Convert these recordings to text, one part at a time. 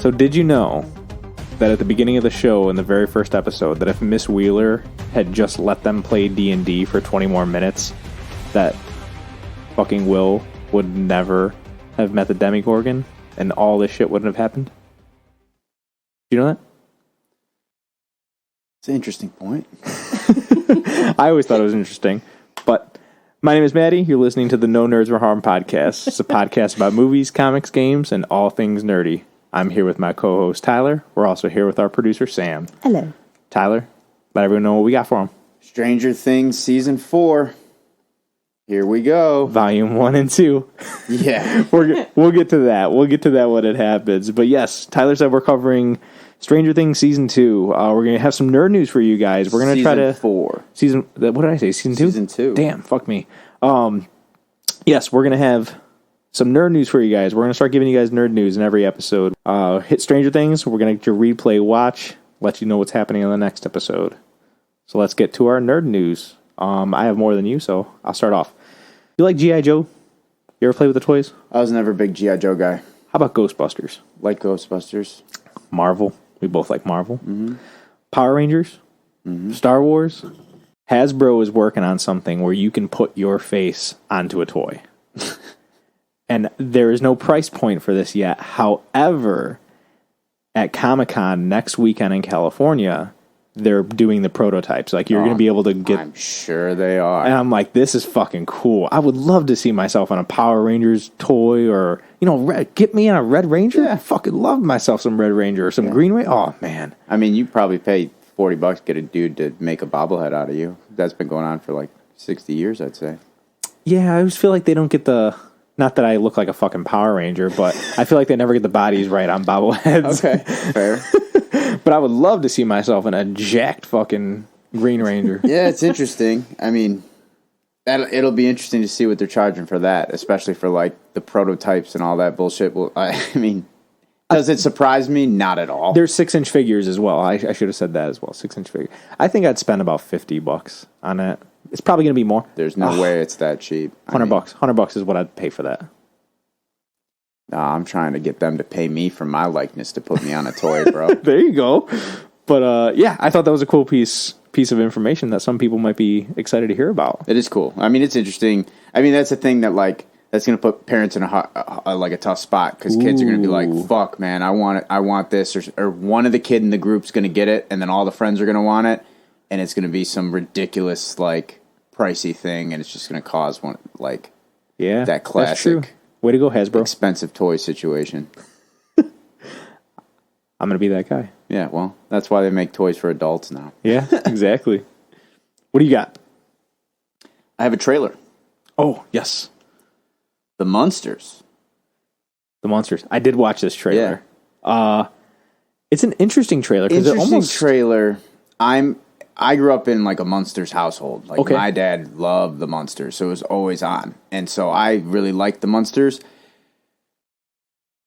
So did you know that at the beginning of the show, in the very first episode, that if Miss Wheeler had just let them play D&D for 20 more minutes, that fucking Will would never have met the Demogorgon and all this shit wouldn't have happened? Do you know that? It's an interesting point. I always thought it was interesting. But my name is Matty. You're listening to the No Nerds Were Harmed podcast. It's a podcast about movies, comics, games, and all things nerdy. I'm here with my co-host, Tyler. We're also here with our producer, Sam. Hello. Tyler, let everyone know what we got for them. Stranger Things Season 4. Here we go. Volume 1 and 2. Yeah. We'll get to that. We'll get to that when it happens. But yes, Tyler said we're covering Stranger Things Season 2. We're going to have some nerd news for you guys. We're going to try to... What did I say? Season 2? Season 2. Damn, fuck me. Yes, we're going to have some nerd news for you guys. We're going to start giving you guys nerd news in every episode. Hit Stranger Things. We're going to replay, watch, let you know what's happening in the next episode. So let's get to our nerd news. I have more than you, so I'll start off. You like G.I. Joe? You ever play with the toys? I was never a big G.I. Joe guy. How about Ghostbusters? Like Ghostbusters. Marvel. We both like Marvel. Mm-hmm. Power Rangers. Mm-hmm. Star Wars. Hasbro is working on something where you can put your face onto a toy. And there is no price point for this yet. However, at Comic-Con next weekend in California, they're doing the prototypes. Like, you're going to be able to get... I'm sure they are. And I'm like, this is fucking cool. I would love to see myself on a Power Rangers toy or, get me on a Red Ranger. Yeah. I fucking love myself some Red Ranger or some Green Ranger. Oh, man. I mean, you probably pay $40 to get a dude to make a bobblehead out of you. That's been going on for like 60 years, I'd say. Yeah, I always feel like they don't get the... Not that I look like a fucking Power Ranger, but I feel like they never get the bodies right on bobbleheads. Okay, fair. But I would love to see myself in a jacked fucking Green Ranger. Yeah, it's interesting. I mean, it'll be interesting to see what they're charging for that, especially for like the prototypes and all that bullshit. Well, I mean, does it surprise me? Not at all. There's 6-inch figures as well. I should have said that as well. 6-inch figure. I think I'd spend about $50 on it. It's probably going to be more. There's no way it's that cheap. $100. $100 is what I'd pay for that. Nah, I'm trying to get them to pay me for my likeness to put me on a toy, bro. There you go. But yeah, I thought that was a cool piece of information that some people might be excited to hear about. It is cool. I mean, it's interesting. I mean, that's a thing that like that's going to put parents in a tough spot because kids are going to be like, "Fuck, man, I want it. I want this," or one of the kid in the group's going to get it, and then all the friends are going to want it, and it's going to be some ridiculous like pricey thing, and it's just going to cause one like that classic. That's true. Way to go, Hasbro. Expensive toy situation. I'm going to be that guy. Yeah, well, that's why they make toys for adults now. Yeah, exactly. What do you got? I have a trailer. Oh, yes. The Munsters. The Monsters. I did watch this trailer. Yeah. It's an interesting trailer. Trailer. I grew up in like a Munsters household. Like my dad loved the Munsters, so it was always on. And so I really liked the Munsters.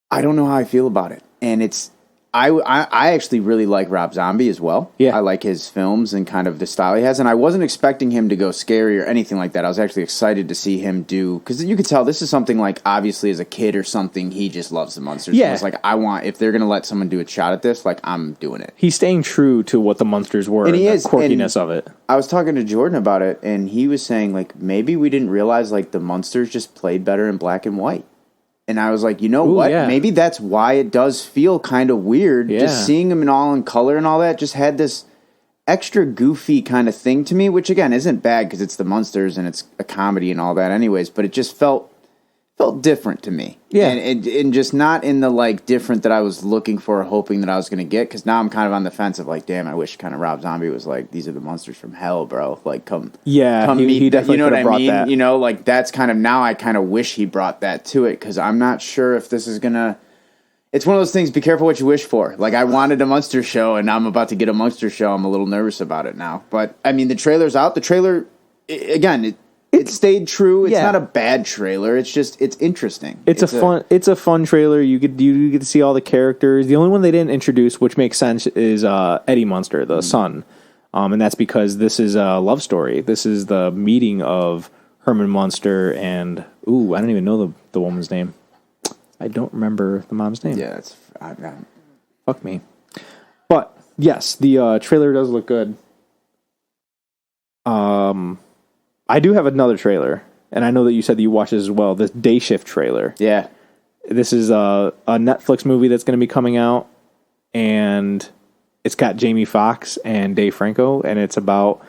I don't know how I feel about it. And it's I actually really like Rob Zombie as well. Yeah. I like his films and kind of the style he has. And I wasn't expecting him to go scary or anything like that. I was actually excited to see him do, because you could tell this is something like, obviously as a kid or something, he just loves the Munsters. Yeah. So it's like, if they're going to let someone do a shot at this, like, I'm doing it. He's staying true to what the Munsters were and the quirkiness of it. I was talking to Jordan about it, and he was saying, like, maybe we didn't realize, like, the Munsters just played better in black and white. And I was like, you know what? Yeah. Maybe that's why it does feel kind of weird. Yeah. Just seeing them in color and all that just had this extra goofy kind of thing to me, which, again, isn't bad because it's the Munsters and it's a comedy and all that anyways. But it just felt different to me. Yeah. And just not in the, like, different that I was looking for or hoping that I was going to get. Because now I'm kind of on the fence of, like, damn, I wish kind of Rob Zombie was like, these are the Munsters from hell, bro. Like, come meet. He definitely could have brought that. You know, like, that's kind of, now I kind of wish he brought that to it. Because I'm not sure if this is going to... It's one of those things, be careful what you wish for. Like, I wanted a Munster show, and now I'm about to get a Munster show. I'm a little nervous about it now. But, I mean, the trailer's out. The trailer, again, it stayed true. It's not a bad trailer. It's just, it's interesting. It's a fun trailer. You get to see all the characters. The only one they didn't introduce, which makes sense, is Eddie Munster, the son. And that's because this is a love story. This is the meeting of Herman Munster and, I don't even know the woman's name. I don't remember the mom's name. Yeah, Fuck me. But yes, the trailer does look good. I do have another trailer, and I know that you said that you watched this as well. This Day Shift trailer. Yeah. This is a Netflix movie that's going to be coming out, and it's got Jamie Foxx and Dave Franco, and it's about...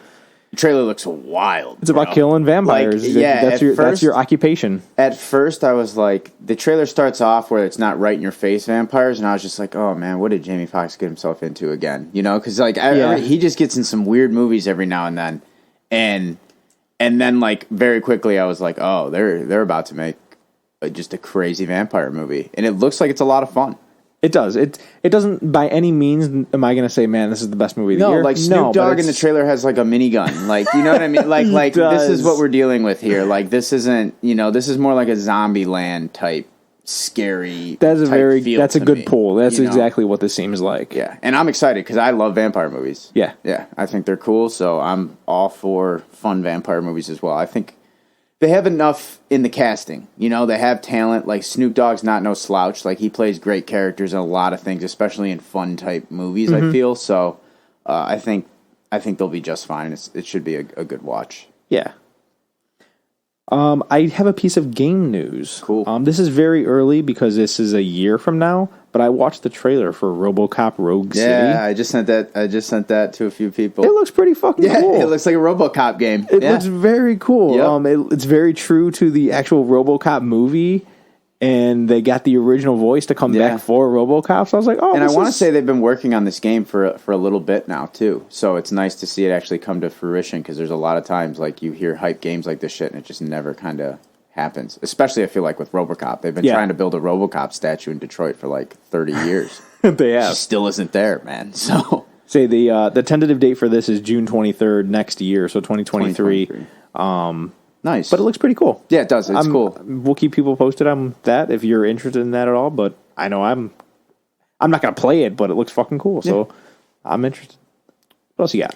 The trailer looks wild. It's about killing vampires. Like, yeah, that's your occupation. At first, I was like, the trailer starts off where it's not right in your face vampires, and I was just like, oh man, what did Jamie Foxx get himself into again? You know, because like he just gets in some weird movies every now and then, and then like very quickly, I was like, oh, they're about to make just a crazy vampire movie, and it looks like it's a lot of fun. It does. It doesn't by any means am I going to say, man, this is the best movie of the year. No, like Snoop Dogg in the trailer has like a minigun. Like, you know what I mean? Like this is what we're dealing with here. Like this isn't, this is more like a Zombieland type scary. That's a good pull. That's exactly what this seems like. Yeah. And I'm excited because I love vampire movies. Yeah. Yeah. I think they're cool. So I'm all for fun vampire movies as well. I think they have enough in the casting. They have talent. Like, Snoop Dogg's not no slouch. Like, he plays great characters in a lot of things, especially in fun-type movies, I feel. So, I think they'll be just fine. It should be a good watch. Yeah. I have a piece of game news. Cool. This is very early because this is a year from now, but I watched the trailer for RoboCop Rogue City. Yeah, I just sent that to a few people. It looks pretty fucking cool. Yeah, it looks like a RoboCop game. It looks very cool. Yep. It's very true to the actual RoboCop movie, and they got the original voice to come back for RoboCop. So I was like, oh, and I want to say they've been working on this game for a little bit now too. So it's nice to see it actually come to fruition because there's a lot of times like you hear hype games like this shit and it just never kind of happens. Especially I feel like with RoboCop, they've been trying to build a RoboCop statue in Detroit for like 30 years. They have. She still isn't there, man. So say the tentative date for this is June 23rd next year, so 2023. Nice. But it looks pretty cool. Yeah, it does. It's cool. We'll keep people posted on that if you're interested in that at all, but I know I'm not going to play it, but it looks fucking cool, so I'm interested. What else you got?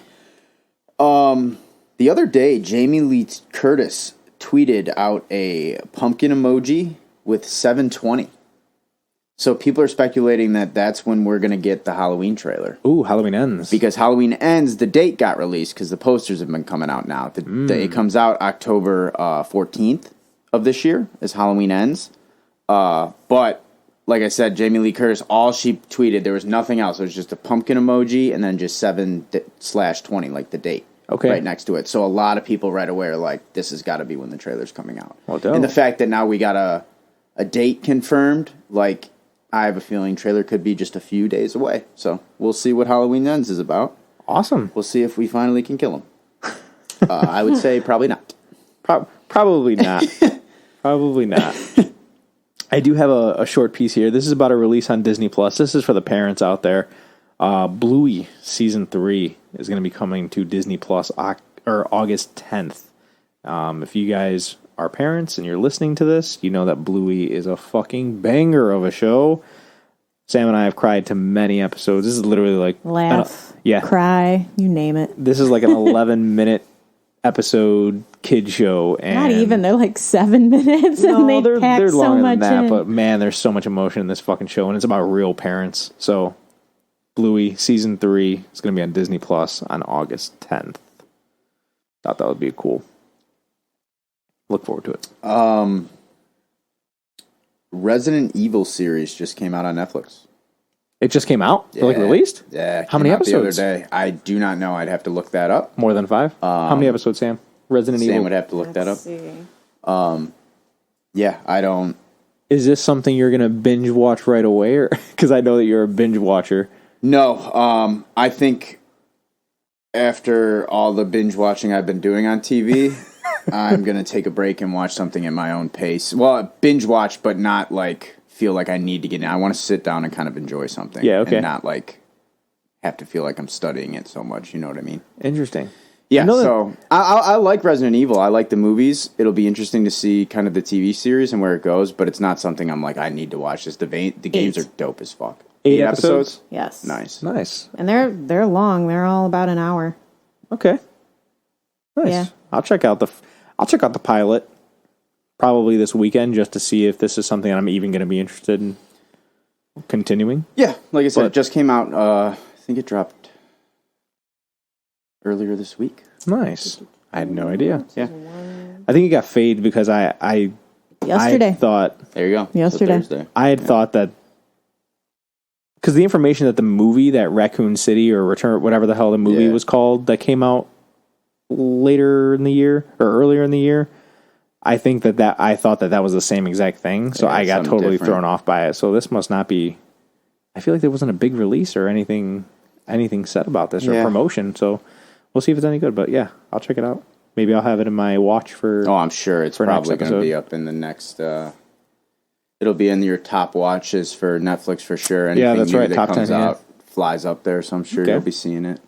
The other day, Jamie Lee Curtis tweeted out a pumpkin emoji with 720. So people are speculating that that's when we're going to get the Halloween trailer. Ooh, Halloween Ends. Because Halloween Ends, the date got released because the posters have been coming out now. It comes out October 14th of this year as Halloween Ends. But like I said, Jamie Lee Curtis, all she tweeted, there was nothing else. It was just a pumpkin emoji and then just 7/20, like the date. Okay. Right next to it. So a lot of people right away are like, this has got to be when the trailer's coming out. Well, dope. And the fact that now we got a date confirmed, like, I have a feeling trailer could be just a few days away. So we'll see what Halloween Ends is about. Awesome. We'll see if we finally can kill him. I would say probably not. Probably not. Probably not. I do have a short piece here. This is about a release on Disney Plus. This is for the parents out there. Bluey Season 3 is going to be coming to Disney Plus August 10th. If you guys are parents and you're listening to this, you know that Bluey is a fucking banger of a show. Sam and I have cried to many episodes. This is literally like... Laugh, cry, you name it. This is like an 11-minute episode kid show. And not even. They're like 7 minutes and they pack so much in. But man, there's so much emotion in this fucking show, and it's about real parents. So... Bluey Season 3 is going to be on Disney Plus on August 10th. Thought that would be cool. Look forward to it. Resident Evil series just came out on Netflix. It just came out? Yeah. Like released? Yeah. How many episodes? The other day. I do not know. I'd have to look that up. More than 5? How many episodes, Sam? Resident Evil? Sam would have to look that up. See. Yeah, I don't... Is this something you're going to binge watch right away? Or because I know that you're a binge watcher. No, I think after all the binge watching I've been doing on TV, I'm going to take a break and watch something at my own pace. Well, binge watch, but not like feel like I need to get in. I want to sit down and kind of enjoy something. Yeah, okay. And not like have to feel like I'm studying it so much. You know what I mean? Interesting. Yeah, so I like Resident Evil. I like the movies. It'll be interesting to see kind of the TV series and where it goes, but it's not something I'm like, I need to watch this. The games are dope as fuck. 8 episodes? Yes. Nice. And they're long. They're all about an hour. Okay. Nice. Yeah. I'll check out the pilot probably this weekend just to see if this is something I'm even going to be interested in. continuing. Yeah, like I said, it just came out. I think it dropped earlier this week. Nice. I had no idea. Yeah. I think it got faded because I Yesterday. I thought... There you go. Yesterday. So I had thought that... Because the information that the movie, that Raccoon City or Return, whatever the hell the movie was called, that came out later in the year, or earlier in the year, I think I thought that was the same exact thing, so I got totally thrown off by it. So this must not be... I feel like there wasn't a big release or anything said about this or promotion, so we'll see if it's any good. But yeah, I'll check it out. Maybe I'll have it in my watch for... Oh, I'm sure it's probably going to be up in the next... it'll be in your top watches for Netflix for sure. Anything that's right. That top comes 10 out flies up there, so I'm sure you'll be seeing it.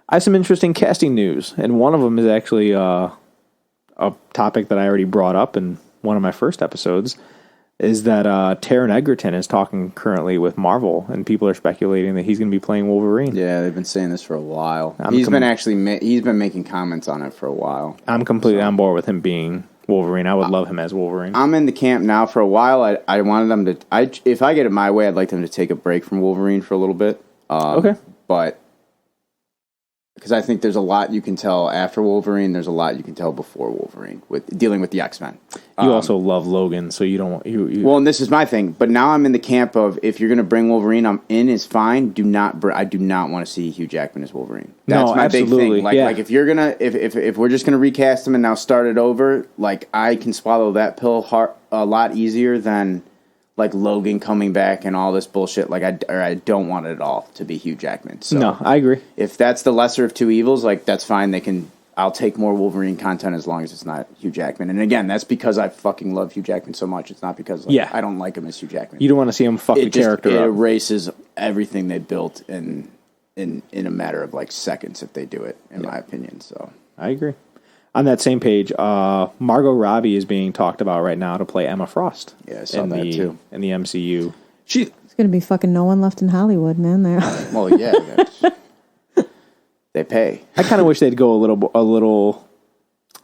I have some interesting casting news, and one of them is actually a topic that I already brought up in one of my first episodes, is that Taron Egerton is talking currently with Marvel, and people are speculating that he's going to be playing Wolverine. Yeah, they've been saying this for a while. He's been making comments on it for a while. I'm completely on board with him being Wolverine. I would love him as Wolverine. I'm in the camp now. For a while, I wanted them to... if I get it my way, I'd like them to take a break from Wolverine for a little bit. Okay. But... Because I think there's a lot you can tell after Wolverine. There's a lot you can tell before Wolverine with dealing with the X-Men. You also love Logan, so you don't want... Well, and this is my thing. But now I'm in the camp of, if you're going to bring Wolverine in, is fine. I do not want to see Hugh Jackman as Wolverine. That's my big thing. Like if you're going to... If we're just going to recast him and now start it over, like, I can swallow that pill a lot easier than... like Logan coming back and all this bullshit. Like I don't want it at all to be Hugh Jackman. So no, I agree. If that's the lesser of two evils, like that's fine. I'll take more Wolverine content as long as it's not Hugh Jackman. And again, that's because I fucking love Hugh Jackman so much. It's not because I don't like him as Hugh Jackman. You don't want to see him fuck the character up. It erases everything they built in a matter of like seconds if they do it, in my opinion. So I agree. On that same page, Margot Robbie is being talked about right now to play Emma Frost. Yeah, I saw that too. In the MCU. It's going to be fucking no one left in Hollywood, man. There. Well, yeah. They pay. I kind of wish they'd go a little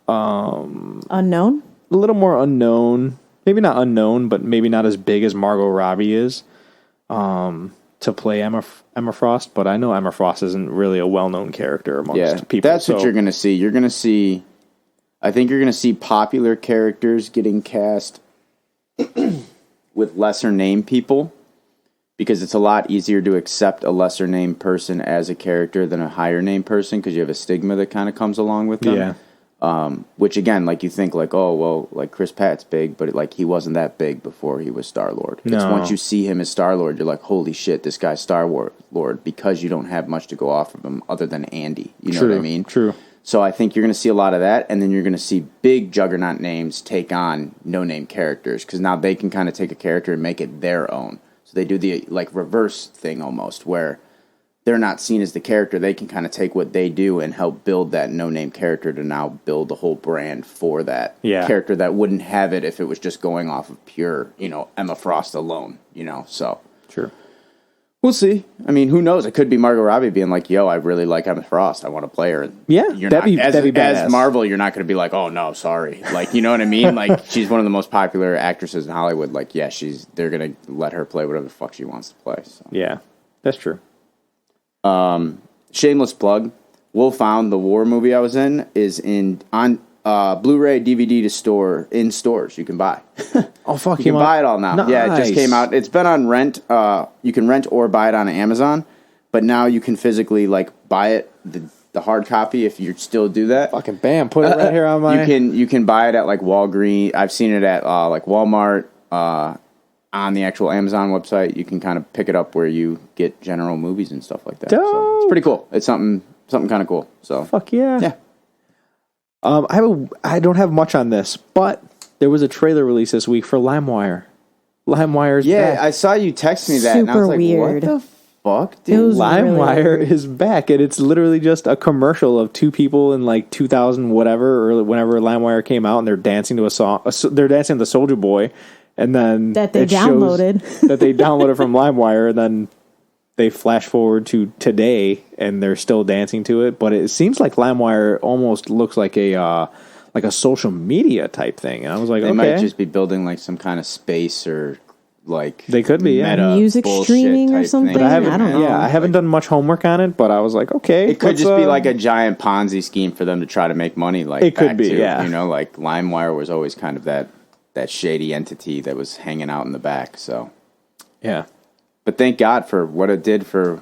unknown? A little more unknown. Maybe not unknown, but maybe not as big as Margot Robbie is to play Emma Frost. But I know Emma Frost isn't really a well-known character amongst people. That's what you're going to see. You're going to see... I think you're going to see popular characters getting cast with lesser name people, because it's a lot easier to accept a lesser name person as a character than a higher name person, because you have a stigma that kind of comes along with them. Yeah. Which again, like you think like, oh, well, like Chris Pratt's big, but like he wasn't that big before he was Star-Lord. No. It's once you see him as Star-Lord, you're like, holy shit, this guy's Star-Lord, because you don't have much to go off of him other than Andy. You know what I mean? True. So I think you're going to see a lot of that, and then you're going to see big juggernaut names take on no-name characters, because now they can kind of take a character and make it their own. So they do the like reverse thing almost, where they're not seen as the character. They can kind of take what they do and help build that no-name character to now build the whole brand for that character that wouldn't have it if it was just going off of pure, Emma Frost alone, so. Sure. We'll see. I mean, who knows? It could be Margot Robbie being like, yo, I really like Emma Frost. I want to play her. Yeah, that'd be badass. As Marvel, you're not going to be like, oh, no, sorry. Like, you know what I mean? Like, she's one of the most popular actresses in Hollywood. Like, yeah, they're going to let her play whatever the fuck she wants to play. So. Yeah, that's true. Shameless plug. Wolfhound, the war movie I was in, is on Blu-ray, DVD in stores you can buy. Oh, fuck. You can buy it all now. Nice. Yeah, it just came out. It's been on rent. You can rent or buy it on Amazon, but now you can physically like buy it, the hard copy, if you still do that. Fucking bam, put it right here on my... You can buy it at like Walgreens. I've seen it at like Walmart, on the actual Amazon website. You can kind of pick it up where you get general movies and stuff like that. Dope. So it's pretty cool. It's something kind of cool. So fuck yeah. Yeah. I don't have much on this, but there was a trailer release this week for LimeWire. LimeWire's back. I saw you text me that, and I was like, weird. What the fuck, dude? LimeWire is back, and it's literally just a commercial of two people in like 2000 whatever, or whenever LimeWire came out, and they're dancing to a song. They're dancing to Soulja Boy, and then that they downloaded from LimeWire, and then they flash forward to today, and they're still dancing to it. But it seems like LimeWire almost looks like a social media type thing. And I was like, they might just be building like some kind of space or like they could be music streaming or something. But I don't know. Yeah, I haven't done much homework on it, but I was like, okay, it could just be like a giant Ponzi scheme for them to try to make money. Like it could be, you know, like LimeWire was always kind of that shady entity that was hanging out in the back. So yeah, but thank God for what it did for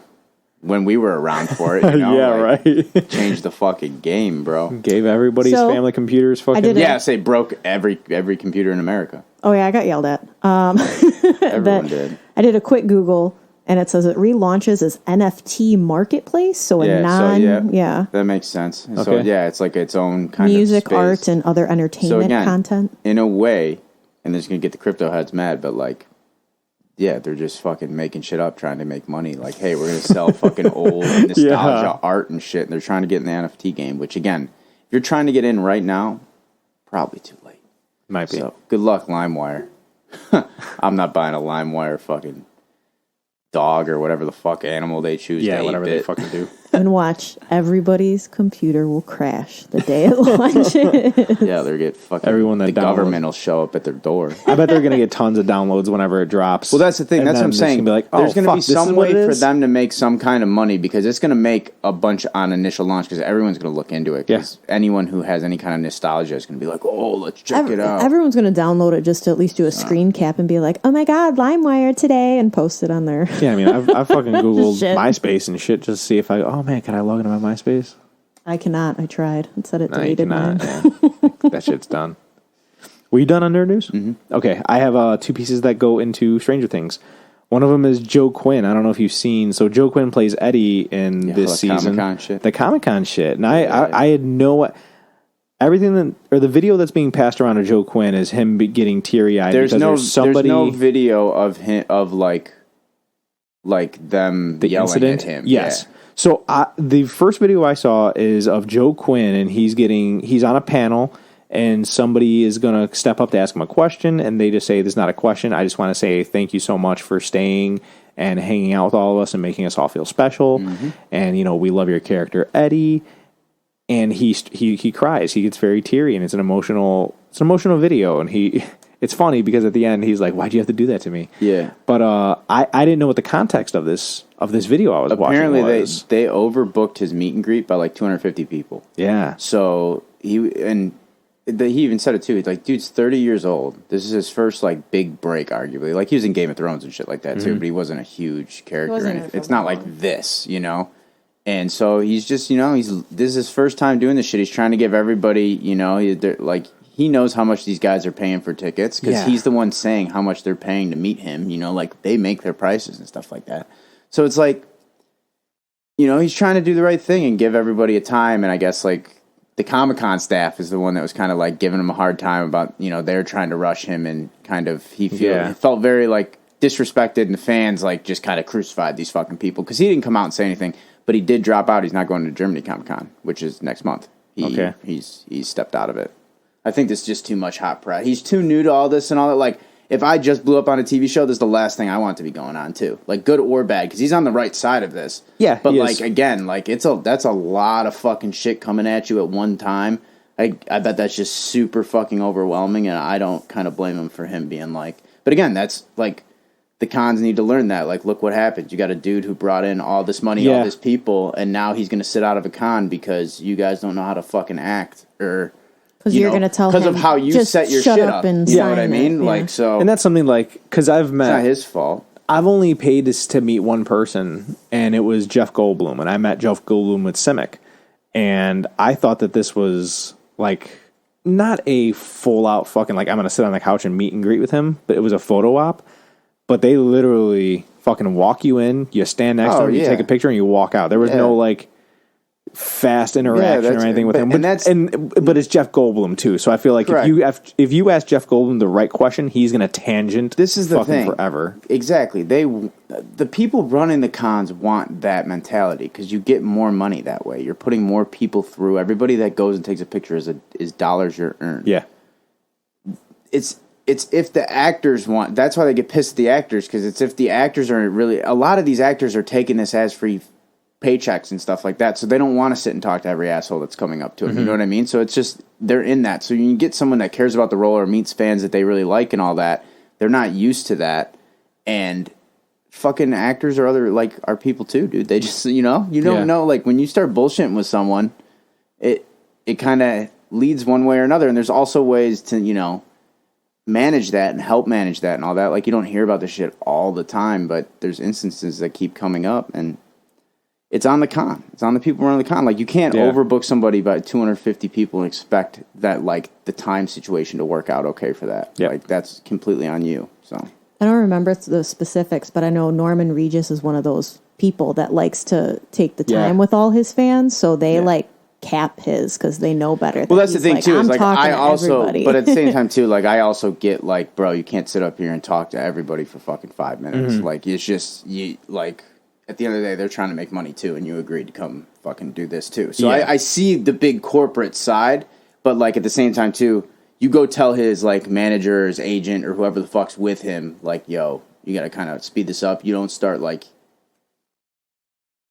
when we were around for it. You know? Yeah, right. Changed the fucking game, bro. Gave everybody's family computers fucking. They broke every computer in America. Oh yeah, I got yelled at. Everyone did. I did a quick Google, and it says it relaunches as NFT marketplace. So that makes sense. Okay. So yeah, it's like its own kind music, of music, art, and other entertainment content. In a way, and this is gonna get the crypto heads mad, but like, yeah, they're just fucking making shit up, trying to make money. Like, hey, we're gonna sell fucking old nostalgia art and shit. And they're trying to get in the NFT game, which again, if you're trying to get in right now, probably too late. Might be. So good luck, LimeWire. I'm not buying a LimeWire fucking dog or whatever the fuck animal they choose. Yeah, to whatever they fucking do. And watch, everybody's computer will crash the day it launches. Yeah, they're get fucking. Everyone that the government will show up at their door. I bet they're gonna get tons of downloads whenever it drops. Well, that's the thing. That's what I'm saying. Be like, there's gonna be some way for them to make some kind of money because it's gonna make a bunch on initial launch because everyone's gonna look into it. Because anyone who has any kind of nostalgia is gonna be like, oh, let's check it out. Everyone's gonna download it just to at least do a screen cap and be like, oh my god, LimeWire today, and post it on there. Yeah, I mean, I've fucking Googled MySpace and shit just to see if oh man, can I log into my MySpace? I cannot. I tried. It said it deleted mine. Yeah. That shit's done. Were you done on Nerd News? Mm-hmm. Okay, I have two pieces that go into Stranger Things. One of them is Joe Quinn. I don't know if you've seen. So Joe Quinn plays Eddie in this season. The Comic-Con shit. And I had everything the video that's being passed around to Joe Quinn is him getting teary-eyed. There's no video of him like them yelling incident? At him. Yes. Yeah. So the first video I saw is of Joe Quinn, and he's on a panel, and somebody is going to step up to ask him a question, and they just say, "This is not a question. I just want to say thank you so much for staying and hanging out with all of us and making us all feel special. Mm-hmm. And we love your character, Eddie." And he cries. He gets very teary, and it's an emotional video, and It's funny because at the end he's like, "Why'd you have to do that to me?" Yeah. But I didn't know what the context of this video I was watching was. Apparently they overbooked his meet and greet by like 250 people. Yeah. So he even said it too. He's like, dude's 30 years old. This is his first like big break, arguably. Like he was in Game of Thrones and shit like that too, but he wasn't a huge character. It's not like this, And so he's just, this is his first time doing this shit. He's trying to give everybody, he knows how much these guys are paying for tickets because he's the one saying how much they're paying to meet him. Like they make their prices and stuff like that. So it's like, he's trying to do the right thing and give everybody a time. And I guess like the Comic-Con staff is the one that was kind of like giving him a hard time about, they're trying to rush him and kind of he felt very like disrespected and the fans like just kind of crucified these fucking people because he didn't come out and say anything, but he did drop out. He's not going to Germany Comic-Con, which is next month. He's stepped out of it. I think this is just too much hot press. He's too new to all this and all that. Like, if I just blew up on a TV show, this is the last thing I want to be going on, too. Like, good or bad, because he's on the right side of this. Yeah, but, like, again, like, that's a lot of fucking shit coming at you at one time. I bet that's just super fucking overwhelming, and I don't kind of blame him for him being like... But again, that's, like, the cons need to learn that. Like, look what happened. You got a dude who brought in all this money, all this people, and now he's going to sit out of a con because you guys don't know how to fucking act, or... Because you're going to tell him because of how you set your shit up. And you know what I mean? Like so, and that's something like because I've met. It's not his fault. I've only paid to meet one person, and it was Jeff Goldblum, and I met Jeff Goldblum with Simic, and I thought that this was like not a full out fucking like I'm going to sit on the couch and meet and greet with him, but it was a photo op. But they literally fucking walk you in, you stand next to him, you take a picture, and you walk out. There was no like fast interaction or anything with him, but it's Jeff Goldblum too. So I feel like if you ask Jeff Goldblum the right question, he's going to tangent. This is the thing forever. Exactly. The people running the cons want that mentality because you get more money that way. You're putting more people through. Everybody that goes and takes a picture is dollars you're earned. Yeah. It's if the actors want. That's why they get pissed at the actors because it's if the actors are really. A lot of these actors are taking this as free paychecks and stuff like that, so they don't want to sit and talk to every asshole that's coming up to them. You know what I mean? So it's just they're in that. So you get someone that cares about the role or meets fans that they really like and all that. They're not used to that, And fucking actors are people too, dude. They just, you don't know, like when you start bullshitting with someone, it kind of leads one way or another. And there's also ways to, manage that and help manage that and all that. Like you don't hear about this shit all the time, but there's instances that keep coming up, and it's on the con. It's on the people running the con. Like you can't overbook somebody by 250 people and expect that like the time situation to work out okay for that. Yep. Like that's completely on you. So I don't remember the specifics, but I know Norman Regis is one of those people that likes to take the time with all his fans, so they like cap his because they know better. Well, that's the thing too. Is like I also, but at the same time too, like I also get like, bro, you can't sit up here and talk to everybody for fucking 5 minutes. Mm-hmm. Like it's just you like. At the end of the day, they're trying to make money too, and you agreed to come fucking do this too. So I see the big corporate side, but like at the same time too, you go tell his like manager, his agent, or whoever the fuck's with him, like, yo, you got to kind of speed this up. You don't start like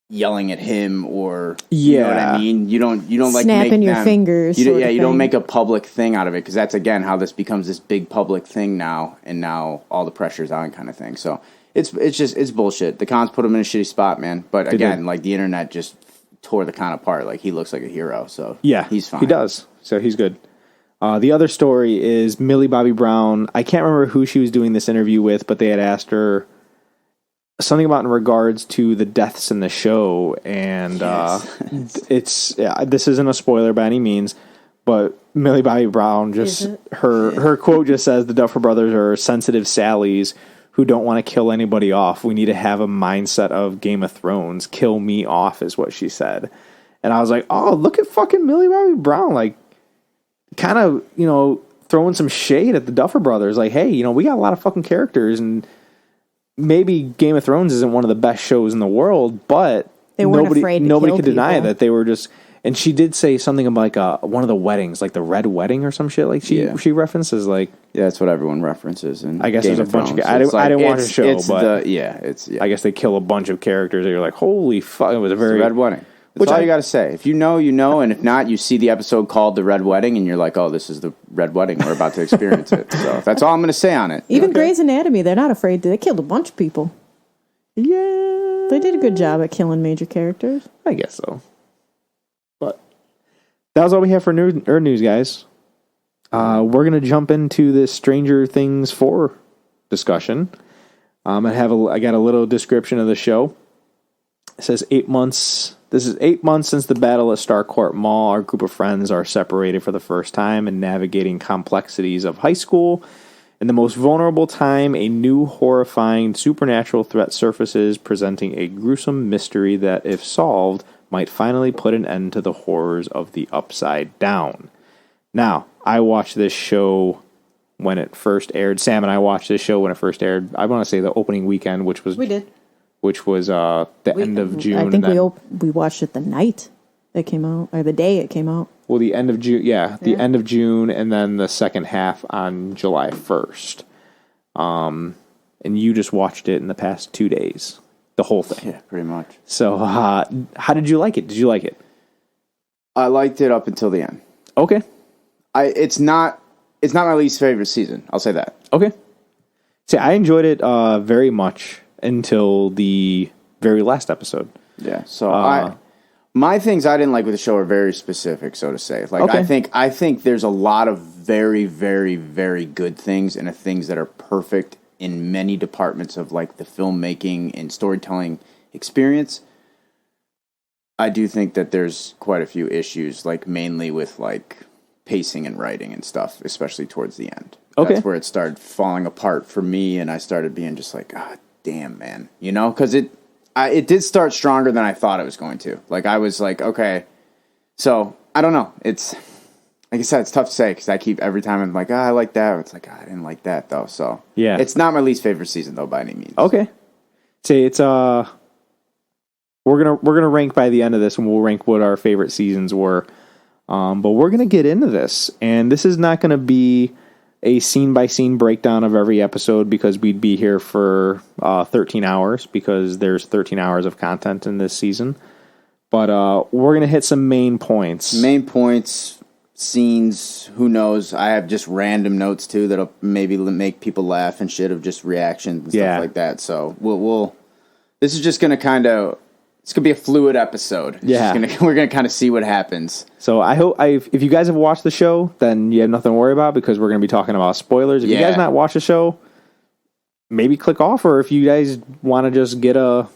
yelling at him or you know what I mean. You don't like snapping your fingers. You don't make a public thing out of it because that's again how this becomes this big public thing now, and now all the pressure's on kind of thing. So. It's bullshit. The cons put him in a shitty spot, man. But again, like the internet just tore the con apart. Like he looks like a hero, so he's fine. He does, so he's good. The other story is Millie Bobby Brown. I can't remember who she was doing this interview with, but they had asked her something about in regards to the deaths in the show, and this isn't a spoiler by any means. But Millie Bobby Brown her quote just says the Duffer Brothers are sensitive Sallys who don't want to kill anybody off. We need to have a mindset of Game of Thrones. Kill me off is what she said. And I was like, oh, look at fucking Millie Bobby Brown. Like, kind of, throwing some shade at the Duffer Brothers. Like, hey, we got a lot of fucking characters, and maybe Game of Thrones isn't one of the best shows in the world, but nobody could deny that they were just... And she did say something about like one of the weddings, like the Red Wedding or some shit. Like she references like that's what everyone references. And I guess Game there's a bunch of. I didn't watch the show, but I guess they kill a bunch of characters. And you're like, holy fuck! It was a very Red Wedding. That's all you got to say. If you know, and if not, you see the episode called The Red Wedding, and you're like, oh, this is the Red Wedding. We're about to experience it. So that's all I'm going to say on it. Even Grey's Anatomy, they're not afraid to. They killed a bunch of people. Yeah, they did a good job at killing major characters. I guess so. But that was all we have for news, guys. We're going to jump into this Stranger Things 4 discussion. I got a little description of the show. It says 8 months. This is 8 months since the battle at Starcourt Mall. Our group of friends are separated for the first time and navigating complexities of high school. In the most vulnerable time, a new horrifying supernatural threat surfaces, presenting a gruesome mystery that, if solved, might finally put an end to the horrors of the Upside Down. Now, I watched this show when it first aired. Sam and I watched this show when it first aired. I want to say the opening weekend, which was the end of June. I think we watched it the night it came out, or the day it came out. Well, the end of June, end of June, and then the second half on July 1st. And you just watched it in the past 2 days. The whole thing. Yeah, pretty much. So, how did you like it? Did you like it? I liked it up until the end. Okay. It's not my least favorite season. I'll say that. Okay. See, I enjoyed it very much until the very last episode. Yeah. So my things I didn't like with the show are very specific, so to say. Like I think there's a lot of very, very, very good things and things that are perfect in many departments of like the filmmaking and storytelling experience. I do think that there's quite a few issues, like mainly with like pacing and writing and stuff, especially towards the end. Okay. That's where it started falling apart for me, and I started being just like, God damn, man. Because it did start stronger than I thought it was going to. Like, I was like, okay. So, I don't know. It's, like I said, it's tough to say, because every time I'm like, I like that. It's like, I didn't like that, though. So, yeah. It's not my least favorite season, though, by any means. Okay. See, it's, we're gonna rank by the end of this, and we'll rank what our favorite seasons were. But we're gonna get into this, and this is not gonna be a scene-by-scene breakdown of every episode, because we'd be here for 13 hours, because there's 13 hours of content in this season. But we're going to hit some main points. Main points, scenes. Who knows? I have just random notes too that'll maybe make people laugh and shit of just reactions and stuff like that. So we'll this is just gonna it's gonna be a fluid episode. We're gonna kind of see what happens. So I hope if you guys have watched the show, then you have nothing to worry about because we're gonna be talking about spoilers. If you guys not watch the show, maybe click off, or if you guys want to just get a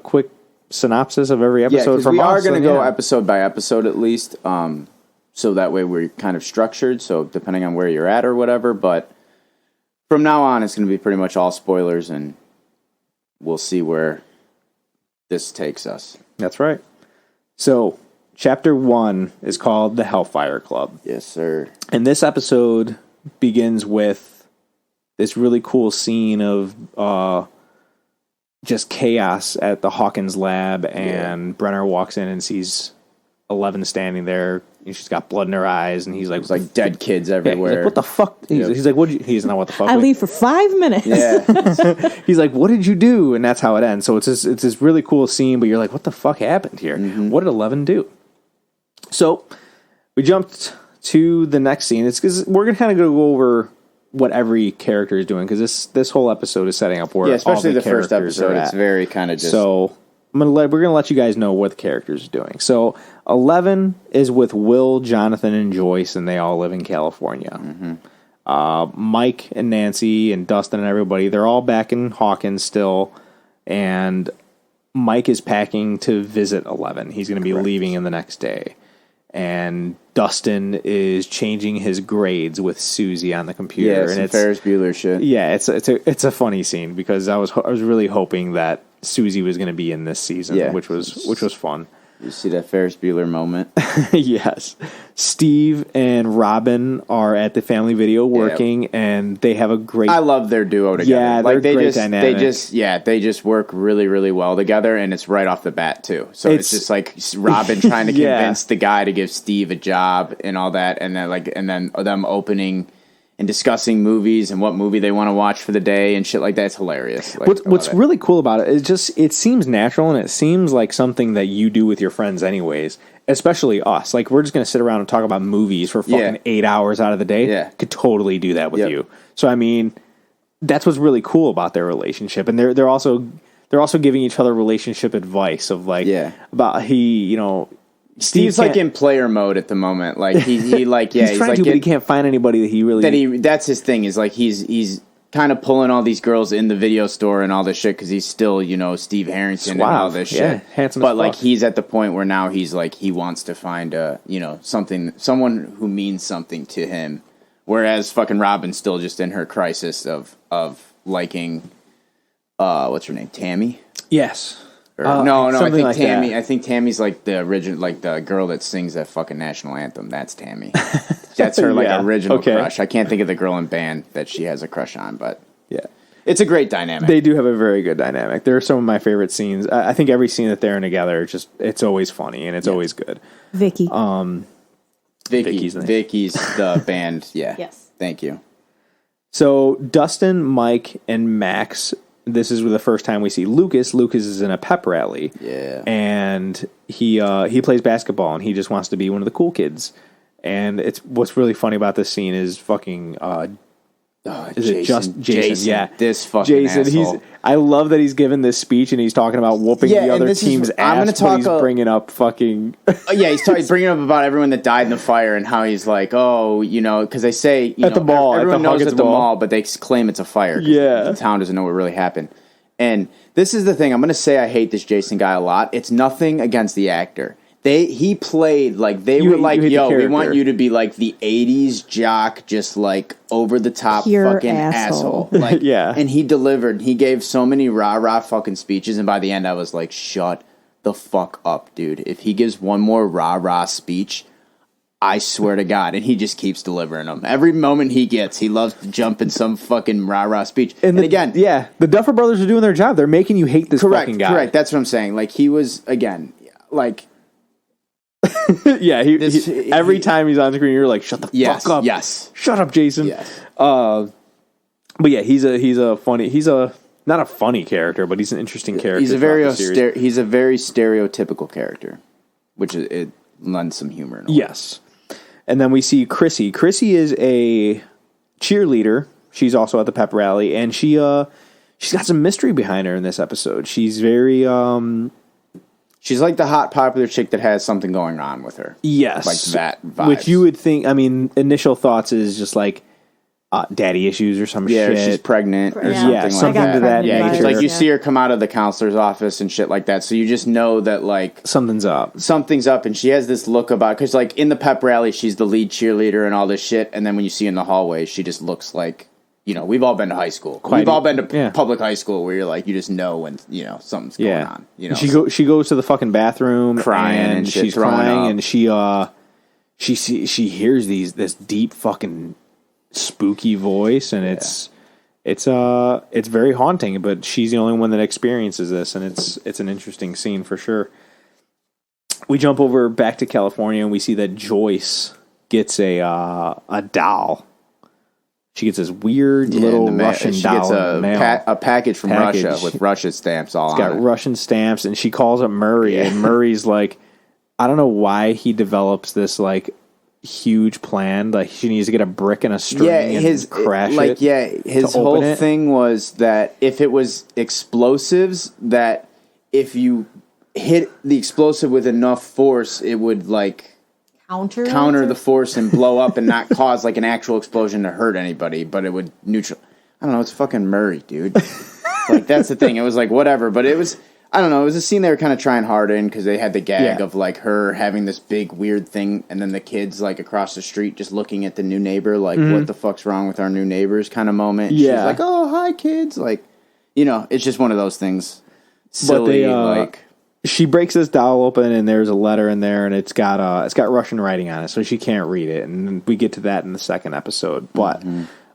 quick synopsis of every episode from us. We are going to go episode by episode at least, so that way we're kind of structured, so depending on where you're at or whatever, but from now on it's going to be pretty much all spoilers, and we'll see where this takes us. That's right. So, Chapter 1 is called The Hellfire Club. Yes, sir. And this episode begins with this really cool scene of just chaos at the Hawkins lab, and Brenner walks in and sees 11 standing there. She's got blood in her eyes, and he's like, "It's like dead kids everywhere." He's like, "What the fuck?" He's like, "What?" He's not what the fuck. I leave for 5 minutes. Yeah. He's like, "What did you do?" And that's how it ends. So it's this really cool scene, but you're like, "What the fuck happened here? What did 11 do?" So we jumped to the next scene. It's because we're gonna kind of go over what every character is doing, because this whole episode is setting up where especially all the first episode. It's very kind of just so. We're gonna let you guys know what the characters are doing. So 11 is with Will, Jonathan, and Joyce, and they all live in California. Mike and Nancy and Dustin and everybody, they're all back in Hawkins still, and Mike is packing to visit 11. He's going to be leaving in the next day. And Dustin is changing his grades with Susie on the computer. And it's Ferris Bueller shit. Yeah, it's a funny scene because I was really hoping that Susie was going to be in this season, which was fun. You see that Ferris Bueller moment? Yes. Steve and Robin are at the family video working, and they have a great... I love their duo together. Yeah, they're great dynamic. They just work really, really well together, and it's right off the bat, too. So it's just like Robin trying to convince the guy to give Steve a job and all that, and then them opening and discussing movies and what movie they want to watch for the day and shit like that. It's hilarious. What's really cool about it is it seems natural, and it seems like something that you do with your friends anyways, especially us. Like, we're just going to sit around and talk about movies for fucking 8 hours out of the day. Yeah. Could totally do that with you. So, I mean, that's what's really cool about their relationship. And they're also giving each other relationship advice of about Steve's like in player mode at the moment. Like he's trying to, but he can't find anybody that he really. That's his thing. Is like he's kind of pulling all these girls in the video store and all this shit because he's still Steve Harrington and all this shit. Handsome, but like he's at the point where now he's like he wants to find someone who means something to him, whereas fucking Robin's still just in her crisis of liking what's her name, Tammy? Yes. No, I think like Tammy. That. I think Tammy's like the original, like the girl that sings that fucking national anthem. That's Tammy. That's her original crush. I can't think of the girl in band that she has a crush on, but it's a great dynamic. They do have a very good dynamic. They're some of my favorite scenes. I think every scene that they're in together, it's always funny and it's always good. Vicky. Vicky's the band. Yeah. Yes. Thank you. So Dustin, Mike, and Max. This is the first time we see Lucas. Lucas is in a pep rally. Yeah. And he plays basketball, and he just wants to be one of the cool kids. And what's really funny about this scene is fucking... Jason? Yeah. This fucking asshole. I love that he's given this speech, and he's talking about whooping the other team's ass, but he's bringing up fucking... he's bringing up about everyone that died in the fire, and how he's like, because they say... at the mall. Everyone knows at the mall, but they claim it's a fire. Yeah. The town doesn't know what really happened. And this is the thing. I'm going to say I hate this Jason guy a lot. It's nothing against the actor. He played like they were like, yo, we want you to be like the 80s jock, just like over the top fucking asshole. Like, and he delivered. He gave so many rah-rah fucking speeches. And by the end, I was like, shut the fuck up, dude. If he gives one more rah-rah speech, I swear to God. And he just keeps delivering them. Every moment he gets, he loves to jump in some fucking rah-rah speech. And again, the Duffer Brothers are doing their job. They're making you hate this fucking guy. Correct. That's what I'm saying. Like, he was, again, like... every time he's on screen, you're like, "Shut the fuck up!" Yes, shut up, Jason. Yes. But he's not a funny character, but he's an interesting character. He's a very stereotypical character, which it lends some humor. Yes. And then we see Chrissy. Chrissy is a cheerleader. She's also at the pep rally, and she's got some mystery behind her in this episode. She's very she's like the hot popular chick that has something going on with her. Yes, like that vibes. Which you would think. I mean, initial thoughts is just like daddy issues or some shit. Yeah, she's pregnant or something to that. Yeah, because like you see her come out of the counselor's office and shit like that, so you just know that like something's up. Something's up, and she has this look about because like in the pep rally, she's the lead cheerleader and all this shit, and then when you see her in the hallway, she just looks like. We've all been to high school. We've all been to public high school where you're like, you just know when, something's going on. She goes to the fucking bathroom crying and shit, she's crying and she hears this deep fucking spooky voice and it's very haunting, but she's the only one that experiences this, and it's an interesting scene for sure. We jump over back to California and we see that Joyce gets a doll. She gets this weird little Russian doll in the mail. A package from Russia with Russian stamps all on it. It's got Russian stamps, and she calls up Murray, and Murray's like, I don't know why he develops this, like, huge plan. Like, she needs to get a brick and a string and crash it. His whole thing was that if it was explosives, that if you hit the explosive with enough force, it would, like... counter the force and blow up and not cause like an actual explosion to hurt anybody, but it would neutral. I don't know. It's fucking Murray, dude. Like that's the thing. It was like whatever, but it was. I don't know. It was a scene they were kind of trying hard in because they had the gag of like her having this big weird thing, and then the kids like across the street just looking at the new neighbor, like what the fuck's wrong with our new neighbors kind of moment. Yeah, she's like, oh hi kids, like it's just one of those things. Silly, like. She breaks this doll open, and there's a letter in there, and it's got Russian writing on it, so she can't read it. And we get to that in the second episode. But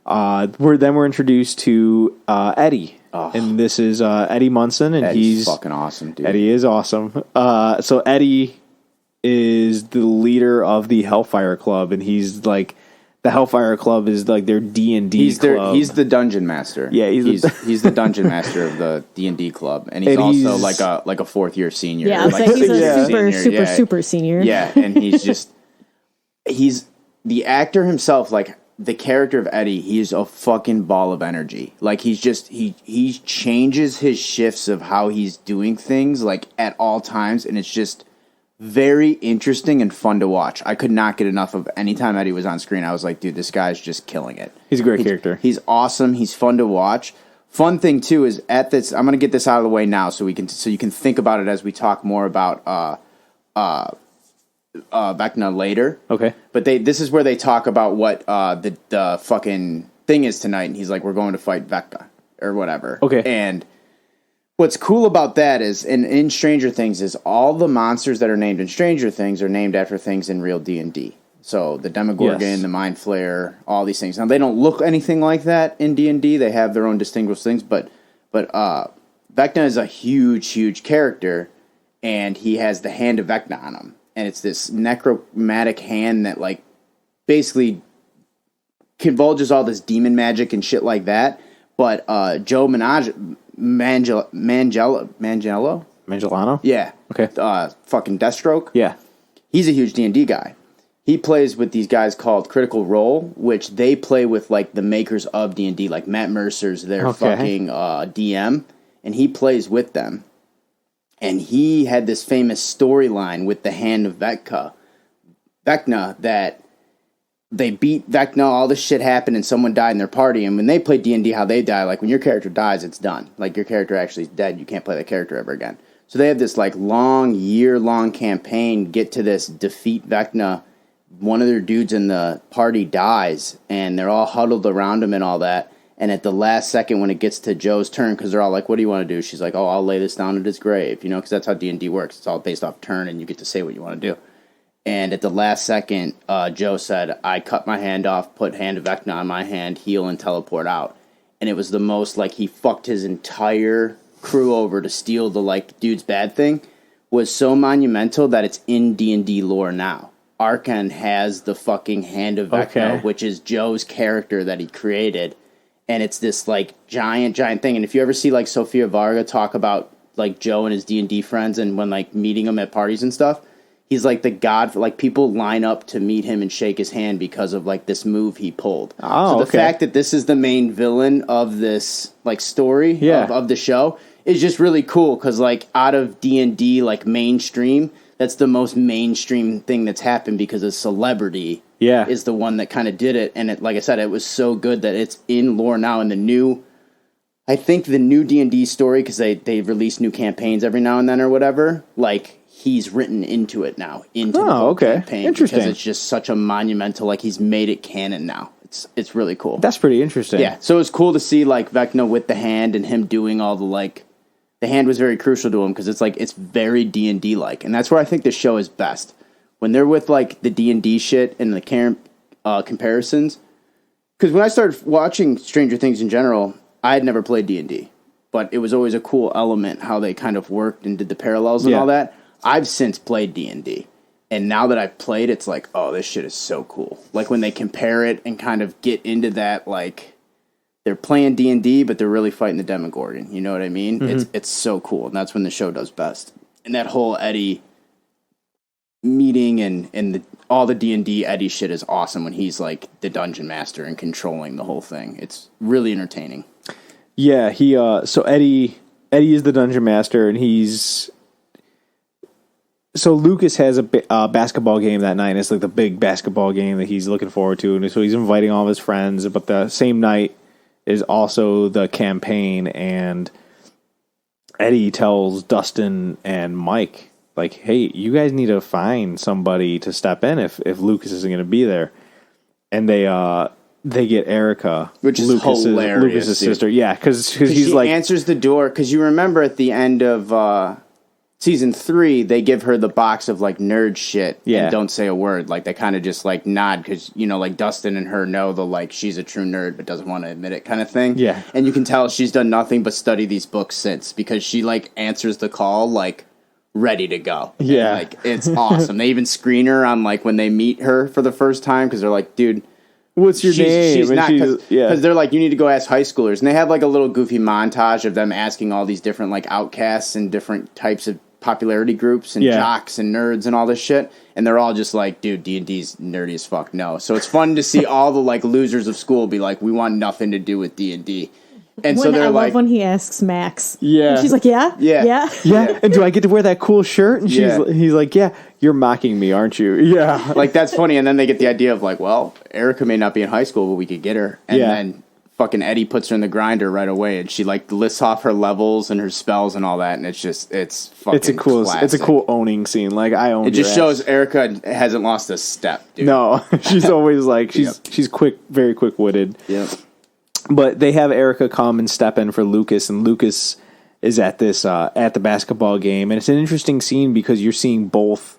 we're introduced to Eddie, and this is Eddie Munson, and he's fucking awesome, dude. Eddie is awesome. So Eddie is the leader of the Hellfire Club, and he's like. The Hellfire Club is like their D&D club. He's the dungeon master. Yeah, he's the dungeon master of the D&D club, and he's also like a fourth year senior. Yeah, like he's a super senior. Yeah, and he's the actor himself. Like the character of Eddie, he's a fucking ball of energy. Like he changes his shifts of how he's doing things like at all times, and it's just. Very interesting and fun to watch. I could not get enough of any time Eddie was on screen. I was like, dude, this guy's just killing it. He's a great character. He's awesome. He's fun to watch. Fun thing too is at this. I'm going to get this out of the way now, so you can think about it as we talk more about Vecna later. Okay. But this is where they talk about what the fucking thing is tonight, and he's like, we're going to fight Vecna or whatever. Okay. And. What's cool about that is, in Stranger Things, is all the monsters that are named in Stranger Things are named after things in real D&D. So the Demogorgon, the Mind Flayer, all these things. Now they don't look anything like that in D&D. They have their own distinguished things, but Vecna is a huge character, and he has the hand of Vecna on him, and it's this necromantic hand that like basically convulges all this demon magic and shit like that. But Joe Manganiello? Yeah. Okay. Fucking Deathstroke? Yeah. He's a huge D&D guy. He plays with these guys called Critical Role, which they play with like the makers of D&D, like Matt Mercer's their fucking DM, and he plays with them. And he had this famous storyline with the hand of Vecna that they beat Vecna, all this shit happened, and someone died in their party. And when they play D&D, how they die, like when your character dies, it's done. Like your character actually is dead. You can't play that character ever again. So they have this like year-long campaign, get to this, defeat Vecna. One of their dudes in the party dies, and they're all huddled around him and all that. And at the last second, when it gets to Joe's turn, because they're all like, what do you want to do? She's like, oh, I'll lay this down at his grave, because that's how D&D works. It's all based off turn, and you get to say what you want to do. And at the last second, Joe said, I cut my hand off, put hand of Vecna on my hand, heal, and teleport out. And it was the most, like, he fucked his entire crew over to steal the, like, dude's bad thing, was so monumental that it's in D&D lore now. Arkan has the fucking hand of Vecna, which is Joe's character that he created. And it's this, like, giant thing. And if you ever see, like, Sofia Varga talk about, like, Joe and his D&D friends and when, like, meeting them at parties and stuff, he's like the god for like people line up to meet him and shake his hand because of like this move he pulled. Oh, so the fact that this is the main villain of this like story of the show is just really cool because like out of D&D like mainstream, that's the most mainstream thing that's happened because a celebrity is the one that kind of did it. And it, like I said, it was so good that it's in lore now. And I think the new D&D story, because they release new campaigns every now and then or whatever, like he's written into it now, into the campaign. Interesting. Because it's just such a monumental, like he's made it canon now. It's really cool. That's pretty interesting. Yeah, so it's cool to see like Vecna with the hand and him doing all the like, the hand was very crucial to him because it's like, it's very D&D like. And that's where I think the show is best. When they're with like the D&D shit and the comparisons. Because when I started watching Stranger Things in general, I had never played D&D. But it was always a cool element how they kind of worked and did the parallels and all that. I've since played D&D. And now that I've played, it's like, oh, this shit is so cool. Like when they compare it and kind of get into that, like, they're playing D&D, but they're really fighting the Demogorgon. You know what I mean? Mm-hmm. It's so cool. And that's when the show does best. And that whole Eddie meeting and all the D&D Eddie shit is awesome when he's like the dungeon master and controlling the whole thing. It's really entertaining. Yeah, so Eddie is the dungeon master, and so Lucas has a basketball game that night, and it's like the big basketball game that he's looking forward to, and so he's inviting all of his friends, but the same night is also the campaign, and Eddie tells Dustin and Mike, like, hey, you guys need to find somebody to step in if Lucas isn't going to be there. And they get Erica, which is Lucas's sister. Yeah, because he's like, answers the door, because you remember at the end of season 3, they give her the box of like nerd shit and don't say a word. Like they kind of just like nod because, you know, like Dustin and her know the like she's a true nerd but doesn't want to admit it kind of thing. Yeah. And you can tell she's done nothing but study these books since, because she like answers the call like ready to go. Yeah. And, like it's awesome. They even screen her on like when they meet her for the first time because they're like, dude, what's your name? She's not, because they're like, you need to go ask high schoolers. And they have like a little goofy montage of them asking all these different like outcasts and different types of popularity groups and jocks and nerds and all this shit, and they're all just like, dude, D&D's nerdy as fuck. No. So it's fun to see all the like losers of school be like, we want nothing to do with D&D. And so they're like, love when he asks Max. Yeah. And she's like, yeah. And do I get to wear that cool shirt? And he's like, yeah, you're mocking me, aren't you? Yeah. Like that's funny. And then they get the idea of like, well, Erica may not be in high school, but we could get her. And then fucking Eddie puts her in the grinder right away, and she like lists off her levels and her spells and all that, and it's fucking classic. It's a cool owning scene. Like I own. It just shows Erica hasn't lost a step, dude. No, she's always like she's quick, very quick witted. Yep. But they have Erica come and step in for Lucas, and Lucas is at this at the basketball game, and it's an interesting scene because you're seeing both.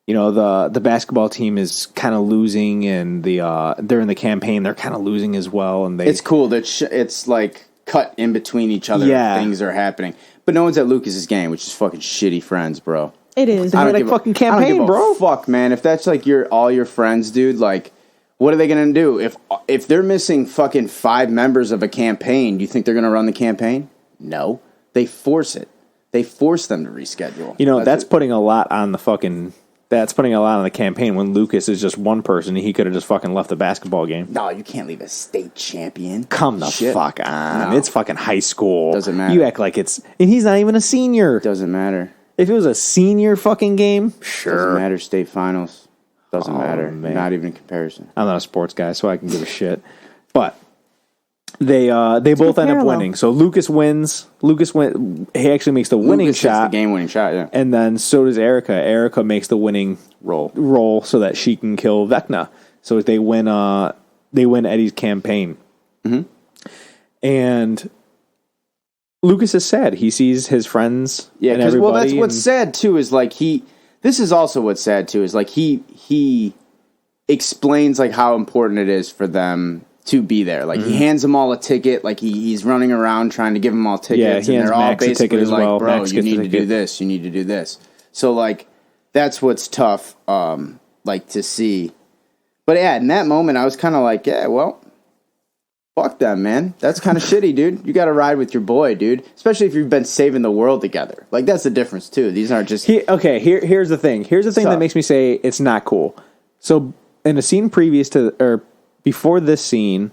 You know, the basketball team is kind of losing, and they're in the campaign. They're kind of losing as well, and it's cool that it's like cut in between each other. Things are happening, but no one's at Lucas's game, which is fucking shitty friends, bro. It is. I don't give fucking campaign, I don't give bro. A fuck, man. If that's like all your friends, dude, like, what are they gonna do if they're missing fucking 5 members of a campaign? Do you think they're gonna run the campaign? No, they force it. They force them to reschedule. You know, that's putting a lot on the fucking. That's putting a lot on the campaign when Lucas is just one person. He could have just fucking left the basketball game. No, you can't leave a state champion. Come the fuck on. No. It's fucking high school. Doesn't matter. You act like it's... And he's not even a senior. Doesn't matter. If it was a senior fucking game, sure. Doesn't matter. State finals. Doesn't matter. Man. Not even in comparison. I'm not a sports guy, so I can give a shit. But... They both end up winning. So Lucas wins. He actually makes the winning shot. The game-winning shot, yeah. And then so does Erica. Erica makes the winning roll so that she can kill Vecna. So they win Eddie's campaign. Mm-hmm. And Lucas is sad. He sees his friends and everybody. Well, that's what's sad, too, is like this is also what's sad, too, is like he explains like how important it is for them to be there. Like, he hands them all a ticket. Like, he's running around trying to give them all tickets. Yeah, and they're all Max basically like, well. bro, Max you need to do this. You need to do this. So, like, that's what's tough, like, to see. But, yeah, in that moment, I was kind of like, yeah, well, fuck them, man. That's kind of shitty, dude. You got to ride with your boy, dude. Especially if you've been saving the world together. Like, that's the difference, too. These aren't just... Here's the thing. Here's the thing that makes me say it's not cool. So, in a scene before this scene,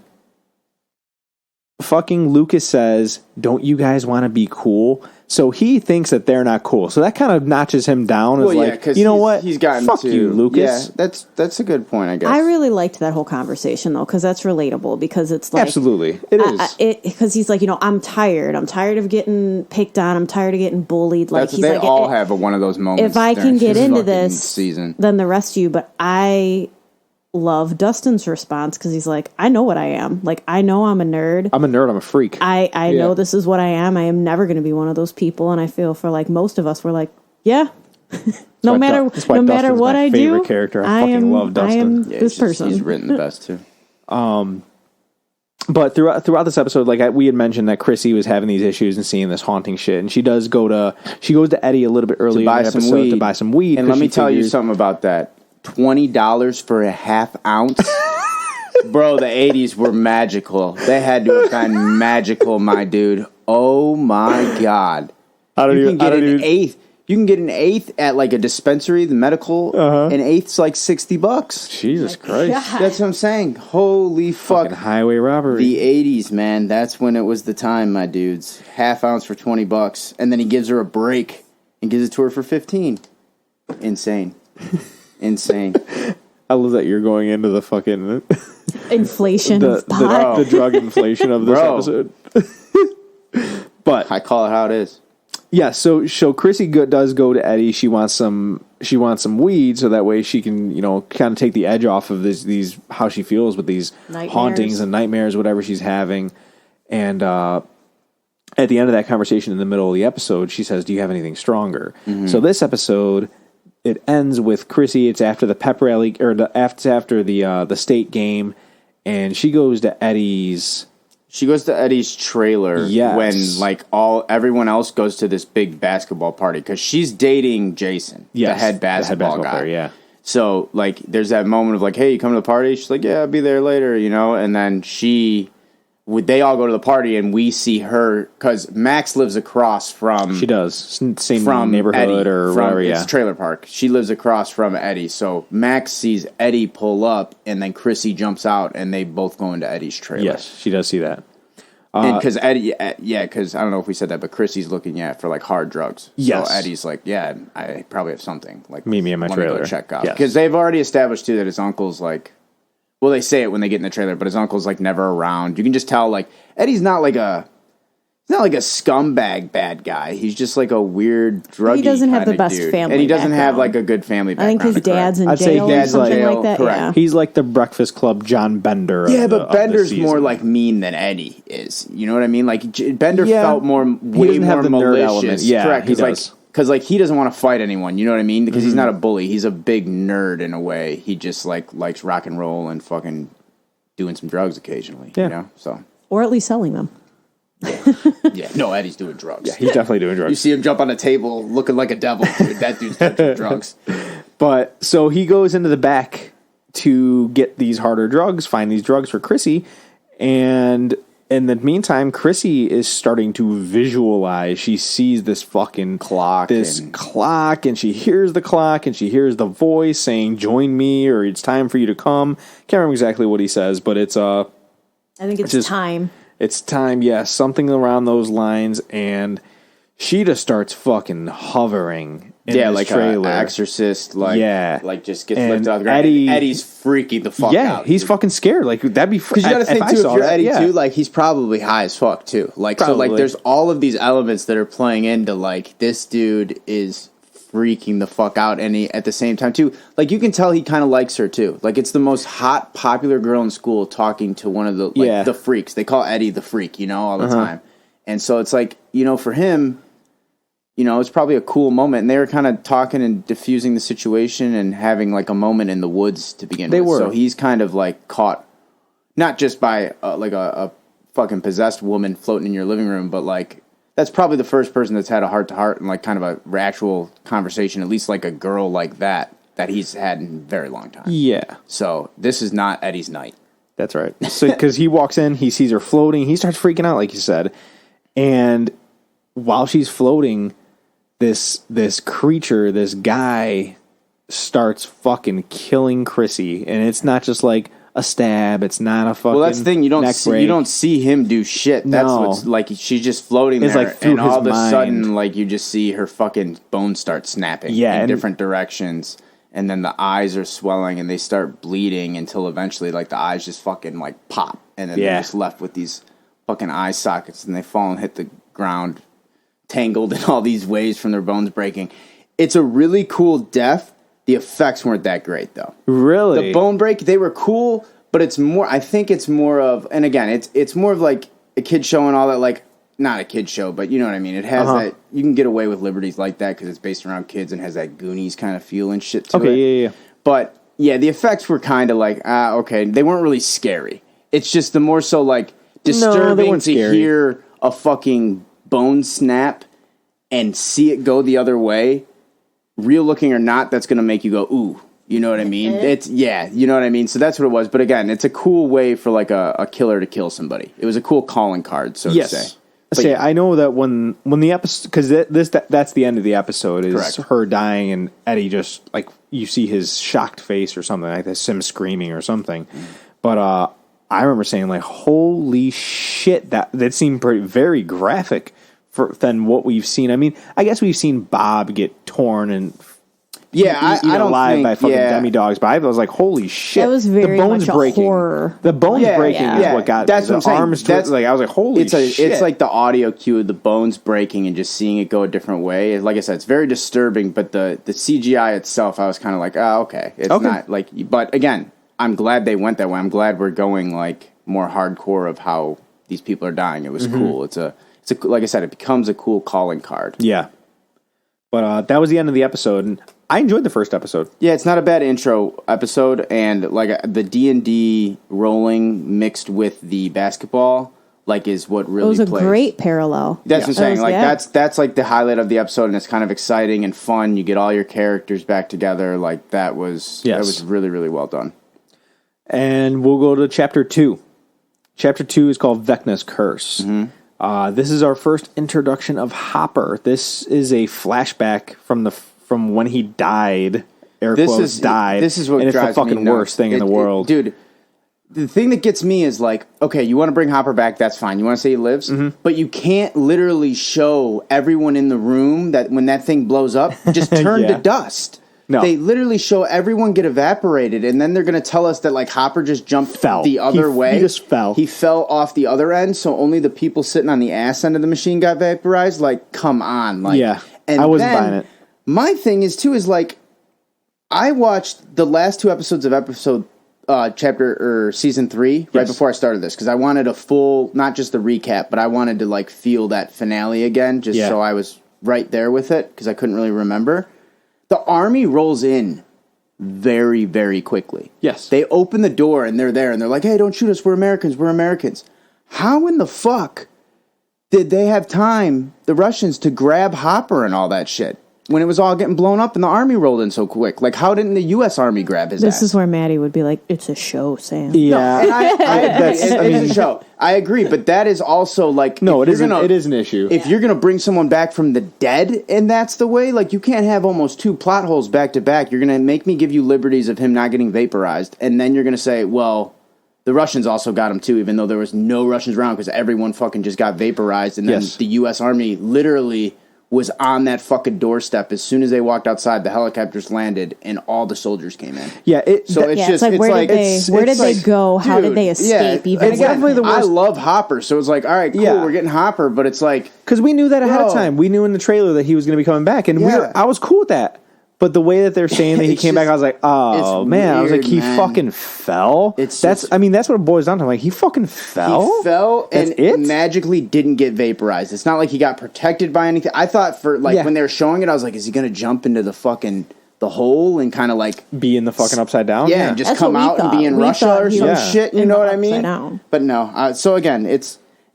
fucking Lucas says, don't you guys want to be cool? So he thinks that they're not cool. So that kind of notches him down. Well, you know what? He's gotten fuck you, Lucas. Yeah, that's a good point, I guess. I really liked that whole conversation, though, because that's relatable. Because it's like... Absolutely. It is. Because he's like, I'm tired. I'm tired of getting picked on. I'm tired of getting bullied. Like, he's they all have one of those moments. If I can get into this season, then the rest of you. But I love Dustin's response because he's like, I know what I am. Like, I know I'm a nerd. I'm a freak. I know this is what I am. I am never going to be one of those people. And I feel for like most of us, we're like, yeah. no matter what I do, character. I fucking love Dustin. I am this person. He's written the best too. But throughout this episode, like we had mentioned that Chrissy was having these issues and seeing this haunting shit, and she goes to Eddie a little bit earlier in the episode to buy some weed. And let me tell you something about that. $20 for a half ounce. Bro, the 80s were magical. They had to have been magical, my dude. Oh my God. You can get an eighth at like a dispensary, the medical. An eighth's like $60. Jesus Christ. God. That's what I'm saying. Holy fuck. Fucking highway robbery. The 80s, man. That's when it was the time, my dudes. Half ounce for $20. And then he gives her a break and gives it to her for 15. Insane. Insane. I love that you're going into the fucking inflation of pot. The drug inflation of this episode. But I call it how it is. Yeah, so Chrissy does go to Eddie. She wants some weed so that way she can, kind of take the edge off of these how she feels with these hauntings and nightmares, whatever she's having. And at the end of that conversation in the middle of the episode, she says, "Do you have anything stronger?" Mm-hmm. So this episode, it ends with Chrissy. It's after the pep rally, or after the state game, and she goes to Eddie's. She goes to Eddie's trailer when everyone else goes to this big basketball party because she's dating Jason, the head basketball guy. Player, yeah. So there's that moment of like, hey, you come to the party? She's like, yeah, I'll be there later, And then they all go to the party and we see her because Max lives across from. She does same from neighborhood Eddie, or whatever. Yeah, it's trailer park. She lives across from Eddie, so Max sees Eddie pull up, and then Chrissy jumps out, and they both go into Eddie's trailer. Yes, she does see that. Because Eddie, because I don't know if we said that, but Chrissy's looking for like hard drugs. Yes. So Eddie's like, yeah, I probably have something. Like meet me in my trailer. Go check out because they've already established too that his uncle's like. Well, they say it when they get in the trailer, but his uncle's like never around. You can just tell Eddie's not like a scumbag bad guy. He's just like a weird druggie. He doesn't have the best dude. family, and he doesn't background. have like a good family background. I think his dad's in jail or something like that. Correct. Yeah. He's like the Breakfast Club John Bender. Yeah, but Bender's more like mean than Eddie is. You know what I mean? Like Bender felt way more malicious. Yeah, correct. He does. Because he doesn't want to fight anyone, you know what I mean? Because he's not a bully. He's a big nerd in a way. He just likes rock and roll and fucking doing some drugs occasionally, So or at least selling them. Yeah, no, Eddie's doing drugs. Yeah, he's definitely doing drugs. You see him jump on a table looking like a devil, dude. That dude's doing drugs. But so he goes into the back to get these harder drugs, find these drugs for Chrissy, and in the meantime, Chrissy is starting to visualize. She sees this fucking clock, and she hears the clock, and she hears the voice saying, "Join me," or "It's time for you to come." Can't remember exactly what he says, but it's I think it's just time. It's time, yes, something around those lines, and she just starts fucking hovering in this trailer. An exorcist, just gets and lifted out of the ground. Eddie's freaking the fuck out. Yeah, he's fucking scared. Like, that'd be... Because you gotta think, too, if you're Eddie, too, he's probably high as fuck, too. So, there's all of these elements that are playing into, this dude is freaking the fuck out, and he, at the same time, too, you can tell he kind of likes her, too. It's the most hot, popular girl in school talking to one of the, the freaks. They call Eddie the freak, all the time. And so it's for him... it's probably a cool moment. And they were kind of talking and diffusing the situation and having a moment in the woods to begin with. They were. So he's kind of caught, not just by a fucking possessed woman floating in your living room, but that's probably the first person that's had a heart to heart and kind of a actual conversation, at least a girl like that he's had in a very long time. Yeah. So this is not Eddie's night. That's right. So because he walks in, he sees her floating, he starts freaking out, like you said, and while she's floating, this creature, this guy, starts fucking killing Chrissy, and it's not just like a stab. It's not a fucking. Well, that's the thing. You don't see him do shit. That's No. what's like. She's just floating It's there, like through and all of his a sudden, mind. like you just see her fucking bones start snapping in and- different directions, and then the eyes are swelling and they start bleeding until eventually, like the eyes just fucking like pop, and then they're just left with these fucking eye sockets, and they fall and hit the ground, tangled in all these waves from their bones breaking. It's a really cool death. The effects weren't that great, though. Really? The bone break, they were cool, but it's more, I think it's more of, and again, it's more of like a kid show and all that, like, not a kid show, but you know what I mean? It has that, you can get away with liberties like that because it's based around kids and has that Goonies kind of feel and shit to it. Yeah. But, yeah, the effects were kind of like, okay, they weren't really scary. It's just the more so, like, disturbing to scary. hear a fucking bone snap and see it go the other way. Real looking or not, that's going to make you go, ooh, you know what I mean? It's, you know what I mean? So that's what it was. But again, it's a cool way for like a killer to kill somebody. It was a cool calling card, so to say. But I know that when the episode, because that's the end of the episode, is Correct. her dying and Eddie just, like, you see his shocked face or something, like this, him screaming or something. But I remember saying, like, holy shit, that seemed very graphic than what we've seen. I mean, I guess we've seen Bob get torn and I don't alive think, by fucking demi-dogs, but I was like, holy shit. That was very the bones much a breaking. horror. The bones breaking is what got that's the what I'm saying. arms. That's, like, I was like, holy shit. It's like the audio cue of the bones breaking and just seeing it go a different way. Like I said, it's very disturbing, but the CGI itself, I was kind of like, okay. It's not like, but again, I'm glad they went that way. I'm glad we're going like more hardcore of how these people are dying. It was cool. It's like I said, it becomes a cool calling card. Yeah. But that was the end of the episode, and I enjoyed the first episode. Yeah, it's not a bad intro episode, and like the D&D rolling mixed with the basketball, like is what really It was a plays. great parallel. That's what I'm saying. Like yeah. that's like the highlight of the episode, and it's kind of exciting and fun. You get all your characters back together. Like that was really, really well done. And we'll go to chapter 2. Chapter 2 is called Vecna's Curse. This is our first introduction of Hopper. This is a flashback from when he died. Air quotes, died. This is what and it's drives the fucking me nuts. worst thing in the world. Dude, the thing that gets me is like, okay, you want to bring Hopper back, that's fine. You want to say he lives, but you can't literally show everyone in the room that when that thing blows up, just turn to dust. No. They literally show everyone get evaporated, and then they're going to tell us that like Hopper just jumped the other way. He just fell. He fell off the other end, so only the people sitting on the ass end of the machine got vaporized. Like, come on. Like, and I wasn't buying it. My thing is, too, is like, I watched the last 2 episodes of season 3 right before I started this, because I wanted a full, not just the recap, but I wanted to like feel that finale again, just so I was right there with it, because I couldn't really remember. The army rolls in very, very quickly. Yes. They open the door and they're there and they're like, hey, don't shoot us. We're Americans. We're Americans. How in the fuck did they have time, the Russians, to grab Hopper and all that shit when it was all getting blown up and the army rolled in so quick? Like, how didn't the U.S. Army grab his ass? This is where Maddie would be like, it's a show, Sam. Yeah. And I agree. It's a show. I agree, but that is also like... No, it is an issue. If you're going to bring someone back from the dead and that's the way, like, you can't have almost 2 plot holes back to back. You're going to make me give you liberties of him not getting vaporized, and then you're going to say, well, the Russians also got him too, even though there was no Russians around because everyone fucking just got vaporized, and then the U.S. Army literally was on that fucking doorstep as soon as they walked outside. The helicopters landed and all the soldiers came in. Yeah, It's like where did they go? How did they escape? Even it's definitely the worst. I love Hopper, so it's like, all right, cool, we're getting Hopper, but it's like, because we knew that ahead of time. We knew in the trailer that he was going to be coming back, and I was cool with that. But the way that they're saying that he came back, I was like, oh man, weird, I was like, he fucking fell. That's what it boils down to. I'm like, he fucking fell. He fell and magically didn't get vaporized. It's not like he got protected by anything. I thought when they were showing it, I was like, is he going to jump into the hole and kind of like be in the fucking upside down? Yeah, and just That's come out and be in Russia or some shit. You know what I mean? Down. But no. So again,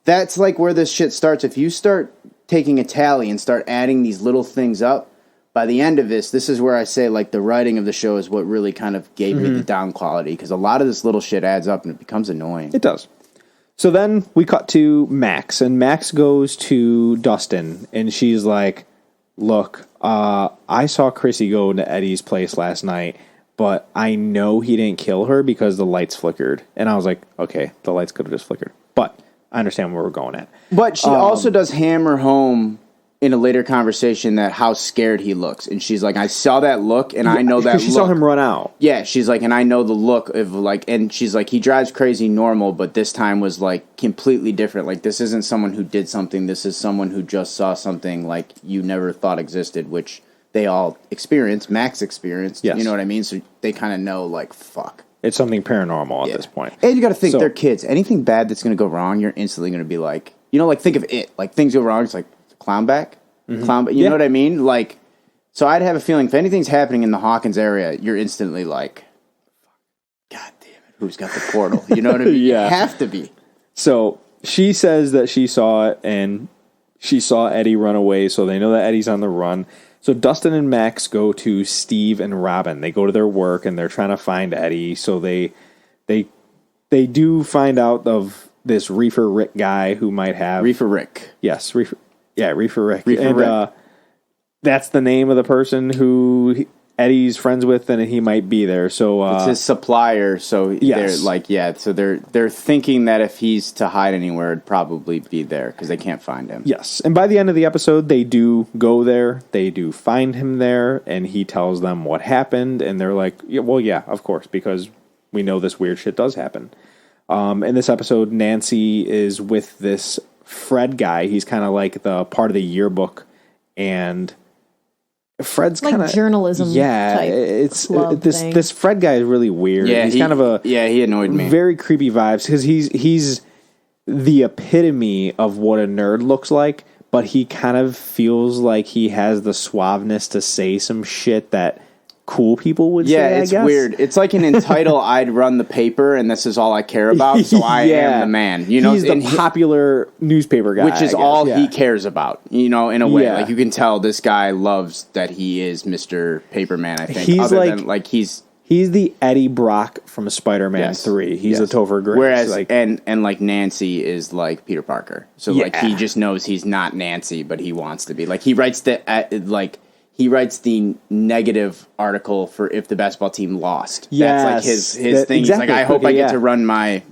that's like where this shit starts. If you start taking a tally and start adding these little things up, by the end of this is where I say, like, the writing of the show is what really kind of gave me the down quality, because a lot of this little shit adds up and it becomes annoying. It does. So then we cut to Max, and Max goes to Dustin, and she's like, look, I saw Chrissy go to Eddie's place last night, but I know he didn't kill her because the lights flickered. And I was like, okay, the lights could have just flickered. But I understand where we're going at. But she also does hammer home in a later conversation that how scared he looks. And she's like, I saw that look, and I know that look. She saw him run out. Yeah, she's like, and I know the look of, like, and she's like, he drives crazy normal, but this time was, like, completely different. Like, this isn't someone who did something. This is someone who just saw something, like, you never thought existed, which they all experienced. Max experienced. Yes. You know what I mean? So they kind of know, like, fuck. It's something paranormal at this point. And you got to think, they're kids. Anything bad that's going to go wrong, you're instantly going to be like, you know, like, think of it. Like, things go wrong, it's like, clown back? Clown, you know what I mean? Like, so I'd have a feeling if anything's happening in the Hawkins area, you're instantly like, God damn it, who's got the portal? You know what I mean? Yeah. You have to be. So she says that she saw it, and she saw Eddie run away, so they know that Eddie's on the run. So Dustin and Max go to Steve and Robin. They go to their work, and they're trying to find Eddie. So they do find out of this Reefer Rick guy who might have... Reefer Rick. Yes, Reefer. Yeah, Reefer Rick. Reefer Rick. That's the name of the person who Eddie's friends with, and he might be there. So it's his supplier. So yes. They're like, so they're thinking that if he's to hide anywhere, it'd probably be there because they can't find him. Yes, and by the end of the episode, they do go there. They do find him there, and he tells them what happened, and they're like, yeah, of course, because we know this weird shit does happen. In this episode, Nancy is with this Fred guy. He's kind of like the part of the yearbook, and Fred's like kind of journalism. Type this Fred guy is really weird. Yeah, he's kind of he annoyed me. Very creepy vibes because he's the epitome of what a nerd looks like, but he kind of feels like he has the suaveness to say some shit that cool people would say, I guess. Yeah, it's weird. It's like an entitled, I'd run the paper, and this is all I care about, so I am the man. You know, he's the popular newspaper guy. Which is all he cares about, you know, in a way. Like, you can tell this guy loves that he is Mr. Paperman, I think. He's the Eddie Brock from Spider-Man 3. He's a Topher Grace. Whereas, and Nancy is like Peter Parker. So, like, he just knows he's not Nancy, but he wants to be. Like, he writes the negative article for if the basketball team lost. Yes. That's like his thing. Exactly. He's like, I hope I get to run my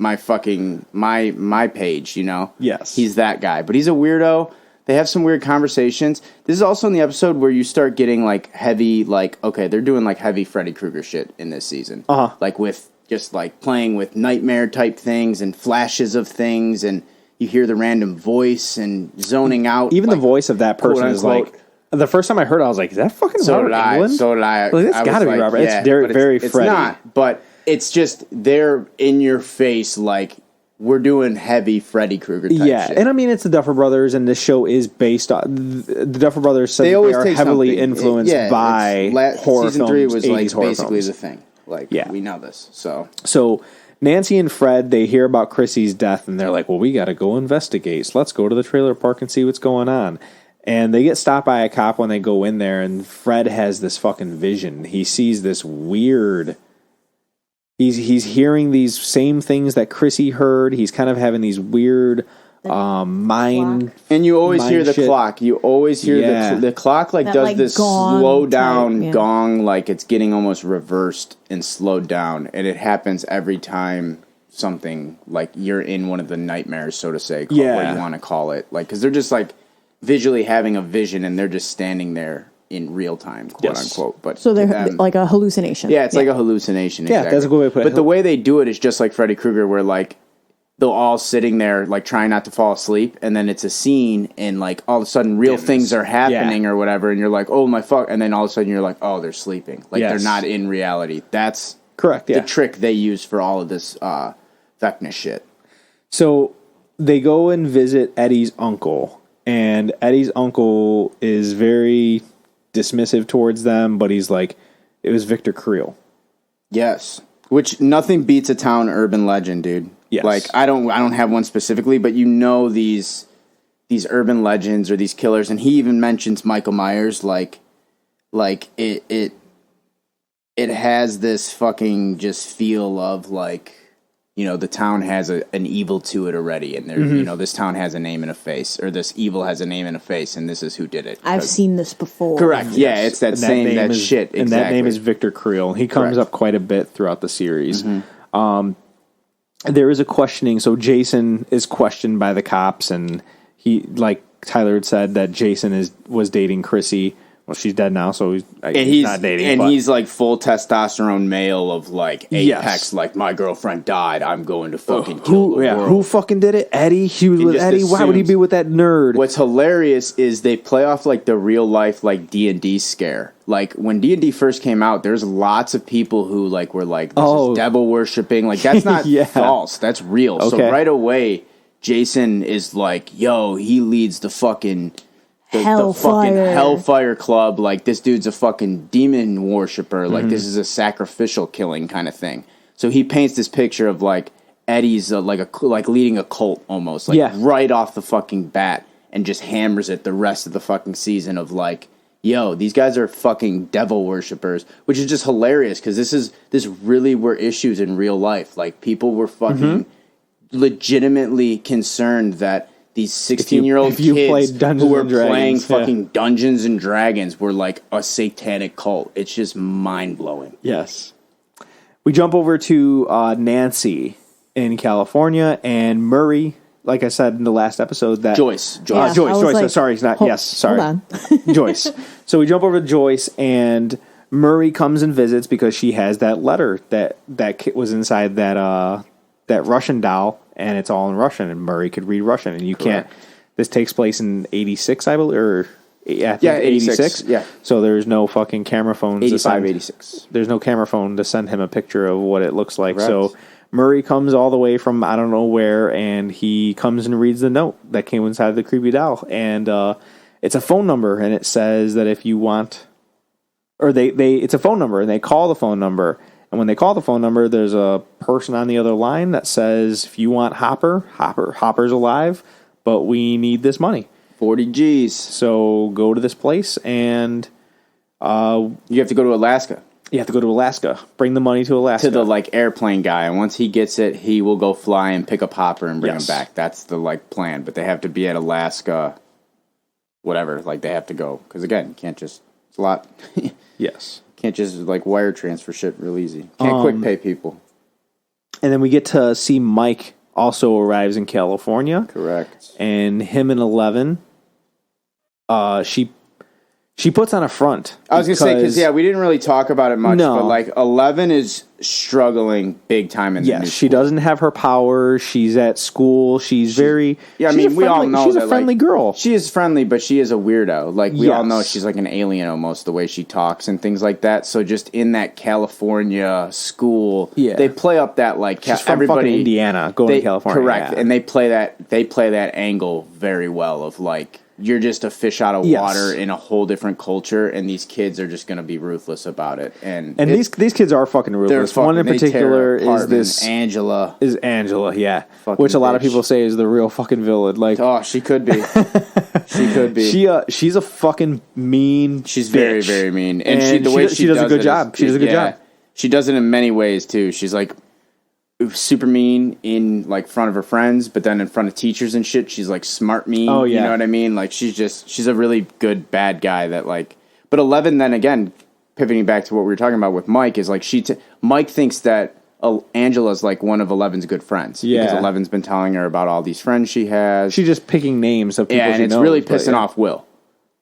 page, you know? Yes. He's that guy. But he's a weirdo. They have some weird conversations. This is also in the episode where you start getting like heavy, like, okay, they're doing like heavy Freddy Krueger shit in this season. Uh-huh. Like with just like playing with nightmare type things and flashes of things, and you hear the random voice and zoning out. Even like, the voice of that person is like, the first time I heard it, I was like, is that fucking Robert Englund? So did I. Like, that's got to be Robert. Yeah, it's very Freddy. It's not, but it's just they're in your face like we're doing heavy Freddy Krueger type shit. And I mean, it's the Duffer Brothers, and this show is based on... The Duffer Brothers said they are heavily influenced by horror season films. Season 3 was like basically the thing. Like, we know this, So Nancy and Fred, they hear about Chrissy's death, and they're like, well, we got to go investigate. So let's go to the trailer park and see what's going on. And they get stopped by a cop when they go in there, and Fred has this fucking vision. He sees this weird... He's hearing these same things that Chrissy heard. He's kind of having these weird mind... And you always hear the clock. You always hear the clock like that, does like this slow down gong, like it's getting almost reversed and slowed down. And it happens every time something, like you're in one of the nightmares, so to say, what you want to call it. Like, because they're just like visually having a vision, and they're just standing there in real time, quote unquote. But so they're like a hallucination. Yeah, it's like a hallucination. Yeah, exactly. that's a good way to put it. But the way they do it is just like Freddy Krueger, where like they're all sitting there like trying not to fall asleep, and then it's a scene, and like all of a sudden real things are happening or whatever, and you're like, oh my fuck, and then all of a sudden you're like, oh, they're sleeping, like they're not in reality. That's correct. The trick they use for all of this Vecna shit. So they go and visit Eddie's uncle, and Eddie's uncle is very dismissive towards them, but he's like, it was Victor Creel. Yes. Which nothing beats a town urban legend, dude. Yes. Like I don't have one specifically, but you know these urban legends or these killers, and he even mentions Michael Myers, like like it has this fucking just feel of like, you know, the town has an evil to it already, and there, you know, this town has a name and a face, or this evil has a name and a face, and this is who did it. I've seen this before. Correct. Yeah, it's that shit. Exactly. And that name is Victor Creel. He comes up quite a bit throughout the series. There is a questioning. So Jason is questioned by the cops, and he, like Tyler had said, that Jason was dating Chrissy. Well, she's dead now, so he's not dating. And he's like full testosterone male of like apex, like my girlfriend died, I'm going to fucking kill the world. Who fucking did it? Eddie? He was with Eddie? Why would he be with that nerd? What's hilarious is they play off like the real life like D&D scare. Like when D&D first came out, there's lots of people who like were like, this is devil worshipping. Like that's not false. That's real. Okay. So right away, Jason is like, yo, he leads the fucking... The fucking Hellfire Club, like this dude's a fucking demon worshiper, like this is a sacrificial killing kind of thing. So he paints this picture of like Eddie's like leading a cult almost, like right off the fucking bat, and just hammers it the rest of the fucking season of like, yo, these guys are fucking devil worshippers, which is just hilarious because this really were issues in real life. Like people were fucking legitimately concerned that these 16-year-old kids who were playing fucking Dungeons and Dragons were like a satanic cult. It's just mind-blowing. Yes. We jump over to Nancy in California, and Murray, like I said in the last episode, that... Joyce. Yeah, Joyce. Like, sorry, it's not... Yes, sorry. Hold on. Joyce. So we jump over to Joyce, and Murray comes and visits because she has that letter that was inside that Russian doll, and it's all in Russian, and Murray could read Russian, and you can't. This takes place in 86, I believe, or 86. Yeah. So there's no fucking camera phones. 85, 86. There's no camera phone to send him a picture of what it looks like. Correct. So Murray comes all the way from I don't know where, and he comes and reads the note that came inside the creepy doll, and it's a phone number, and it says that if you want, or it's a phone number, and they call the phone number. And when they call the phone number, there's a person on the other line that says, if you want Hopper's alive, but we need this money. 40 G's. So go to this place, and you have to go to Alaska. You have to go to Alaska. Bring the money to Alaska. To the like airplane guy. And once he gets it, he will go fly and pick up Hopper and bring him back. That's the like plan. But they have to be at Alaska, whatever. Like they have to go. Because again, you can't just, it's a lot. Yes. Can't just like wire transfer shit real easy. Can't quick pay people. And then we get to see Mike also arrives in California. Correct. And him and 11, she puts on a front. I was going to say, because, we didn't really talk about it much, but, like, 11 is struggling big time in the new school. She doesn't have her power. She's at school. She's very... Yeah, I mean, we all know she's a friendly girl. She is friendly, but she is a weirdo. Like, we all know she's like an alien almost, the way she talks and things like that. So just in that California school, they play up that, like... She's from fucking Indiana, going to California. Correct, and they play that angle very well of, like... You're just a fish out of water in a whole different culture, and these kids are just going to be ruthless about it. And these kids are fucking ruthless. One in particular is this Angela. Which a lot of people say is the real fucking villain. Like, oh, she could be. She could be. She's a fucking mean. She's bitch. very, very mean, and she does a good job. She does a good job. She does it in many ways too. She's like super mean in like front of her friends, but then in front of teachers and shit, she's like smart mean. Oh, yeah. You know what I mean? Like she's a really good bad guy that like. But 11, then again, pivoting back to what we were talking about with Mike, is like Mike thinks that Angela's like one of 11's good friends. Yeah, because 11's been telling her about all these friends she has. She's just picking names of people. Yeah, and it's really pissing off Will.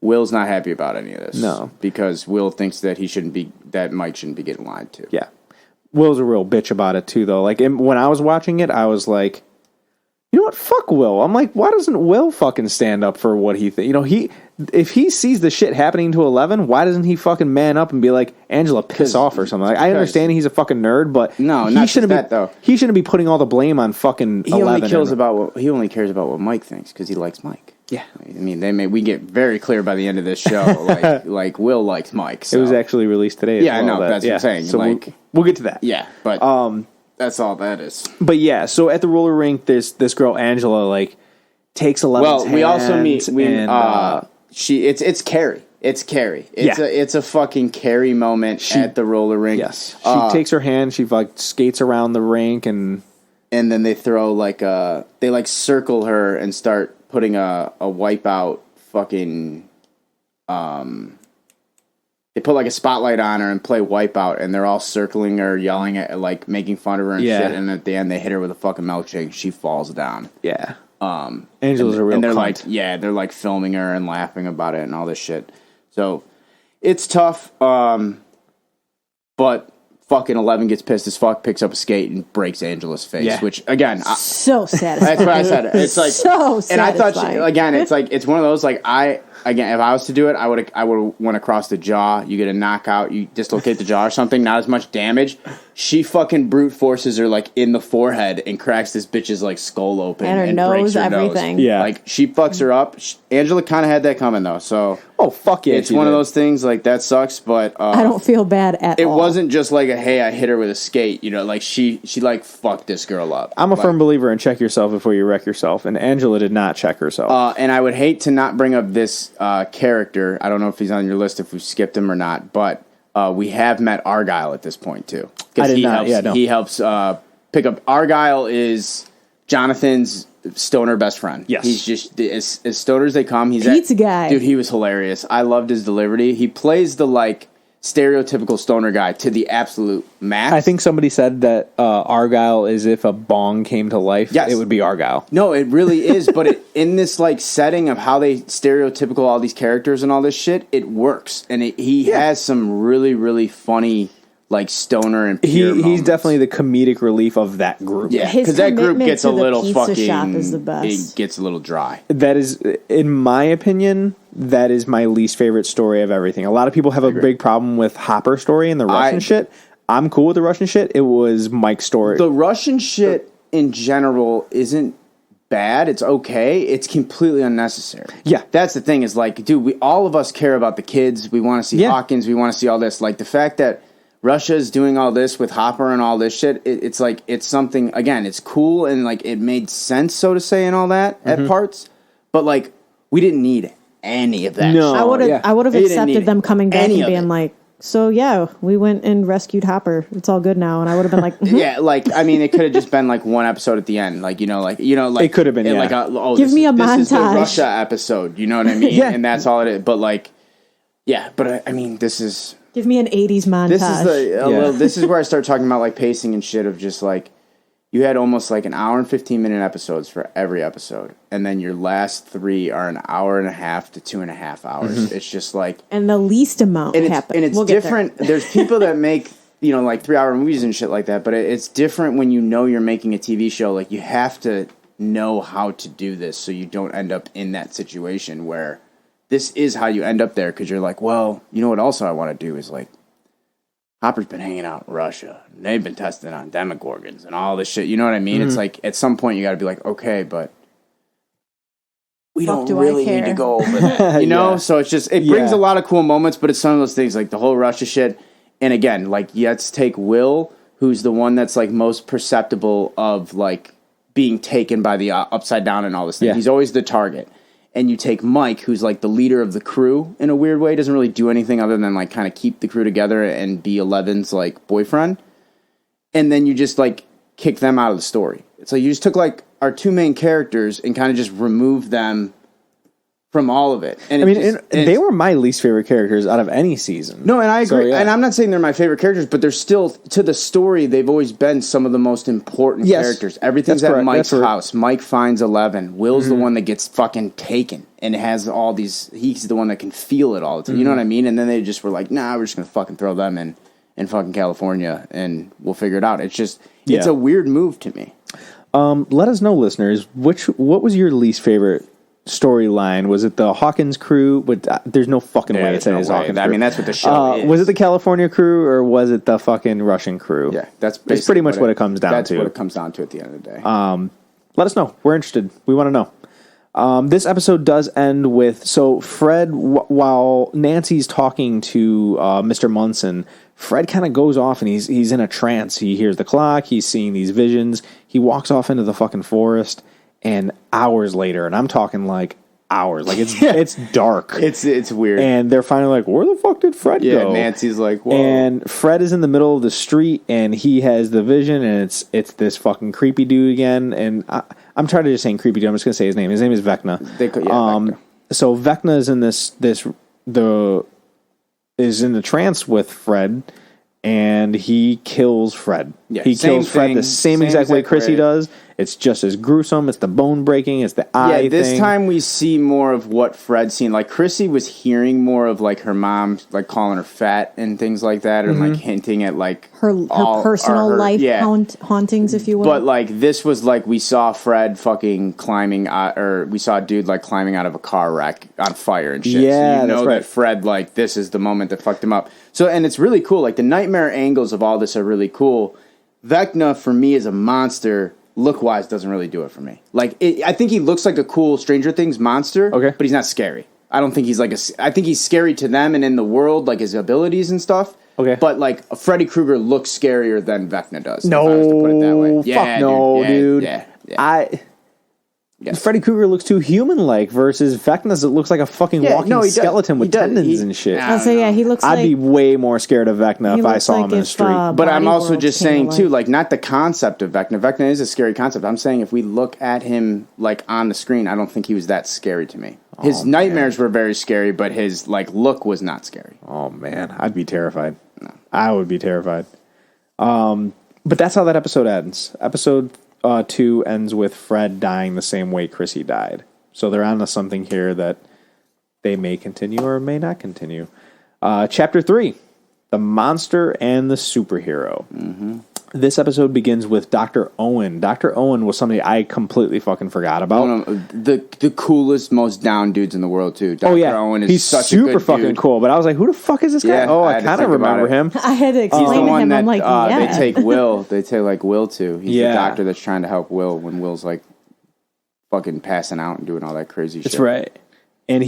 Will's not happy about any of this. No, because Will thinks that that Mike shouldn't be getting lied to. Yeah. Will's a real bitch about it, too, though. Like, when I was watching it, I was like, you know what? Fuck Will. I'm like, why doesn't Will fucking stand up for what he thinks? You know, if he sees the shit happening to 11, why doesn't he fucking man up and be like, Angela, piss off or something? Like, I understand he's a fucking nerd, but no, not just that, though. He shouldn't be putting all the blame on fucking 11. He only cares about what Mike thinks, because he likes Mike. Yeah, I mean, we get very clear by the end of this show, like Will likes Mike. So. It was actually released today. Yeah, I know. That's what I'm saying. So like, we'll get to that. Yeah, but that's all that is. But yeah, so at the roller rink, this girl Angela like takes 11's hand. Well, we also meet. It's Carrie. It's Carrie. It's a fucking Carrie moment at the roller rink. Yes. She takes her hand, she like skates around the rink and then they throw like they like circle her and start putting a wipeout fucking they put like a spotlight on her and play Wipeout, and they're all circling her, yelling at, like making fun of her and shit. And at the end, they hit her with a fucking milkshake. She falls down. Yeah. Angela's a real. And they're cunt. they're like filming her and laughing about it and all this shit. So it's tough. But fucking 11 gets pissed as fuck, picks up a skate and breaks Angela's face. Yeah. Which again, so satisfying. That's what I said. It's like so satisfying. And I thought it's one of those like Again, if I was to do it, I would went across the jaw. You get a knockout, you dislocate the jaw or something, not as much damage. She fucking brute forces her like in the forehead and cracks this bitch's like skull open and her nose, breaks her everything. Nose. Yeah, like she fucks her up. Angela kind of had that coming though, so fuck yeah, it's one of those things like that sucks. But I don't feel bad at all. It wasn't just like a hey, I hit her with a skate. You know, like she like fucked this girl up. I'm a firm believer in check yourself before you wreck yourself, and Angela did not check herself. And I would hate to not bring up this character. I don't know if he's on your list if we skipped him or not, but we have met Argyle at this point too. I did not. He helps pick up. Argyle is Jonathan's stoner best friend. Yes, he's just as stoner as they come. He's pizza guy. Dude, he was hilarious. I loved his delivery. He plays the like stereotypical stoner guy to the absolute max. I think somebody said that Argyle is if a bong came to life. Yes. It would be Argyle. No, it really is. But in this like setting of how they stereotypical all these characters and all this shit, it works. And he has some really, really funny like stoner and pure he's definitely the comedic relief of that group. Yeah, because that group gets a little fucking. Shop is the best. It gets a little dry. That is, in my opinion, that is my least favorite story of everything. A lot of people have a big problem with Hopper story and the Russian shit. I'm cool with the Russian shit. It was Mike's story. The Russian shit in general isn't bad. It's okay. It's completely unnecessary. Yeah. That's the thing is like, dude, all of us care about the kids. We want to see Hawkins. We want to see all this. Like the fact that Russia is doing all this with Hopper and all this shit. It's like, it's something, again, it's cool and like it made sense, so to say, and all that at parts. But like, we didn't need any of that. No. I would have accepted them coming back and being like, so yeah, we went and rescued Hopper. It's all good now. And I would have been like, yeah, like, I mean, it could have just been like one episode at the end. Like, like it could have been, like, give me a montage. This is the Russia episode. You know what I mean? And that's all it is. But like, yeah, but I mean, this is. Give me an 80s montage. This is where I start talking about like pacing and shit of just like you had almost like an hour and 15-minute episodes for every episode, and then your last 3 are an hour and a half to 2.5 hours. Mm-hmm. It's just like and the least amount happens. And it's different. There's people that make like 3-hour movies and shit like that, but it's different when you're making a TV show. Like you have to know how to do this so you don't end up in that situation where. This is how you end up there because you're like, well, you know what also I want to do is like, Hopper's been hanging out in Russia. And they've been testing on Demogorgons and all this shit. You know what I mean? Mm-hmm. It's like, at some point you got to be like, okay, but we don't really need to go over that. You know? So it's just, it brings a lot of cool moments, but it's some of those things like the whole Russia shit. And again, like, let's take Will, who's the one that's like most perceptible of like being taken by the upside down and all this thing. Yeah. He's always the target. And you take Mike, who's like the leader of the crew in a weird way, doesn't really do anything other than like kind of keep the crew together and be 11's like boyfriend. And then you just like kick them out of the story. It's like you just took like our 2 main characters and kind of just removed them from all of it. And they were my least favorite characters out of any season. No, and I agree. So, yeah. And I'm not saying they're my favorite characters, but they're still, to the story, they've always been some of the most important characters. Everything's at Mike's house. Mike finds 11. Will's the one that gets fucking taken and has all these, he's the one that can feel it all the time. You know what I mean? And then they just were like, nah, we're just going to fucking throw them in fucking California and we'll figure it out. It's just, it's a weird move to me. Let us know, listeners, what was your least favorite storyline? Was it the Hawkins crew? But there's no fucking way it's Hawkins crew. I mean, that's what the show is. Was it the California crew or was it the fucking Russian crew? Yeah, that's pretty much what it comes down to. That's what it comes down to at the end of the day. Let us know. We're interested. We want to know. This episode does end with Fred, while Nancy's talking to Mr. Munson, Fred kind of goes off and he's in a trance. He hears the clock. He's seeing these visions. He walks off into the fucking forest. And hours later, and I'm talking like hours. Like it's dark. It's weird. And they're finally like, where the fuck did Fred go? Nancy's like, whoa. And Fred is in the middle of the street, and he has the vision, and it's this fucking creepy dude again. And I'm trying to just saying creepy dude. I'm just gonna say his name. His name is Vecna. Vecna. So Vecna is in is in the trance with Fred, and he kills Fred. Yeah, he kills Fred the same exact way Chrissy does. It's just as gruesome. It's the bone breaking. It's the eye thing. This time we see more of what Fred's seen. Like, Chrissy was hearing more of, like, her mom, like, calling her fat and things like that, and, like, hinting at, like... Her personal life hauntings, if you will. But, like, this was, like, we saw Fred fucking climbing out, or we saw a dude, like, climbing out of a car wreck on fire and shit. Yeah, so you know that's right. that Fred, like, this is the moment that fucked him up. So, and it's really cool. Like, the nightmare angles of all this are really cool. Vecna, for me, as a monster... look-wise, doesn't really do it for me. Like, I think he looks like a cool Stranger Things monster, but he's not scary. I don't think he's like I think he's scary to them and in the world, like his abilities and stuff. Okay. But, like, Freddy Krueger looks scarier than Vecna does. No, if I was to put it that way. Fuck no, dude. Yeah. Freddy Krueger looks too human-like versus Vecna's. It looks like a fucking walking skeleton with tendons and shit. I'll say, he looks like... I'd be way more scared of Vecna if I saw him in the street. But I'm also just saying, too, like, not the concept of Vecna. Vecna is a scary concept. I'm saying if we look at him, like, on the screen, I don't think he was that scary to me. His nightmares were very scary, but his, like, look was not scary. Oh, man. I'd be terrified. No. I would be terrified. But that's how that episode ends. Episode 2 ends with Fred dying the same way Chrissy died. So they're on to something here that they may continue or may not continue. Chapter 3, The Monster and the Superhero. Mm-hmm. This episode begins with Dr. Owen. Dr. Owen was somebody I completely fucking forgot about. The coolest, most down dudes in the world, too. Dr. Owen is such a good dude. He's super fucking cool. But I was like, who the fuck is this guy? Yeah, I kind of remember him. I had to explain to him. I'm like, They take Will to. He's the doctor that's trying to help Will when Will's like fucking passing out and doing all that crazy shit. That's right. And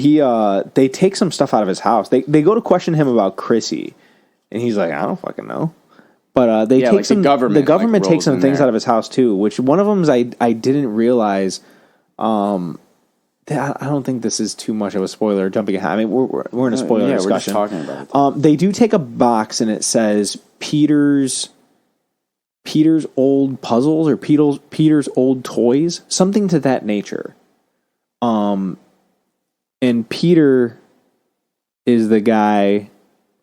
they take some stuff out of his house. They go to question him about Chrissy. And he's like, I don't fucking know. But they take some. The government takes some things out of his house too. Which one of them is I didn't realize. I don't think this is too much of a spoiler. Jumping ahead, I mean we're in a spoiler discussion. We're just talking about it. They do take a box and it says Peter's old puzzles or Peter's old toys, something to that nature. And Peter is the guy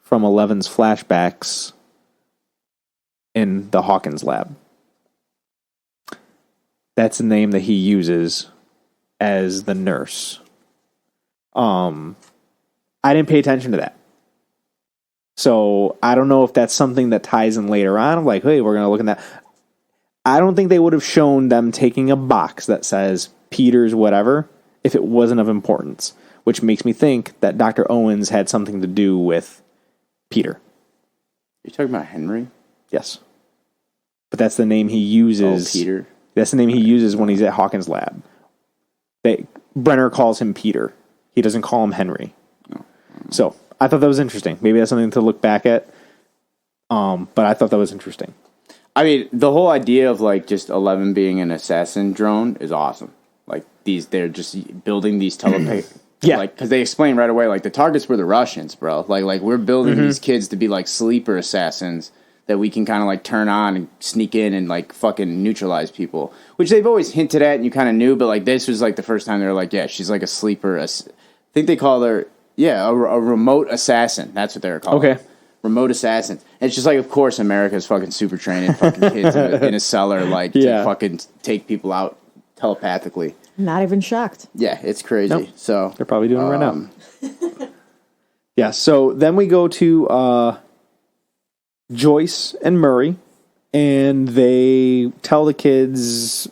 from Eleven's flashbacks in the Hawkins lab. That's the name that he uses as the nurse. I didn't pay attention to that. So I don't know if that's something that ties in later on. I'm like, hey, we're going to look at that. I don't think they would have shown them taking a box that says Peter's whatever if it wasn't of importance, which makes me think that Dr. Owens had something to do with Peter. You're talking about Henry? Yes. But that's the name he uses. Oh, Peter. That's the name he uses when he's at Hawkins' lab. Brenner calls him Peter. He doesn't call him Henry. No. So I thought that was interesting. Maybe that's something to look back at. But I thought that was interesting. I mean, the whole idea of like just 11 being an assassin drone is awesome. Like they're just building these telepathic. Yeah, like because they explain right away, like the targets were the Russians, bro. Like we're building these kids to be like sleeper assassins that we can kind of like turn on and sneak in and like fucking neutralize people, which they've always hinted at and you kind of knew, but like this was like the first time they were like, yeah, she's like a sleeper. I think they call her, a remote assassin. That's what they were called. Okay. Remote assassins. And it's just like, of course, America's fucking super training fucking kids in a cellar, like to fucking take people out telepathically. Not even shocked. Yeah, it's crazy. Nope. So they're probably doing it right now. Yeah. So then we go to Joyce and Murray, and they tell the kids,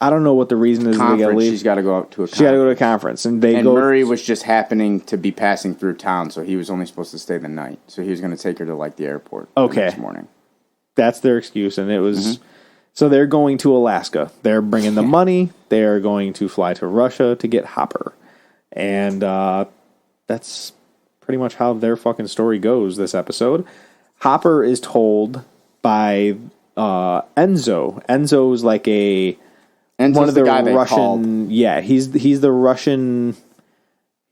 I don't know what the reason is. They gotta leave. She's got to go out to a conference. She got to go to a conference, and Murray was just happening to be passing through town, so he was only supposed to stay the night. So he was going to take her to like the airport. The next morning. That's their excuse, and it was. So they're going to Alaska. They're bringing the money. They're going to fly to Russia to get Hopper, and that's pretty much how their fucking story goes. This episode, Hopper is told by Enzo. Enzo's like one of the guy Russian. Yeah, he's the Russian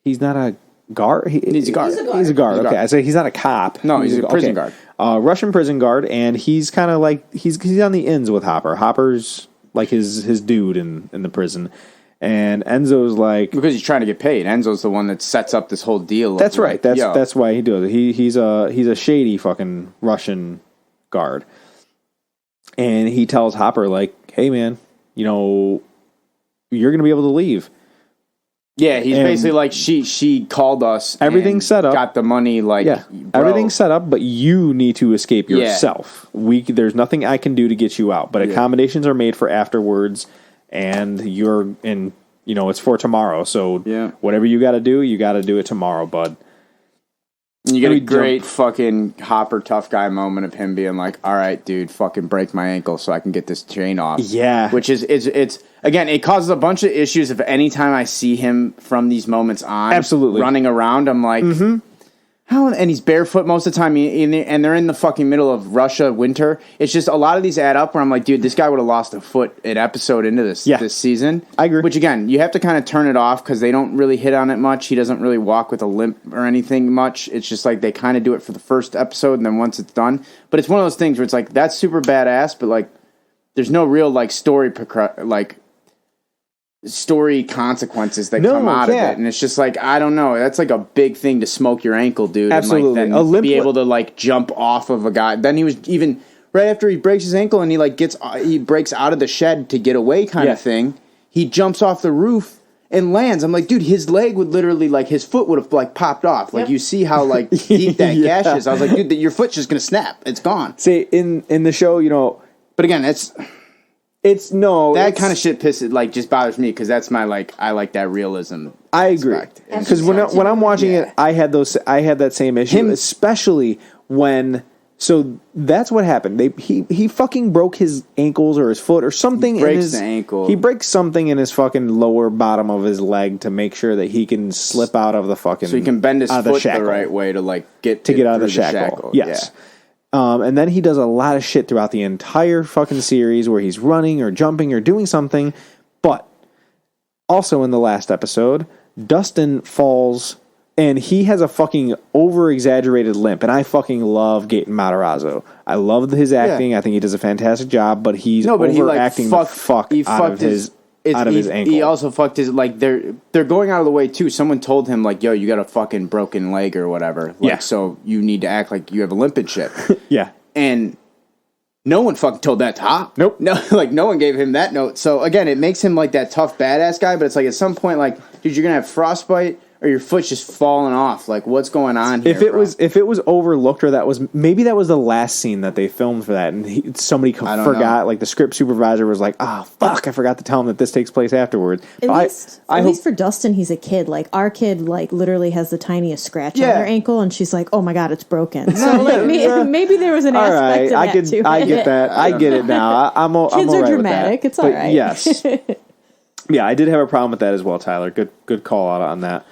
He's not a guard. He's a guard. He's a guard. Okay, I say he's not a cop. No, he's a prison guard. Russian prison guard, and he's kind of like he's on the ends with Hopper. Hopper's like his dude in the prison, and Enzo's like because he's trying to get paid. Enzo's the one that sets up this whole deal. That's right. That's why he does it. He's a shady fucking Russian guard, and he tells Hopper like, "Hey man, you're gonna be able to leave." Yeah, he's basically like she called us. Everything's set up. Got the money. Everything's set up, but you need to escape yourself. There's nothing I can do to get you out, but accommodations are made for afterwards, and it's for tomorrow. So whatever you got to do it tomorrow, bud. You get a great fucking Hopper tough guy moment of him being like, all right, dude, fucking break my ankle so I can get this chain off. Yeah. Which is, it's again, it causes a bunch of issues if any time I see him from these moments on. Absolutely. Running around, I'm like, how? And he's barefoot most of the time, and they're in the fucking middle of Russia winter. It's just a lot of these add up where I'm like, dude, this guy would have lost a foot an episode into this season. I agree. Which, again, you have to kind of turn it off because they don't really hit on it much. He doesn't really walk with a limp or anything much. It's just like they kind of do it for the first episode, and then once it's done. But it's one of those things where it's like, that's super badass, but like, there's no real like story consequences that come out of it, and it's just like, I don't know, that's like a big thing to smoke your ankle, dude. Absolutely. And like then be able to like jump off of a guy. Then he was even right after he breaks his ankle and he breaks out of the shed to get away kind of thing. He jumps off the roof and lands. I'm like, dude, his leg would literally like his foot would have like popped off. Like you see how like deep that gash is. I was like, dude, your foot's just gonna snap. It's gone. See, in the show, but again, that kind of shit just bothers me because that's my I like that realism. I agree because when I'm watching it, I had that same issue, especially when. So that's what happened. He fucking broke his ankles or his foot or something. He breaks the ankle. He breaks something in his fucking lower bottom of his leg to make sure that he can slip out of the fucking. So he can bend his foot the right way to get out of the shackle. Yes. Yeah. And then he does a lot of shit throughout the entire fucking series where he's running or jumping or doing something. But also in the last episode, Dustin falls and he has a fucking over-exaggerated limp. And I fucking love Gaten Matarazzo. I love his acting. I think he does a fantastic job, but he's overacting the fuck out of his ankle. He also fucked his they're going out of the way too. Someone told him like, yo, you got a fucking broken leg or whatever. So you need to act like you have a limp and shit. Yeah. And no one fucking told that to Hop. Nope. No, no one gave him that note. So again, it makes him like that tough badass guy, but it's like at some point like, dude, you're gonna have frostbite or your foot's just falling off. Like, what's going on here? If it was overlooked, or that was the last scene that they filmed for that, and somebody forgot. Like the script supervisor was like, "Ah, fuck, I forgot to tell him that this takes place afterwards." At least for Dustin, he's a kid. Like our kid, like literally has the tiniest scratch on their ankle, and she's like, "Oh my god, it's broken." So like maybe there was an aspect of that too. I get that. I get it now. Kids are dramatic. It's all right. Yes. Yeah, I did have a problem with that as well, Tyler. Good call out on that.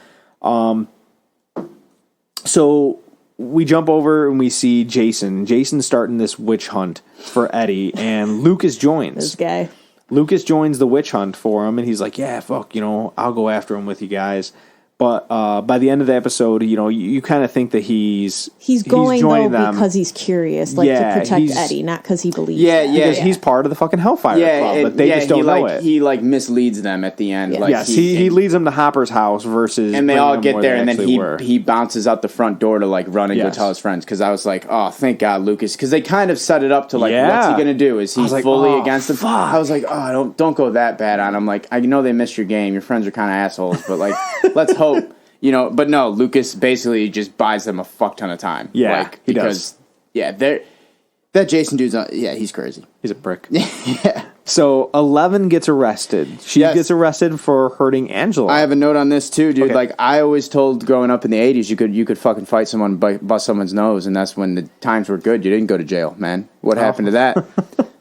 So we jump over and we see Jason. Jason's starting this witch hunt for Eddie, and Lucas joins. This guy. Lucas joins the witch hunt for him, and he's like, yeah, fuck, I'll go after him with you guys. But by the end of the episode, you kind of think that he's going joining though them because he's curious, to protect Eddie, not because he believes. Because he's part of the fucking Hellfire Club, but they just don't know it. He misleads them at the end. Yeah. He leads them to Hopper's house versus, and they all get there, and then he bounces out the front door to run and go tell his friends. Because I was like, oh, thank God, Lucas, because they kind of set it up to what's he gonna do? Is he fully against them? I was like, oh, don't go that bad on him. Like, I know they missed your game. Your friends are kind of assholes, but like, let's hope. But no, Lucas basically just buys them a fuck ton of time. Yeah, he does. Yeah, that Jason dude's he's crazy. He's a prick. Yeah. So 11 gets arrested. She gets arrested for hurting Angela. I have a note on this too, dude. Okay. Like I always told growing up in the 80s, you could fucking fight someone, bust someone's nose, and that's when the times were good. You didn't go to jail, man. What happened to that?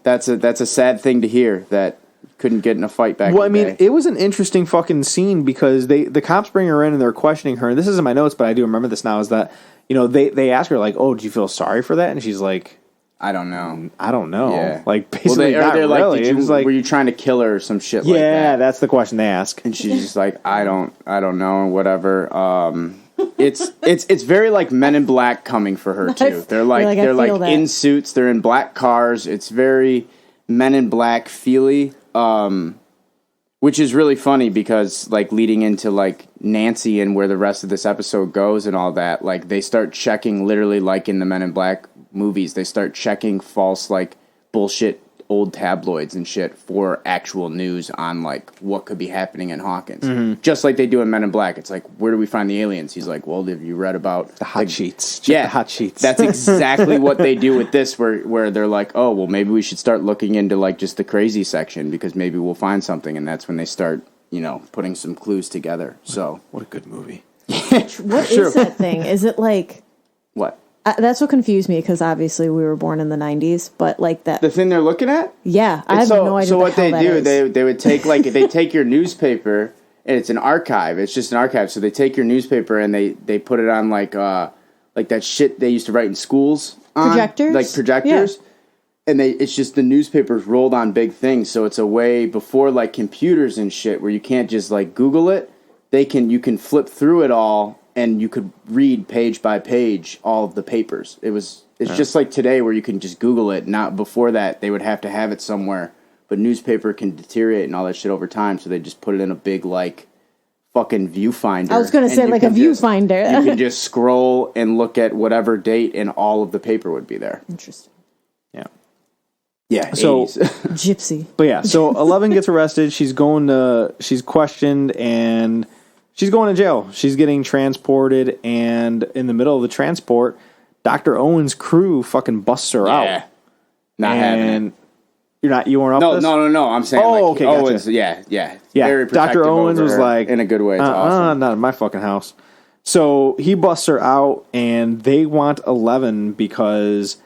That's a sad thing to hear that. Couldn't get in a fight back. Well, it was an interesting fucking scene because the cops bring her in and they're questioning her. And this isn't in my notes, but I do remember this now. Is that they ask her like, "Oh, do you feel sorry for that?" And she's like, I don't know. I don't know. Yeah. Like, basically, they're like, really. were you trying to kill her or some shit like that? Yeah, that's the question they ask. And she's just like, I don't know, whatever. It's very like Men in Black coming for her too. They're like in suits. They're in black cars. It's very Men in Black feely, which is really funny because like leading into like Nancy and where the rest of this episode goes and all that, like they start checking literally like in the Men in Black movies. They start checking false like bullshit old tabloids and shit for actual news on like what could be happening in Hawkins, just like they do in Men in Black. It's like, where do we find the aliens? He's like, well, have you read about the hot sheets? Yeah, the hot sheets. That's exactly what they do with this, where they're like, oh, well, maybe we should start looking into like just the crazy section because maybe we'll find something, and that's when they start, putting some clues together. So what a good movie. What is that thing? Is it like what? That's what confused me because obviously we were born in the 90s, but like that. The thing they're looking at? Yeah, I have no idea. So what they do, they would take like they take your newspaper and it's an archive. It's just an archive. So they take your newspaper and they put it on like that shit they used to write in schools on, projectors, like projectors. Yeah. And it's just the newspapers rolled on big things. So it's a way before like computers and shit where you can't just like Google it. You can flip through it all. And you could read page by page all of the papers. It's just like today where you can just Google it. Not before that, they would have to have it somewhere. But newspaper can deteriorate and all that shit over time, so they just put it in a big like fucking viewfinder. I was going to say like a viewfinder. You can just scroll and look at whatever date, and all of the paper would be there. Interesting. Yeah. Yeah. So gypsy. But yeah, so 11 gets arrested. She's questioned and. She's going to jail. She's getting transported, and in the middle of the transport, Dr. Owen's crew fucking busts her out. Not having it. You weren't up this? No. I'm saying okay, gotcha. Owens, yeah. Very Dr. Owens was like... in a good way, it's awesome. Not in my fucking house. So he busts her out, and they want 11 because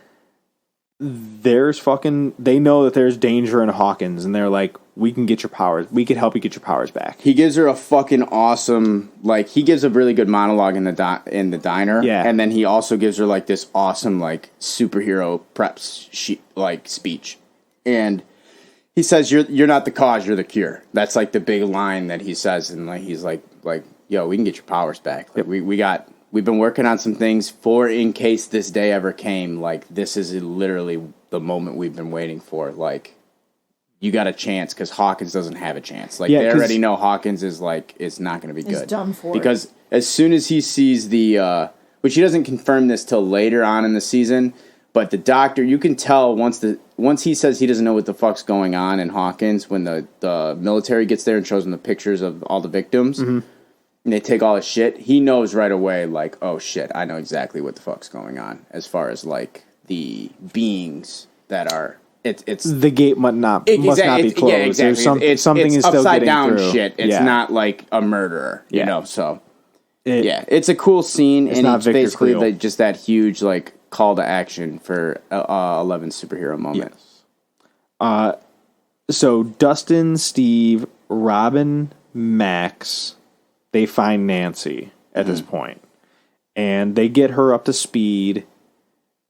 they know that there's danger in Hawkins, and they're like, we can get your powers. We can help you get your powers back. He gives her a fucking awesome, like, he gives a really good monologue in the diner. Yeah. And then he also gives her, like, this awesome, like, superhero speech. And he says, you're not the cause, you're the cure. That's, like, the big line that he says. And, like, he's like, yo, we can get your powers back. Like, we've been working on some things for in case this day ever came. Like, this is literally the moment we've been waiting for. Like, you got a chance because Hawkins doesn't have a chance. Like, they already know Hawkins is not going to be good. He's done for. Because as soon as he sees which he doesn't confirm this till later on in the season, but the doctor, you can tell once he says he doesn't know what the fuck's going on in Hawkins, when the military gets there and shows him the pictures of all the victims, and they take all his shit, he knows right away, like, oh shit, I know exactly what the fuck's going on as far as like the beings that are. It's the gate must not be closed. Yeah, exactly. Something is still upside getting down through. shit. It's not like a murderer, you know. So it's a cool scene, and it's basically just that huge like call to action for 11 superhero moment. Yes. So Dustin, Steve, Robin, Max, they find Nancy at this point, and they get her up to speed,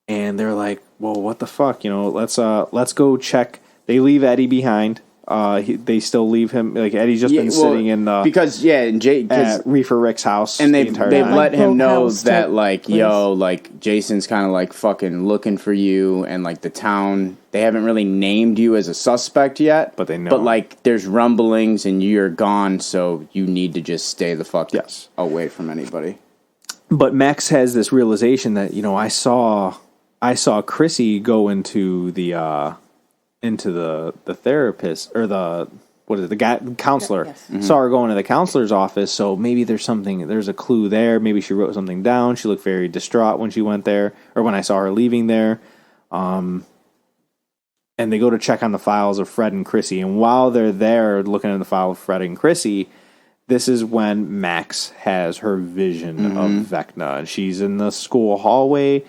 and they're like, well, what the fuck, let's go check. They leave Eddie behind. They still leave him, like, Eddie's just been sitting in the... Because, at Reefer Rick's house. And they've let him know that, like, like, Jason's kind of, like, fucking looking for you, and, like, the town, they haven't really named you as a suspect yet. But they know. But, like, there's rumblings, and you're gone, so you need to just stay the fuck away from anybody. But Max has this realization that, I saw Chrissy go into the therapist, or the counselor. Yes. Mm-hmm. Saw her going to the counselor's office, so maybe there's a clue there. Maybe she wrote something down. She looked very distraught when she went there, or when I saw her leaving there. And they go to check on the files of Fred and Chrissy, and while they're there looking at the file of Fred and Chrissy, this is when Max has her vision of Vecna, and she's in the school hallway,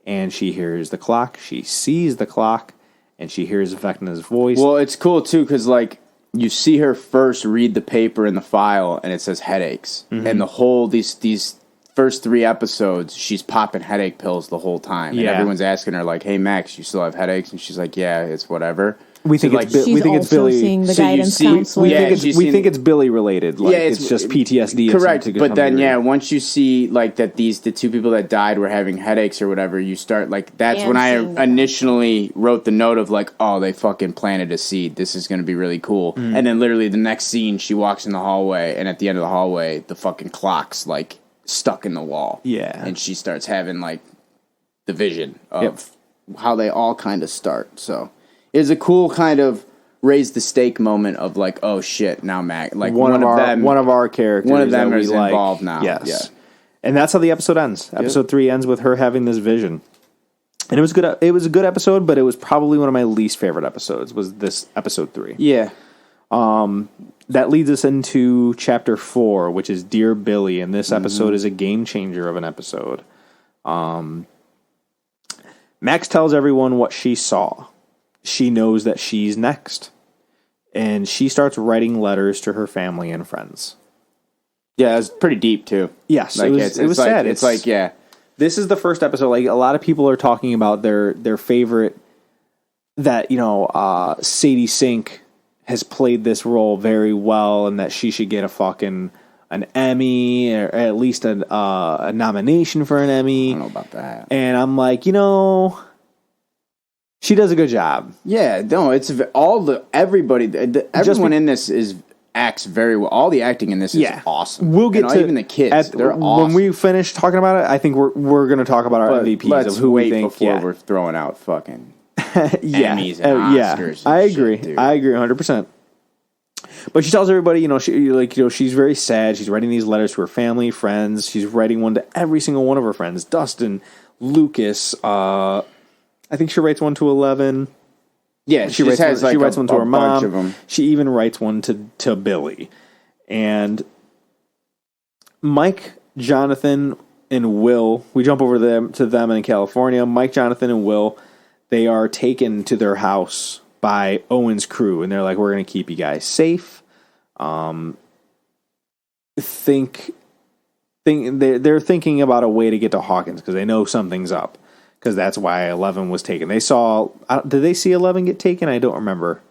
and she hears the clock. She sees the clock, and she hears Vecna's voice. Well, it's cool, too, because, like, you see her first read the paper in the file, and it says headaches. Mm-hmm. And the whole, these first 3 episodes, she's popping headache pills the whole time. And everyone's asking her, like, hey, Max, you still have headaches? And she's like, yeah, it's whatever. We think it's Billy. Seeing the guidance counselor. We think it's Billy related. Like, it's just PTSD. Correct. But then, once you see like that the 2 people that died were having headaches or whatever, you start like that's when I initially wrote the note of like, oh, they fucking planted a seed. This is going to be really cool. And then literally the next scene, she walks in the hallway, and at the end of the hallway, the fucking clock's like stuck in the wall. Yeah. And she starts having like the vision of how they all kind of start. So. Is a cool kind of raise the stake moment of like, oh shit, now Mac, like one of our characters, one of them is involved now. Yes, yeah. And that's how the episode ends. Episode 3 ends with her having this vision, and it was good. It was a good episode, but it was probably one of my least favorite episodes. Was this episode 3? Yeah. That leads us into chapter 4, which is Dear Billy, and this episode is a game changer of an episode. Max tells everyone what she saw. She knows that she's next. And she starts writing letters to her family and friends. Yeah, it's pretty deep, too. Yes, like, it was sad. It's like, yeah. This is the first episode. Like, a lot of people are talking about their favorite, that, Sadie Sink has played this role very well, and that she should get an Emmy, or at least a nomination for an Emmy. I don't know about that. And I'm like, she does a good job. Yeah, no, it's everyone in this acts very well. All the acting in this is awesome. We'll get to even the kids. They're awesome. When we finish talking about it, I think we're going to talk about our MVPs of who we think. Before we're throwing out fucking Emmys and Oscars. I agree. Shit, I agree 100%. But she tells everybody, she's very sad. She's writing these letters to her family, friends. She's writing one to every single one of her friends: Dustin, Lucas. I think she writes one to 11. Yeah, she writes one to her mom. Of them. She even writes one to Billy. And Mike, Jonathan, and Will, we jump over to them in California. Mike, Jonathan, and Will, they are taken to their house by Owen's crew, and they're like, we're going to keep you guys safe. They're thinking about a way to get to Hawkins because they know something's up. Because that's why 11 was taken. Did they see 11 get taken? I don't remember.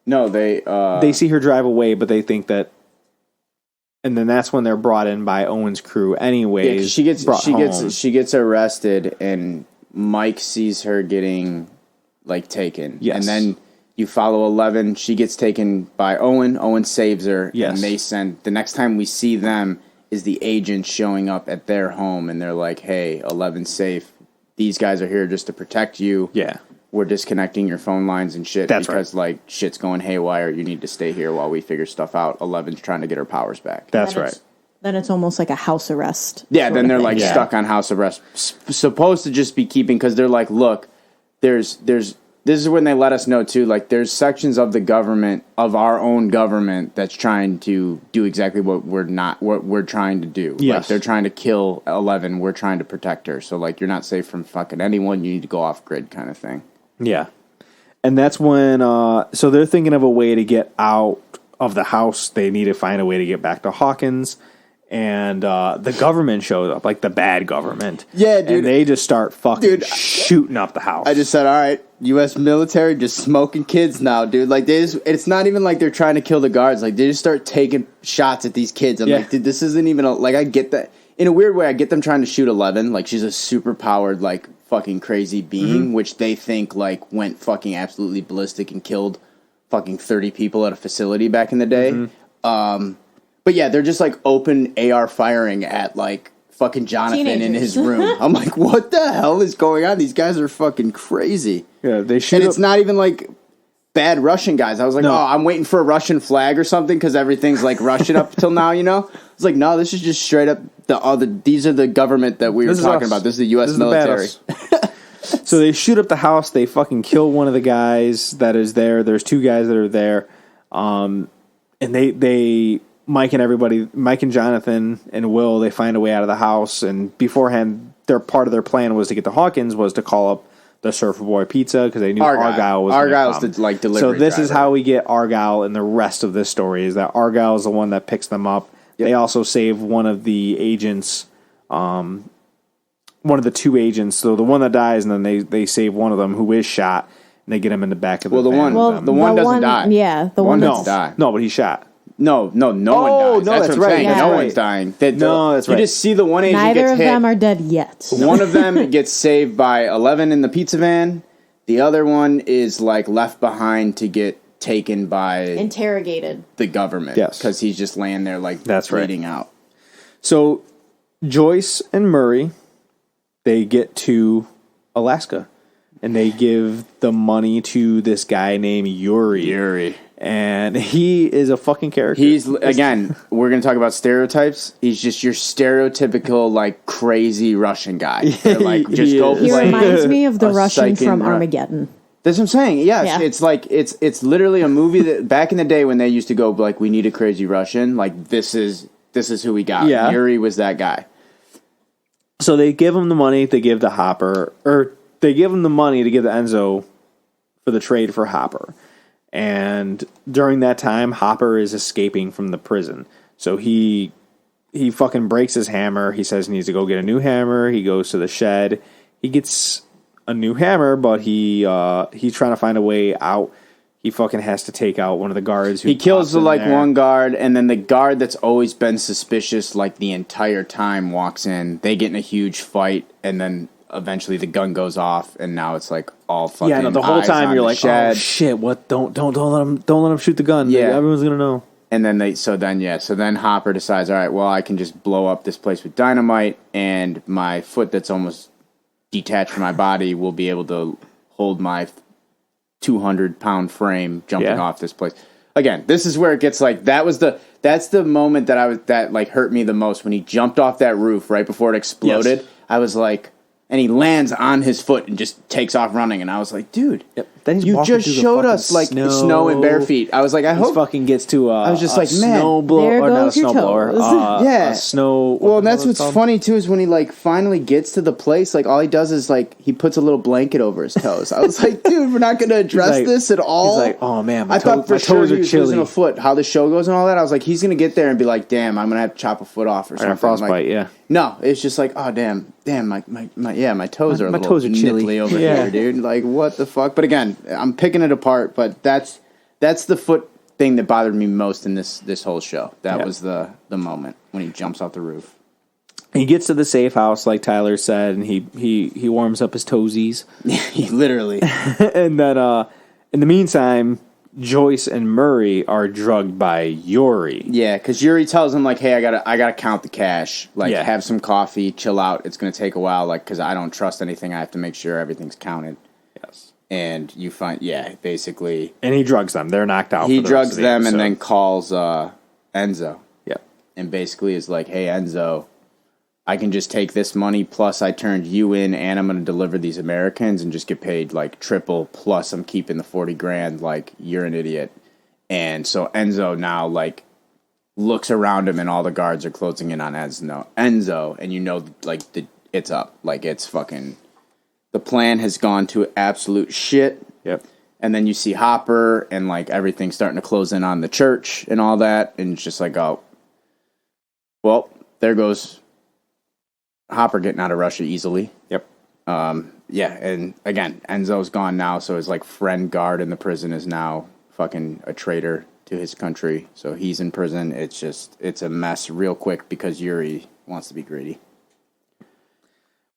No, they see her drive away, but they think that, and then that's when they're brought in by Owen's crew. Anyways, yeah, she gets arrested, and Mike sees her getting taken. Yes, and then you follow 11. She gets taken by Owen. Owen saves her. Yes, and they send the next time we see them is the agent showing up at their home, and they're like, "Hey, 11's safe. These guys are here just to protect you. Yeah. We're disconnecting your phone lines and shit because right. Shit's going haywire. You need to stay here while we figure stuff out. 11's trying to get her powers back." That's right. Then it's almost like a house arrest. Yeah, then they're stuck on house arrest. Supposed to just be keeping, because they're like, look, there's this is when they let us know too, there's sections of the government, of our own government, that's trying to do exactly what we're trying to do. Yes. They're trying to kill 11, we're trying to protect her. So you're not safe from fucking anyone, you need to go off grid kind of thing. Yeah. And that's when so they're thinking of a way to get out of the house. They need to find a way to get back to Hawkins. And the government shows up, the bad government. Yeah, dude. And they just start fucking shooting up the house. I just said, all right, U.S. military just smoking kids now, dude. It's not even like they're trying to kill the guards. They just start taking shots at these kids. I'm like, dude, this isn't even I get that. In a weird way, I get them trying to shoot 11. She's a super powered, fucking crazy being, which they think, went fucking absolutely ballistic and killed fucking 30 people at a facility back in the day. But yeah, they're just open AR firing at fucking Jonathan Teenagers. in his room. I'm like, what the hell is going on? These guys are fucking crazy. Yeah, they shoot. And it's not even bad Russian guys. I was like, no. I'm waiting for a Russian flag or something because everything's Russian up till now, I was like, no, this is just straight up these are the government that we were talking about. This is the U.S. military. So they shoot up the house. They fucking kill one of the guys that is there. There's 2 guys that are there. And they Mike and Jonathan and Will, they find a way out of the house. And beforehand, part of their plan was to get to Hawkins, was to call up the Surfer Boy Pizza because they knew Argyle was Argyle's the delivery So this driver. is how we get Argyle in the rest of this story, is that Argyle is the one that picks them up. Yep. They also save one of the agents one of the two agents. So the one that dies, and then they save one of them who is shot, and they get him in the back of the van. The one doesn't die. Yeah, the one doesn't die. No, but he's shot. No one dies. No, that's what I'm right. saying. Yeah. No one's dying. That's right. You just see the one agent Neither gets of hit. them are dead yet. One of them gets saved by 11 in the pizza van. The other one is like left behind to get taken by Interrogated. the government. Yes. Because he's just laying there like That's right. bleeding out. So Joyce and Murray, they get to Alaska, and they give the money to this guy named Yuri. And he is a fucking character. He's, again, we're going to talk about stereotypes. He's just your stereotypical, like, crazy Russian guy. Like, just He go is. He play reminds me of the a Russian psychic from Ru- Armageddon. That's what I'm saying. Yes, Yeah. it's like it's literally a movie that back in the day when they used to go like, we need a crazy Russian. Like this is who we got. Yeah. Yuri was that guy. So they give him the money to give to Hopper, or they give him the money to give to Enzo for the trade for Hopper. And during that time, Hopper is escaping from the prison. So he fucking breaks his hammer. He says he needs to go get a new hammer. He goes to the shed. He gets a new hammer, but he's trying to find a way out. He fucking has to take out one of the guards. He kills the there. one guard, and then the guard that's always been suspicious like the entire time walks in. They get in a huge fight, and then eventually the gun goes off, and now it's like all fucking. Yeah, no, the whole eyes time on you're the like, shed. oh shit! What? Don't let him shoot the gun. Yeah. Everyone's gonna know. And then so then Hopper decides, all right, well, I can just blow up this place with dynamite, and my foot that's almost detached from my body will be able to hold my 200-pound frame jumping off this place. Again, this is where it gets like that's the moment that like hurt me the most when he jumped off that roof right before it exploded. Yes. I was like, and he lands on his foot and just takes off running, and I was like, dude, Then he's you walking just through the showed fucking us like snow and bare feet. I was like, I He hope fucking gets to I was just like, man, snow blower, there or not a goes your snow blower. toes. Yeah. A snow. Well, and that's what what's it's called? funny too is when he like finally gets to the place, like all he does is like he puts a little blanket over his toes. I was like, dude, we're not going to address like- this at all. He's like, oh man, I thought for my sure toes he are was losing chilly. a foot. How the show goes and all that, I was like, he's going to get there and be like, damn, I'm going to have to chop a foot off or I something. got frostbite. Like, Yeah. No, it's just like, oh damn, my toes are a my little toes are chilly. nipply over Yeah. here, dude. Like what the fuck? But again, I'm picking it apart. But that's the foot thing that bothered me most in this whole show. That was the moment when he jumps off the roof. He gets to the safe house, like Tyler said, and he warms up his toesies. He literally. And then in the meantime, Joyce and Murray are drugged by Yuri. Yeah, because Yuri tells him like, "Hey, I gotta count the cash. Like, Yeah. have some coffee, chill out. It's gonna take a while. Like, because I don't trust anything. I have to make sure everything's counted." Yes. And you find, basically, And he drugs them. They're knocked out. he for the rest drugs of the them and episode. then calls Enzo, Yep. and basically is like, "Hey, Enzo, I can just take this money plus I turned you in, and I'm gonna deliver these Americans and just get paid like triple. Plus, I'm keeping the 40 grand. Like, you're an idiot." And so Enzo now like looks around him, and all the guards are closing in on Enzo, and you know, like it's up, like it's fucking. The plan has gone to absolute shit. Yep. And then you see Hopper, and like everything's starting to close in on the church and all that, and it's just like, oh, well, there goes Hopper getting out of Russia easily. Yep. Yeah, and again, Enzo's gone now, so his like friend guard in the prison is now fucking a traitor to his country. So he's in prison. It's a mess real quick because Yuri wants to be greedy.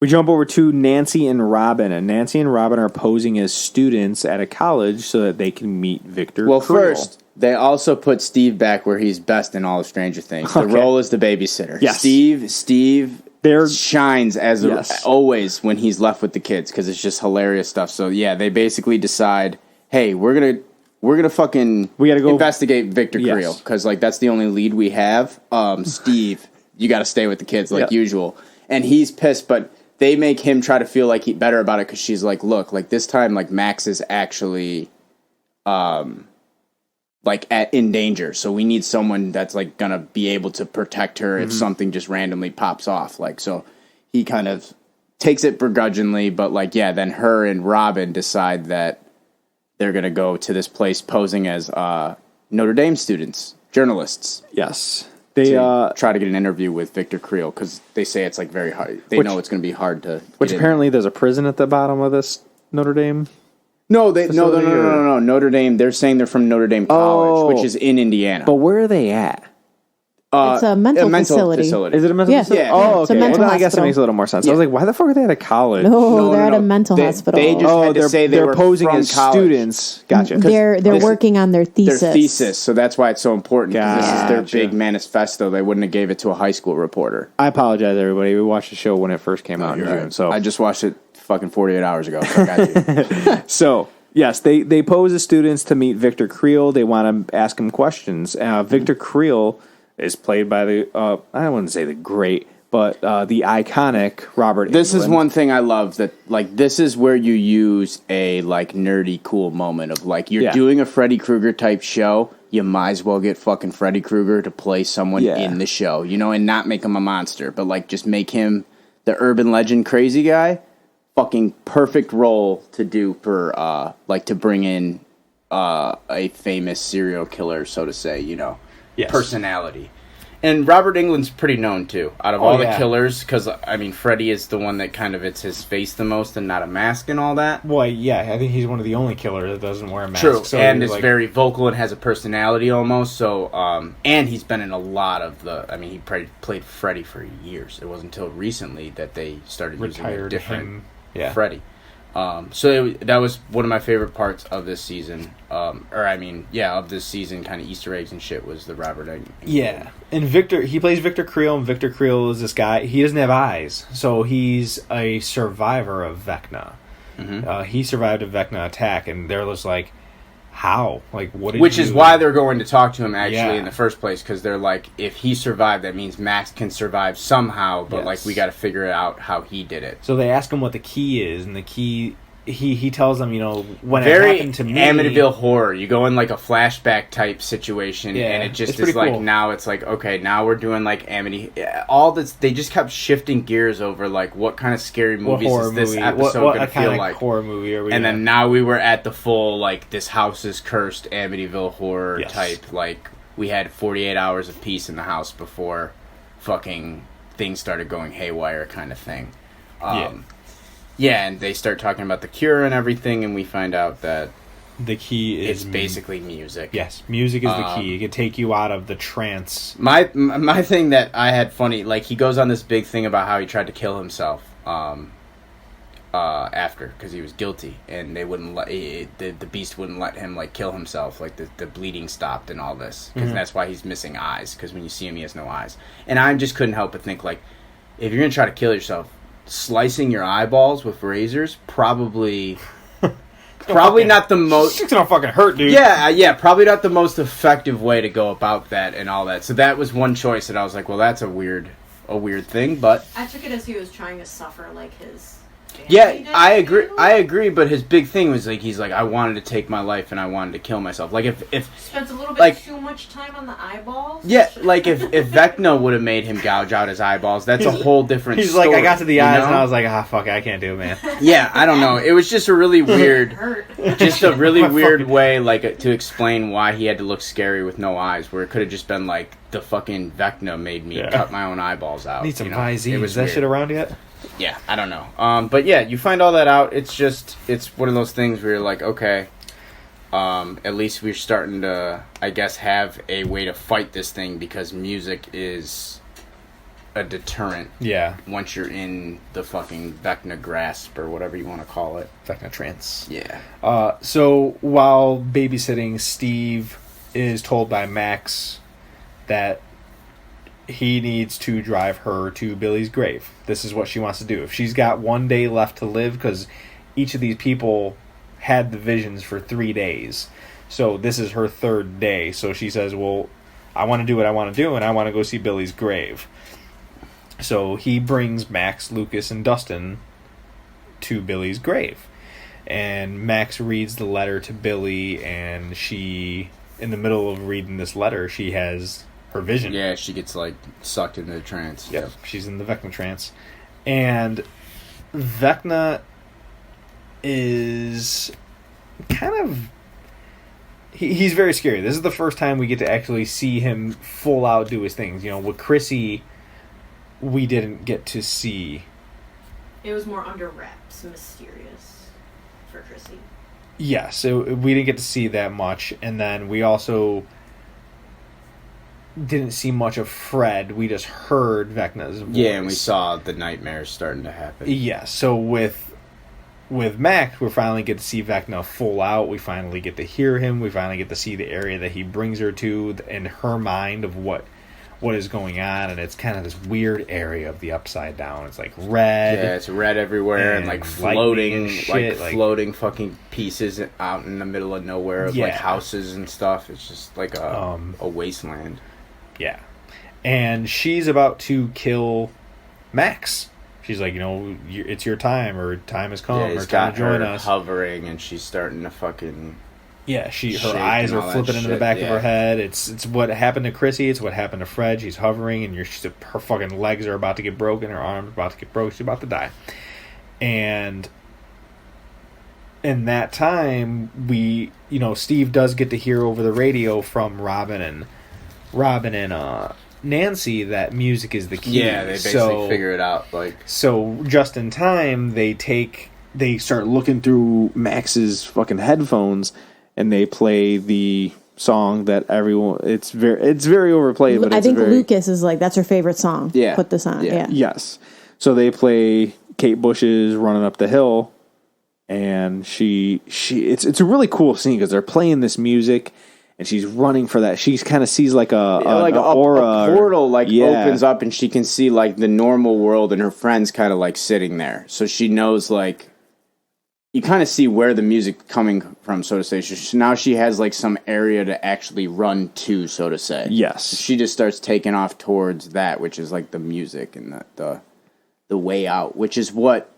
We jump over to Nancy and Robin, and Nancy and Robin are posing as students at a college so that they can meet Victor. Well, Creel. first, they also put Steve back where he's best in all of Stranger Things. The Okay. role is the babysitter. Yes. Steve They're- shines as Yes. always when he's left with the kids because it's just hilarious stuff. So yeah, they basically decide, hey, we're gonna fucking We gotta go- investigate Victor Yes. Creel because like that's the only lead we have. Steve, you got to stay with the kids like usual, and he's pissed, but they make him try to feel like he better about it because she's like, look, like this time, like Max is actually, like in danger. So we need someone that's like gonna be able to protect her if something just randomly pops off. Like, so he kind of takes it begrudgingly, but like, yeah, then her and Robin decide that they're gonna go to this place posing as Notre Dame students, journalists. Yes. They try to get an interview with Victor Creel because they say it's like very hard. They know it's going to be hard to. Which apparently there's a prison at the bottom of this Notre Dame. No, no. Notre Dame. They're saying they're from Notre Dame College, which is in Indiana. But where are they at? It's a mental facility. Is it a mental facility? Yeah. Oh, It's a okay. mental Well, I guess it hospital. makes a little more sense. I was like, why the fuck are they at a college? No, they're at a mental hospital. They just had to say they were posing from as college. students. Gotcha. They're working on their thesis. Their thesis, so that's why it's so important. Because this is their Gotcha. big manifesto. They wouldn't have gave it to a high school reporter. I apologize, everybody. We watched the show when it first came out in June. So I just watched it fucking 48 hours ago. So I got you. So, yes, they pose as students to meet Victor Creel. They want to ask him questions. Victor Creel is played by I wouldn't say the great, but the iconic Robert This Englund. is one thing I love that, like, this is where you use a, like, nerdy cool moment of, like, you're doing a Freddy Krueger type show, you might as well get fucking Freddy Krueger to play someone in the show, you know, and not make him a monster, but, like, just make him the urban legend crazy guy. Fucking perfect role to do for, like, to bring in a famous serial killer, so to say, you know. Yes. Personality. And Robert Englund's pretty known, too, out of all the killers, because, I mean, Freddy is the one that kind of, it's his face the most and not a mask and all that. Well, yeah, I think he's one of the only killers that doesn't wear a mask. True, so and is very vocal and has a personality almost, so, and he's been in a lot of he played Freddy for years. It wasn't until recently that they started using a different Freddy. So that was one of my favorite parts of this season. Of this season, kind of Easter eggs and shit was the Robert Englund. Yeah, and he plays Victor Creel, and Victor Creel is this guy. He doesn't have eyes, so he's a survivor of Vecna. Mm-hmm. He survived a Vecna attack, and they're just like, how? Like, what did Which is why they're going to talk to him, actually, in the first place, because they're like, if he survived, that means Max can survive somehow, but, like, we got to figure out how he did it. So they ask him what the key is, and the key... He tells them, you know, when it happened to me... Amityville Horror. You go in, like, a flashback type situation, and it just is like, cool. Now it's like, okay, now we're doing, like, all this... They just kept shifting gears over, like, what kind of scary movies is this episode going to feel like? What horror movie are we And then now we were at the full, like, this house is cursed Amityville Horror type. Like, we had 48 hours of peace in the house before fucking things started going haywire kind of thing. Yeah, and they start talking about the cure and everything, and we find out that the key is... It's basically music. Yes, music is the key. It can take you out of the trance. My thing that I had funny, like, he goes on this big thing about how he tried to kill himself after, because he was guilty, and they wouldn't let... The beast wouldn't let him, like, kill himself. Like, the bleeding stopped and all this, because that's why he's missing eyes, because when you see him, he has no eyes. And I just couldn't help but think, like, if you're going to try to kill yourself, slicing your eyeballs with razors probably not the most... It's gonna fucking hurt, dude. Yeah, probably not the most effective way to go about that and all that. So that was one choice, and I was like, well, that's a weird thing, but... I took it as he was trying to suffer, like, his... Yeah, I agree, but his big thing was, like, he's like, I wanted to take my life and I wanted to kill myself. Like, if spends a little bit like, too much time on the eyeballs? Yeah, like, if Vecna would have made him gouge out his eyeballs, that's a whole different story. He's like, I got to the eyes and I was like, fuck it, I can't do it, man. Yeah, I don't know. It was just a really weird... just a really weird way, like, to explain why he had to look scary with no eyes, where it could have just been, like, the fucking Vecna made me cut my own eyeballs out. Need some Visine. Is that shit around yet? Yeah, I don't know. But yeah, you find all that out. It's one of those things where you're like, okay, at least we're starting to, I guess, have a way to fight this thing, because music is a deterrent. Yeah. Once you're in the fucking Vecna grasp, or whatever you want to call it. Vecna trance. Yeah. So while babysitting, Steve is told by Max that he needs to drive her to Billy's grave. This is what she wants to do. If she's got one day left to live, because each of these people had the visions for 3 days. So this is her third day. So she says, well, I want to do what I want to do, and I want to go see Billy's grave. So he brings Max, Lucas, and Dustin to Billy's grave. And Max reads the letter to Billy, and she, in the middle of reading this letter, she has... her vision. Yeah, she gets, like, sucked into the trance. Yep, she's in the Vecna trance. And Vecna is kind of he's very scary. This is the first time we get to actually see him full out do his things. You know, with Chrissy, we didn't get to see. It was more under wraps, mysterious for Chrissy. Yeah, so we didn't get to see that much, and then we also didn't see much of Fred. We just heard Vecna's voice. Yeah, and we saw the nightmares starting to happen. Yeah, so with Max, we finally get to see Vecna full out. We finally get to hear him. We finally get to see the area that he brings her to in her mind of what is going on, and it's kind of this weird area of the Upside Down. It's like red. Yeah, it's red everywhere and like floating, floating fucking pieces out in the middle of nowhere of like houses and stuff. It's just like a wasteland. Yeah, and she's about to kill Max. She's like, it's your time, or time has come, or time to join us. Hovering, and she's starting to fucking. Yeah, her eyes are flipping into the back of her head. It's what happened to Chrissy. It's what happened to Fred. She's hovering, and her fucking legs are about to get broken. Her arms are about to get broken. She's about to die. And in that time, Steve does get to hear over the radio from Robin and Nancy that music is the key. Yeah, they basically figure it out. So just in time, they start looking through Max's fucking headphones, and they play the song that everyone. It's very overplayed, but I think Lucas is like, that's her favorite song. Yeah, put this on. Yeah. Yes. So they play Kate Bush's "Running Up the Hill," and it's a really cool scene because they're playing this music. And she's running for that. She kind of sees like a aura. A portal opens up, and she can see like the normal world, and her friend's kind of like sitting there. So she knows like you kind of see where the music coming from, so to say. Now she has like some area to actually run to, so to say. Yes. So she just starts taking off towards that, which is like the music and the way out, which is what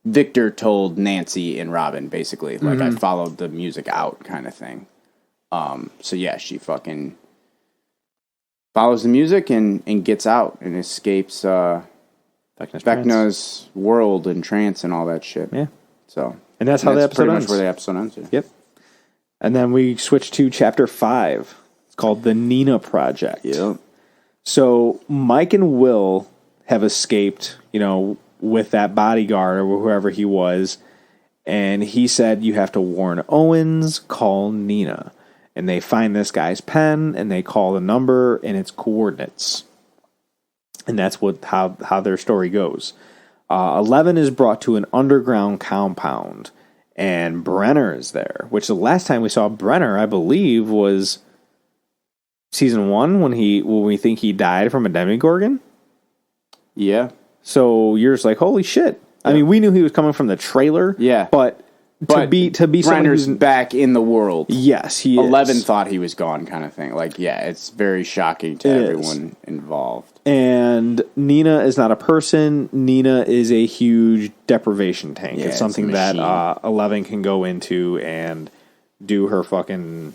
Victor told Nancy and Robin, basically. Like, I followed the music out kind of thing. So yeah, she fucking follows the music and gets out and escapes Vecna's world and trance and all that shit. Yeah. So and that's how the episode pretty ends. much where the episode ends. Yeah. Yep. And then we switch to chapter 5. It's called the Nina Project. Yep. So Mike and Will have escaped, with that bodyguard or whoever he was, and he said, "You have to warn Owens, call Nina." And they find this guy's pen, and they call the number and its coordinates. And that's how their story goes. 11 is brought to an underground compound, and Brenner is there. Which the last time we saw Brenner, I believe, was season 1 when we think he died from a Demogorgon. Yeah. So you're just like, holy shit! Yeah. I mean, we knew he was coming from the trailer. Yeah, but to be Brenner's back in the world. Yes, he is. 11 thought he was gone, kind of thing. Like, yeah, it's very shocking to everyone involved. And Nina is not a person. Nina is a huge deprivation tank. Yeah, it's something that 11 can go into and do her fucking,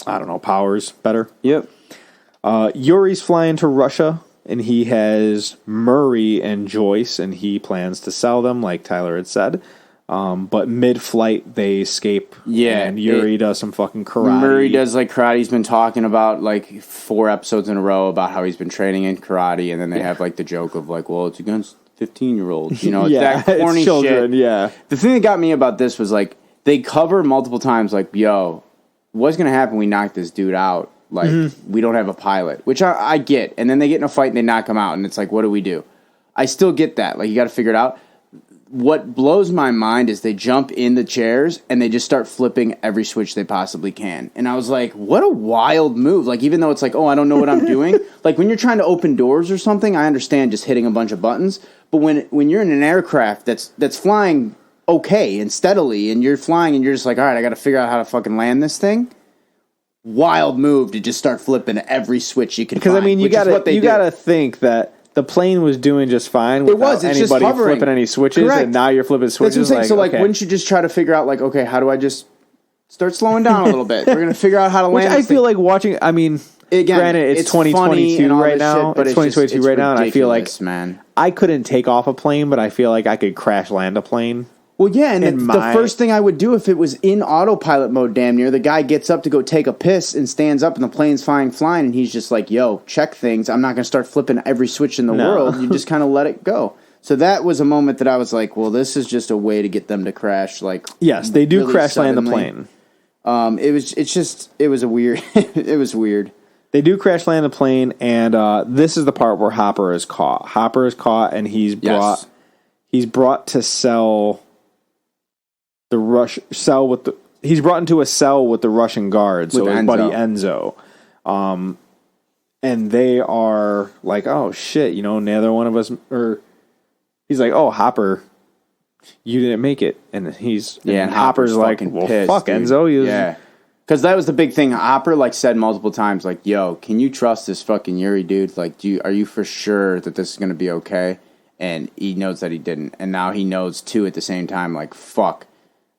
I don't know, powers better. Yep. Yuri's flying to Russia, and he has Murray and Joyce, and he plans to sell them, like Tyler had said. But mid-flight, they escape. Yeah. And Yuri does some fucking karate. Murray does like karate. He's been talking about like 4 episodes in a row about how he's been training in karate. And then they have like the joke of like, well, it's against 15-year-olds. That corny children, shit. Yeah. The thing that got me about this was like, they cover multiple times like, yo, what's going to happen when we knock this dude out? Like, we don't have a pilot, which I get. And then they get in a fight and they knock him out. And it's like, what do we do? I still get that. Like, you got to figure it out. What blows my mind is they jump in the chairs and they just start flipping every switch they possibly can. And I was like, what a wild move. Like, even though it's like, oh, I don't know what I'm doing. Like, when you're trying to open doors or something, I understand just hitting a bunch of buttons. But when you're in an aircraft that's flying okay and steadily, and you're flying and you're just like, all right, I got to figure out how to fucking land this thing. Wild move to just start flipping every switch you can find. Because, I mean, you got to think that the plane was doing just fine without anybody flipping any switches. Correct. And now you're flipping switches. That's what I'm saying. So, wouldn't you just try to figure out, like, okay, how do I just start slowing down a little bit? We're going to figure out how to land. I feel like watching, I mean, again, granted, it's 2022 right now. It's 2022 right now, and I feel like, man, I couldn't take off a plane, but I feel like I could crash land a plane. Well, yeah, and the first thing I would do if it was in autopilot mode, damn near, the guy gets up to go take a piss and stands up and the plane's flying, and he's just like, yo, check things. I'm not going to start flipping every switch in the world. You just kind of let it go. So that was a moment that I was like, well, this is just a way to get them to crash. Like, yes, they do really crash land the plane. It was weird. They do crash land the plane, and this is the part where Hopper is caught. Hopper is caught, and he's brought to sell he's brought into a cell with the Russian guards, so his buddy Enzo. And they are like, oh shit, neither one of us, or he's like, oh, Hopper, you didn't make it. And Hopper's like, well, pissed, fuck, dude. Enzo. Yeah. Because that was the big thing. Hopper said multiple times, yo, can you trust this fucking Yuri dude? Are you for sure that this is going to be okay? And he knows that he didn't. And now he knows, too, at the same time, fuck.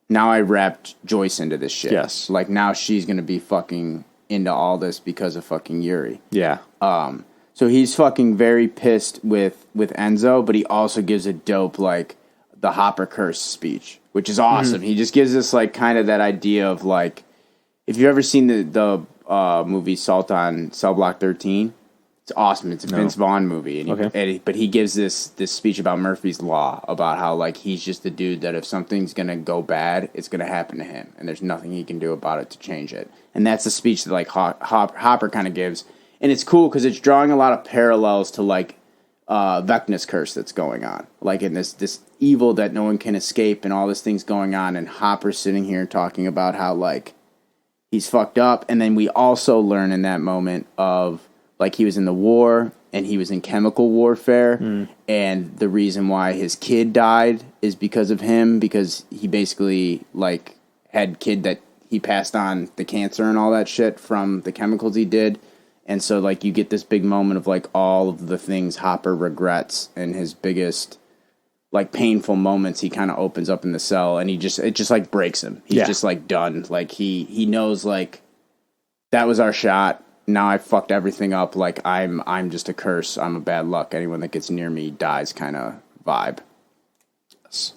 Now I wrapped Joyce into this shit. Yes. Now she's going to be fucking into all this because of fucking Yuri. Yeah. So he's fucking very pissed with Enzo, but he also gives a dope, the Hopper curse speech, which is awesome. Mm-hmm. He just gives us, kind of that idea of, if you've ever seen the movie Salt on Cell Block 13, it's awesome. It's a Vince Vaughn movie. But he gives this speech about Murphy's Law, about how, he's just the dude that if something's going to go bad, it's going to happen to him. And there's nothing he can do about it to change it. And that's the speech that, Hopper kind of gives. And it's cool because it's drawing a lot of parallels to, Vecna's curse that's going on. In this evil that no one can escape and all this thing's going on. And Hopper's sitting here talking about how, he's fucked up. And then we also learn in that moment of, he was in the war and he was in chemical warfare. And the reason why his kid died is because of him, because he basically, had kid that he passed on the cancer and all that shit from the chemicals he did. And so, you get this big moment of, all of the things Hopper regrets and his biggest, painful moments. He kind of opens up in the cell and it just breaks him. He's just, done. He knows, that was our shot. Now I fucked everything up. I'm just a curse. I'm a bad luck. Anyone that gets near me dies kind of vibe. Yes.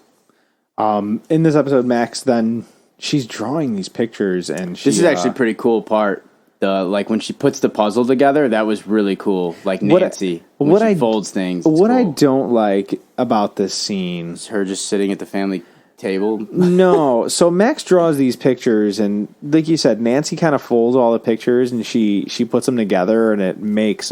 In this episode, Max, then, she's drawing these pictures and this is actually a pretty cool part. When she puts the puzzle together, that was really cool. Nancy, when she folds things. What I don't like about this scene is her just sitting at the family table. No, so Max draws these pictures, and like you said, Nancy kind of folds all the pictures, and she puts them together, and it makes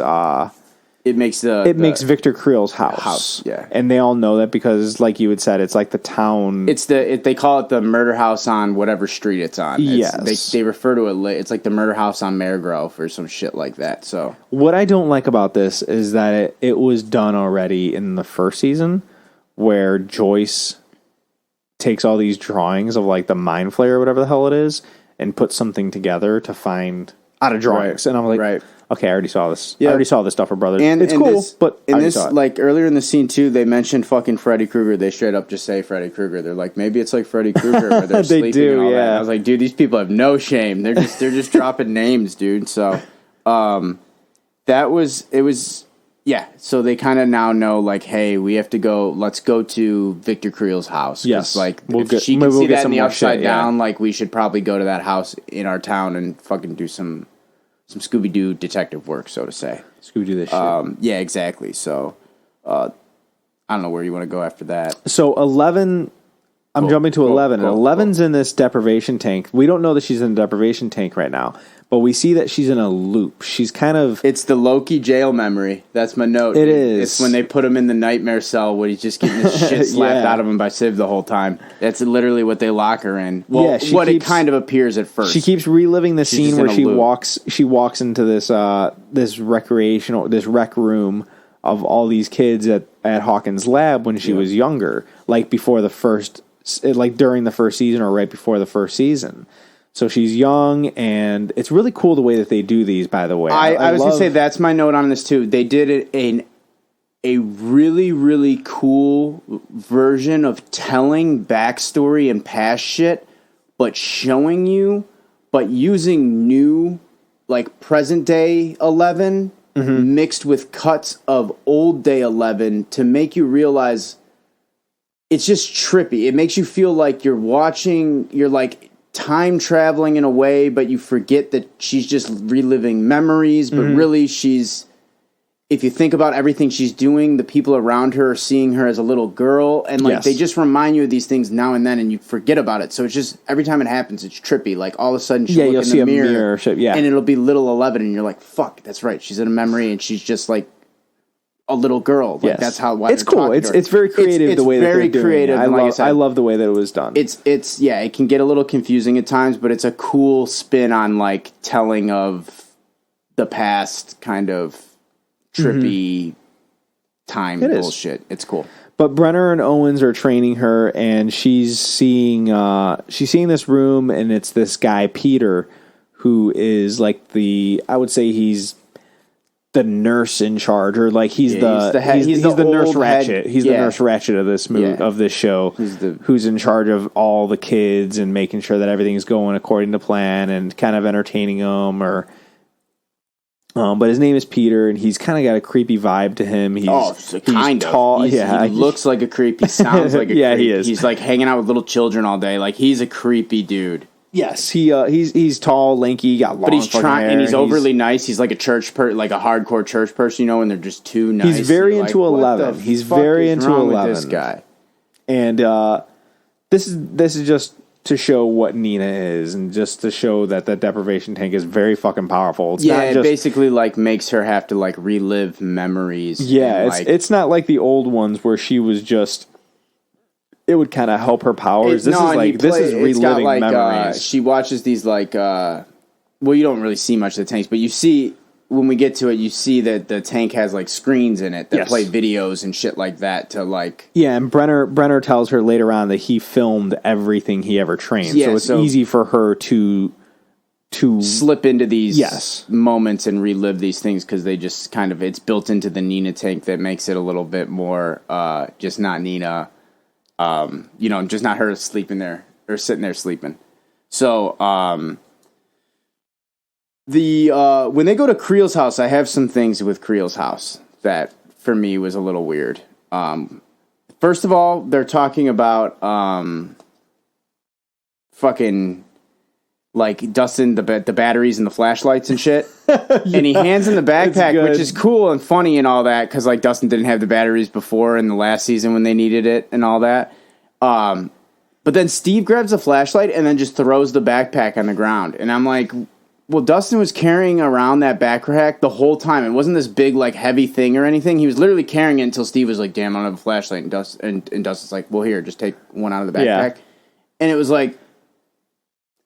Victor Creel's house. Yeah, and they all know that because, like you had said, it's the town. They call it the murder house on whatever street it's on. Yes, they refer to it. It's the murder house on Mayor Grove or some shit like that. So what I don't like about this is that it was done already in the first season, where Joyce takes all these drawings of the mind flayer or whatever the hell it is and puts something together to find out of drawings. Right. And I'm like, right. Okay, I already saw this. Yeah. I already saw this stuff for Brothers. And it's cool, but in this, earlier in the scene too, they mentioned fucking Freddy Krueger. They straight up just say Freddy Krueger. They're like, maybe it's like Freddy Krueger where they're they sleeping do, and all yeah. that. And I was like, dude, these people have no shame. They're just dropping names, dude. So, yeah. So they kind of now know, hey, we have to go. Let's go to Victor Creel's house. Yes, if she can see that in the upside down, we should probably go to that house in our town and fucking do some Scooby-Doo detective work, so to say. Scooby-Doo this shit. Yeah, exactly. So, I don't know where you want to go after that. So 11, I'm jumping to 11. And 11's in this deprivation tank. We don't know that she's in the deprivation tank right now, but we see that she's in a loop. She's kind of... It's the Loki jail memory. That's my note. It is. It's when they put him in the nightmare cell where he's just getting his shit slapped out of him by Civ the whole time. That's literally what they lock her in. Well, it kind of appears at first. She keeps reliving the scene where she walks into this rec room of all these kids at Hawkins' lab when she was younger, before the first... during the first season or right before the first season. So she's young, and it's really cool the way that they do these, by the way. I was going to say, that's my note on this, too. They did it in a really, really cool version of telling backstory and past shit, but showing you, but using new, present-day 11 mixed with cuts of old-day 11 to make you realize it's just trippy. It makes you feel like you're like time traveling in a way, but you forget that she's just reliving memories, but really if you think about everything she's doing, the people around her are seeing her as a little girl, and like they just remind you of these things now and then, and you forget about it. So it's just every time it happens, it's trippy. Like all of a sudden, she'll look in the mirror, and it'll be little 11, and you're like, "Fuck, that's right." She's in a memory, and she's just like a little girl. Like that's how. It's cool. It's very creative. The way that they're doing it. I love the way that it was done. It can get a little confusing at times, but it's a cool spin on like telling of the past, kind of trippy time bullshit. It's cool. But Brenner and Owens are training her, and she's seeing this room, and it's this guy Peter, who is like I would say he's the nurse in charge, or like he's the nurse Ratchet. He's the nurse Ratchet of this movie, of this show, who's in charge of all the kids and making sure that everything's going according to plan and kind of entertaining them. But his name is Peter, and he's kind of got a creepy vibe to him. He's tall. He looks like a creep. He sounds like a creep. He is. He's like hanging out with little children all day. Like he's a creepy dude. Yes, he's tall, lanky, got long, but he's hair, and he's overly nice. He's like like a hardcore church person, and they're just too nice. He's very into 11. He's very into 11. With this guy, and this is just to show what Nina is, and just to show that the deprivation tank is very fucking powerful. It's not it basically like makes her have to like relive memories. Yeah, it's not like the old ones where she was just. It would kind of help her powers. This is reliving memories. She watches these you don't really see much of the tanks, but you see when we get to it, you see that the tank has like screens in it that play videos and shit like that to like. Yeah, and Brenner tells her later on that he filmed everything he ever trained, so it's easy for her to slip into these moments and relive these things because they just kind of it's built into the Nina tank that makes it a little bit more just not Nina. Just not her sleeping there or sitting there sleeping. So, when they go to Creel's house, I have some things with Creel's house that for me was a little weird. First of all, they're talking about, fucking like dusting the batteries and the flashlights and shit. And he hands him the backpack, which is cool and funny and all that, because like Dustin didn't have the batteries before in the last season when they needed it and all that. But then Steve grabs a flashlight and then just throws the backpack on the ground. And I'm like, well, Dustin was carrying around that backpack the whole time. It wasn't this big, like, heavy thing or anything. He was literally carrying it until Steve was like, damn, I don't have a flashlight. And Dustin's like, well, here, just take one out of the backpack. Yeah. And it was like,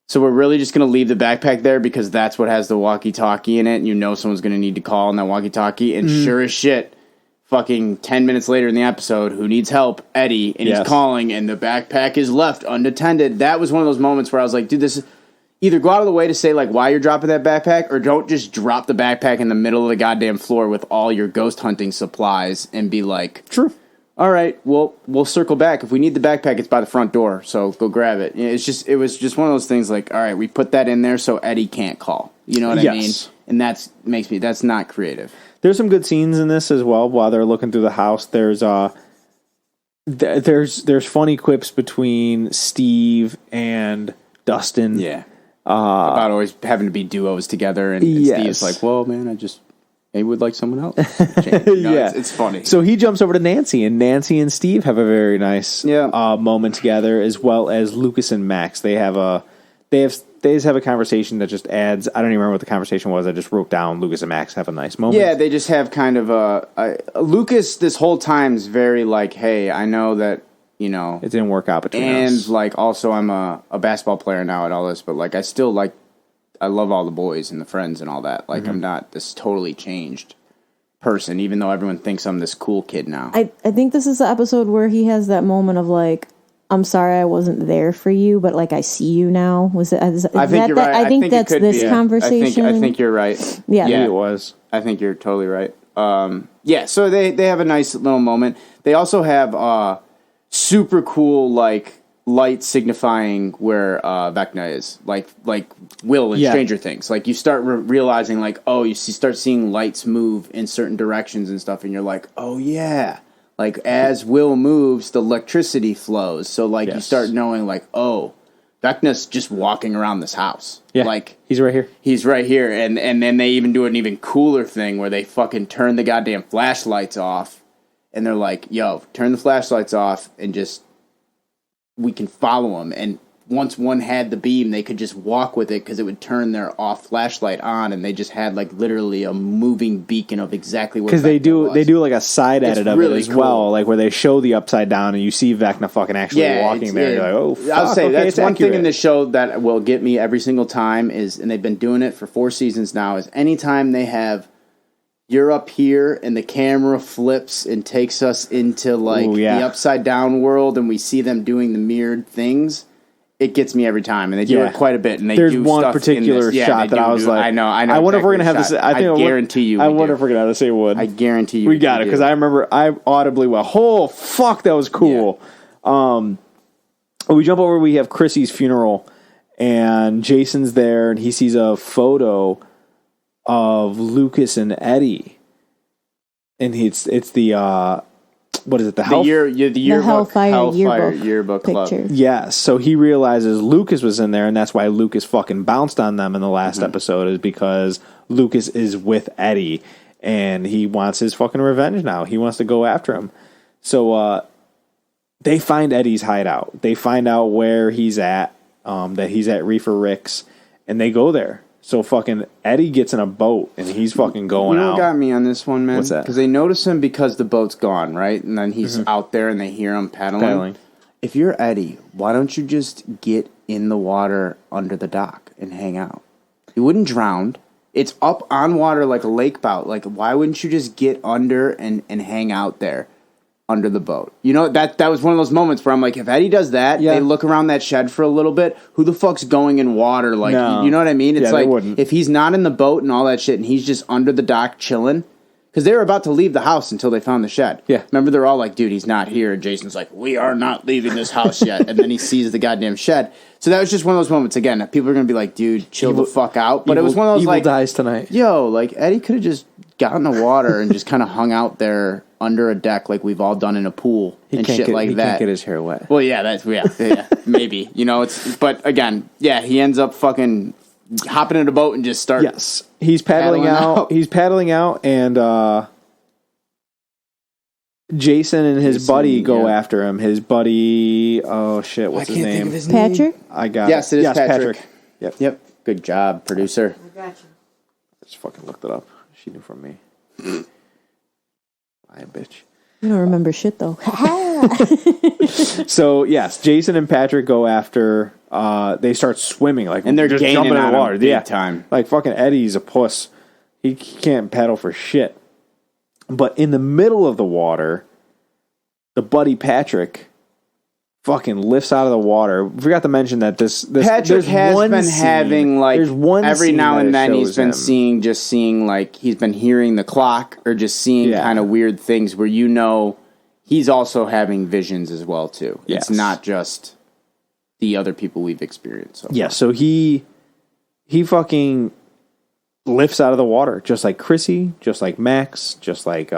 so we're really just going to leave the backpack there because that's what has the walkie-talkie in it, and someone's going to need to call on that walkie-talkie. And sure as shit, fucking 10 minutes later in the episode, who needs help? Eddie. And he's calling, and the backpack is left unattended. That was one of those moments where I was like, dude, this is... Either go out of the way to say, like, why you're dropping that backpack, or don't just drop the backpack in the middle of the goddamn floor with all your ghost hunting supplies and be like... True. All right, well, we'll circle back. If we need the backpack, it's by the front door, so go grab it. It was just one of those things like, all right, we put that in there so Eddie can't call. You know what I mean? And that's not creative. There's some good scenes in this as well while they're looking through the house. There's funny quips between Steve and Dustin. Yeah. About always having to be duos together, and Steve's like, well, man, I would like someone else. It's funny. So he jumps over to Nancy, and Nancy and Steve have a very nice moment together, as well as Lucas and Max. They just have a conversation that just adds. I don't even remember what the conversation was. I just wrote down Lucas and Max have a nice moment. Yeah, they just have kind of Lucas this whole time is very like, hey, I know that it didn't work out between us, and like also I'm a basketball player now and all this, but like I still like. I love all the boys and the friends and all that. Like, I'm not this totally changed person, even though everyone thinks I'm this cool kid now. I think this is the episode where he has that moment of, like, I'm sorry I wasn't there for you, but, like, I see you now. Was it? I think you're right. I think that's this conversation. I think you're right. Yeah. It was. I think you're totally right. So they have a nice little moment. They also have super cool, like, light signifying where Vecna is, like Will in Stranger Things. Like you start realizing, like, oh, you start seeing lights move in certain directions and stuff, and you're like, oh yeah, like as Will moves, the electricity flows. So like you start knowing like, oh, Vecna's just walking around this house. Yeah, like he's right here. He's right here, and then they even do an even cooler thing where they fucking turn the goddamn flashlights off, and they're like, yo, turn the flashlights off, and just we can follow him. And once one had the beam, they could just walk with it because it would turn their off flashlight on, and they just had like literally a moving beacon of exactly where. Because they do like a side edit of it as well, like where they show the upside down and you see Vecna fucking actually walking there. You're like, oh, fuck, I'll say that's one accurate. thing in the show that will get me every single time is, and they've been doing it for 4 seasons now, is anytime they have. You're up here, and the camera flips and takes us into like the upside down world, and we see them doing the mirrored things. It gets me every time, and they do it quite a bit. And there's do one stuff particular shot that I was like, I know. I wonder if we're gonna have this. I guarantee you. I wonder if we're gonna have the same one. I guarantee you. We got it because I remember I audibly went, "Oh fuck, that was cool." Yeah. We jump over. We have Chrissy's funeral, and Jason's there, and he sees a photo of Lucas and Eddie, and it's the what is it? The Hellfire yearbook picture. club. Yes, so he realizes Lucas was in there, and that's why Lucas fucking bounced on them in the last episode, is because Lucas is with Eddie, and he wants his fucking revenge now. He wants to go after him. So they find Eddie's hideout. They find out where he's at, that he's at Reefer Rick's, and they go there. So fucking Eddie gets in a boat, and he's fucking going out. You know what got me on this one, man? What's that? Because they notice him because the boat's gone, right? And then he's out there, and they hear him paddling. If you're Eddie, why don't you just get in the water under the dock and hang out? You wouldn't drown. It's up on water like a lake boat. Like, why wouldn't you just get under and hang out there under the boat? You know, that was one of those moments where I'm like, if Eddie does that, they look around that shed for a little bit, who the fuck's going in water? Like, you know what I mean? It's like, if he's not in the boat and all that shit, and he's just under the dock chilling, because they were about to leave the house until they found the shed. Yeah. Remember, they're all like, dude, he's not here. And Jason's like, we are not leaving this house yet. And then he sees the goddamn shed. So that was just one of those moments. Again, people are going to be like, dude, chill the fuck out. But it was one of those like, dies tonight. Yo, like, Eddie could have just got in the water and just kind of hung out there under a deck like we've all done in a pool and shit like that. He can't get his hair wet. Well, yeah, maybe. You know, but again, he ends up fucking hopping in a boat and just start. Yes, he's paddling out. He's paddling out, and Jason and his buddy go after him. His buddy, oh shit, what's his name? Patrick? I got yes, it. Yes, Patrick. Yep. Good job, producer. I got you. I just fucking looked it up. She knew from me. I bitch. You don't remember shit though. So yes, Jason and Patrick go after. They start swimming and they're just gaining jumping in the water. Big time. Like fucking Eddie's a puss. He can't paddle for shit. But in the middle of the water, the buddy Patrick fucking lifts out of the water. We forgot to mention that this Patrick has been having like every now and then he's been seeing like he's been hearing the clock or just seeing kind of weird things where he's also having visions as well too. Yes. It's not just the other people we've experienced. So yeah, so he fucking lifts out of the water just like Chrissy, just like Max, just like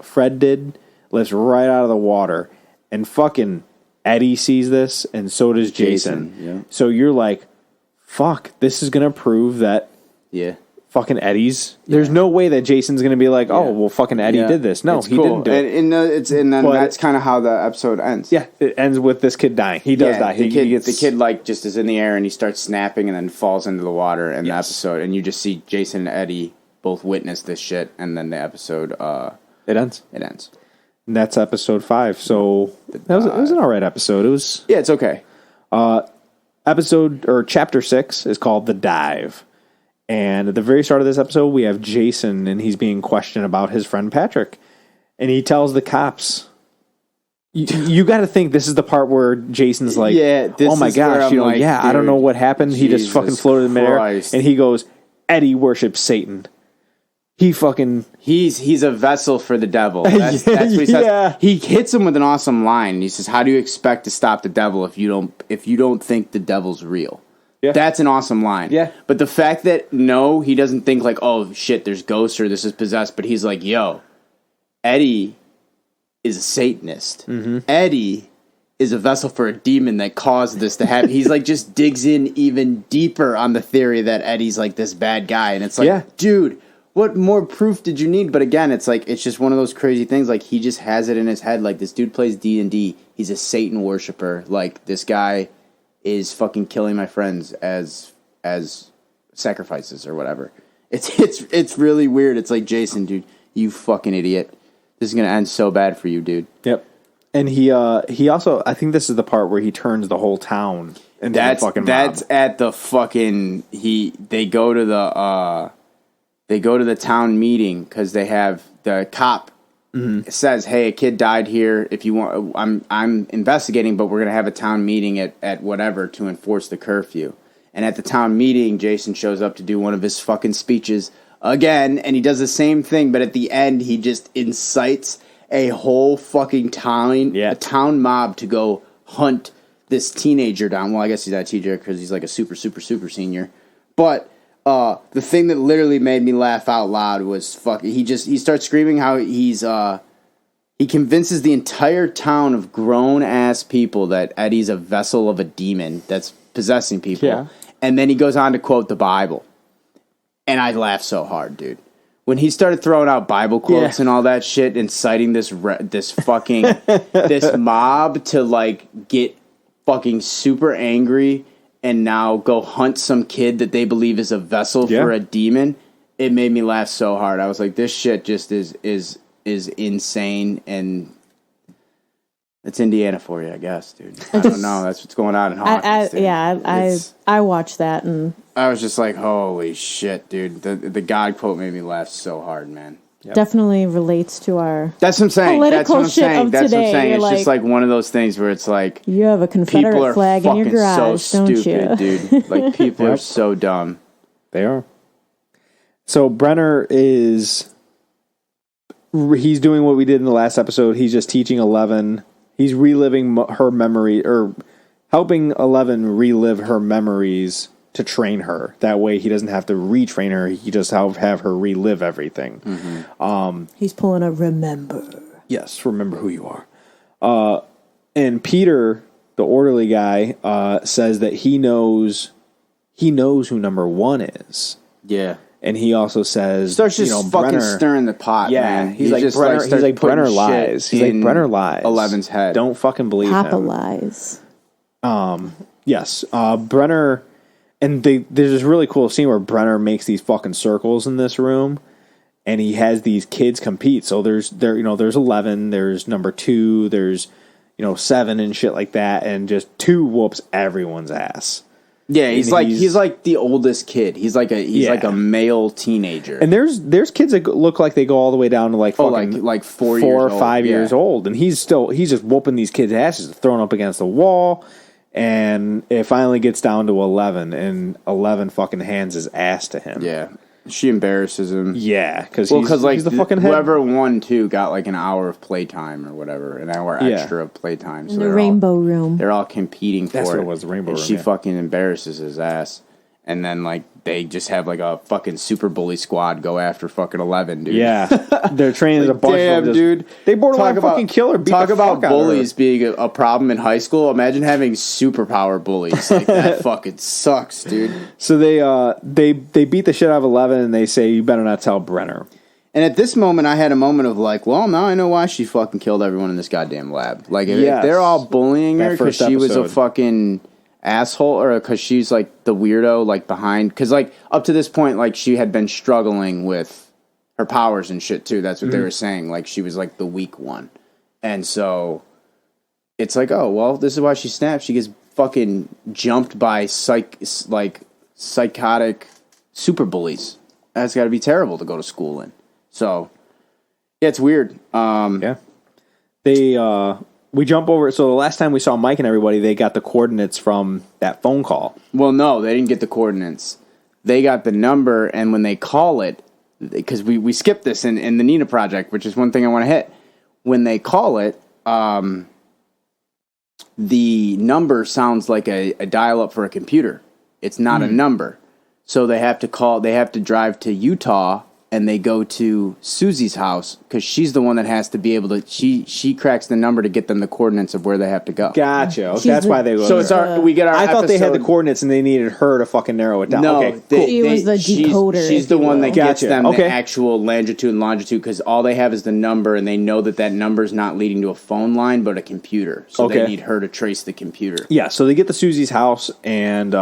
Fred did. Lifts right out of the water, and fucking Eddie sees this, and so does Jason. Yeah. So you're like, fuck, this is going to prove that fucking Eddie's... There's no way that Jason's going to be like, oh, well, fucking Eddie did this. No, he didn't do it. And then that's kind of how the episode ends. Yeah, it ends with this kid dying. He does die. The kid like just is in the air, and he starts snapping and then falls into the water in the episode. And you just see Jason and Eddie both witness this shit, and then the episode... it ends. It ends. And that's episode 5. So it was an alright episode. It was... Yeah, it's okay. Chapter 6 is called The Dive. And at the very start of this episode, we have Jason, and he's being questioned about his friend Patrick. And he tells the cops... You got to think this is the part where Jason's like, oh my gosh, like, I don't know what happened. He just fucking floated in midair. And he goes, Eddie worships Satan. He fucking... He's a vessel for the devil. That's what he says. Yeah. He hits him with an awesome line. He says, how do you expect to stop the devil if you don't think the devil's real? Yeah. That's an awesome line. Yeah. But the fact that, he doesn't think like, oh, shit, there's ghosts or this is possessed. But he's like, yo, Eddie is a Satanist. Eddie is a vessel for a demon that caused this to happen. He's like just digs in even deeper on the theory that Eddie's like this bad guy, and it's like, dude, what more proof did you need? But again, it's like it's just one of those crazy things. Like he just has it in his head. Like this dude plays D&D. He's a Satan worshiper. Like this guy is fucking killing my friends as sacrifices or whatever. It's really weird. It's like, Jason, dude, you fucking idiot. This is gonna end so bad for you, dude. Yep. And he also, I think this is the part where he turns the whole town into the fucking mob. That's at the fucking they go to the town meeting because they have the cop says, "Hey, a kid died here. If you want, I'm investigating, but we're gonna have a town meeting at whatever to enforce the curfew." And at the town meeting, Jason shows up to do one of his fucking speeches again, and he does the same thing, but at the end, he just incites a whole fucking town, a town mob to go hunt this teenager down. Well, I guess he's not a teenager because he's like a super, super, super senior. But the thing that literally made me laugh out loud was he starts screaming how he convinces the entire town of grown-ass people that Eddie's a vessel of a demon that's possessing people. Yeah. And then he goes on to quote the Bible. And I laughed so hard, dude. When he started throwing out Bible quotes and all that shit, inciting this fucking this mob to like get fucking super angry and now go hunt some kid that they believe is a vessel for a demon, it made me laugh so hard. I was like, this shit just is insane, and it's Indiana for you, I guess, dude. I don't know. That's what's going on in Hawkins. I watched that and I was just like, holy shit, dude. The God quote made me laugh so hard, man. Yep. Definitely relates to our That's what I'm saying. Political shit of That's today. what I'm saying. You're It's like, just like one of those things where it's like you have a Confederate flag in your garage, so don't stupid, you? dude. Like people are so dumb. They are. So Brenner he's doing what we did in the last episode. He's just teaching 11. He's reliving her memory, or helping 11 relive her memories to train her. That way he doesn't have to retrain her. He just have her relive everything. Mm-hmm. He's pulling a remember. Yes, remember who you are. And Peter, the orderly guy, says that he knows who number 1 is. Yeah. And he also says, starts just fucking Brenner, stirring the pot, man. He's like, Brenner lies. He's like, Brenner lies. 11's head. Don't fucking believe Papa him. lies. Yes. Brenner, and there's this really cool scene where Brenner makes these fucking circles in this room, and he has these kids compete. So there's 11, there's number 2, there's 7 and shit like that, and just 2 whoops everyone's ass. Yeah, he's like the oldest kid. He's like a male teenager. And there's kids that look like they go all the way down to like fucking like 4 or 5 years old, and he's just whooping these kids' asses, throwing up against the wall, and it finally gets down to 11, and 11 fucking hands his ass to him. Yeah. She embarrasses him. Yeah, because he's the fucking head. Whoever won too got like an hour of playtime or whatever, an hour extra of playtime. So in the rainbow room. They're all competing for it. That's what it was, the rainbow room. She fucking embarrasses his ass. And then like they just have like a fucking super bully squad go after fucking 11, dude. Yeah. They're training a bunch damn, of dude. They borderline fucking kill her. Talk about bullies being a problem in high school. Imagine having superpower bullies. Like that fucking sucks, dude. So they beat the shit out of 11, and they say, you better not tell Brenner. And at this moment, I had a moment of like, well, now I know why she fucking killed everyone in this goddamn lab. Like, if they're all bullying her because she was a fucking asshole, or because she's like the weirdo, like behind, because like up to this point, like she had been struggling with her powers and shit too. That's what they were saying. Like she was like the weak one, and so it's like, oh well, this is why she snapped. She gets fucking jumped by psychotic super bullies. That's got to be terrible to go to school in. So yeah, it's weird. We jump over. So the last time we saw Mike and everybody, they got the coordinates from that phone call. Well, no, they didn't get the coordinates. They got the number, and when they call it, because we skipped this in the Nina Project, which is one thing I want to hit. When they call it, the number sounds like a dial-up for a computer. It's not a number. So they have to drive to Utah and they go to Susie's house because she's the one that has to be able to. She cracks the number to get them the coordinates of where they have to go. Gotcha. Okay, that's why they go. So it's we get our. I thought episode. they had the coordinates and they needed her to fucking narrow it down. No, okay, cool. She was the decoder. She's the one that gets Gotcha. them Okay. the actual longitude and longitude because all they have is the number, and they know that number is not leading to a phone line but a computer. So they need her to trace the computer. Yeah, so they get to Susie's house and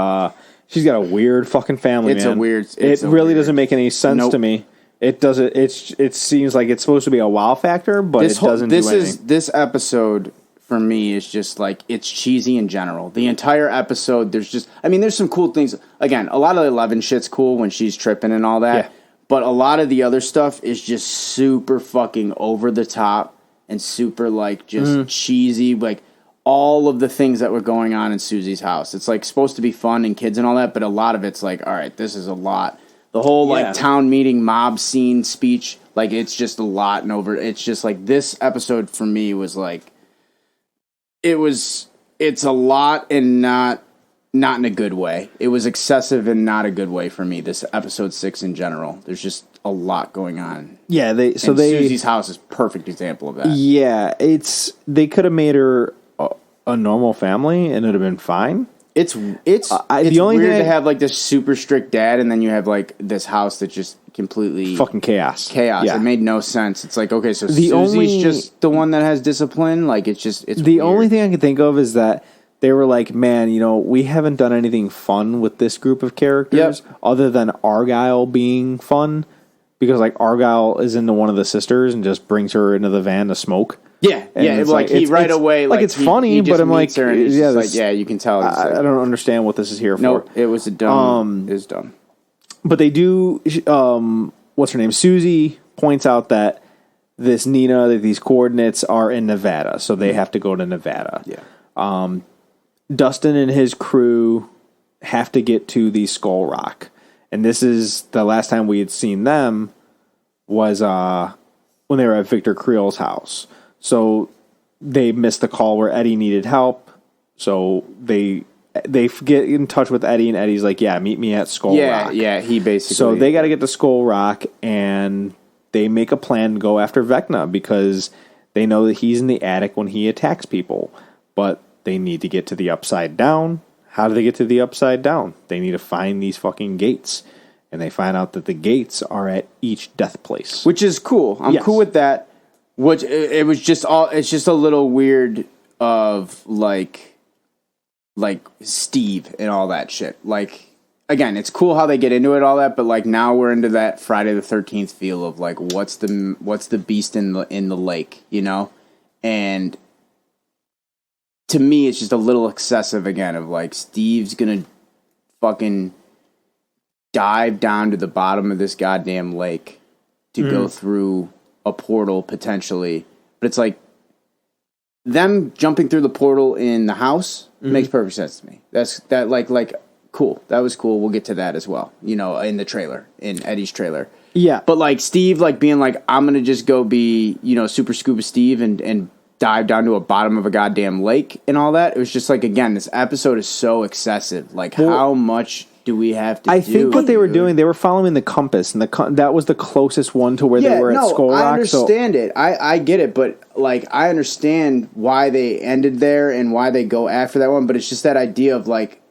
she's got a weird fucking family. It's man. It really doesn't make any sense to me. It doesn't. It seems like it's supposed to be a wow factor, but it doesn't do anything. This episode for me is just like it's cheesy in general. The entire episode, there's some cool things. Again, a lot of the 11 shit's cool when she's tripping and all that. Yeah. But a lot of the other stuff is just super fucking over the top and super like just cheesy. Like all of the things that were going on in Susie's house. It's like supposed to be fun and kids and all that, but a lot of it's like, all right, this is a lot. The whole like town meeting mob scene speech, like it's just a lot and over. It's just like this episode for me was like, it's a lot and not in a good way. It was excessive and not a good way for me. This episode 6 in general, there's just a lot going on. Yeah, Susie's house is a perfect example of that. Yeah, they could have made her a normal family and it'd have been fine. It's the only weird thing to have like this super strict dad, and then you have like this house that just completely fucking chaos. Yeah. It made no sense. It's like, okay, so Susie's just the one that has discipline. Like it's the weird. Only thing I can think of is that they were like, man, we haven't done anything fun with this group of characters other than Argyle being fun, because like Argyle is into one of the sisters and just brings her into the van to smoke. Yeah, and yeah. Like he right away, like it's funny, he but I'm like, you can tell. I don't understand what this is here for. No, it was dumb. It was dumb. But they do. What's her name? Susie points out that these coordinates are in Nevada, so they have to go to Nevada. Yeah. Dustin and his crew have to get to the Skull Rock, and this is the last time we had seen them was when they were at Victor Creel's house. So they missed the call where Eddie needed help. So they get in touch with Eddie, and Eddie's like, yeah, meet me at Skull Rock. Yeah, he basically... So they got to get to Skull Rock, and they make a plan to go after Vecna because they know that he's in the attic when he attacks people. But they need to get to the Upside Down. How do they get to the Upside Down? They need to find these fucking gates. And they find out that the gates are at each death place. Which is cool. I'm cool with that. Which it was just it's just a little weird of like Steve and all that shit. Like again, it's cool how they get into it, all that, but like now we're into that Friday the 13th feel of like what's the beast in the lake, And to me it's just a little excessive again of like Steve's gonna fucking dive down to the bottom of this goddamn lake to go through a portal potentially, but it's like them jumping through the portal in the house makes perfect sense to me. Like cool. That was cool. We'll get to that as well. In the trailer, in Eddie's trailer. Yeah, but like Steve, like being like, I'm gonna just go be Super Scuba Steve and dive down to a bottom of a goddamn lake and all that. It was just like again, this episode is so excessive. Like how much do we have to do? I think what they were doing, they were following the compass, and that was the closest one to where they were at Skull Rock. I understand it. I get it, but like I understand why they ended there and why they go after that one, but it's just that idea of like,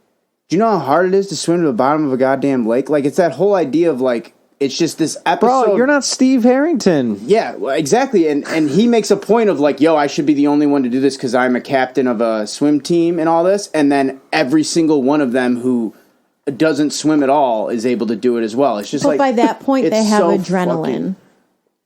do you know how hard it is to swim to the bottom of a goddamn lake? Like it's that whole idea of like, it's just this episode. Bro, you're not Steve Harrington. Yeah, well, exactly. And he makes a point of like, yo, I should be the only one to do this because I'm a captain of a swim team and all this. And then every single one of them who doesn't swim at all is able to do it as well. It's just but like by that point they have so adrenaline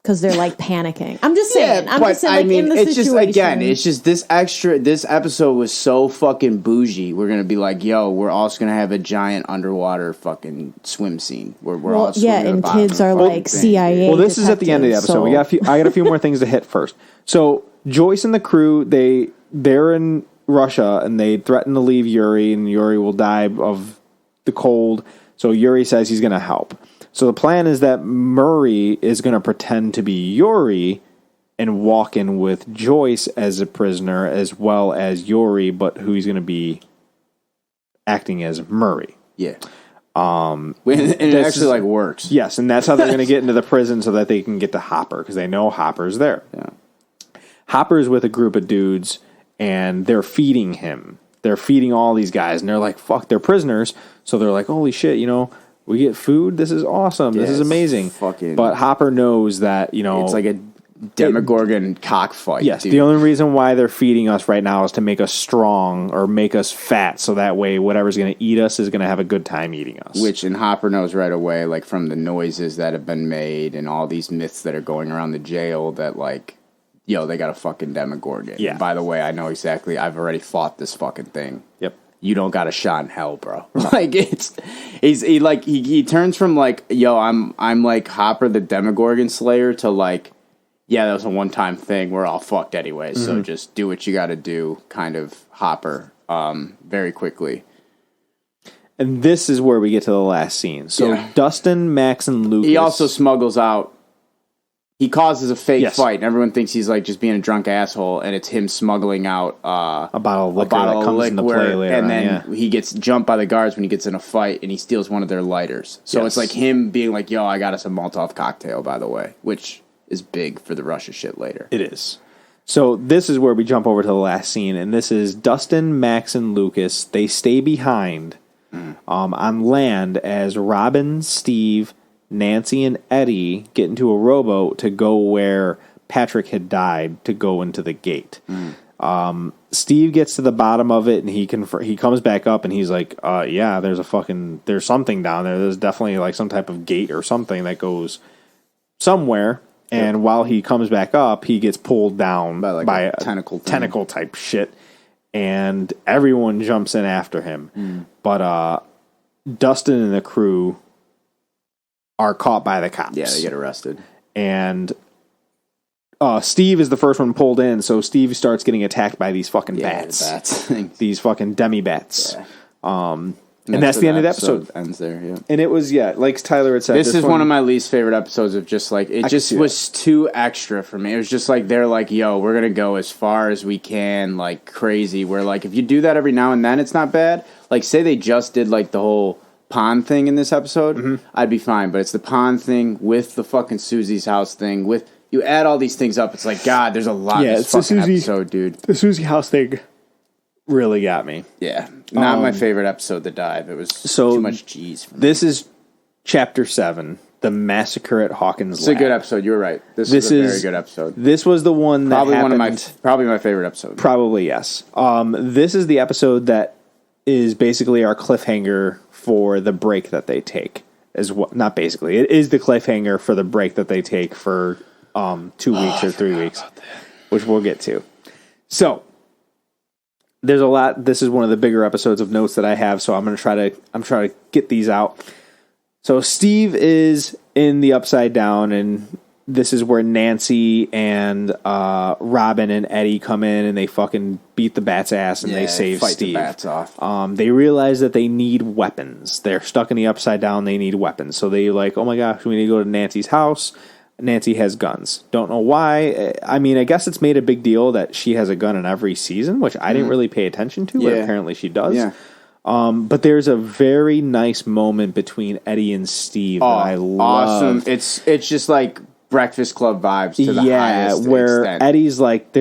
because they're like panicking. I'm just saying. Yeah, like in the situation. Just again, it's just this episode was so fucking bougie. We're gonna be like, yo, we're also gonna have a giant underwater fucking swim scene where we're all swimming and kids are like CIA. Well, this is at the end of the episode. I got a few more things to hit first. So Joyce and the crew, they're in Russia and they threaten to leave Yuri, and Yuri will die of the cold. So Yuri says he's going to help. So the plan is that Murray is going to pretend to be Yuri and walk in with Joyce as a prisoner as well as Yuri, but who he's going to be acting as Murray. Yeah. And it actually like works. Yes, and that's how they're going to get into the prison so that they can get to Hopper because they know Hopper's there. Yeah. Hopper's with a group of dudes and they're feeding him. They're feeding all these guys and they're like, fuck, they're prisoners. So they're like, holy shit, we get food. This is awesome. This is amazing. But Hopper knows that, it's like a Demogorgon cockfight. Yes, dude. The only reason why they're feeding us right now is to make us strong or make us fat, so that way whatever's going to eat us is going to have a good time eating us. And Hopper knows right away, like from the noises that have been made and all these myths that are going around the jail, that like, they got a fucking Demogorgon. Yeah. And by the way, I know exactly. I've already fought this fucking thing. Yep. You don't got a shot in hell, bro. Like he turns from like, I'm like Hopper the Demogorgon Slayer to like, yeah, that was a one-time thing. We're all fucked anyway, so just do what you got to do, kind of Hopper, very quickly. And this is where we get to the last scene. So Dustin, Max, and Lucas. He also smuggles out. He causes a fake fight, and everyone thinks he's like just being a drunk asshole, and it's him smuggling out a bottle of liquor that comes into play later and then he gets jumped by the guards when he gets in a fight, and he steals one of their lighters. So it's like him being like, "Yo, I got us a Molotov cocktail, by the way," which is big for the Russia shit later. It is. So this is where we jump over to the last scene, and this is Dustin, Max, and Lucas. They stay behind on land as Robin, Steve, Nancy, and Eddie get into a rowboat to go where Patrick had died to go into the gate. Steve gets to the bottom of it, and he comes back up, and he's like, yeah, there's something down there. There's definitely like some type of gate or something that goes somewhere. And while he comes back up, he gets pulled down by a tentacle type shit, and everyone jumps in after him. But Dustin and the crew are caught by the cops. Yeah, they get arrested. And Steve is the first one pulled in, so Steve starts getting attacked by these fucking bats. The bats. These fucking demi-bats. Yeah. And that's the end of the episode. Ends there, yeah. And it was, like Tyler had said. This is one of my least favorite episodes of just like, it just was too extra for me. It was just like, they're like, yo, we're going to go as far as we can, like crazy. Where like, if you do that every now and then, it's not bad. Like, say they just did like the whole pond thing in this episode, I'd be fine. But it's the pond thing with the fucking Susie's house thing. With you add all these things up, it's like, God, there's a lot of this fucking episode, dude. The Susie house thing really got me. Yeah. Not my favorite episode, The Dive. It was too much cheese for me. This is Chapter 7, The Massacre at Hawkins It's a good episode. You were right. This is a very good episode. This was the one that probably my favorite episode. Probably, yes. This is the episode that is basically our cliffhanger for the break that they take. Not basically. It is the cliffhanger for the break that they take for 2 weeks or 3 weeks, which we'll get to. So, there's a lot. This is one of the bigger episodes of notes that I have, so I'm trying to get these out. So Steve is in the Upside Down, and this is where Nancy and Robin and Eddie come in, and they fucking beat the bat's ass, and they save fight Steve. The bats off. They realize that they need weapons. They're stuck in the Upside Down. They need weapons. So they like, oh my gosh, we need to go to Nancy's house. Nancy has guns. Don't know why. I mean, I guess it's made a big deal that she has a gun in every season, which I didn't really pay attention to, but apparently she does. Yeah. But there's a very nice moment between Eddie and Steve that I love. Awesome. It's just like Breakfast Club vibes to the highest where extent. Eddie's like,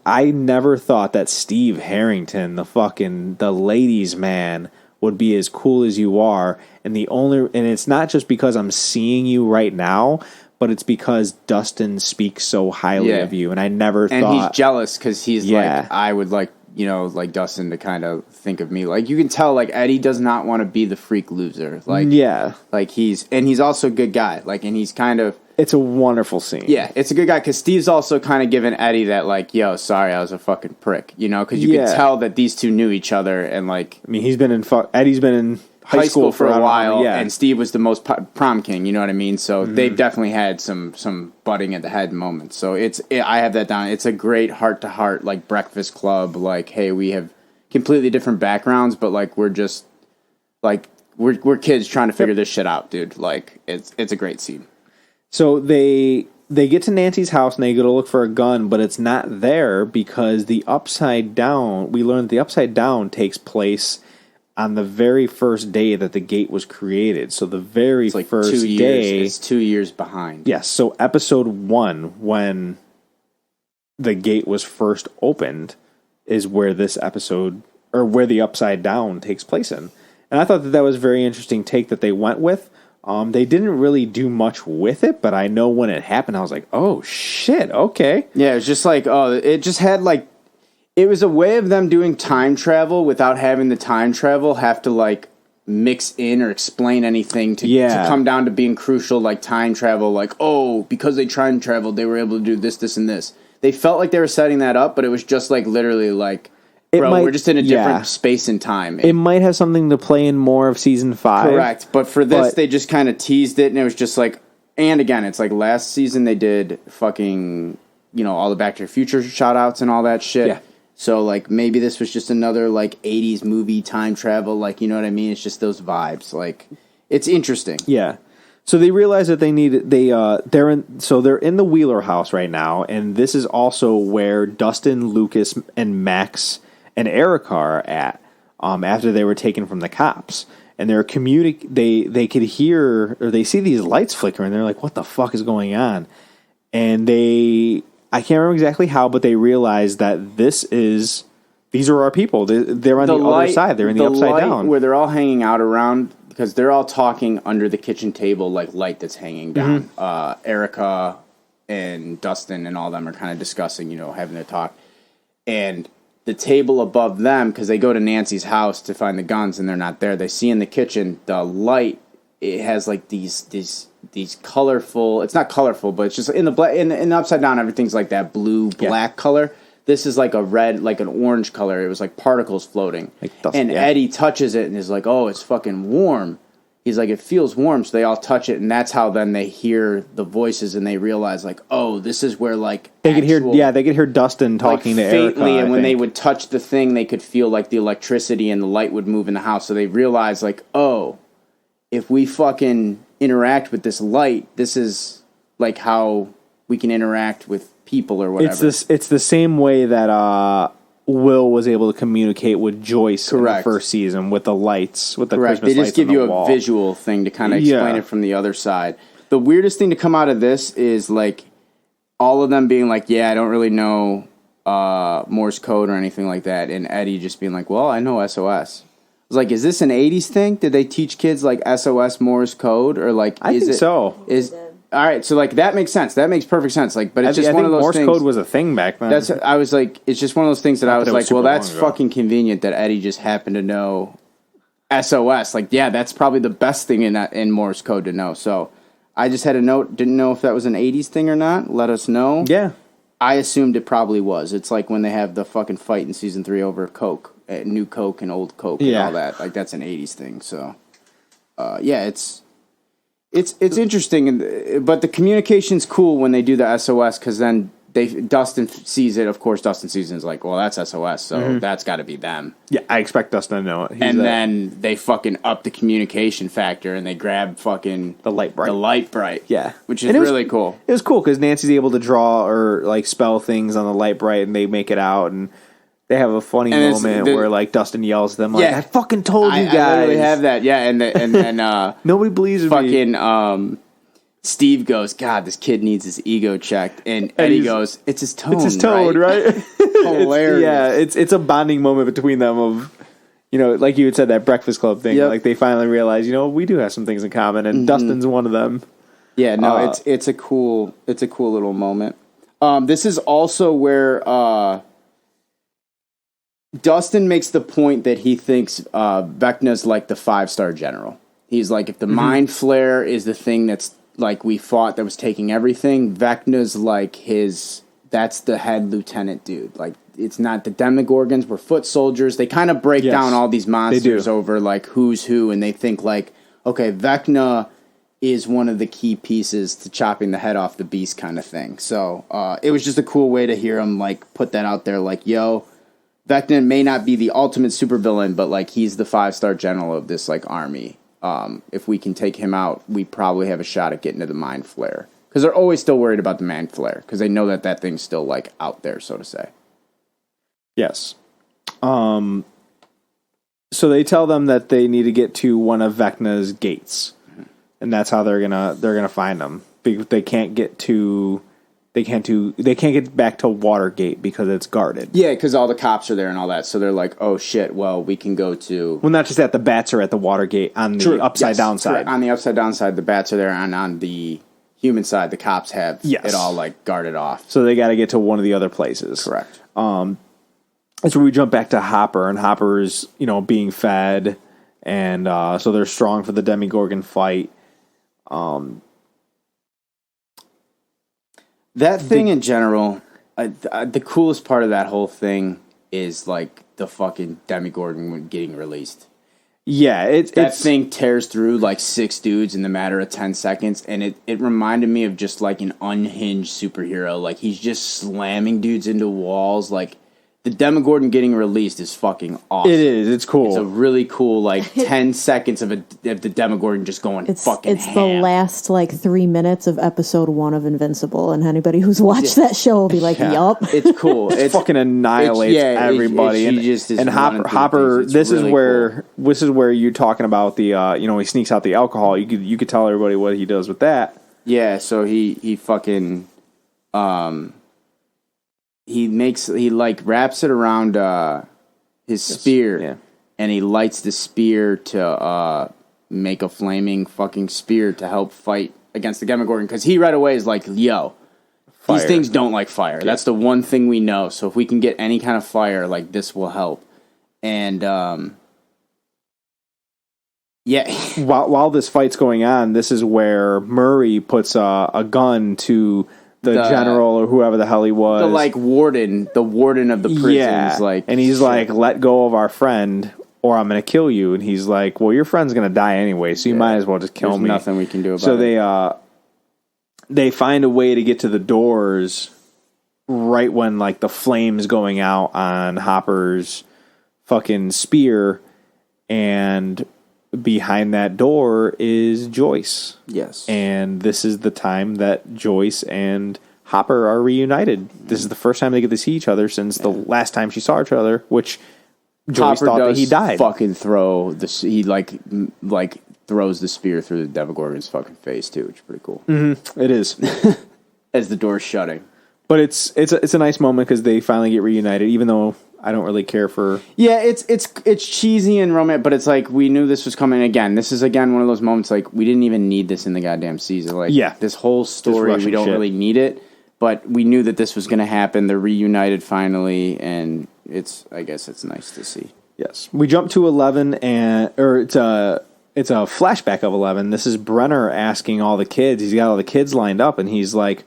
I never thought that Steve Harrington, the ladies' man, would be as cool as you are. And it's not just because I'm seeing you right now, but it's because Dustin speaks so highly of you, and I never thought... And he's jealous, because he's like, I would like, like Dustin to kind of think of me. Like, you can tell, like, Eddie does not want to be the freak loser. Like, like he's also a good guy. Like, and he's kind of... It's a wonderful scene. Yeah, it's a good guy, because Steve's also kind of giving Eddie that, like, yo, sorry, I was a fucking prick, because you can tell that these two knew each other, and, like... I mean, Eddie's been in... High school for a while, and Steve was the most prom king. You know what I mean? So they've definitely had some butting at the head moments. So I have that down. It's a great heart to heart, like Breakfast Club. Like, hey, we have completely different backgrounds, but like we're just like we're kids trying to figure this shit out, dude. Like it's a great scene. So they get to Nancy's house and they go to look for a gun, but it's not there because the Upside Down. We learned the Upside Down takes place on the very first day that the gate was created. So the very first day. It's 2 years behind. Yes. So episode 1, when the gate was first opened, is where this episode, or where the Upside Down takes place in. And I thought that was a very interesting take that they went with. They didn't really do much with it, but I know when it happened, I was like, oh, shit, okay. Yeah, it was just like, it just had like, it was a way of them doing time travel without having the time travel have to like mix in or explain anything to come down to being crucial, like time travel, like, oh, because they time traveled, they were able to do this, this, and this. They felt like they were setting that up, but it was just like literally like, we're just in a different space and time. It might have something to play in more of season 5. Correct. But for this, they just kind of teased it, and it was just like, and again, it's like last season they did fucking, all the Back to the Future shout-outs and all that shit. Yeah. So, like, maybe this was just another, like, 80s movie time travel, like, you know what I mean? It's just those vibes. Like, it's interesting. Yeah. So they realize that they're in the Wheeler house right now, and this is also where Dustin, Lucas, and Max and Erica are at after they were taken from the cops. And they're they could hear, or they see these lights flicker, and they're like, what the fuck is going on? And I can't remember exactly how, but they realize that these are our people. They're on the other side. They're in the Upside Down. Where they're all hanging out around, because they're all talking under the kitchen table, like light that's hanging down. Erica and Dustin and all them are kind of discussing, having their talk. And the table above them, because they go to Nancy's house to find the guns and they're not there. They see in the kitchen the light. It has like these colorful. It's not colorful, but it's just in the Upside Down. Everything's like that blue black color. This is like a red, like an orange color. It was like particles floating. Like dust, and Eddie touches it and is like, "Oh, it's fucking warm." He's like, "It feels warm." So they all touch it, and that's how then they hear the voices and they realize like, "Oh, this is where like they could hear Dustin talking like to faintly, Erica, and when they would touch the thing, they could feel like the electricity and the light would move in the house. So they realize like, "Oh, if we fucking interact with this light, this is like how we can interact with people or whatever." It's the same way that Will was able to communicate with Joyce in the first season with the lights, with the Christmas lights. They just give you a visual thing to kind of explain it from the other side. The weirdest thing to come out of this is like all of them being like, "Yeah, I don't really know Morse code or anything like that," and Eddie just being like, "Well, I know SOS." I was like, "Is this an '80s thing? Did they teach kids like SOS Morse code or like?" I think so. All right, so like that makes sense. That makes perfect sense. Like, but it's just one of those Morse things. Morse code was a thing back then. I was like, it's just one of those things that I was like, well, that's fucking convenient that Eddie just happened to know SOS. Like, yeah, that's probably the best thing in Morse code to know. So I just had a note. Didn't know if that was an '80s thing or not. Let us know. Yeah, I assumed it probably was. It's like when they have the fucking fight in season 3 over Coke, new Coke and old Coke, and all that. Like that's an '80s thing. So, yeah, It's interesting, but the communication's cool when they do the SOS because then Dustin sees it. Of course, Dustin sees it and is like, well, that's SOS, so that's got to be them. Yeah, I expect Dustin to know it. Then they fucking up the communication factor and they grab fucking the light bright. Yeah, which is really cool. It was cool because Nancy's able to draw or like spell things on the light bright and they make it out and. They have a funny moment where like Dustin yells at them like, "I fucking told you guys." I literally have that, and then nobody believes me. Fucking Steve goes, "God, this kid needs his ego checked," and Eddie goes, "It's his tone, right?" Hilarious. It's a bonding moment between them of, like you had said that Breakfast Club thing. Yep. Like they finally realize, we do have some things in common, and Dustin's one of them. Yeah, no, it's a cool little moment. This is also where. Dustin makes the point that he thinks Vecna's like the 5-star general. He's like, if the mind flare is the thing that's like we fought that was taking everything, Vecna's like that's the head lieutenant dude. Like, it's not the Demogorgons, we're foot soldiers. They kind of break down all these monsters over like who's who, and they think like, okay, Vecna is one of the key pieces to chopping the head off the beast kind of thing. So it was just a cool way to hear him like put that out there like, yo, Vecna may not be the ultimate supervillain, but like he's the 5-star general of this like army. If we can take him out, we probably have a shot at getting to the mind flare. Because they're always still worried about the mind flare, because they know that thing's still like out there, so to say. Yes. So they tell them that they need to get to one of Vecna's gates, and that's how they're gonna find them. Because they can't get back to Watergate because it's guarded. Yeah, because all the cops are there and all that. So they're like, oh shit, well, we can go to... Well, not just that, the bats are at the Watergate on the upside down side. Correct. On the upside down side, the bats are there, and on the human side, the cops have it all like guarded off. So they got to get to one of the other places. Correct. That's where we jump back to Hopper, and Hopper's, being fed, and so they're strong for the Demogorgon fight. That thing in general, the coolest part of that whole thing is like the fucking Demogorgon getting released. Yeah, that thing tears through like 6 dudes in the matter of 10 seconds, and it reminded me of just like an unhinged superhero. Like he's just slamming dudes into walls. Like the Demogorgon getting released is fucking awesome. It is. It's cool. It's a really cool, like, 10 seconds of the Demogorgon just going fucking It's ham. the last, like, 3 minutes of episode 1 of Invincible, and anybody who's watched that show will be like, yup. It's cool. It fucking annihilates everybody. And Hopper, this is where you're talking about the, he sneaks out the alcohol. You could tell everybody what he does with that. Yeah, so he fucking... He wraps it around his spear, and he lights the spear to make a flaming fucking spear to help fight against the Demogorgon, because he right away is like, yo, fire. These things don't like fire. Yeah. That's the one thing we know. So if we can get any kind of fire, like, this will help. And while this fight's going on, this is where Murray puts a gun to the general or whoever the hell he was. The warden of the prisons. Yeah. And he's like, let go of our friend or I'm going to kill you. And he's like, well, your friend's going to die anyway, so you might as well just kill me. There's nothing we can do about it. So they find a way to get to the doors right when like the flame's going out on Hopper's fucking spear, and behind that door is Joyce. Yes. And this is the time that Joyce and Hopper are reunited. This is the first time they get to see each other since the last time she saw each other, which Joyce Hopper thought that he died. Fucking throws the spear through the Demogorgon's fucking face too, which is pretty cool. Mm-hmm. It is. As the door's shutting. But it's a nice moment because they finally get reunited, even though I don't really care for... Yeah, it's cheesy and romantic, but it's like we knew this was coming again. This is, again, one of those moments like we didn't even need this in the goddamn season. Like, this whole story, we don't really need it, but we knew that this was going to happen. They're reunited finally, and I guess it's nice to see. Yes. We jump to 11, it's a flashback of 11. This is Brenner asking all the kids. He's got all the kids lined up, and he's like,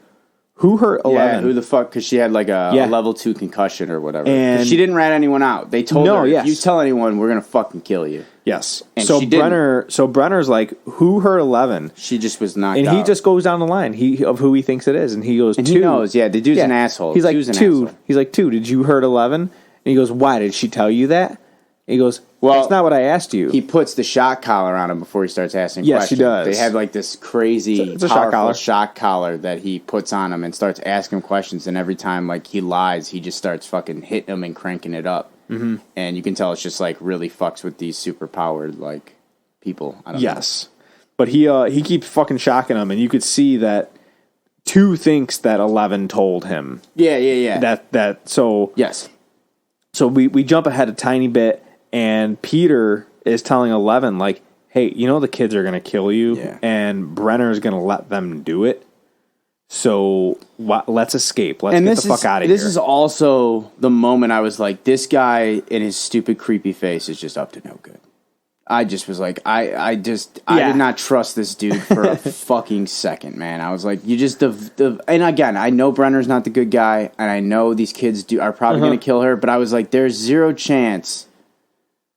who hurt 11? Yeah, who the fuck? Because she had like a level 2 concussion or whatever. And she didn't rat anyone out. They told her, if you tell anyone, we're going to fucking kill you. Yes. And so Brenner's like, who hurt 11? She just was knocked out. And he just goes down the line of who he thinks it is. And he goes, 2. He knows, the dude's an asshole. He's like, 2. He's like, 2, did you hurt 11? And he goes, why? Did she tell you that? And he goes, well, that's not what I asked you. He puts the shock collar on him before he starts asking questions. Yes, he does. They have like this crazy, powerful shock collar that he puts on him and starts asking questions. And every time like he lies, he just starts fucking hitting him and cranking it up. Mm-hmm. And you can tell it's just like really fucks with these super powered like people. I don't know. But he keeps fucking shocking him, and you could see that 2 thinks that 11 told him. Yeah. Yes. So we jump ahead a tiny bit. And Peter is telling 11, like, hey, the kids are going to kill you, and Brenner's going to let them do it. So let's escape. Let's get the fuck out of here. This is also the moment I was like, this guy in his stupid, creepy face is just up to no good. I just was like, I did not trust this dude for a fucking second, man. I was like, you just, and again, I know Brenner's not the good guy, and I know these kids are probably going to kill her, but I was like, there's 0 chance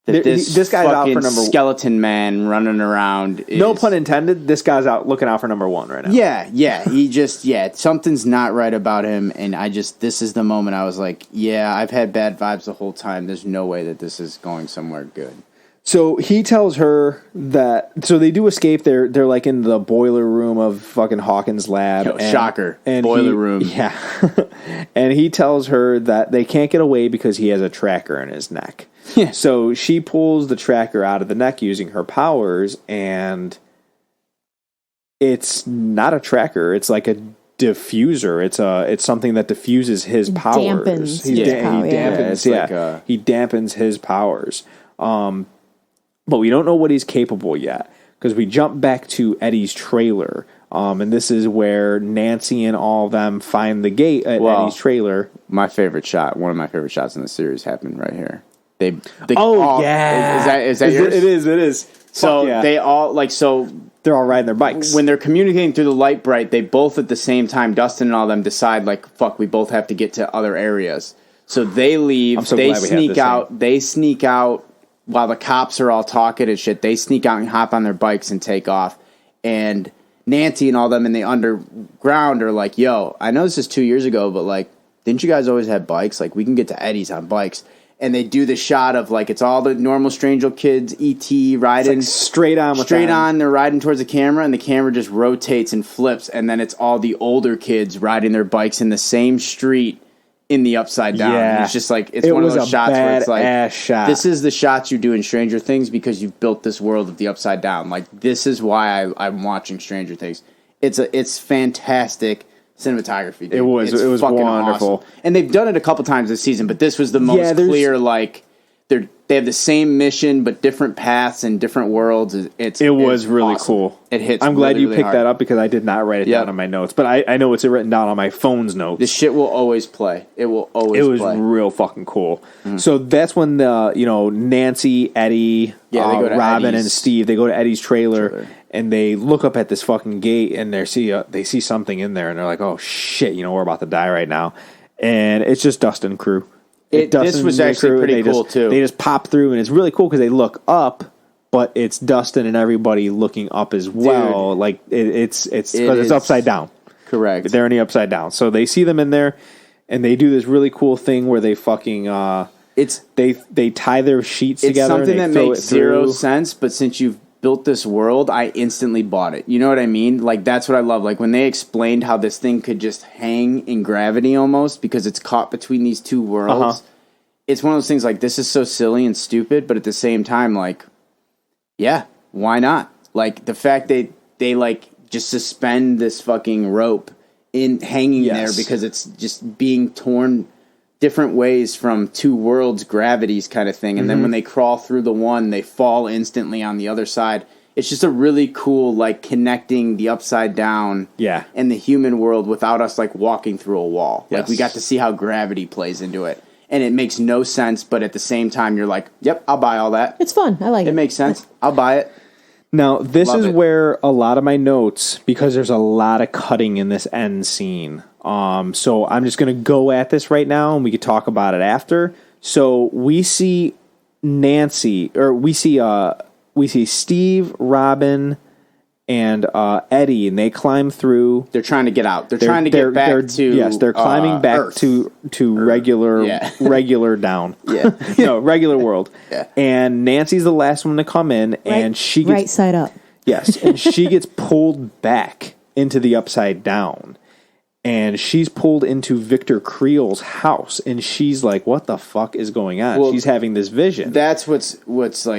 that this guy's out for number skeleton man running around. No pun intended. This guy's out looking out for number 1 right now. Yeah. He just something's not right about him, and this is the moment I was like, I've had bad vibes the whole time. There's no way that this is going somewhere good. So he tells her that. So they do escape. They're like in the boiler room of fucking Hawkins' lab. Shocker! Boiler room. Yeah. And he tells her that they can't get away because he has a tracker in his neck. Yeah. So she pulls the tracker out of the neck using her powers, and it's not a tracker. It's like a diffuser. It's something that diffuses his powers. Dampens his power, he dampens, he dampens his powers. But we don't know what he's capable yet, because we jump back to Eddie's trailer. And this is where Nancy and all of them find the gate at Eddie's trailer. One of my favorite shots in the series happened right here. Is that yours? It is. So they all they're all riding their bikes. When they're communicating through the light bright, they both at the same time, Dustin and all them decide we both have to get to other areas. So they leave, they sneak out while the cops are all talking and shit. They sneak out and hop on their bikes and take off. And Nancy and all them in the underground are like, yo, I know this is 2 years ago, but didn't you guys always have bikes? We can get to Eddie's on bikes. And they do the shot of it's all the normal Stranger kids, E.T. riding straight on. They're riding towards the camera, and the camera just rotates and flips, and then it's all the older kids riding their bikes in the same street in the upside down. Yeah. And it's just it's one of those shots where it's shot. This is the shots you do in Stranger Things because you've built this world of the upside down. This is why I'm watching Stranger Things. It's fantastic cinematography. Dude. It was wonderful, awesome. And they've done it a couple times this season, but this was the most clear. They have the same mission but different paths and different worlds. It was really awesome. Cool. It hits. I'm glad really, you really picked hard. that up because I did not write it down on my notes, but I know it's written down on my phone's notes. This shit will always play. It will always. It was play. real fucking cool. Mm-hmm. So that's when Nancy, Eddie, they go to Robin, Eddie's. and Steve they go to Eddie's trailer. And they look up at this fucking gate, and they see something in there, and they're like, "Oh shit, we're about to die right now." And it's just Dustin crew. This was actually pretty cool too. They just pop through, and it's really cool because they look up, but it's Dustin and everybody looking up as well. Dude, it's because it's upside down. Correct. They're in the upside down, so they see them in there, and they do this really cool thing where they fucking they tie their sheets together. It's something and that they makes zero sense, but since you've built this world, I instantly bought it. You know what I mean? That's what I love. When they explained how this thing could just hang in gravity almost because it's caught between these two worlds. It's one of those things this is so silly and stupid, but at the same time, yeah, why not? The fact they just suspend this fucking rope in hanging there because it's just being torn different ways from two worlds, gravities kind of thing. And then when they crawl through the one, they fall instantly on the other side. It's just a really cool, connecting the upside down and the human world without us, walking through a wall. We got to see how gravity plays into it. And it makes no sense, but at the same time, you're like, yep, I'll buy all that. It's fun. I like it. It makes sense. I'll buy it. Now, this is where a lot of my notes, because there's a lot of cutting in this end scene. So I'm just going to go at this right now, and we could talk about it after. So we see Nancy, or we see Steve, Robin, and Eddie, and they climb through. They're trying to get out. They're trying to get back to yes, they're climbing back Earth. to regular regular down. Yeah, regular world. Yeah. And Nancy's the last one to come in, and she gets right side up. Yes, and she gets pulled back into the upside down. And she's pulled into Victor Creel's house, and she's like, "What the fuck is going on?" Well, she's having this vision. That's what's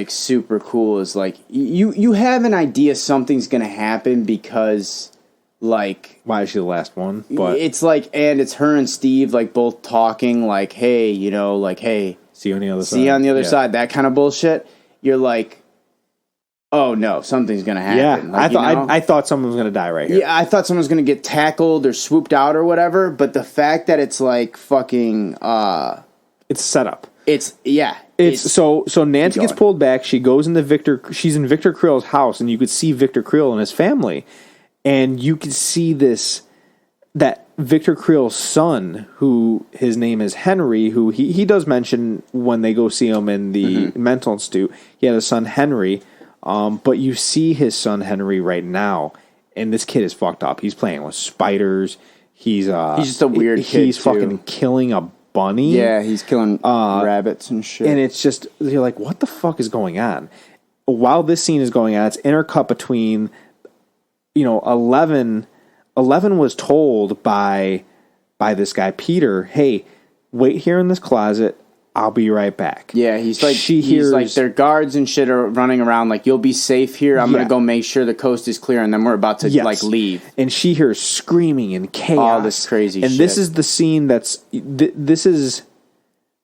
super cool is you have an idea something's gonna happen because why is she the last one? But it's and it's her and Steve both talking hey, hey, see you on the other side. See you on the other side. That kind of bullshit. You're like, oh no, something's gonna happen. Yeah, I thought someone was gonna die right here. Yeah, I thought someone was gonna get tackled or swooped out or whatever. But the fact that it's fucking, it's set up. It's so Nancy gets pulled back. She goes into she's in Victor Creel's house, and you could see Victor Creel and his family, and you could see that Victor Creel's son, who his name is Henry, who he does mention when they go see him in the mental institute. He had a son Henry. But you see his son Henry right now, and this kid is fucked up. He's playing with spiders. He's just a weird kid. He's fucking killing a bunny. Yeah, he's killing rabbits and shit. And it's just, you're like, what the fuck is going on? While this scene is going on, it's intercut between, 11 was told by this guy Peter, hey, wait here in this closet. I'll be right back. Yeah, he's like their guards and shit are running around like, you'll be safe here. I'm going to go make sure the coast is clear, and then we're about to like leave. And she hears screaming and chaos. All this crazy shit. And this is the scene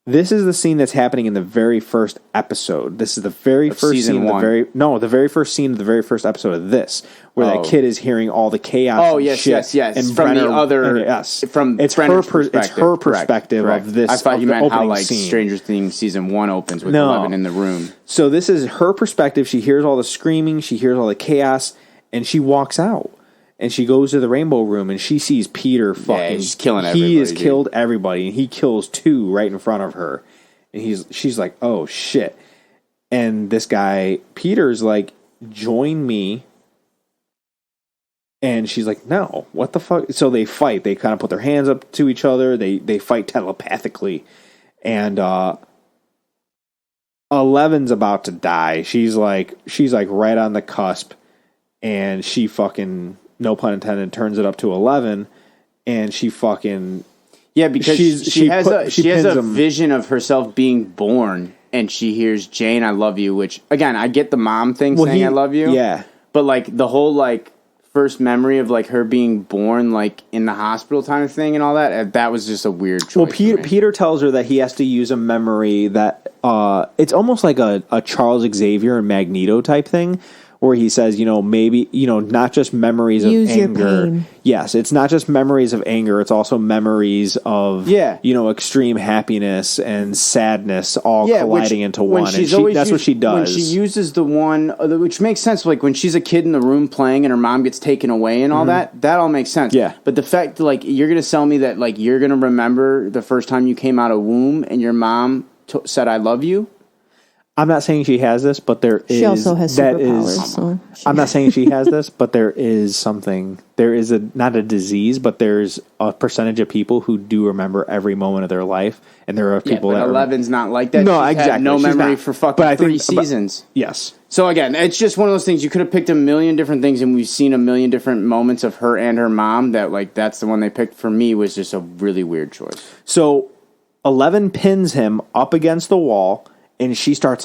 this is the scene that's happening in the very first episode. This is the very first season scene one. The very first scene of the very first episode of this, where that kid is hearing all the chaos. Oh, and yes, shit, yes. And from Brenner, the other, from it's Brenner's perspective. It's her perspective Correct. of this. I thought you meant how like scene. Stranger Things season 1 opens with 11 in the room. So this is her perspective. She hears all the screaming. She hears all the chaos, and she walks out. And she goes to the Rainbow Room, and she sees Peter fucking... he's killing everybody. He has killed everybody, and he kills 2 right in front of her. And she's like, oh, shit. And this guy, Peter's like, join me. And she's like, no, what the fuck? So they fight. They kind of put their hands up to each other. They fight telepathically. And 11's about to die. She's like right on the cusp. And she fucking... no pun intended, turns it up to 11, and she fucking... Yeah, because she has a vision of herself being born, and she hears, Jane, I love you, which, again, I get the mom thing saying I love you. Yeah. But, like, the whole, like, first memory of, like, her being born, like, in the hospital kind of thing and all that was just a weird choice. Well, Peter tells her that he has to use a memory that... it's almost like a Charles Xavier and Magneto type thing, where he says, maybe, not just memories of use anger. Your pain. Yes, it's not just memories of anger. It's also memories of, extreme happiness and sadness all colliding into one. And that's what she does. When she uses the one, which makes sense, like when she's a kid in the room playing and her mom gets taken away and all that all makes sense. Yeah. But the fact, like, you're going to sell me that, like, you're going to remember the first time you came out of womb and your mom said, I love you. I'm not saying she has this, but there is... She also has superpowers. I'm not saying she has this, but there is something... There is not a disease, but there's a percentage of people who do remember every moment of their life, and there are people that... 11's not like that. No, She's exactly. had no memory for fucking 3 seasons. Yes. So again, it's just one of those things. You could have picked a million different things, and we've seen a million different moments of her and her mom that, like, that's the one they picked. For me, was just a really weird choice. So 11 pins him up against the wall... And he starts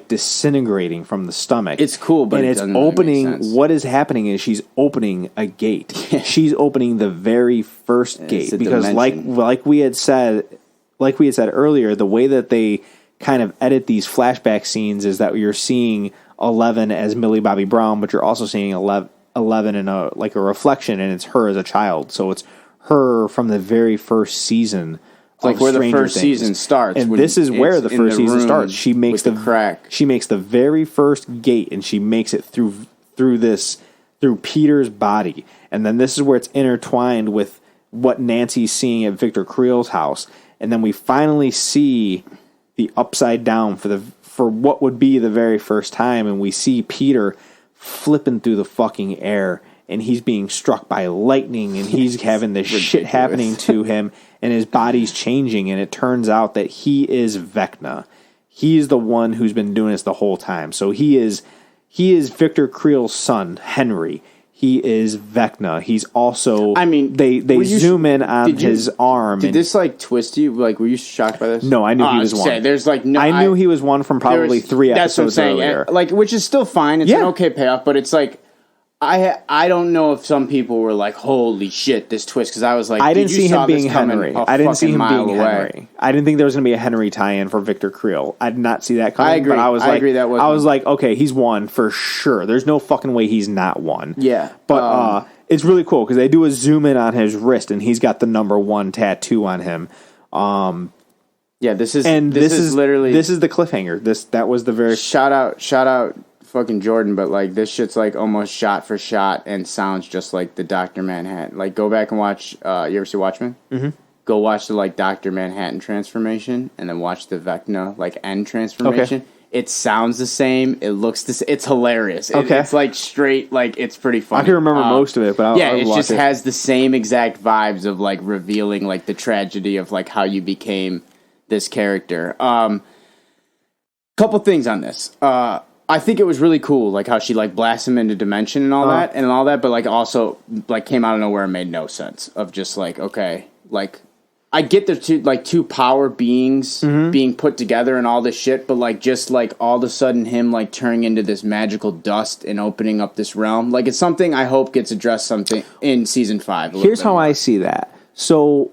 disintegrating from the stomach. It's cool, but it's opening. Really what is happening is she's opening a gate. She's opening the very first gate because, like we had said earlier, the way that they kind of edit these flashback scenes is that you're seeing 11 as Millie Bobby Brown, but you're also seeing 11 in a reflection, and it's her as a child. So it's her from the very first season. Like where the first season starts, and this is where the first season starts. She makes the crack. She makes the very first gate, and she makes it through Peter's body, and then this is where it's intertwined with what Nancy's seeing at Victor Creel's house, and then we finally see the upside down for what would be the very first time, and we see Peter flipping through the fucking air. And he's being struck by lightning, and he's having this shit happening to him, and his body's changing, and it turns out that he is Vecna. He is the one who's been doing this the whole time. So he is Victor Creel's son, Henry. He is Vecna. He's also... I mean... They zoom in on his arm. Did this, like, twist you? Like, were you shocked by this? No, I knew he was one. There's, like, no... I knew he was one from probably 3 episodes earlier. Like, which is still fine. It's an okay payoff, but it's, like... I don't know if some people were like, holy shit, this twist, because I was like, I didn't see him being Henry. I didn't see him being Henry. I didn't think there was going to be a Henry tie-in for Victor Creel. I did not see that coming. I agree. But I agree that was. I was like, okay, he's one for sure. There's no fucking way he's not one. Yeah. But it's really cool because they do a zoom in on his wrist, and he's got the number 1 tattoo on him. Yeah, this is literally this is the cliffhanger. That was the very shout out. Fucking Jordan, but like this shit's like almost shot for shot and sounds just like the Dr. Manhattan. Like go back and watch. You ever see Watchmen? Mm-hmm. Go watch the like Dr. Manhattan transformation, and then watch the Vecna like end transformation. Okay. It sounds the same. It looks the same. It's hilarious. It's like straight. Like it's pretty funny. I can remember most of it, but it just has the same exact vibes of like revealing like the tragedy of like how you became this character. Couple things on this. I think it was really cool, like how she like blasts him into dimension and all that, but like also like came out of nowhere and made no sense of just like, okay, like I get the two power beings being put together and all this shit, but like just like all of a sudden him like turning into this magical dust and opening up this realm, like it's something I hope gets addressed something in season 5. Here's how I see that. So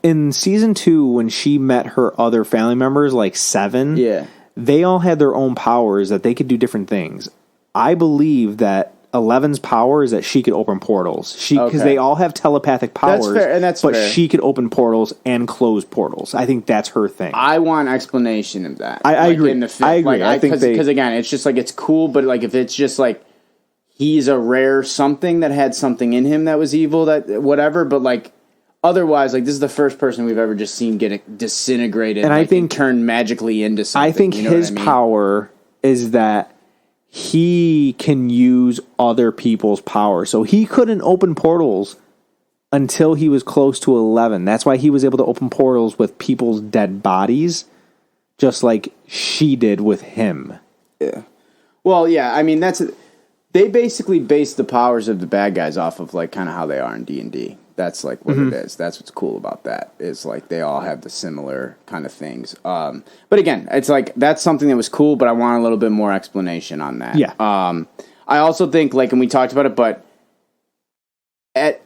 in season 2, when she met her other family members, like 7, they all had their own powers that they could do different things. I believe that 11's power is that she could open portals. Because they all have telepathic powers. That's fair, and that's but fair. She could open portals and close portals. I think that's her thing. I want explanation of that. I agree. I agree. Like, because again, it's just like it's cool, but like if it's just like he's a rare something that had something in him that was evil, that whatever. But like otherwise, like this is the first person we've ever just seen get disintegrated, and I think turned magically into something. I think his power is that he can use other people's power. So he couldn't open portals until he was close to 11. That's why he was able to open portals with people's dead bodies, just like she did with him. Yeah. Well, yeah, I mean, they basically base the powers of the bad guys off of like kind of how they are in D&D. That's like what it is. That's what's cool about that. Is like they all have the similar kind of things. But again, it's like that's something that was cool, but I want a little bit more explanation on that. Yeah. I also think like, and we talked about it, but at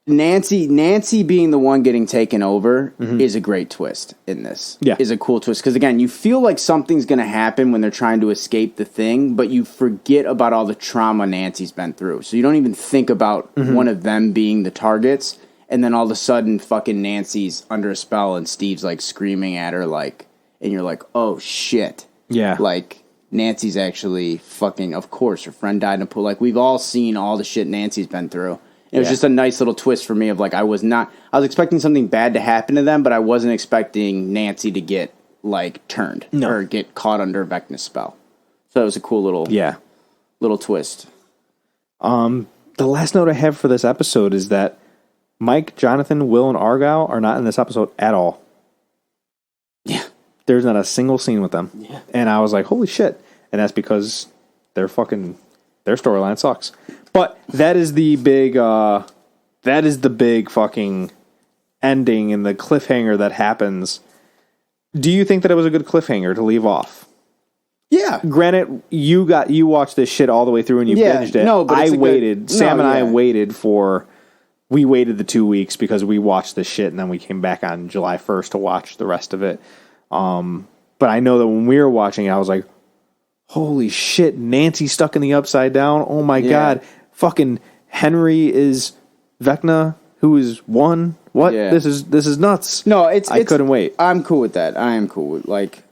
Nancy being the one getting taken over is a great twist in this. Yeah. Is a cool twist. Because again, you feel like something's going to happen when they're trying to escape the thing, but you forget about all the trauma Nancy's been through. So you don't even think about one of them being the targets. And then all of a sudden, fucking Nancy's under a spell and Steve's like screaming at her, like, and you're like, oh shit. Yeah. Like, Nancy's actually fucking, of course, her friend died in a pool. Like, we've all seen all the shit Nancy's been through. It was just a nice little twist for me of like, I was expecting something bad to happen to them, but I wasn't expecting Nancy to get like turned or get caught under Vecna's spell. So it was a cool little twist. The last note I have for this episode is that Mike, Jonathan, Will, and Argyle are not in this episode at all. Yeah. There's not a single scene with them. Yeah. And I was like, holy shit. And that's because their storyline sucks. But that is the big fucking ending and the cliffhanger that happens. Do you think that it was a good cliffhanger to leave off? Yeah. Granted, you watched this shit all the way through and you binged it. No, but Sam and I waited we waited the 2 weeks because we watched this shit and then we came back on July 1st to watch the rest of it. But I know that when we were watching it, I was like, holy shit, Nancy stuck in the Upside Down. Oh my God. Fucking Henry is Vecna, who is one. What? Yeah. This is nuts. No, I couldn't wait. I'm cool with that. I am cool with like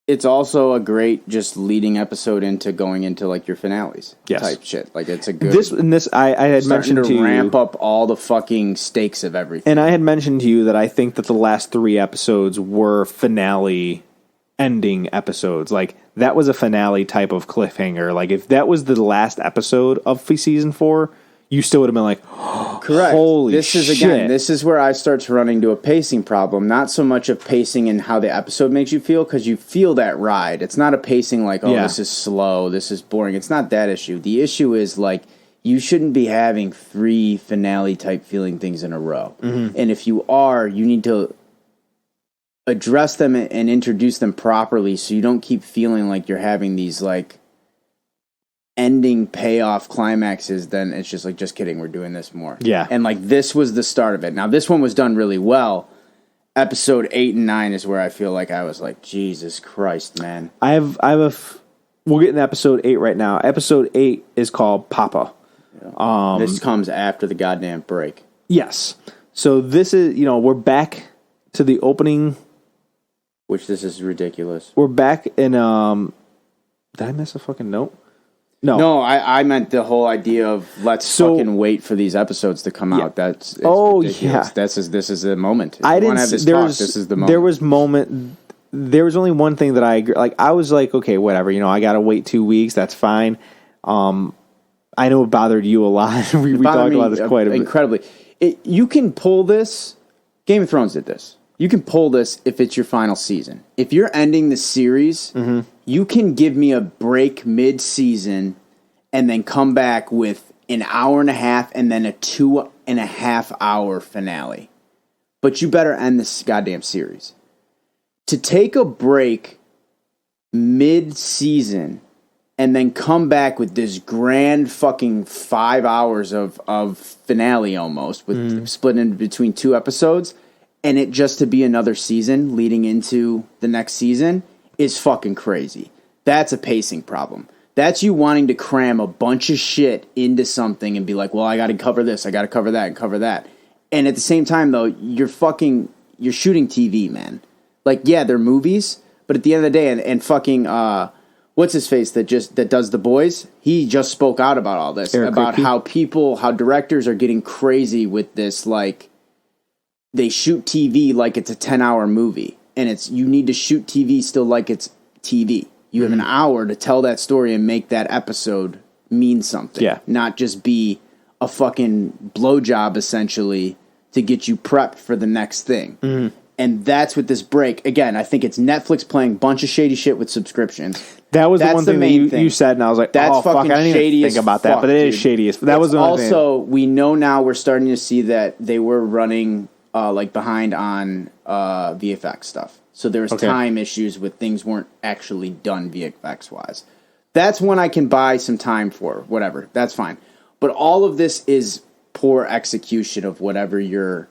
it's also a great just leading episode into going into like your finales type shit. Like it's a good I had mentioned to you ramp up all the fucking stakes of everything. And I had mentioned to you that I think that the last 3 episodes were finale ending episodes. Like that was a finale type of cliffhanger. Like if that was the last episode of season 4, you still would have been like, oh, correct. Holy shit. This is where I start to run into a pacing problem. Not so much of pacing and how the episode makes you feel, because you feel that ride. It's not a pacing like, this is slow, this is boring. It's not that issue. The issue is like, you shouldn't be having 3 finale type feeling things in a row. Mm-hmm. And if you are, you need to address them and introduce them properly so you don't keep feeling like you're having these like ending payoff climaxes. Then it's just like, just kidding, we're doing this more. Yeah. And like this was the start of it. Now this one was done really well. Episode 8 and 9 is where I feel like I was like, Jesus Christ, man. We'll get in episode 8 right now. Episode 8 is called Papa. Yeah. This comes after the goddamn break. Yes. So this is, we're back to the opening. Which this is ridiculous. We're back in, did I miss a fucking note? No, I meant the whole idea of let's fucking wait for these episodes to come out. It's ridiculous. Yeah. This is the moment. This is the moment. There was only one thing that I agree. Like I was like, okay, whatever. I got to wait 2 weeks. That's fine. I know it bothered you a lot. we talked about this quite a bit. Incredibly. You can pull this. Game of Thrones did this. You can pull this if it's your final season. If you're ending the series, you can give me a break mid-season and then come back with an hour and a half and then a 2.5 hour finale. but you better end this goddamn series. To take a break mid-season and then come back with this grand fucking 5 hours of finale almost, with split in between 2 episodes, and it just to be another season leading into the next season is fucking crazy. That's a pacing problem. That's you wanting to cram a bunch of shit into something and be like, well, I got to cover this, I got to cover that, and cover that. And at the same time, though, you're shooting TV, man. Like, yeah, they're movies, but at the end of the day, and fucking, what's his face that does The Boys? He just spoke out about all this, about how directors are getting crazy with this, like, they shoot TV like it's a 10-hour movie, and you need to shoot TV still like it's TV. You have an hour to tell that story and make that episode mean something. Yeah. Not just be a fucking blowjob, essentially, to get you prepped for the next thing. Mm-hmm. And that's with this break. Again, I think it's Netflix playing a bunch of shady shit with subscriptions. That was the one thing that you said, and I was like, that's oh, fuck, I didn't even think about that. But it is shady. That was the one thing. Also, we know now we're starting to see that they were running like behind on VFX stuff. So there was time issues with things weren't actually done VFX-wise. That's one I can buy some time for, whatever. That's fine. But all of this is poor execution of whatever your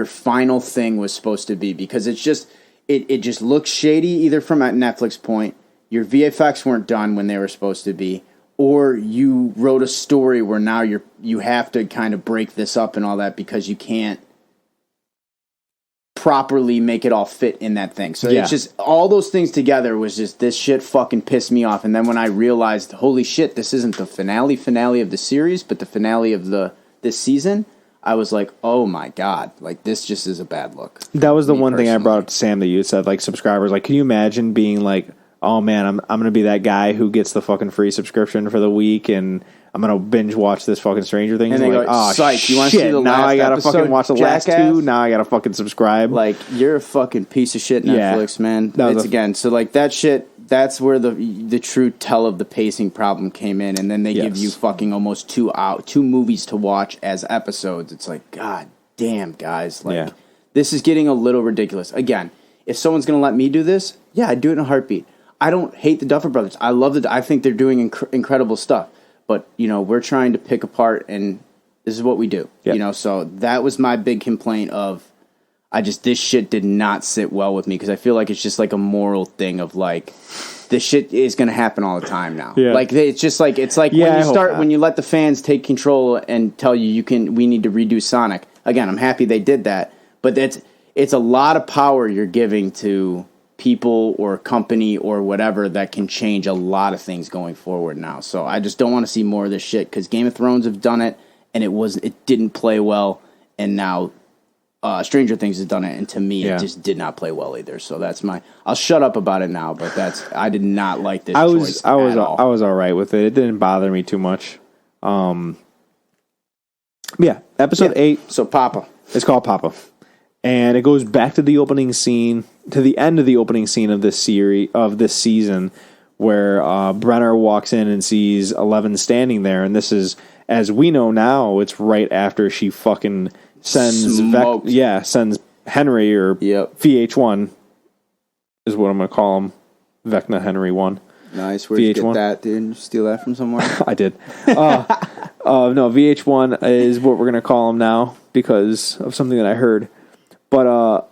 final thing was supposed to be, because it's just it just looks shady either from a Netflix point, your VFX weren't done when they were supposed to be, or you wrote a story where now you have to kind of break this up and all that because you can't properly make it all fit in that thing. So it's just all those things together was just, this shit fucking pissed me off. And then when I realized, holy shit, this isn't the finale of the series, but the finale of this season, I was like, oh my God, like this just is a bad look. That was the one thing I brought up to Sam that you said, like, subscribers, like, can you imagine being like, oh man, I'm going to be that guy who gets the fucking free subscription for the week and I'm going to binge watch this fucking Stranger Things. And they like, go, oh, psych, you want to see the now last I got to fucking watch the jackass? last 2. Now I got to fucking subscribe. Like, you're a fucking piece of shit, Netflix, man. It's again, so like that shit, that's where the true tell of the pacing problem came in. And then they give you fucking almost 2 movies to watch as episodes. It's like, God damn, guys. Like, this is getting a little ridiculous. Again, if someone's going to let me do this, I'd do it in a heartbeat. I don't hate the Duffer Brothers. I love I think they're doing incredible stuff. But, you know, we're trying to pick apart, and this is what we do. Yep. You know, so that was my big complaint of, this shit did not sit well with me, because I feel like it's just like a moral thing of like, this shit is going to happen all the time now. Yeah. Like, it's just like, when you let the fans take control and tell you we need to redo Sonic. Again, I'm happy they did that, but it's a lot of power you're giving to people or company or whatever that can change a lot of things going forward now. So I just don't want to see more of this shit, because Game of Thrones have done it and it didn't play well, and now Stranger Things has done it, and to me it just did not play well either. So that's I'll shut up about it now, but I did not like this choice at all. I was all right with it. It didn't bother me too much. Episode 8. So Papa. It's called Papa. And it goes back to the opening scene, to the end of the opening scene of this season, where Brenner walks in and sees 11 standing there. And this is, as we know now, it's right after she fucking sends sends Henry, or VH1 is what I'm going to call him. Vecna Henry 1. Nice. Where'd you get that, dude? Did you steal that from somewhere? I did. No, VH1 is what we're going to call him now because of something that I heard. But,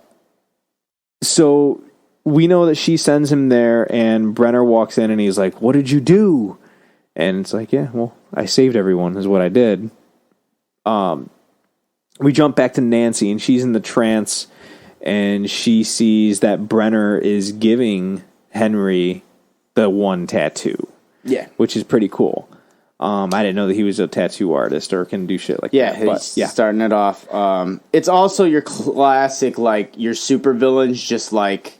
so we know that she sends him there, and Brenner walks in and he's like, what did you do? And it's like, yeah, well, I saved everyone is what I did. We jump back to Nancy, and she's in the trance, and she sees that Brenner is giving Henry the one tattoo. Yeah. Which is pretty cool. I didn't know that he was a tattoo artist or can do shit like that. He's starting it off. It's also your classic, like, your supervillains just, like,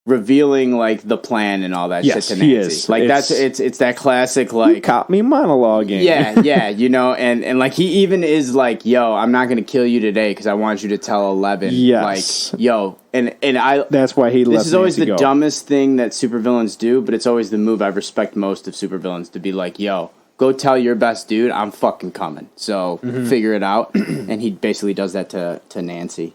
revealing, like, the plan and all that shit to Nancy. He is. Like, it's that classic, like... You caught me monologuing. Yeah, you know, and, like, he even is like, yo, I'm not going to kill you today because I want you to tell 11. Yes. Like, yo, and I... That's why he left This is always the dumbest thing that supervillains do, but it's always the move I respect most of supervillains, to be like, yo, go tell your best dude I'm fucking coming. So, figure it out. And he basically does that to Nancy.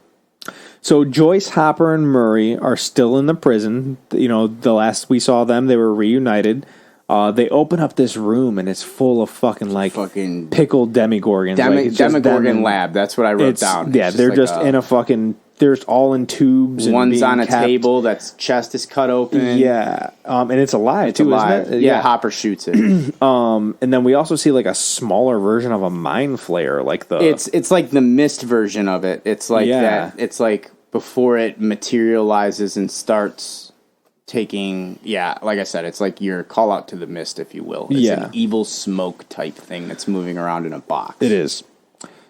So Joyce, Hopper, and Murray are still in the prison. You know, the last we saw them, they were reunited. They open up this room, and it's full of fucking pickled demigorgons. Demigorgon lab. That's what I wrote down. Yeah, they're just in a fucking... They're all in tubes. One's on a table. That's chest is cut open. Yeah, and it's alive too, isn't it? Yeah, Hopper shoots it. And then we also see like a smaller version of a mind flayer, like the. It's like the mist version of it. It's like that. It's like before it materializes and starts taking. Yeah, like I said, it's like your call out to the mist, if you will. It's an evil smoke type thing that's moving around in a box. It is.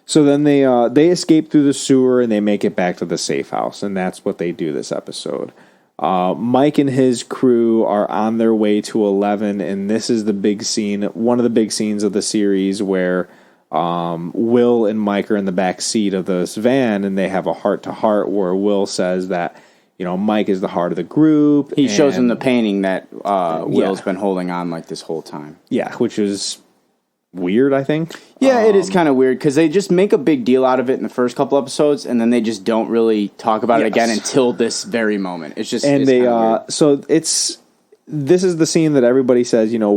So then they escape through the sewer and they make it back to the safe house, and that's what they do this episode. Mike and his crew are on their way to 11, and this is the big scene, one of the big scenes of the series where Will and Mike are in the back seat of this van, and they have a heart-to-heart where Will says that, you know, Mike is the heart of the group. He shows him the painting that Will's been holding on like this whole time. Yeah, which is... weird, I think. Yeah, it is kind of weird because they just make a big deal out of it in the first couple episodes, and then they just don't really talk about it again until this very moment. It's just and this is the scene that everybody says, you know,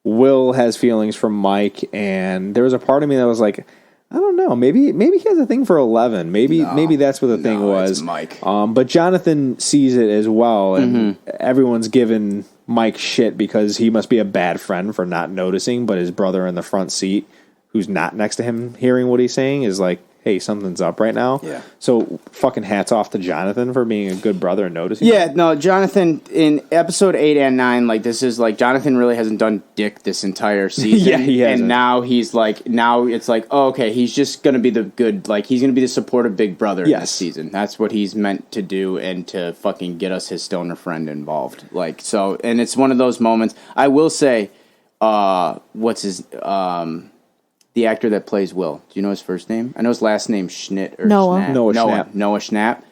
Will has feelings for Mike, and there was a part of me that was like, I don't know, maybe he has a thing for 11. Maybe that's what the thing was. It's Mike. But Jonathan sees it as well, and everyone's given Mike shit because he must be a bad friend for not noticing, but his brother in the front seat, who's not next to him hearing what he's saying, is like, hey, something's up right now. Yeah. So fucking hats off to Jonathan for being a good brother and noticing. Yeah, no, Jonathan, in episode 8 and 9, like, this is like, Jonathan really hasn't done dick this entire season. Yeah, he hasn't. And now it's like, oh, okay, he's just going to be the good, like, he's going to be the supportive big brother in this season. That's what he's meant to do, and to fucking get us his stoner friend involved. Like, so, and it's one of those moments. I will say, the actor that plays Will. Do you know his first name? I know his last name Schnitt or Noah. Schnapp. Noah Schnapp.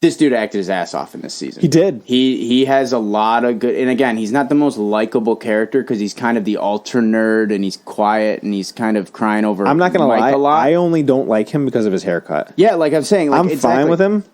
This dude acted his ass off in this season. He did. He has a lot of good... And again, he's not the most likable character because he's kind of the ultra nerd and he's quiet and he's kind of crying over I'm not going to lie. a lot. I only don't like him because of his haircut. Yeah, like I'm saying... Like, I'm fine with him.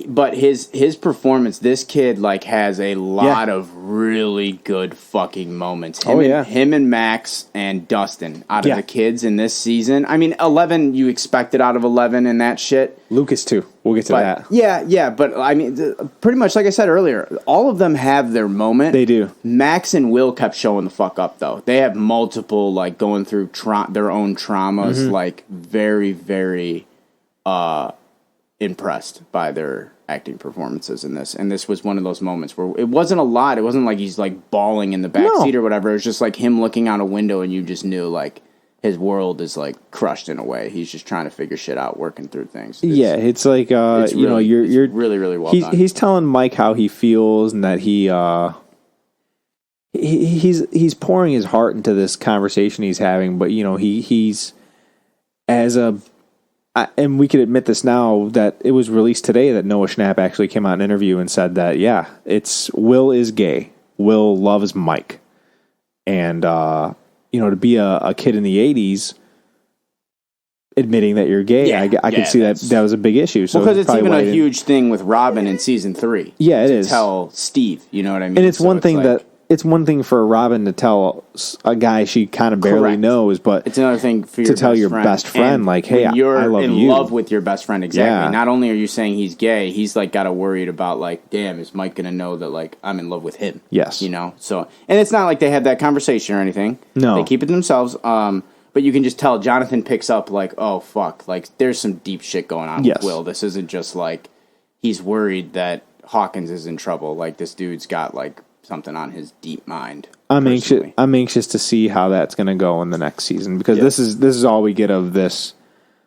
But his performance, this kid like has a lot of really good fucking moments. Him and Max and Dustin out of the kids in this season. I mean, 11 you expected out of 11 and that shit. Lucas too. We'll get to that. Yeah, but I mean, pretty much like I said earlier, all of them have their moment. They do. Max and Will kept showing the fuck up though. They have multiple like going through their own traumas, like very, very. Impressed by their acting performances in this, and this was one of those moments where it wasn't a lot. It wasn't like he's like bawling in the backseat or whatever. It was just like him looking out a window, and you just knew like his world is like crushed in a way. He's just trying to figure shit out, working through things. It's like it's you know, you're really, really well done. He's telling Mike how he feels and that he's pouring his heart into this conversation he's having, but you know he's as a. And we could admit this now that it was released today that Noah Schnapp actually came out in an interview and said that, Will is gay. Will loves Mike. And, you know, to be a kid in the 80s, admitting that you're gay, I could see that was a big issue. So because it's even a huge thing with Robin in season 3. Yeah, it is. Tell Steve, you know what I mean? And it's one thing that... It's one thing for Robin to tell a guy she kind of barely knows, but it's another thing for to tell your best friend, like, "Hey, I love you." You're in love with your best friend, exactly. Yeah. Not only are you saying he's gay, he's like got to worried about like, damn, is Mike gonna know that like I'm in love with him? Yes, you know. So, and it's not like they had that conversation or anything. No, they keep it to themselves. But you can just tell Jonathan picks up like, oh fuck, like there's some deep shit going on with Will. This isn't just like he's worried that Hawkins is in trouble. Like this dude's got like something on his deep mind. I'm anxious to see how that's going to go in the next season because this is all we get of this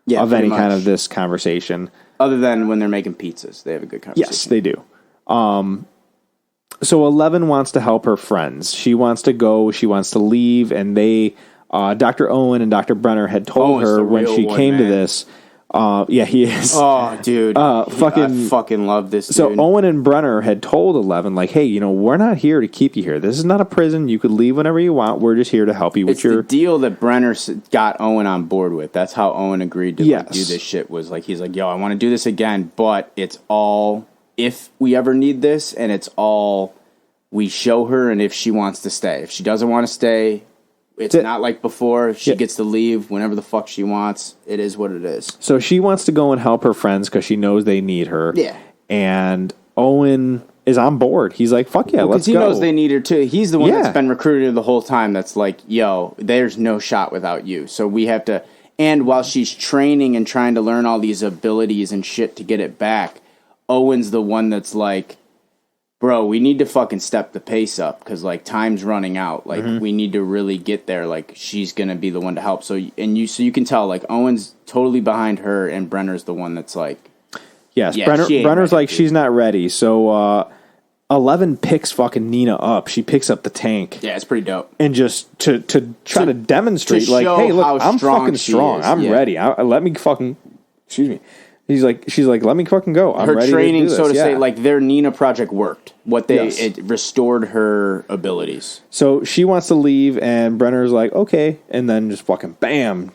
of any kind of this conversation. Other than when they're making pizzas, they have a good conversation. Yes, they do. So 11 wants to help her friends. She wants to go. She wants to leave, and they, Dr. Owen and Dr. Brenner had told her when she came to this, Yeah, he is. Oh, dude. I fucking love this dude. So Owen and Brenner had told Eleven, like, hey, you know, we're not here to keep you here. This is not a prison. You could leave whenever you want. We're just here to help you with the deal that Brenner got Owen on board with. That's how Owen agreed to like, do this shit. Was like, he's like, yo, I want to do this again, but it's all if we ever need this, and it's all we show her, and if she wants to stay. If she doesn't want to stay, it's not like before. She gets to leave whenever the fuck she wants. It is what it is. So she wants to go and help her friends because she knows they need her. Yeah. And Owen is on board. He's like, fuck yeah, let's go. Because he knows they need her too. He's the one that's been recruited the whole time that's like, yo, there's no shot without you. So we have to... And while she's training and trying to learn all these abilities and shit to get it back, Owen's the one that's like... Bro, we need to fucking step the pace up because, like, time's running out. Like, we need to really get there. Like, she's going to be the one to help. So you can tell, like, Owen's totally behind her and Brenner's the one that's like... Yes, Brenner's like, she's not ready. So, 11 picks fucking Nina up. She picks up the tank. Yeah, it's pretty dope. And just to try to demonstrate, like, hey, look, I'm fucking strong. I'm ready. Let me fucking... Excuse me. She's like, let me fucking go. I'm ready training, to do this. so to say, like their Nina project worked. It restored her abilities. So she wants to leave, and Brenner's like, okay, and then just fucking bam,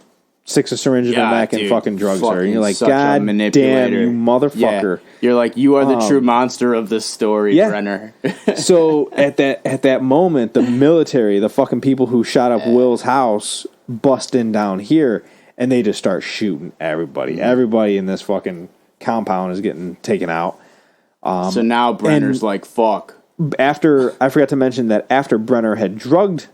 sticks a syringe in her neck and fucking drugs her. And you're like, God damn, you motherfucker! Yeah. You're like, you are the true monster of this story, Brenner. So at that moment, the military, the fucking people who shot up Will's house, bust in down here. And they just start shooting everybody. Everybody in this fucking compound is getting taken out. So now Brenner's like, fuck. I forgot to mention that after Brenner had drugged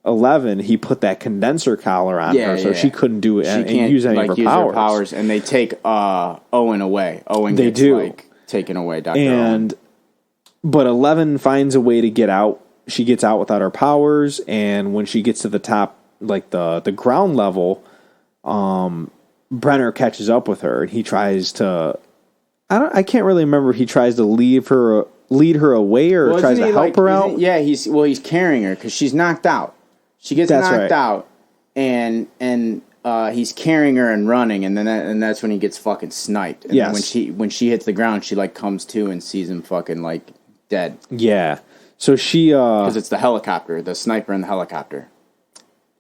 11, he put that condenser collar on her so she couldn't do it and use any of her powers. And they take Owen away. Owen gets taken away. But 11 finds a way to get out. She gets out without her powers. And when she gets to the top, like the ground level... Brenner catches up with her and he tries to I can't really remember if he tries to lead her away or tries to help her out. Yeah, he's carrying her because she's knocked out. She gets knocked out and he's carrying her and running and that's when he gets fucking sniped. And then when she hits the ground, she like comes to and sees him fucking like dead. Yeah. So she because it's the helicopter, the sniper in the helicopter.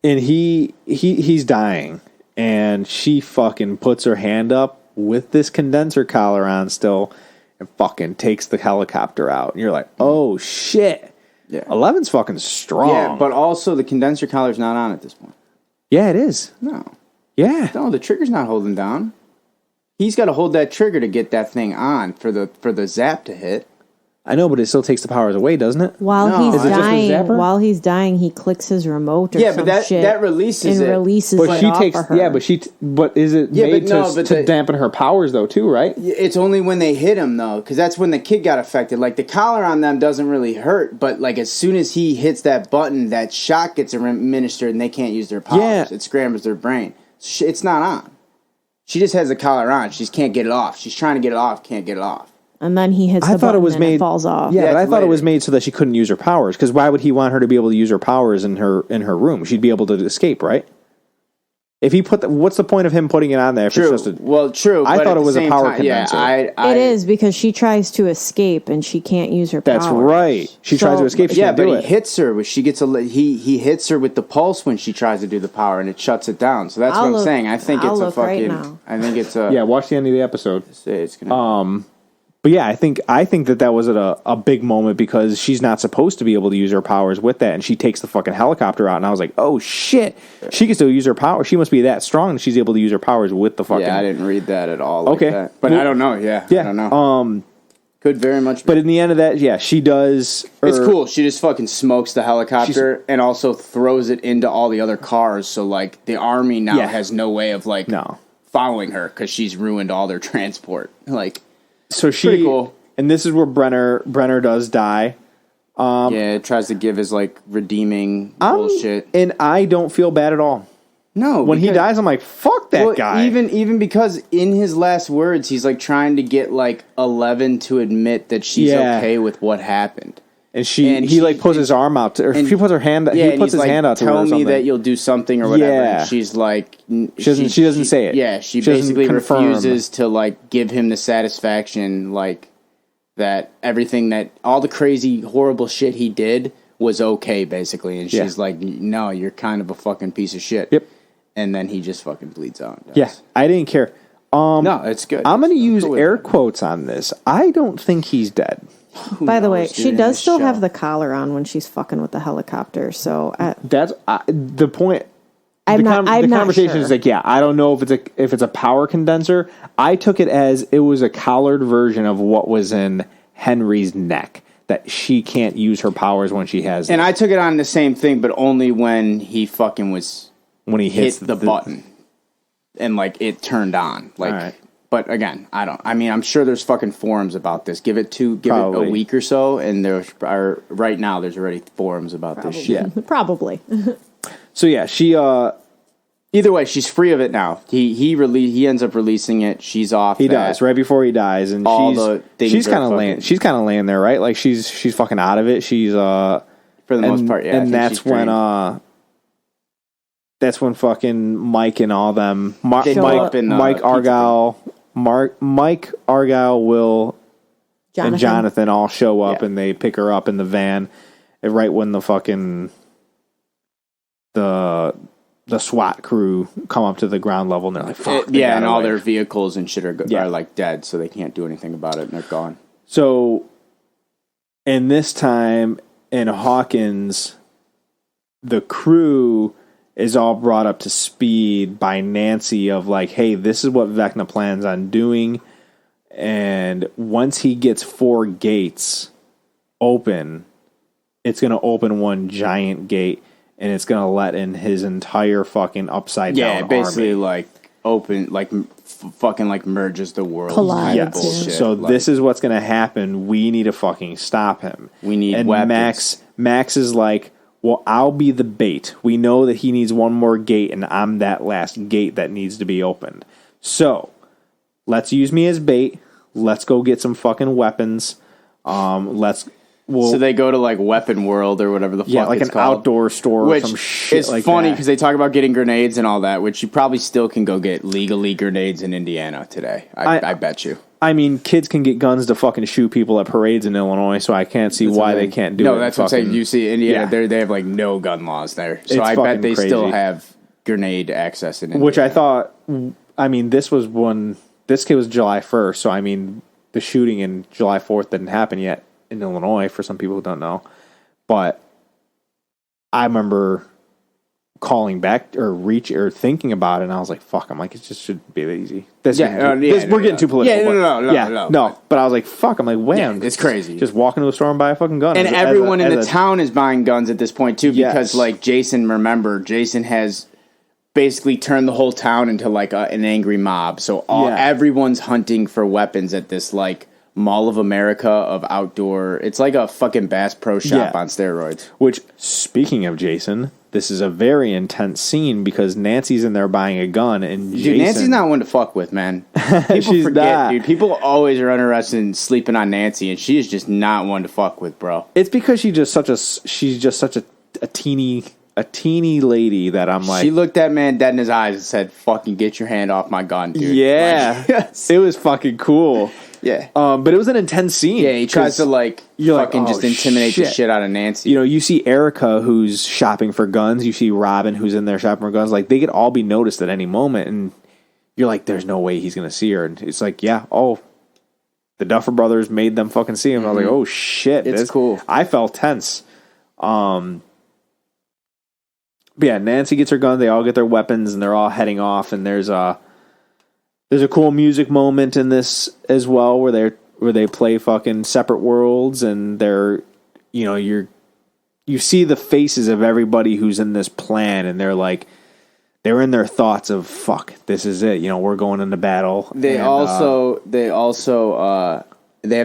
And he's dying. And she fucking puts her hand up with this condenser collar on still and fucking takes the helicopter out. And you're like, oh, shit. Yeah. 11's fucking strong. Yeah, but also the condenser collar's not on at this point. Yeah, it is. No. Yeah. No, the trigger's not holding down. He's got to hold that trigger to get that thing on for the zap to hit. I know, but it still takes the powers away, doesn't it? While he's dying, he clicks his remote or some shit. Yeah, but that releases it. Releases but it she off takes. of her. Yeah, but is it made to dampen her powers though too? Right? It's only when they hit him though, because that's when the kid got affected. Like the collar on them doesn't really hurt, but like as soon as he hits that button, that shot gets administered and they can't use their powers. Yeah. It scrambles their brain. It's not on. She just has the collar on. She just can't get it off. She's trying to get it off, can't get it off. And then he hits the button and it falls off. Yeah, but I thought it was made so that she couldn't use her powers. Because why would he want her to be able to use her powers in her room? She'd be able to escape, right? If he what's the point of him putting it on there? True. True. I thought it was a power condenser. It is because she tries to escape and she can't use her powers. That's right. She tries to escape. She can't do it. He hits her. She gets he hits her with the pulse when she tries to do the power, and it shuts it down. So that's what I'm saying. I think it's a fucking. I think it's a. Yeah, watch the end of the episode. It's gonna. But yeah, I think that was a big moment because she's not supposed to be able to use her powers with that, and she takes the fucking helicopter out, and I was like, oh shit, she can still use her power. She must be that strong that she's able to use her powers with the fucking. Yeah, I didn't read that at all. Like that. But I don't know. Yeah, I don't know. Could very much. But in the end of that, she does. It's cool. She just fucking smokes the helicopter and also throws it into all the other cars. So like the army now has no way of following her because she's ruined all their transport. Like. So pretty cool. And this is where Brenner does die. It tries to give his like redeeming bullshit, and I don't feel bad at all. No, when he dies, I'm like, fuck that guy. Even because in his last words, he's like trying to get like 11 to admit that she's okay with what happened. And he like puts his arm out, or she puts her hand. Yeah, he puts his hand out to her. Tell me that you'll do something or whatever. Yeah. And she's like, she doesn't say it. Yeah, she basically refuses to like give him the satisfaction, like that everything that all the crazy horrible shit he did was okay, basically. And she's like, no, you're kind of a fucking piece of shit. Yep. And then he just fucking bleeds out. Yeah, I didn't care. No, it's good. I'm going to use air quotes on this. I don't think he's dead. By the way, she does still have the collar on when she's fucking with the helicopter. So that's the point. I'm the not conversation sure. is like, I don't know if it's a power condenser. I took it as it was a collared version of what was in Henry's neck. That she can't use her powers when she has. And I took it on the same thing, but only when he fucking was when he hit the button and like it turned on. Like. All right. But again, I'm sure there's fucking forums about this. Give it a week or so, and right now there's already forums about this shit. Probably. So yeah, she. Either way, she's free of it now. He ends up releasing it. She's off. He does right before he dies, and she's kind of laying. She's kind of laying there, right? Like she's fucking out of it. She's for the most part, yeah. And that's when fucking Mike and all them, Mike Argyle. Mike Argyle, Will, and Jonathan all show up, and they pick her up in the van, right when the fucking the SWAT crew come up to the ground level, and they're like, "Fuck!" And all their vehicles and shit are like dead, so they can't do anything about it, and they're gone. So, and this time in Hawkins, the crew is all brought up to speed by Nancy of like, hey, this is what Vecna plans on doing. And once he gets 4 gates open, it's going to open one giant gate and it's going to let in his entire fucking upside down army. Basically like open, like fucking like merges the world. Collides, bullshit. So this is what's going to happen. We need to fucking stop him. We need and weapons. Max is like, well, I'll be the bait. We know that he needs one more gate, and I'm that last gate that needs to be opened. So, let's use me as bait. Let's go get some fucking weapons. So they go to like Weapon World or whatever the fuck like it's an called. outdoor store which or some shit is like funny that. because they talk about getting grenades and all that, which you probably still can go get legally grenades in Indiana today. I bet you. I mean, kids can get guns to fucking shoot people at parades in Illinois, so I can't see why they can't do it. No, that's what I'm saying. You see, Indiana, they have like no gun laws there, so I bet they still have grenade access in Indiana. Which I thought, I mean, this kid was July 1st, so I mean, the shooting in July 4th didn't happen yet in Illinois, for some people who don't know. But I remember calling back or thinking about it, and I was like, "Fuck!" I'm like, it just should be that easy. We're getting too political. No. But I was like, "Fuck!" I'm like, "Wham!" It's crazy. Just walk into a store and buy a fucking gun. And everyone in the town is buying guns at this point too, because like Jason has basically turned the whole town into like an angry mob. So everyone's hunting for weapons at this like Mall of America of outdoor. It's like a fucking Bass Pro Shop on steroids. Which, speaking of Jason, this is a very intense scene because Nancy's in there buying a gun, and Jason, Nancy's not one to fuck with, man. People forget, dude. People always are interested in sleeping on Nancy, and she is just not one to fuck with, bro. It's because she's just such a teeny lady that I'm like. She looked that man dead in his eyes and said, "Fucking get your hand off my gun, dude." Yeah, it was fucking cool. Yeah. But it was an intense scene. Yeah, he tries to fucking just intimidate the shit out of Nancy. You know, you see Erica who's shopping for guns. You see Robin who's in there shopping for guns. Like, they could all be noticed at any moment. And you're like, there's no way he's going to see her. And it's like, the Duffer Brothers made them fucking see him. I was like, oh shit. It's cool. I felt tense. But yeah, Nancy gets her gun. They all get their weapons and they're all heading off. And there's a cool music moment in this as well where they play fucking Separate Worlds, and you see the faces of everybody who's in this plan, and they're in their thoughts of, fuck, this is it. You know, we're going into battle. They have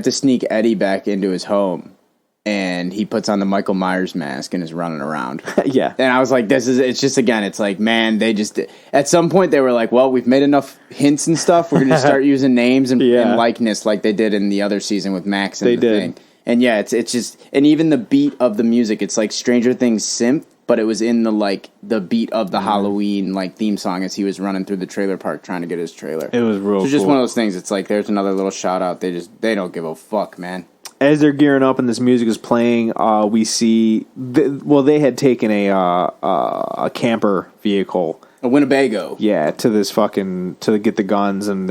to sneak Eddie back into his home. And he puts on the Michael Myers mask and is running around. Yeah. And I was like, it's like, man, they just, at some point they were like, well, we've made enough hints and stuff. We're going to start using names and likeness like they did in the other season with Max and thing. And yeah, it's just, and even the beat of the music, it's like Stranger Things synth, but it was in the beat of the Halloween like theme song as he was running through the trailer park trying to get his trailer. It was real. So it's just one of those things. It's like there's another little shout out. They don't give a fuck, man. As they're gearing up and this music is playing, we see they had taken a camper vehicle, A Winnebago. yeah, to this to get the guns, and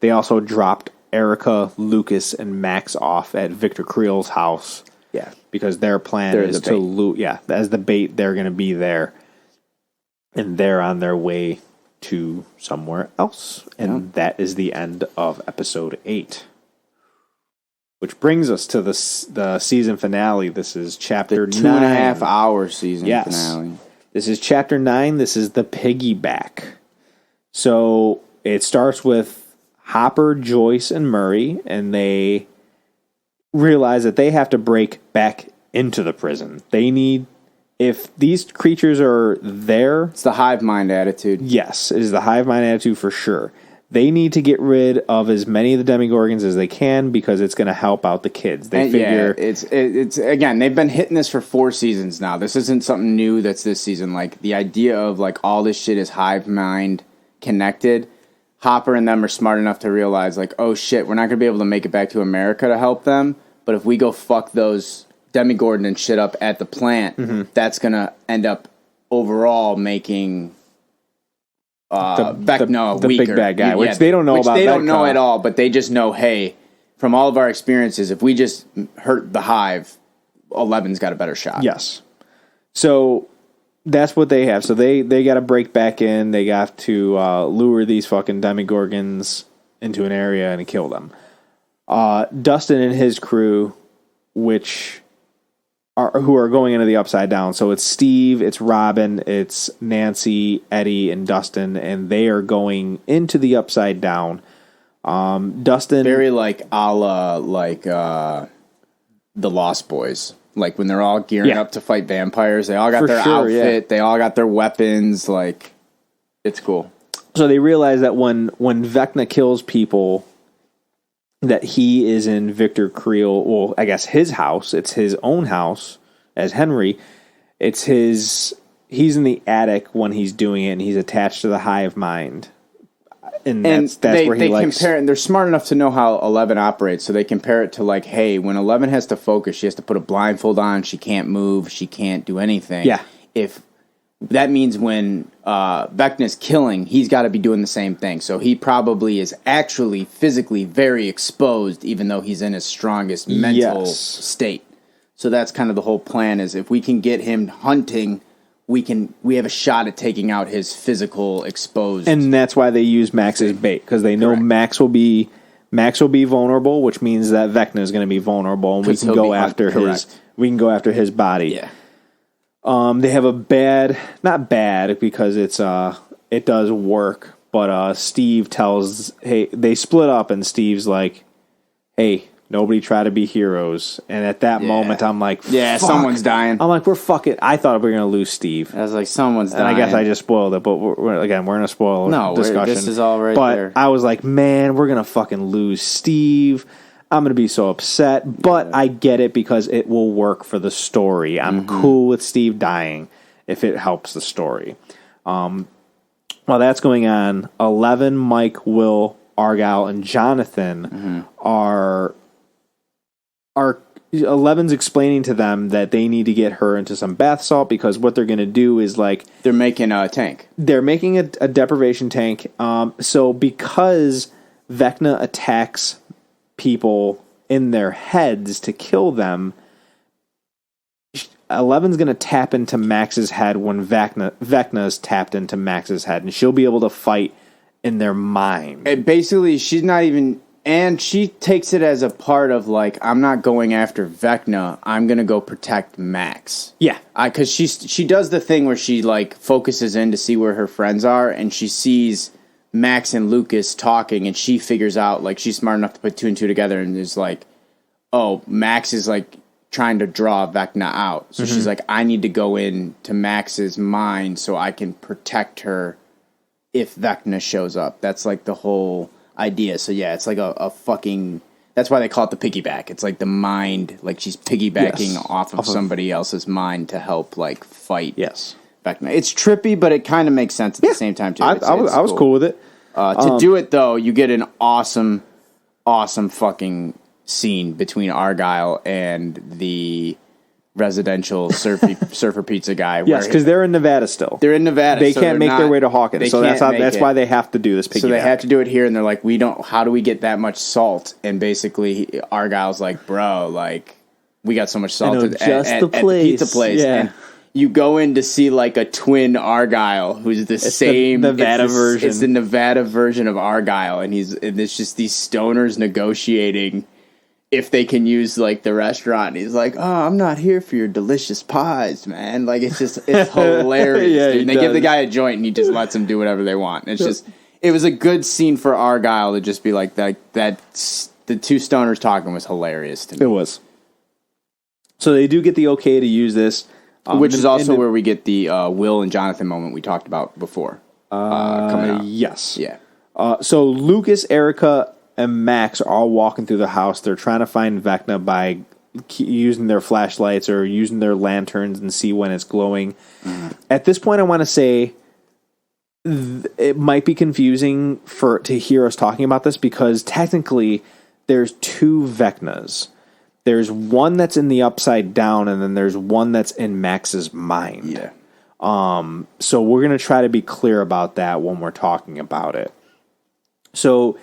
they also dropped Erica, Lucas, and Max off at Victor Creel's house. Yeah, because their plan is to loot. Yeah, as the bait, they're going to be there, and they're on their way to somewhere else, and that is the end of episode 8. Which brings us to the season finale. This is chapter 9. 2.5 hour season finale. This is chapter 9. This is the Piggyback. So it starts with Hopper, Joyce, and Murray, and they realize that they have to break back into the prison. They need, if these creatures are there... It's the hive mind attitude. Yes, it is the hive mind attitude for sure. They need to get rid of as many of the Demogorgons as they can because it's going to help out the kids. They figure... Yeah, it's again, they've been hitting this for 4 seasons now. This isn't something new that's this season. Like, the idea of, like, all this shit is hive mind connected. Hopper and them are smart enough to realize, like, oh shit, we're not going to be able to make it back to America to help them, but if we go fuck those Demogorgon and shit up at the plant, that's going to end up overall making... Vecna the weaker. big bad guy, which they don't know about. They don't know at all, but they just know, hey, from all of our experiences, if we just hurt the hive, 11's got a better shot. Yes. So that's what they have. So they got to break back in. They got to lure these fucking Demogorgons into an area and kill them. Dustin and his crew, who are going into the Upside Down. So it's Steve, it's Robin, it's Nancy, Eddie, and Dustin, and they are going into the Upside Down. Dustin, very like a la the Lost Boys. Like when they're all gearing up to fight vampires, they all got their outfit, they all got their weapons. Like, it's cool. So they realize that when Vecna kills people, that he is in Victor Creel, well, I guess his house. It's his own house as Henry. He's in the attic when he's doing it, and he's attached to the hive mind. And that's where he likes... compare it, and they're smart enough to know how 11 operates, so they compare it to, like, hey, when 11 has to focus, she has to put a blindfold on, she can't move, she can't do anything. Yeah. If that means when Vecna's killing, he's got to be doing the same thing. So he probably is actually physically very exposed, even though he's in his strongest mental state. So that's kind of the whole plan, is if we can get him hunting, we have a shot at taking out his physical exposed. And that's why they use Max as bait, because they know Max will be vulnerable, which means that Vecna is going to be vulnerable, and we can go after his body. Yeah. They have not bad because it does work, but Steve they split up, and Steve's like, hey, nobody try to be heroes. And at that moment, I'm like, fuck. Someone's dying. I'm like, we're fucking, I thought we were going to lose Steve. I was like, someone's dying. And I guess I just spoiled it, but we're in a spoiler discussion. This is all right but there. I was like, man, we're going to fucking lose Steve. I'm going to be so upset, but I get it because it will work for the story. I'm cool with Steve dying if it helps the story. While that's going on, 11, Mike, Will, Argyle, and Jonathan are 11's explaining to them that they need to get her into some bath salt because what they're going to do is like... They're making a tank. They're making a deprivation tank. So because Vecna attacks people in their heads to kill them, 11's going to tap into Max's head when Vecna's tapped into Max's head, and she'll be able to fight in their mind. And basically, she's not even... And she takes it as a part of, like, I'm not going after Vecna, I'm going to go protect Max. Yeah. Because she does the thing where she, like, focuses in to see where her friends are, and she sees Max and Lucas talking, and she figures out, like, she's smart enough to put 2 and 2 together, and is like, oh, Max is, like, trying to draw Vecna out. So she's like, I need to go in to Max's mind so I can protect her if Vecna shows up. That's, like, the whole idea. So, yeah, it's like a fucking... That's why they call it the piggyback. It's like the mind, like she's piggybacking Yes. off of somebody else's mind to help like fight. Yes. Vecna. It's trippy, but it kind of makes sense at the same time too. I was cool with it. To do it though, you get an awesome fucking scene between Argyle and the residential surfer pizza guy. Yes, because they're in Nevada still. They're in Nevada. They so can't make their way to Hawkins, so that's why they have to do this piggyback. So they have to do it here, and they're like, how do we get that much salt? And basically, Argyle's like, bro, like, we got so much salt at the pizza place. Yeah. And you go in to see like a twin Argyle who's the same Nevada version. It's the Nevada version of Argyle, and it's just these stoners negotiating if they can use like the restaurant. He's like, "Oh, I'm not here for your delicious pies, man." Like it's hilarious. Yeah, dude. And they give the guy a joint, and he just lets them do whatever they want. And it was a good scene for Argyle to just be like that. The two stoners talking was hilarious to me. It was. So they do get the okay to use this, which is also where we get the Will and Jonathan moment we talked about before coming out. Yes. Yeah. So Lucas, Erica, and Max are all walking through the house. They're trying to find Vecna by using their flashlights or using their lanterns and see when it's glowing. Mm-hmm. At this point, I want to say it might be confusing to hear us talking about this because technically there's two Vecnas. There's one that's in the Upside Down, and then there's one that's in Max's mind. Yeah. So we're going to try to be clear about that when we're talking about it. So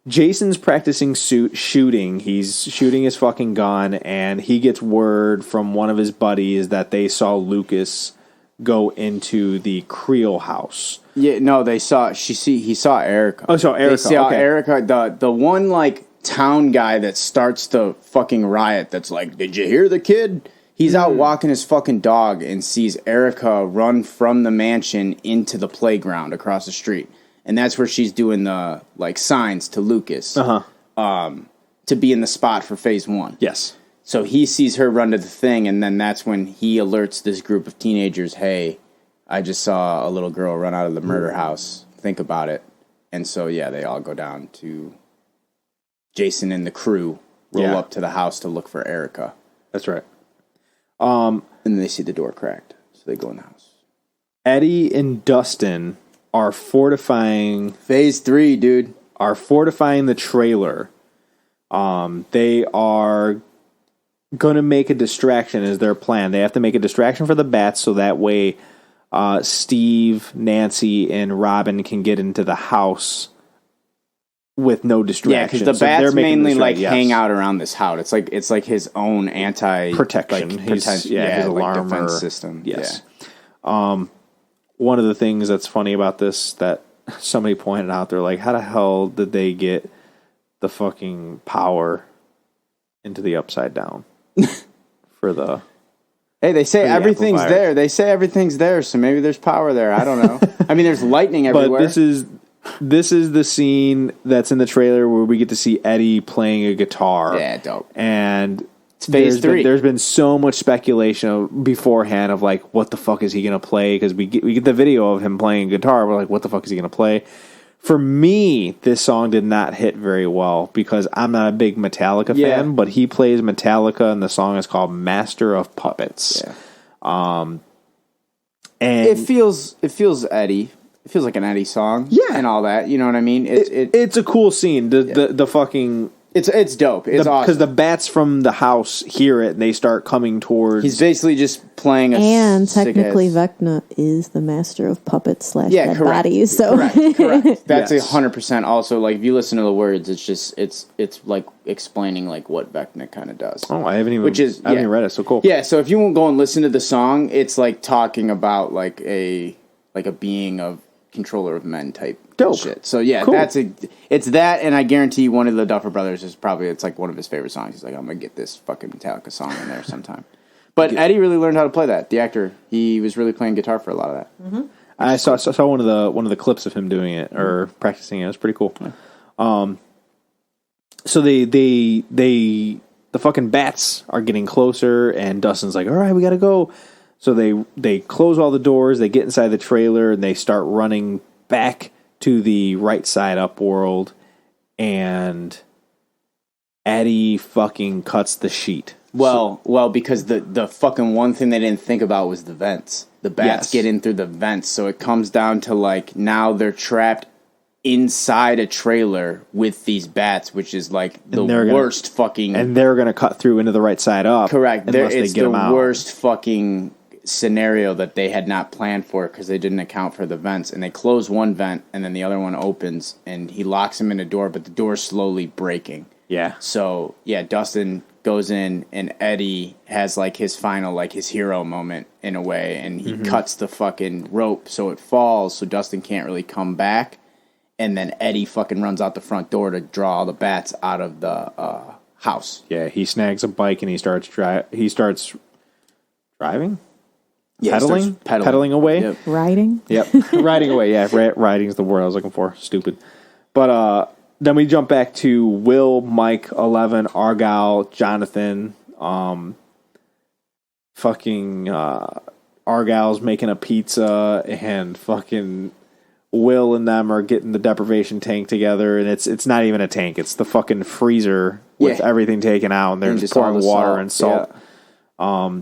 Jason's practicing shooting. He's shooting his fucking gun, and he gets word from one of his buddies that they saw Lucas go into the Creole house. Yeah, no, he saw Erica. Oh, so Erica. They saw okay. Erica, the one like town guy that starts the fucking riot. That's like, did you hear the kid? He's out walking his fucking dog and sees Erica run from the mansion into the playground across the street. And that's where she's doing the like signs to Lucas to be in the spot for phase 1. Yes. So he sees her run to the thing, and then that's when he alerts this group of teenagers, hey, I just saw a little girl run out of the murder house. Think about it. And so, yeah, they all go down to Jason and the crew roll up to the house to look for Erica. That's right. And then they see the door cracked, so they go in the house. Eddie and Dustin are fortifying... Phase 3, dude. Are fortifying the trailer. They are going to make a distraction is their plan. They have to make a distraction for the bats so that way Steve, Nancy, and Robin can get into the house with no distraction. Yeah, because the bats mainly like hang out around this house. It's like his own protection. Like, his alarm defense system. Yes. Yeah. One of the things that's funny about this that somebody pointed out, they're like, how the hell did they get the fucking power into the Upside Down for the... Hey, they say everything's there. They say everything's there, so maybe there's power there. I don't know. I mean, there's lightning everywhere. But this is the scene that's in the trailer where we get to see Eddie playing a guitar. Yeah, dope. And it's phase 3. There's been so much speculation beforehand of like, what the fuck is he going to play? Because we get the video of him playing guitar. We're like, what the fuck is he going to play? For me, this song did not hit very well because I'm not a big Metallica fan, but he plays Metallica, and the song is called Master of Puppets. Yeah. And it feels Eddie. It feels like an Eddie song. Yeah. And all that. You know what I mean? It's a cool scene. The fucking... It's dope. It's awesome. Because the bats from the house hear it, and they start coming towards... He's basically just playing a... And technically, Vecna is the master of puppets / dead bodies. So. Correct. That's 100% also, like, if you listen to the words, it's just, it's like explaining, like, what Vecna kind of does. Oh, I haven't even read it, so cool. Yeah, so if you won't go and listen to the song, it's, like, talking about, like, a being of controller of men type dope shit. So yeah, cool. It's that, and I guarantee one of the Duffer Brothers it's like one of his favorite songs. He's like, I'm gonna get this fucking Metallica song in there sometime. But Eddie really learned how to play that. The actor, he was really playing guitar for a lot of that. Mm-hmm. I saw one of the clips of him doing it or practicing it. It was pretty cool. Yeah. So the fucking bats are getting closer, and Dustin's like, all right, we gotta go. So they close all the doors, they get inside the trailer, and they start running back to the right side up world. And Eddie fucking cuts the sheet. Well, because the fucking one thing they didn't think about was the vents. The bats get in through the vents, so it comes down to like now they're trapped inside a trailer with these bats, which is like the worst fucking. And they're gonna cut through into the right side up. Correct. It's the worst fucking scenario that they had not planned for because they didn't account for the vents, and they close one vent and then the other one opens, and he locks him in a door, but the door's slowly breaking. Yeah. So Dustin goes in, and Eddie has like his final, like his hero moment in a way, and he cuts the fucking rope so it falls, so Dustin can't really come back, and then Eddie fucking runs out the front door to draw all the bats out of the house. Yeah, he snags a bike and he starts driving. Yeah, pedaling away. Yep. Riding. Yep, riding away. Yeah, riding is the word I was looking for. Stupid, but then we jump back to Will, Mike, 11, Argyle, Jonathan. Argyle's making a pizza, and fucking Will and them are getting the deprivation tank together, and it's not even a tank; it's the fucking freezer with everything taken out, and they're just pouring water and salt. Yeah.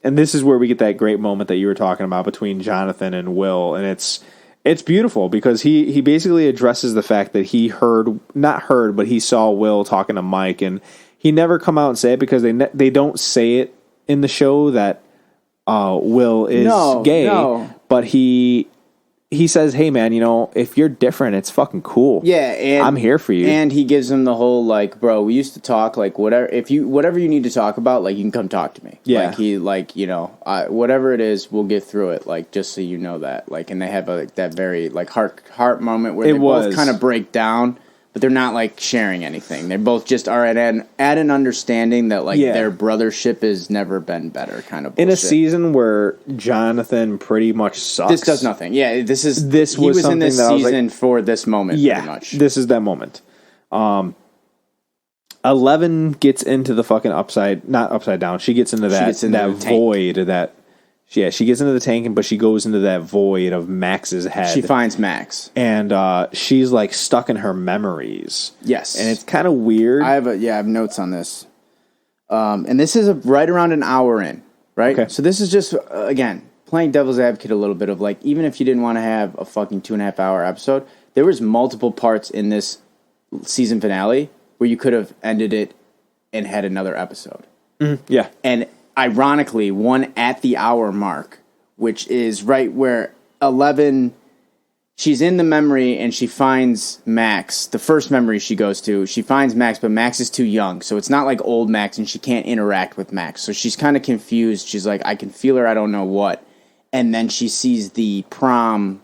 And this is where we get that great moment that you were talking about between Jonathan and Will, and it's beautiful because he basically addresses the fact that he but he saw Will talking to Mike, and he never come out and say it because they don't say it in the show that Will is gay, but he says, "Hey man, if you're different, it's fucking cool. Yeah, and I'm here for you." And he gives him the whole like, "Bro, we used to talk like whatever you need to talk about, like you can come talk to me." Yeah, like whatever it is, we'll get through it. Like just so you know that. Like, and they have that very like heart moment where they both kind of break down, but they're not like sharing anything. They both just are at an understanding that like their brothership has never been better. Kind of bullshit. In a season where Jonathan pretty much sucks. This does nothing. Yeah, he was in this season for this moment. Yeah, pretty much. This is that moment. 11 gets into the fucking not upside down. She gets into that void she gets into the tank, but she goes into that void of Max's head. She finds Max. And she's like stuck in her memories. Yes. And it's kind of weird. I have notes on this. And this is right around an hour in, right? Okay. So this is just, again, playing devil's advocate a little bit of like, even if you didn't want to have a fucking 2.5 hour episode, there was multiple parts in this season finale where you could have ended it and had another episode. Mm-hmm. Yeah. And ironically, one at the hour mark, which is right where 11, she's in the memory and she finds Max. The first memory she goes to, she finds Max, but Max is too young. So it's not like old Max and she can't interact with Max. So she's kind of confused. She's like, I can feel her, I don't know what. And then she sees the prom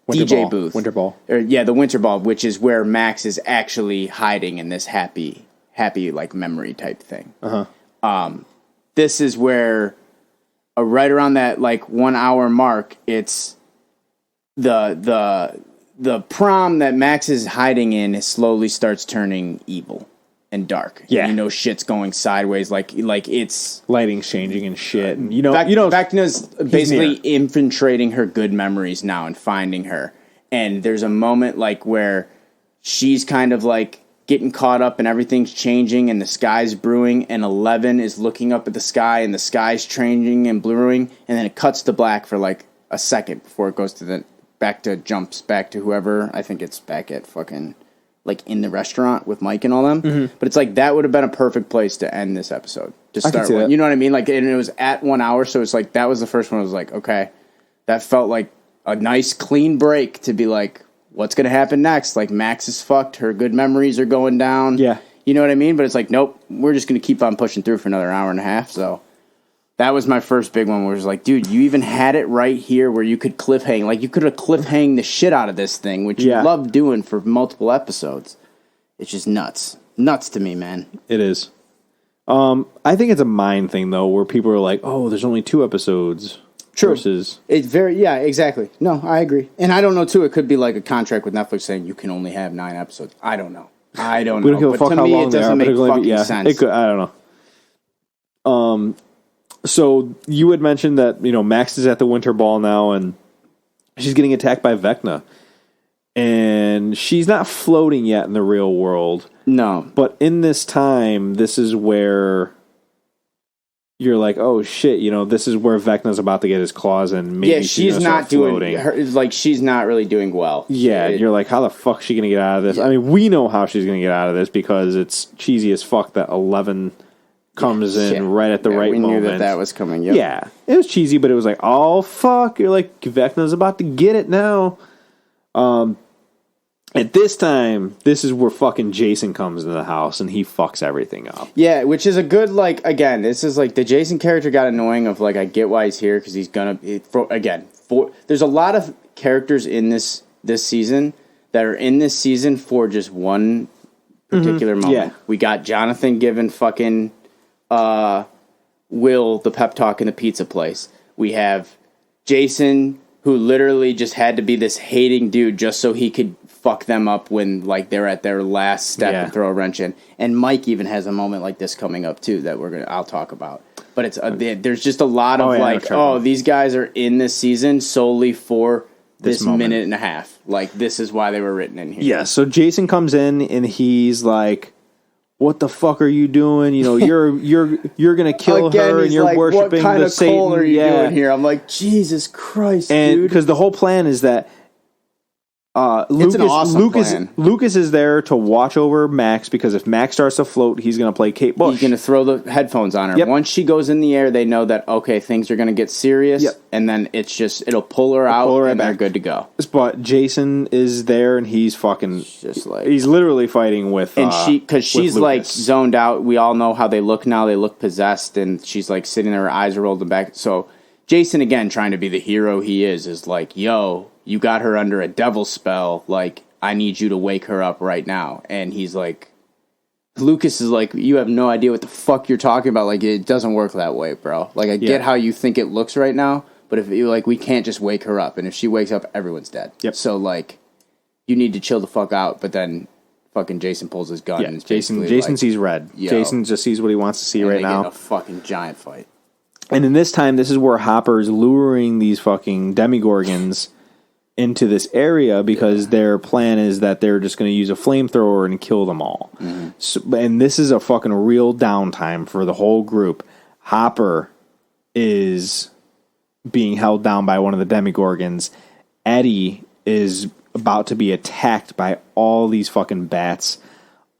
DJ booth. Winter Ball. The Winter Ball, which is where Max is actually hiding in this happy like memory type thing. Uh-huh. This is where, right around that like 1 hour mark, it's the prom that Max is hiding in slowly starts turning evil and dark. Yeah, and shit's going sideways. Like it's lighting's changing and shit. And Vecna's basically infiltrating her good memories now and finding her. And there's a moment like where she's kind of like getting caught up and everything's changing and the sky's brewing, and 11 is looking up at the sky and the sky's changing and brewing, and then it cuts to black for like a second before it goes to jumps back to whoever. I think it's back at fucking like in the restaurant with Mike and all them. Mm-hmm. But it's like that would have been a perfect place to end this episode. To start with. You know what I mean? Like, and it was at 1 hour, so it's like that was the first one. I was like, okay, that felt like a nice clean break to be like, what's going to happen next? Like, Max is fucked. Her good memories are going down. Yeah. You know what I mean? But it's like, nope, we're just going to keep on pushing through for another hour and a half. So that was my first big one where it was like, dude, you even had it right here where you could cliffhang. Like, you could have cliffhanged the shit out of this thing, which you love doing for multiple episodes. It's just nuts. Nuts to me, man. It is. I think it's a mind thing, though, where people are like, oh, there's only 2 episodes. True. Versus... It's exactly. No, I agree. And I don't know, too, it could be like a contract with Netflix saying you can only have 9 episodes. I don't know. We don't give a fuck how long they are, but sense. It could, I don't know. So you had mentioned that, Max is at the Winter Ball now, and she's getting attacked by Vecna. And she's not floating yet in the real world. No. But in this time, this is where you're like, oh shit, this is where Vecna's about to get his claws in. Maybe she's not doing she's not really doing well. Yeah, you're like, how the fuck is she gonna get out of this? Yeah. I mean, we know how she's gonna get out of this because it's cheesy as fuck that 11 comes in right at the right moment. We knew that was coming. Yep. Yeah, it was cheesy, but it was like, oh fuck, you're like, Vecna's about to get it now. At this time, this is where fucking Jason comes into the house and he fucks everything up. Yeah, which is a good, again, this is the Jason character got annoying of, I get why he's here because he's gonna, there's a lot of characters in this season that are in this season for just one particular moment. Yeah. We got Jonathan giving fucking Will the pep talk in the pizza place. We have Jason, who literally just had to be this hating dude just so he could fuck them up when they're at their last step and throw a wrench in. And Mike even has a moment like this coming up too that I'll talk about. But it's there's just a lot of these guys are in this season solely for this minute and a half. This is why they were written in here. Yeah, so Jason comes in and he's like, what the fuck are you doing? You're gonna kill her, and you're worshiping what kind the of Satan. Cult are you doing here? I'm like, Jesus Christ, and dude. Because the whole plan is that it's an awesome plan. Lucas is there to watch over Max because if Max starts to float, he's going to play Kate Bush. He's going to throw the headphones on her. Yep. Once she goes in the air, they know that, okay, things are going to get serious, and then it'll pull her out, and they're good to go. But Jason is there, and he's fucking... he's literally fighting with And because she's zoned out. We all know how they look now. They look possessed, and she's sitting there, her eyes are rolled back. So Jason, again, trying to be the hero he is like, yo... You got her under a devil spell. I need you to wake her up right now. And he's like, Lucas is like, you have no idea what the fuck you're talking about. It doesn't work that way, bro. I get how you think it looks right now, but if you we can't just wake her up. And if she wakes up, everyone's dead. Yep. So you need to chill the fuck out. But then fucking Jason pulls his gun. Yeah, and Jason sees red. Jason just sees what he wants to see right now. Get in a fucking giant fight. And in this time, this is where Hopper's luring these fucking demigorgons into this area because their plan is that they're just going to use a flamethrower and kill them all. Mm-hmm. So, and this is a fucking real downtime for the whole group. Hopper is being held down by one of the demigorgons. Eddie is about to be attacked by all these fucking bats.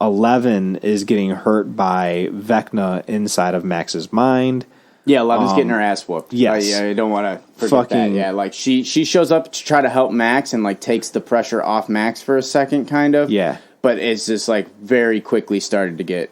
11 is getting hurt by Vecna inside of Max's mind. Yeah, 11's getting her ass whooped. Yes. I don't want to forget that. Yeah, she shows up to try to help Max and takes the pressure off Max for a second, kind of. Yeah. But it's just very quickly started to get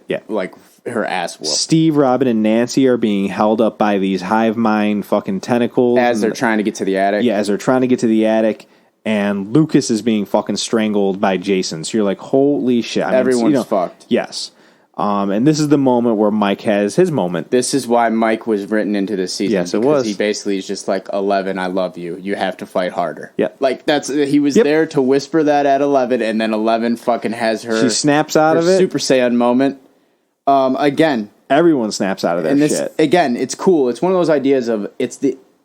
her ass whooped. Steve, Robin, and Nancy are being held up by these hive mind fucking tentacles. As they're trying to get to the attic. Yeah, as they're trying to get to the attic. And Lucas is being fucking strangled by Jason. So you're like, holy shit. Everyone's fucked. Yes. And this is the moment where Mike has his moment. This is why Mike was written into this season. Yes, it was. He basically is just 11, I love you. You have to fight harder. Yeah. He was there to whisper that at 11, and then 11 fucking has her... She snaps out of it. Super Saiyan moment. Again... Everyone snaps out of that shit. Again, it's cool. It's one of those ideas of...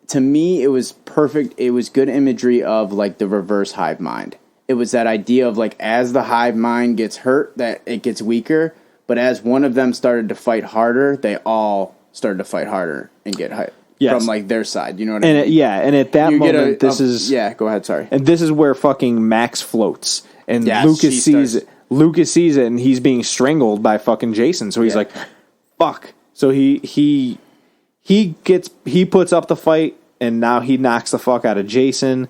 To me, it was perfect. It was good imagery of, the reverse hive mind. It was that idea of, as the hive mind gets hurt, that it gets weaker... But as one of them started to fight harder, they all started to fight harder and get hit from their side. You know what I mean? And at that moment, go ahead. Sorry. And this is where fucking Max floats, and Lucas sees it. Lucas sees it, and he's being strangled by fucking Jason. So he's like, "Fuck!" So he puts up the fight, and now he knocks the fuck out of Jason.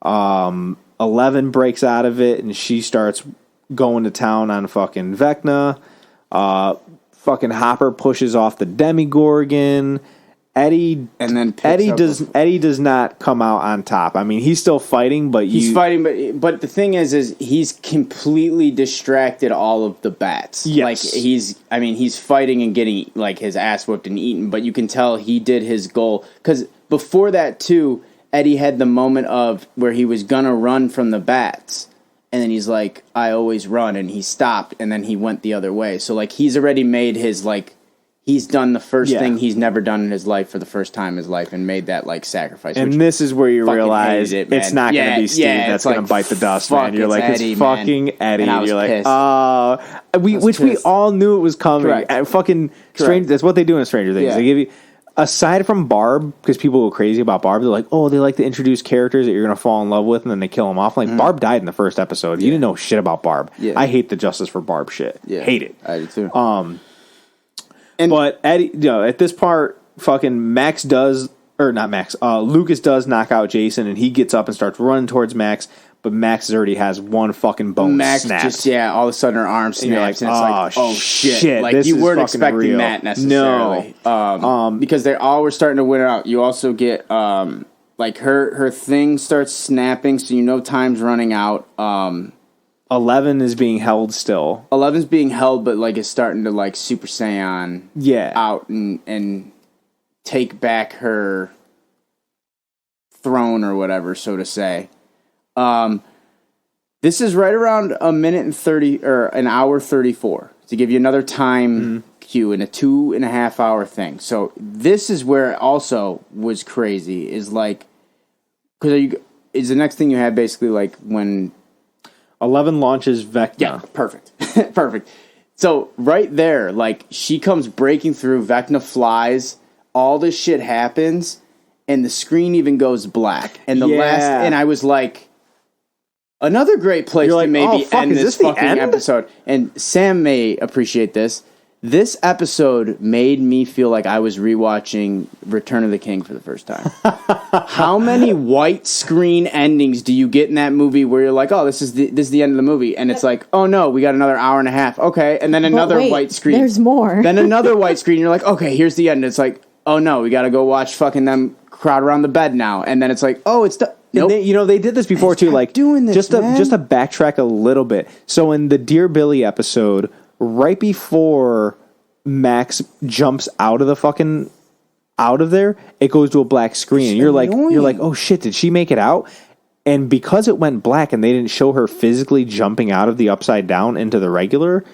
11 breaks out of it, and she starts going to town on fucking Vecna. Fucking Hopper pushes off the Demigorgon. Eddie does not come out on top. I mean, he's still fighting, but he's fighting. But the thing is he's completely distracted all of the bats. Yes. He's fighting and getting his ass whipped and eaten. But you can tell he did his goal because before that too, Eddie had the moment of where he was gonna run from the bats. And then he's like, I always run. And he stopped, and then he went the other way. So, he's already made his, he's done the first thing he's never done in his life for the first time in his life and made that like sacrifice. And this is where you realize it's not going to be Steve that's going to bite the dust, man. You're like, Eddie, it's fucking Eddie. And you're like, oh, we all knew it was coming. Fucking Stranger. That's what they do in Stranger Things. They give you. Aside from Barb, because people go crazy about Barb, they're like, oh, they like to introduce characters that you're going to fall in love with, and then they kill them off. Like, Barb died in the first episode. You didn't know shit about Barb. I hate the Justice for Barb shit. Hate it. I do too. But Eddie, at this part, fucking Lucas does knock out Jason, and he gets up and starts running towards Max, but Max already has one fucking bone snapped. Just, all of a sudden her arm snaps, and it's like, oh shit. Like, this you weren't expecting real. That necessarily. No. Because they all were starting to win out. You also get, like, her thing starts snapping, so time's running out. 11 is being held still. 11's being held, but, like, it's starting to, like, Super Saiyan out and take back her throne or whatever, so to say. This is right around a minute and 30 or an hour 34 to give you another time cue in a 2.5 hour thing. So this is where it also was crazy is like, is the next thing you had basically like when 11 launches Vecna. Yeah, perfect. Perfect. So right there, like she comes breaking through, Vecna flies, all this shit happens, and the screen even goes black. And and I was like, another great place to maybe end this fucking episode. And Sam may appreciate this. This episode made me feel like I was rewatching Return of the King for the first time. How many white screen endings do you get in that movie where you're like, oh, this is the end of the movie, and it's like, oh no, we got another hour and a half, okay, and then another white screen. There's more. Then another white screen. You're like, okay, here's the end. It's like, oh no, we got to go watch fucking them crowd around the bed now, and then it's like, oh, it's done. Nope. They did this before too. Like doing this, just to backtrack a little bit. So in the Dear Billy episode, right before Max jumps out of there, it goes to a black screen. And you're like, oh shit, did she make it out? And because it went black and they didn't show her physically jumping out of the upside down into the regular,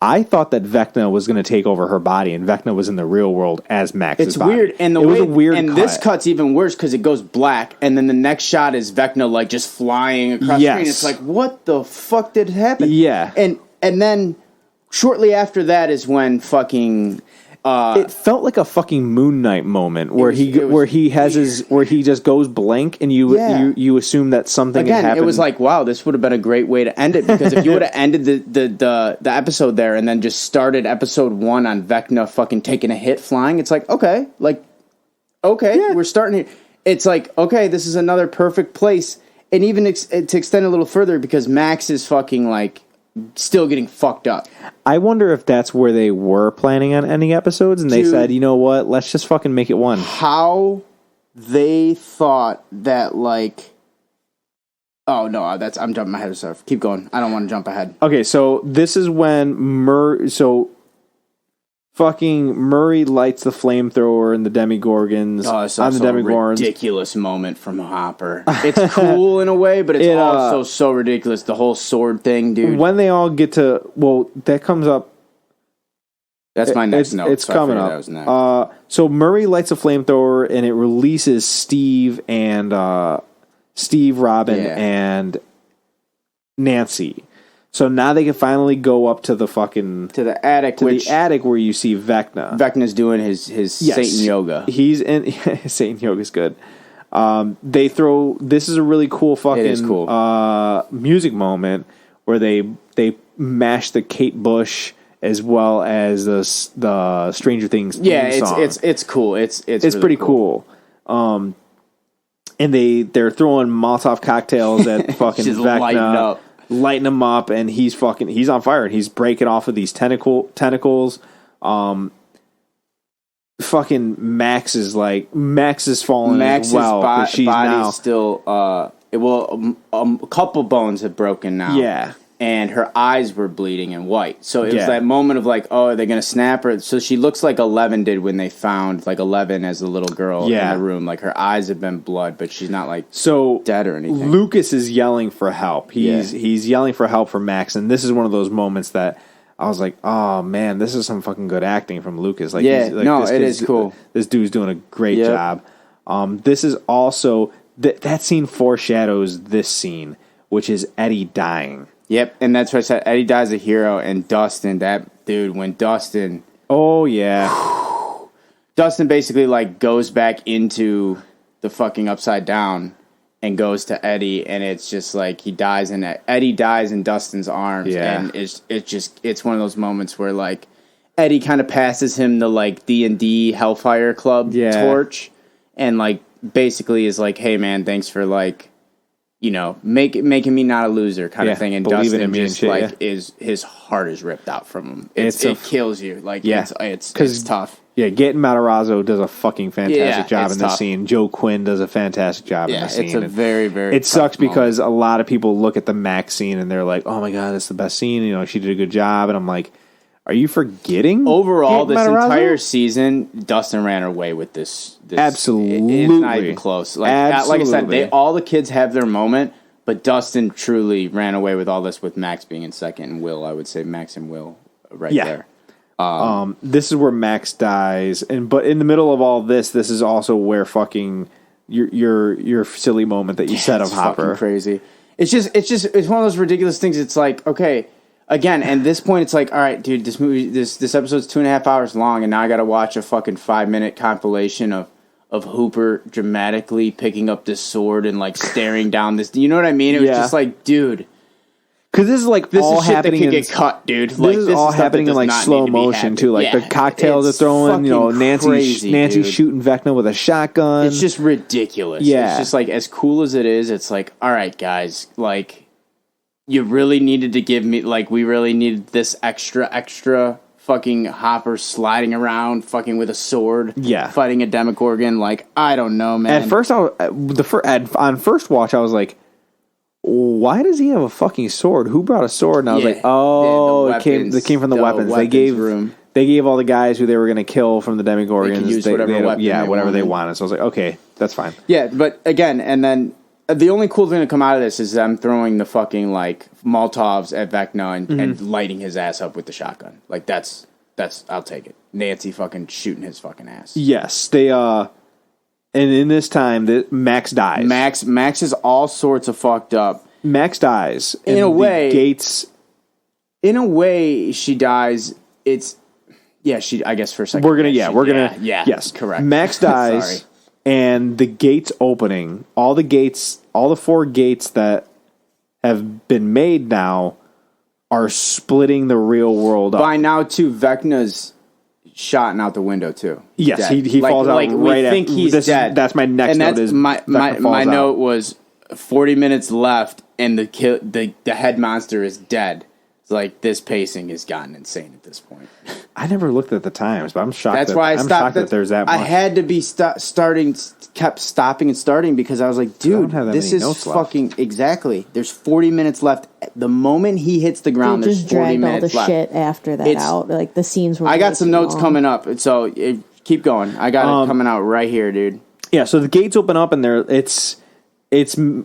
I thought that Vecna was going to take over her body, and Vecna was in the real world as Max's body. It's weird, and was a weird cut. This cut's even worse because it goes black, and then the next shot is Vecna like just flying across the screen. It's like, what the fuck did happen? Yeah, and then shortly after that is when fucking. It felt like a fucking Moon Knight moment where he just goes blank and you assume that something had happened. It was like, wow, this would have been a great way to end it, because if you would have ended the episode there and then just started episode 1 on Vecna fucking taking a hit flying, it's like, okay, we're starting here. It's like, okay, this is another perfect place, and even to extend a little further because Max is fucking like still getting fucked up. I wonder if that's where they were planning on ending episodes, and they said, you know what, let's just fucking make it one. How they thought that, like... Oh, no, I'm jumping ahead of stuff. Keep going. I don't want to jump ahead. Okay, so this is when fucking Murray lights the flamethrower and the Demigorgons on the Demigorgons. Ridiculous moment from Hopper. It's cool in a way, but it's also so ridiculous. The whole sword thing, dude. When they all get to, that comes up. That's my next note. It's coming up. So Murray lights a flamethrower and it releases Steve, Robin, and Nancy. So now they can finally go up to the attic where you see Vecna. Vecna's doing his Satan yoga. He's in Satan yoga's good. This is a really cool music moment where they mash the Kate Bush as well as the Stranger Things theme song. It's cool. It's really pretty cool. And they're throwing Molotov cocktails at fucking Vecna. Lighting him up, and he's on fire, and he's breaking off of these tentacles. Fucking Max is falling Max's as well. Body's now still. A couple bones have broken now. Yeah. And her eyes were bleeding and white. So it was that moment of like, oh, are they going to snap her? So she looks like 11 did when they found like 11 as a little girl in the room. Like her eyes have been blood, but she's not like dead or anything. Lucas is yelling for help. He's yelling for help for Max. And this is one of those moments that I was like, oh man, this is some fucking good acting from Lucas. Like, it is cool. This dude's doing a great job. This is also that scene foreshadows this scene, which is Eddie dying. Yep, and that's what I said. Eddie dies a hero, and Dustin, that dude, when Dustin... Oh, yeah. Dustin basically, like, goes back into the fucking Upside Down and goes to Eddie, and it's just like he dies, and Eddie dies in Dustin's arms, and it's one of those moments where, like, Eddie kind of passes him the, like, D&D Hellfire Club torch, and, like, basically is like, hey, man, thanks for, like, you know, making me not a loser kind of thing. And Dustin just shit, like is his heart is ripped out from him. It kills you. Like it's tough. Yeah, Gaten Matarazzo does a fucking fantastic job in this scene. Joe Quinn does a fantastic job in this scene. It's a very, very It sucks because a lot of people look at the Max scene and they're like, oh my God, that's the best scene. You know, she did a good job. And I'm like, are you forgetting? Overall, this entire season, Dustin ran away with this. Absolutely. It's not even close. Like I said, all the kids have their moment, but Dustin truly ran away with all this with Max being in second and Will. I would say Max and Will there. This is where Max dies. But in the middle of all this is also where fucking your silly moment that you said of Hopper. Crazy. It's one of those ridiculous things. It's like, okay, again, and this point, it's like, all right, dude, this episode's 2.5 hours long, and now I got to watch a fucking 5-minute compilation of Hooper dramatically picking up this sword and like staring down this. You know what I mean? It was just like, dude, because this is like this all is shit happening that could in get cut, dude. This like, is this all is happening in like slow motion too. Like the cocktails are throwing. You know, Nancy shooting Vecna with a shotgun. It's just ridiculous. Yeah, it's just like as cool as it is. It's like, all right, guys, like. You really needed to give me, like, we really needed this extra fucking Hopper sliding around, fucking with a sword, fighting a Demogorgon. Like, I don't know, man. At first, on first watch, I was like, why does he have a fucking sword? Who brought a sword? And I was like, oh, it came from the weapons. They gave all the guys who they were going to kill from the Demogorgons. They can use whatever they wanted. So I was like, okay, that's fine. Yeah, but again, and then the only cool thing to come out of this is them throwing the fucking, like, Molotovs at Vecna and lighting his ass up with the shotgun. Like, that's I'll take it. Nancy fucking shooting his fucking ass. Yes, they, and in this time, Max dies. Max is all sorts of fucked up. Max dies. In a way, Gates. In a way, she dies. I guess for a second. Yes, correct. Max dies. Sorry. And the gates opening, all the 4 gates that have been made now are splitting the real world up. By now, too, Vecna's shot out the window, too. Yes, he falls out right we think he's dead. That's my next note. Is my note was 40 minutes left, and the head monster is dead. Like, this pacing has gotten insane at this point. I never looked at the times, but I'm shocked. That's why I stopped. Shocked that there's that much. I had to be kept stopping and starting because I was like, dude, this is fucking exactly. There's 40 minutes left. The moment he hits the ground, there's 40 minutes left. Shit after that out. Like, the scenes were. I got some notes coming up, so keep going. I got it coming out right here, dude. Yeah, so the gates open up and it's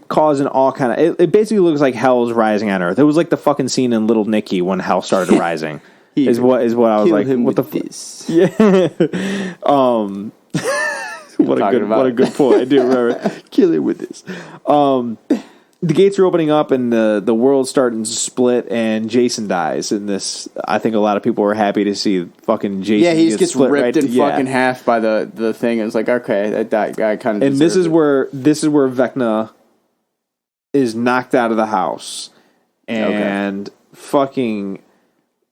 causing all kind of... It basically looks like hell's rising on Earth. It was like the fucking scene in Little Nicky when hell started rising. is what I was like. What the fuck? Yeah. What a good point. I do remember. Kill it with this. The gates are opening up and the world's starting to split and Jason dies in this. I think a lot of people were happy to see fucking Jason. Yeah, he gets ripped in fucking half by the thing. It was like, okay, that guy kind of. And this is where Vecna is knocked out of the house, and fucking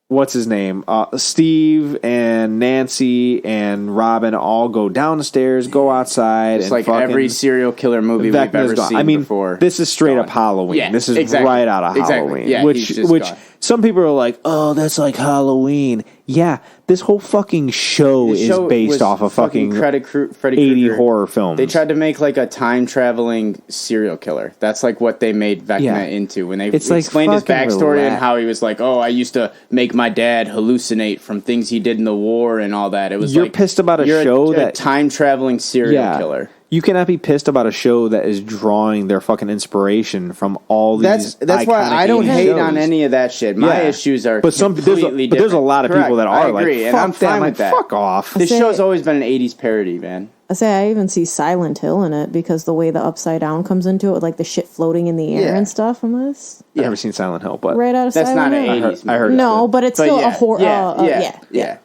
what's his name? Steve and Nancy and Robin all go down the stairs, go outside. It's like every serial killer movie we've ever seen before. This is straight up Halloween. Yeah, this is right out of Halloween. Yeah, which some people are like, oh, that's like Halloween. Yeah, this whole fucking show is based off of fucking Freddy 80 Krueger horror films. They tried to make like a time-traveling serial killer. That's like what they made Vecna into. When they explained his backstory and how he was like, oh, I used to make my dad hallucinate from things he did in the war and all that. It was You're pissed about a show that... time-traveling serial killer. You cannot be pissed about a show that is drawing their fucking inspiration from all these. That's why I don't hate shows. on any of that shit. My issues are but completely there's a lot of people that are like, and I'm fine with that. Fuck off. This show's always been an 80s parody, man. I even see Silent Hill in it because the way the Upside Down comes into it with like the shit floating in the air and stuff from this. I've never seen Silent Hill, but right out of that's Silent not Hill. an 80s. I heard no, but it's still a horror. Yeah.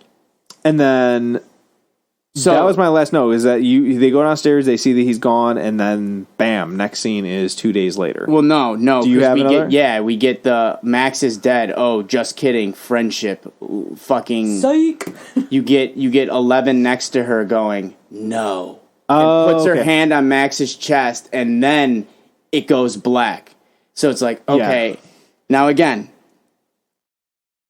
And then. So that was my last note. Is that they go downstairs, they see that he's gone, and then bam, next scene is 2 days later. Well, no. Do you have another? We get the Max is dead. Oh, just kidding. Friendship. Fucking. Psych. You get 11 next to her going no, and puts her hand on Max's chest, and then it goes black. So it's like okay, now again,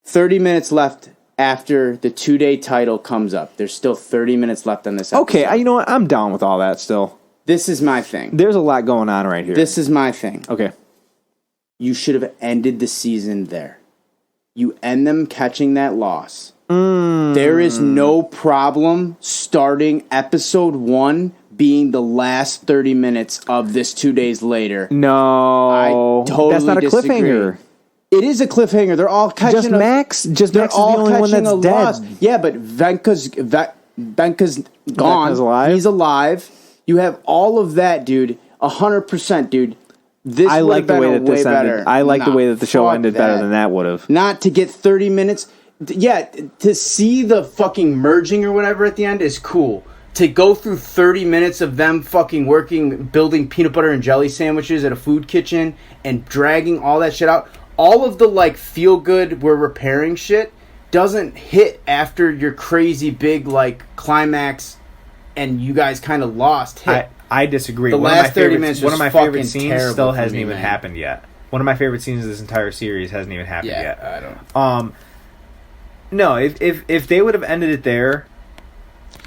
30 minutes left. After the 2-day title comes up, there's still 30 minutes left on this episode. Okay, you know what? I'm down with all that still. This is my thing. There's a lot going on right here. This is my thing. Okay. You should have ended the season there. You end them catching that loss. There is no problem starting episode 1 being the last 30 minutes of this 2 days later. No. I totally That's not a disagree. Cliffhanger. It is a cliffhanger. They're all catching Max is the only one that's dead. Loss. Yeah, but Venka's gone. Vecna's alive? He's alive. You have all of that, dude. 100%, dude. This I like the way that this better. ended. I like the way that the show ended better than that would have. Not to get 30 minutes. Yeah, to see the fucking merging or whatever at the end is cool. To go through 30 minutes of them fucking building peanut butter and jelly sandwiches at a food kitchen and dragging all that shit out. All of the, like, feel-good, we're repairing shit doesn't hit after your crazy big, like, climax and you guys kind of lost hit. I disagree. The last 30 minutes one of my favorite scenes still hasn't even even happened yet. One of my favorite scenes of this entire series hasn't even happened yet. I don't. No, if they would have ended it there,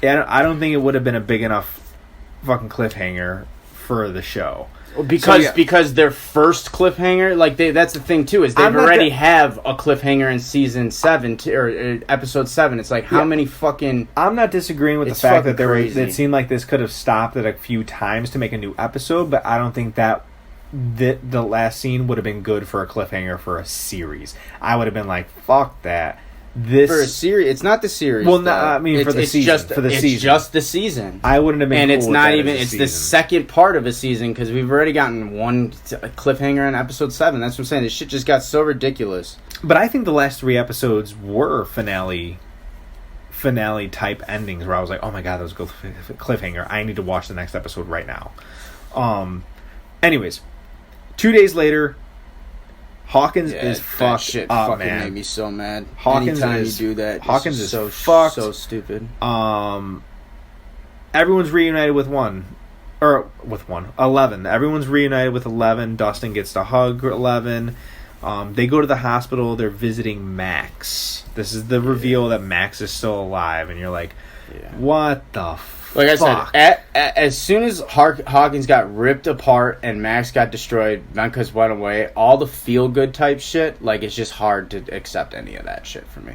I don't think it would have been a big enough fucking cliffhanger for the show. Because their first cliffhanger, like that's the thing too, is they've already have a cliffhanger in season 7 or episode 7. It's like how many fucking. I'm not disagreeing with the fact that it seemed like this could have stopped it a few times to make a new episode, but I don't think that the last scene would have been good for a cliffhanger for a series. I would have been like, fuck that. For a series, it's not the series. Well, no, I mean for the season. It's just the season. I wouldn't have been. And cool it's with not that even. as a It's season. the second part of a season because we've already gotten one cliffhanger in episode 7. That's what I'm saying. This shit just got so ridiculous. But I think the last 3 episodes were finale type endings where I was like, oh my god, that was a good cliffhanger. I need to watch the next episode right now. Anyways, 2 days later. Hawkins is fucked shit up, fucking man. made me so mad. Hawkins Anytime is, you do that, Hawkins is so fucked. So stupid. Everyone's reunited with 11. Everyone's reunited with 11. Dustin gets to hug 11. They go to the hospital. They're visiting Max. This is the reveal that Max is still alive, and you're like, what the fuck? Like I said, as soon as Hawkins got ripped apart and Max got destroyed, Venka's went away, all the feel-good type shit, like, it's just hard to accept any of that shit for me.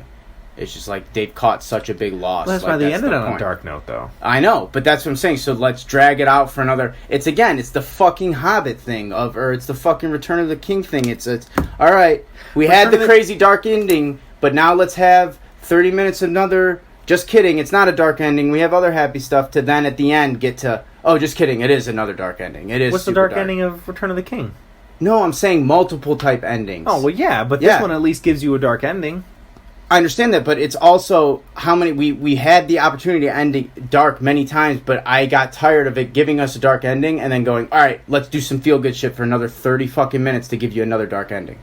It's just like, they've caught such a big loss. Well, that's why they ended on a dark note, though. I know, but that's what I'm saying. So let's drag it out for another... It's the fucking Hobbit thing, or it's the fucking Return of the King thing. It's all right, we had the crazy dark ending, but now let's have 30 minutes of another... Just kidding, it's not a dark ending. We have other happy stuff to then at the end get to, oh, just kidding, it is another dark ending. It is. What's the dark ending of Return of the King? No, I'm saying multiple type endings. Oh, well, yeah, but this one at least gives you a dark ending. I understand that, but it's also how many... We had the opportunity to end it dark many times, but I got tired of it giving us a dark ending and then going, all right, let's do some feel-good shit for another 30 fucking minutes to give you another dark ending.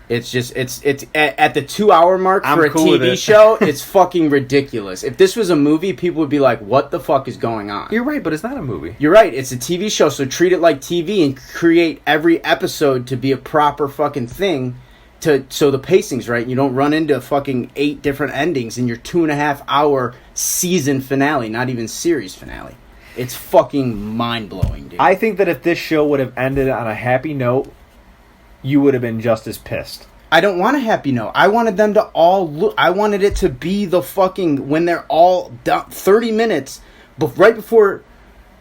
It's just, it's at the 2-hour mark for a TV show, it's fucking ridiculous. If this was a movie, people would be like, what the fuck is going on? You're right, but it's not a movie. You're right, it's a TV show, so treat it like TV and create every episode to be a proper fucking thing so the pacing's right and you don't run into fucking 8 different endings in your 2.5-hour season finale, not even series finale. It's fucking mind-blowing, dude. I think that if this show would have ended on a happy note, you would have been just as pissed. I don't want a happy note. I wanted them to all look... I wanted it to be the fucking... When they're all done, 30 minutes... right before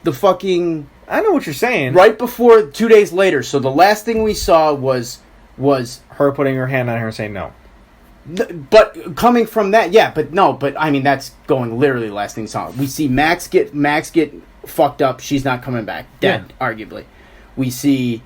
the fucking... I know what you're saying. Right before 2 days later. So the last thing we saw was her putting her hand on her and saying no. But coming from that, but I mean, that's going literally the last thing we saw. We see Max get fucked up. She's not coming back. Dead, arguably. We see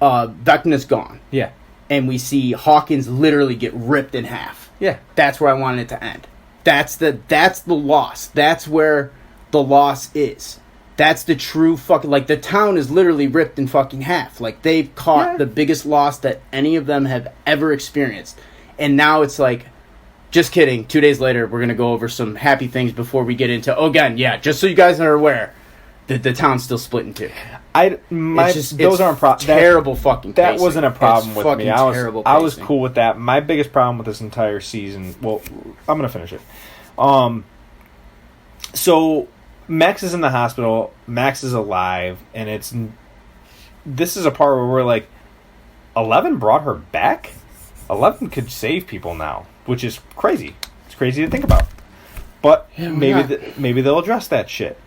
Vecna's gone. Yeah. And we see Hawkins literally get ripped in half. Yeah. That's where I wanted it to end. That's the loss. That's where the loss is. That's the true fucking... Like, the town is literally ripped in fucking half. Like, they've caught the biggest loss that any of them have ever experienced. And now it's like, just kidding. 2 days later, we're going to go over some happy things before we get into... Oh, again, just so you guys are aware, the town's still split in two. Those aren't problems. Terrible fucking pacing. That wasn't a problem with me. I was pacing. cool with that. My biggest problem with this entire season... Well, I'm going to finish it. So... Max is in the hospital. Max is alive, and this is a part where we're like, 11 brought her back? 11 could save people now, which is crazy. It's crazy to think about. But maybe they'll address that shit.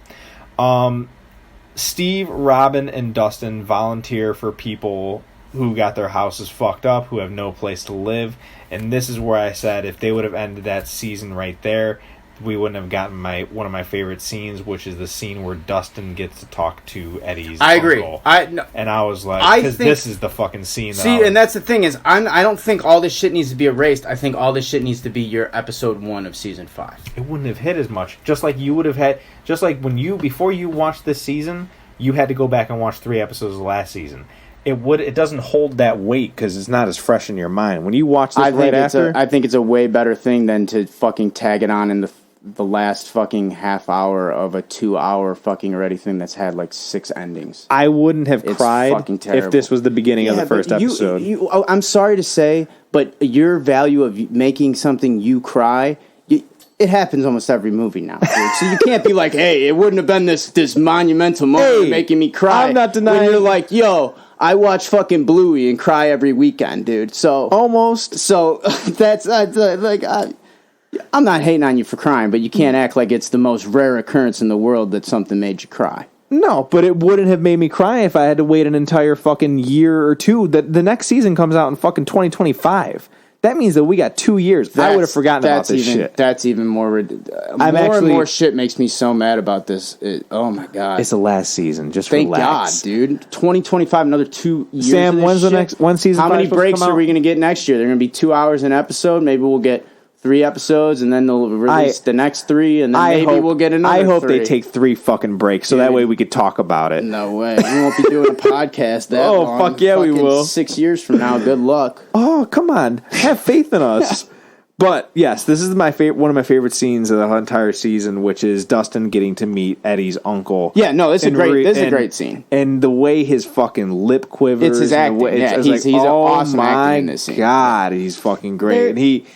Steve, Robin, and Dustin volunteer for people who got their houses fucked up, who have no place to live, and this is where I said if they would have ended that season right there, we wouldn't have gotten one of my favorite scenes, which is the scene where Dustin gets to talk to Eddie's uncle. I agree. And I was like, because this is the fucking scene. And that's the thing is, I don't think all this shit needs to be erased. I think all this shit needs to be your episode 1 of season 5. It wouldn't have hit as much. Just like you would have had, just like before you watched this season, you had to go back and watch 3 episodes of last season. It doesn't hold that weight because it's not as fresh in your mind. When you watch this I think it's a way better thing than to fucking tag it on in the last fucking half hour of a 2-hour fucking already thing that's had like 6 endings. I wouldn't have cried if this was the beginning of the first episode. I'm sorry to say, but your value of making something you cry, it happens almost every movie now. Dude. So you can't be like, hey, it wouldn't have been this monumental moment making me cry. I'm not denying. When you're like, yo, I watch fucking Bluey and cry every weekend, dude. So almost. So that's like... I'm not hating on you for crying, but you can't act like it's the most rare occurrence in the world that something made you cry. No, but it wouldn't have made me cry if I had to wait an entire fucking year or two. The next season comes out in fucking 2025. That means that we got 2 years. I would have forgotten about this shit. That's even more... and more shit makes me so mad about this. Oh, my God. It's the last season. Just Thank relax. God, dude. 2025, another 2 years. Sam, when's the next one season? How many breaks are we going to get next year? They're going to be 2 hours an episode. Maybe we'll get 3 episodes, and then they'll release the next 3, and then we'll get another 3. I hope they take 3 fucking breaks, so that way we could talk about it. No way. We won't be doing a podcast that long. Fuck yeah, we will. 6 years from now, good luck. Oh, come on. Have faith in us. But, yes, this is one of my favorite scenes of the entire season, which is Dustin getting to meet Eddie's uncle. Yeah, no, this is a great scene. And the way his fucking lip quivers. It's his acting. He's an awesome acting in this scene. God, he's fucking great. And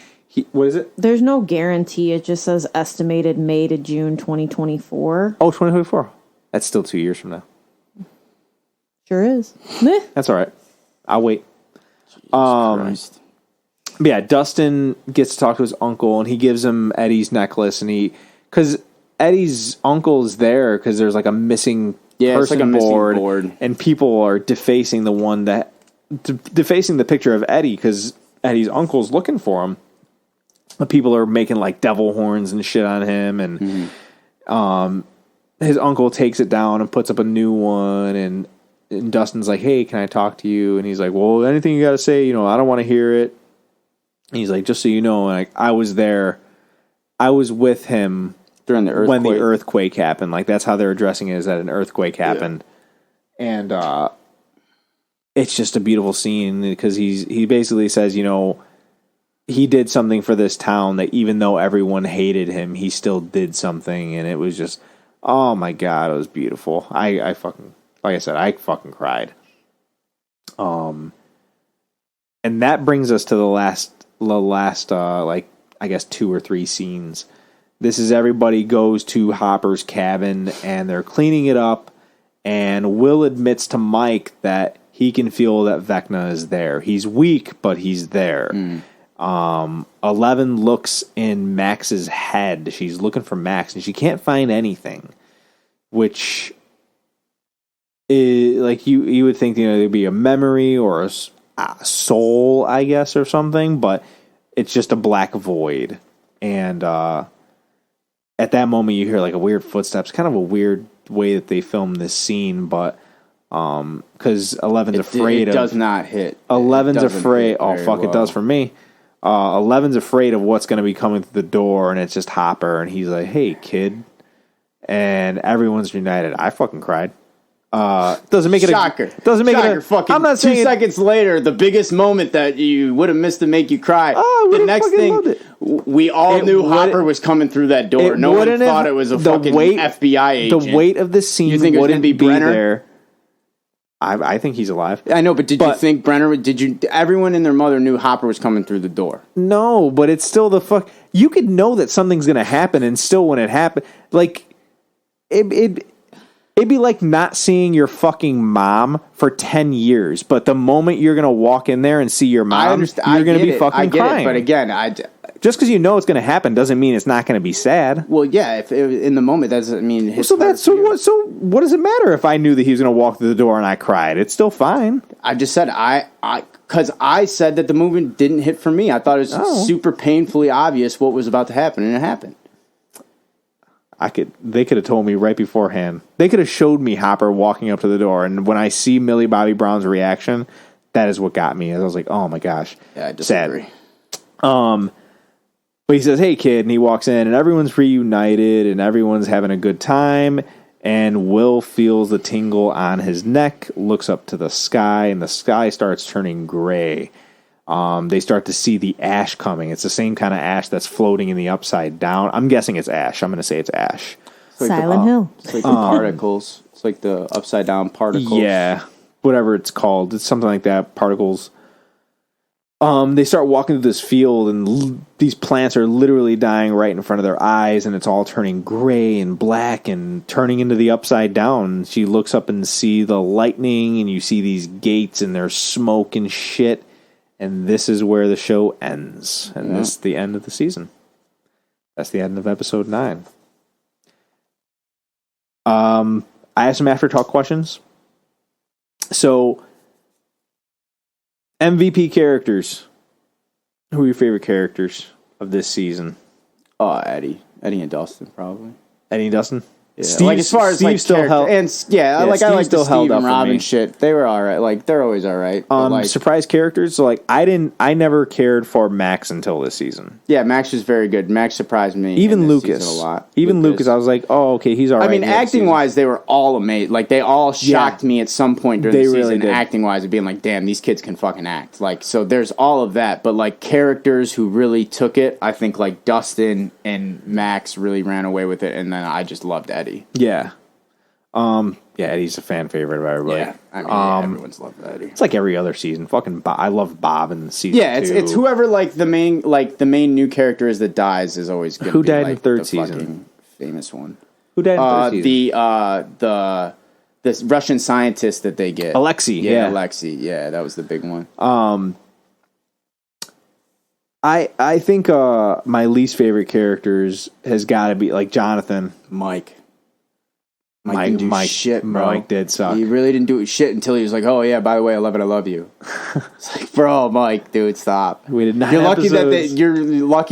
what is it? There's no guarantee. It just says estimated May to June 2024. Oh, 2024. That's still 2 years from now. Sure is. That's all right. I'll wait. Christ. Yeah, Dustin gets to talk to his uncle, and he gives him Eddie's necklace, because Eddie's uncle's there because there's like a missing person board, and people are defacing defacing the picture of Eddie because Eddie's uncle's looking for him. People are making like devil horns and shit on him, and his uncle takes it down and puts up a new one, and Dustin's like, hey, can I talk to you? And he's like, well, anything you got to say, I don't want to hear it. And he's like, just so you know, like, I was there. I was with him during the earthquake. When the earthquake happened. Like, that's how they're addressing it, is that an earthquake happened. Yeah. And it's just a beautiful scene because he basically says, he did something for this town that even though everyone hated him, he still did something, and it was just, oh my God, it was beautiful. I fucking, like I said, I fucking cried. And that brings us to the last like, I guess 2 or 3 scenes. This is everybody goes to Hopper's cabin, and they're cleaning it up, and Will admits to Mike that he can feel that Vecna is there. He's weak, but he's there. 11 looks in Max's head. She's looking for Max, and she can't find anything, which like you would think, there'd be a memory or a soul, I guess, or something, but it's just a black void. And at that moment, you hear like a weird footsteps. Kind of a weird way that they filmed this scene, but because Eleven's afraid of... It does not hit. Eleven's afraid... Oh, fuck, well. It does for me. Eleven's afraid of what's going to be coming through the door, and it's just Hopper, and he's like, hey, kid. And everyone's united. I fucking cried. Doesn't make it Shocker. Doesn't make Shocker. it. Fucking I'm not 2 saying seconds later, the biggest moment that you would have missed to make you cry. Oh, the next thing, we all knew Hopper was coming through that door. No one thought it was a fucking FBI agent. The weight of the scene you think wouldn't be Brenner? There. I think he's alive. I know, but did you think Brenner? Everyone and their mother knew Hopper was coming through the door. No, but it's still the fuck. You could know that something's going to happen, and still when it happened, like it'd be like not seeing your fucking mom for 10 years, but the moment you're going to walk in there and see your mom, you're going to be fucking crying. But again, just because you know it's going to happen doesn't mean it's not going to be sad. Well, yeah, if in the moment, that doesn't mean... So what does it matter if I knew that he was going to walk through the door and I cried? It's still fine. I just said, because I said that the movie didn't hit for me. I thought it was super painfully obvious what was about to happen, and it happened. They could have told me right beforehand. They could have showed me Hopper walking up to the door, and when I see Millie Bobby Brown's reaction, that is what got me. I was like, oh my gosh. Yeah, I disagree. Sad. But he says, hey kid, and he walks in, and everyone's reunited, and everyone's having a good time, and Will feels the tingle on his neck, looks up to the sky, and the sky starts turning gray. They start to see the ash coming. It's the same kind of ash that's floating in the upside down. I'm guessing it's ash. I'm going to say it's ash. It's Silent Hill. It's like the particles. It's like the upside down particles. Yeah, whatever it's called. It's something like that. Particles. They start walking through this field, and these plants are literally dying right in front of their eyes, and it's all turning gray and black and turning into the upside down. She looks up and see the lightning, and you see these gates, and there's smoke and shit. And this is where the show ends. And this is the end of the season. That's the end of episode 9. I have some after talk questions. So, MVP characters. Who are your favorite characters of this season? Oh, Eddie and Dustin, probably. Eddie and Dustin? Yeah. Steve, like as far as like still held, and I like the Steve and Robin shit. They were all right. Like they're always all right. Surprise characters. So like I never cared for Max until this season. Yeah, Max was very good. Max surprised me. Even Lucas a lot. Even Lucas, I was like, oh okay, he's all right. I mean, acting wise, they were all amazing. Like they all shocked me at some point during the season. Really acting wise, of being like, damn, these kids can fucking act. Like so, there's all of that. But like characters who really took it, I think like Dustin and Max really ran away with it, and then I just loved Eddie. Yeah. Eddie's a fan favorite of everybody. Yeah, I mean, everyone's loved Eddie. It's like every other season. Fucking Bob. I love Bob in season 2. Yeah, it's whoever like the main new character is that dies is always good. Who died like in the third season? Famous one. Who died in the third season? This Russian scientist that they get. Alexei. Yeah, Alexei. Yeah, that was the big one. I think my least favorite characters has got to be like Jonathan. Mike didn't do shit, bro. Mike did suck. He really didn't do shit until he was like, "Oh yeah, by the way, I love you." It's like, bro, Mike, dude, stop. We did not. You're lucky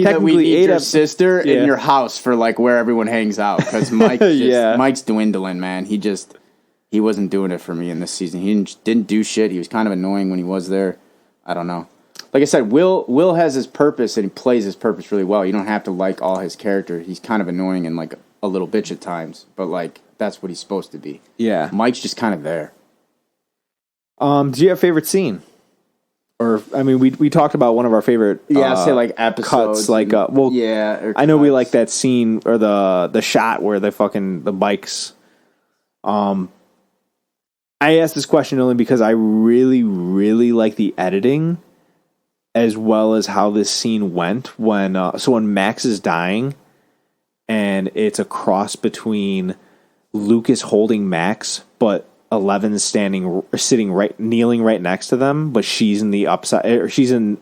that we need your sister in your house for like where everyone hangs out because Mike's dwindling, man. He wasn't doing it for me in this season. He didn't do shit. He was kind of annoying when he was there. I don't know. Like I said, Will has his purpose and he plays his purpose really well. You don't have to like all his character. He's kind of annoying and like a little bitch at times, but like that's what he's supposed to be. Yeah. Mike's just kind of there. Do you have a favorite scene? Or I mean, we talked about one of our favorite say like episodes cuts, like I know we like that scene or the shot where the bikes. I asked this question only because I really, really like the editing as well as how this scene went when Max is dying and it's a cross between Lucas holding Max, but Eleven's kneeling right next to them, but she's in the upside, or she's in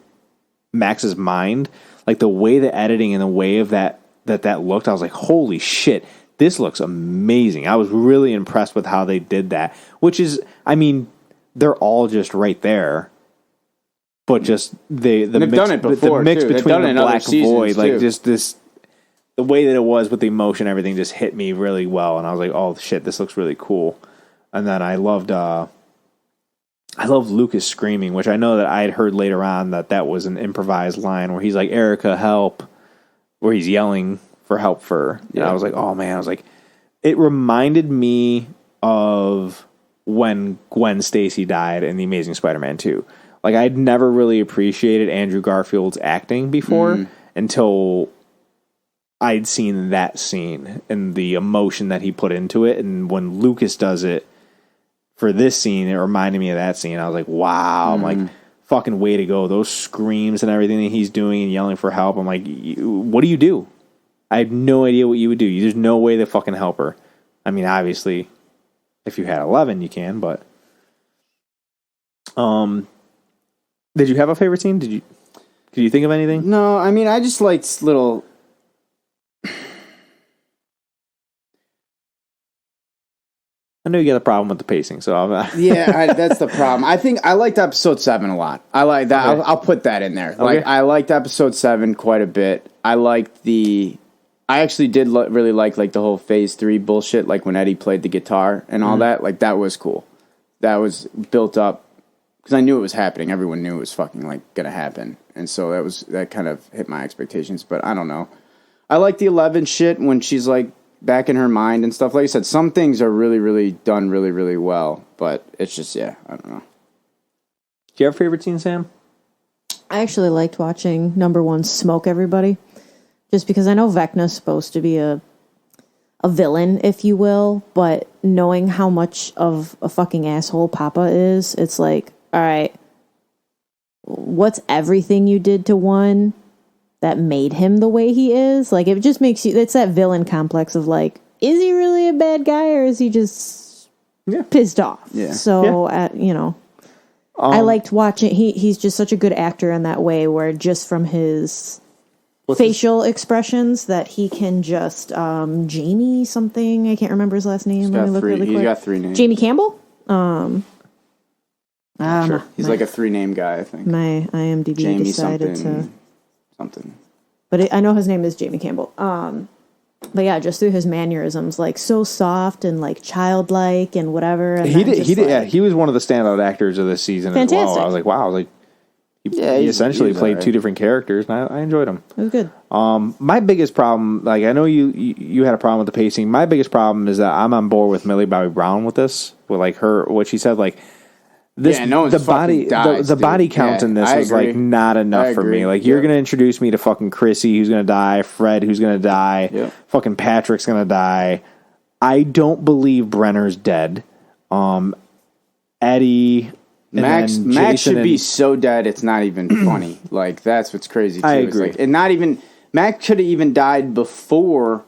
Max's mind. Like the way the editing and the way of that looked, I was like, holy shit, this looks amazing. I was really impressed with how they did that, which is, I mean, they're all just right there. But just they've done it before, the mix too. Between the Black Void, like too. Just this, the way that it was with the emotion, everything just hit me really well, and I was like, "Oh shit, this looks really cool." And then I loved Lucas screaming, which I know that I had heard later on that was an improvised line where he's like, "Erica, help!" where he's yelling for help for. And I was like, "Oh man!" I was like, it reminded me of when Gwen Stacy died in The Amazing Spider-Man 2. Like, I'd never really appreciated Andrew Garfield's acting before until I'd seen that scene and the emotion that he put into it. And when Lucas does it for this scene, it reminded me of that scene. I was like, wow. I'm like, fucking way to go. Those screams and everything that he's doing and yelling for help. I'm like, what do you do? I have no idea what you would do. There's no way to fucking help her. I mean, obviously, if you had 11, you can, but... Did you have a favorite scene? Could you think of anything? No, I mean, I just liked little... I know you got a problem with the pacing, so that's the problem. I think I liked episode 7 a lot. I like that. Okay. I'll put that in there. Okay. Like, I liked episode 7 quite a bit. I liked I actually did really like the whole Phase 3 bullshit, like when Eddie played the guitar and all that. Like, that was cool. That was built up. Because I knew it was happening. Everyone knew it was fucking, like, going to happen. And so that kind of hit my expectations. But I don't know. I like the 11 shit when she's, like, back in her mind and stuff. Like I said, some things are really, really done really, really well. But it's just, I don't know. Do you have a favorite scene, Sam? I actually liked watching number 1 smoke everybody. Just because I know Vecna's supposed to be a villain, if you will. But knowing how much of a fucking asshole Papa is, it's like... all right, what's everything you did to one that made him the way he is? Like, it just makes you, it's that villain complex of like, is he really a bad guy or is he just pissed off? Yeah. So, I liked watching, he's just such a good actor in that way where just from his facial expressions that he can just, Jamie something, I can't remember his last name. Let me look really quick. He's got 3 names. Jamie Campbell? Sure. He's like a 3-name guy, I think. My IMDb Jamie decided something. But I know his name is Jamie Campbell. But yeah, just through his mannerisms, like so soft and like childlike and whatever. And he was one of the standout actors of this season. Fantastic. As well. I was like, wow. I was like, he essentially played 2 different characters, and I enjoyed him. It was good. My biggest problem, like I know you had a problem with the pacing. My biggest problem is that I'm on board with Millie Bobby Brown with this, with like what she said, like. The body count in this was like not enough for me. Like you're gonna introduce me to fucking Chrissy, who's gonna die, Fred, who's gonna die, fucking Patrick's gonna die. I don't believe Brenner's dead. Eddie, Max should be so dead it's not even funny. Like that's what's crazy too. I agree. And not even Max could have even died before.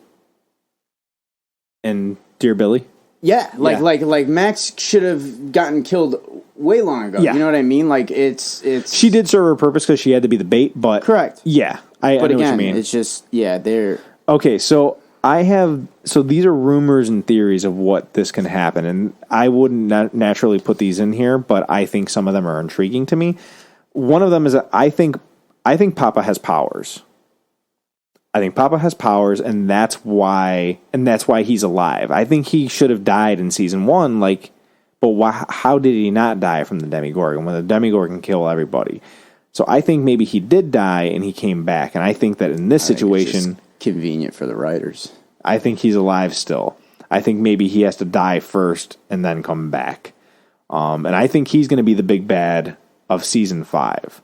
And Dear Billy. Yeah, like Max should have gotten killed way long ago. Yeah. You know what I mean? Like it's she did serve her purpose because she had to be the bait, but correct. Yeah, I know what you mean. It's just they're okay. So these are rumors and theories of what this can happen, and I wouldn't naturally put these in here, but I think some of them are intriguing to me. One of them is that I think Papa has powers. I think Papa has powers, and that's why he's alive. I think he should have died in season 1, but how did he not die from the Demogorgon when the Demogorgon can kill everybody? So I think maybe he did die and he came back, and I think that in this situation, it's just convenient for the writers. I think he's alive still. I think maybe he has to die first and then come back, and I think he's going to be the big bad of season 5.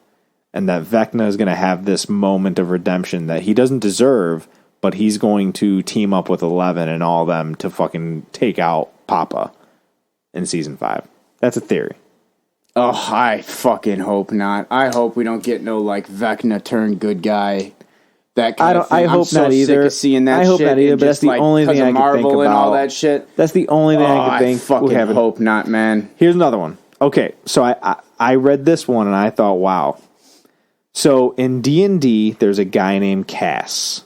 And that Vecna is going to have this moment of redemption that he doesn't deserve, but he's going to team up with 11 and all them to fucking take out Papa in season 5. That's a theory. Oh, I fucking hope not. I hope we don't get no Vecna turned good guy. That kind of thing. I hope not either. Sick of seeing that I hope not either. But that's the only thing I can think about. And all that shit. That's the only thing I can think. I fucking hope not, man. Here's another one. Okay, so I read this one and I thought, wow. So in D&D, there's a guy named Cass.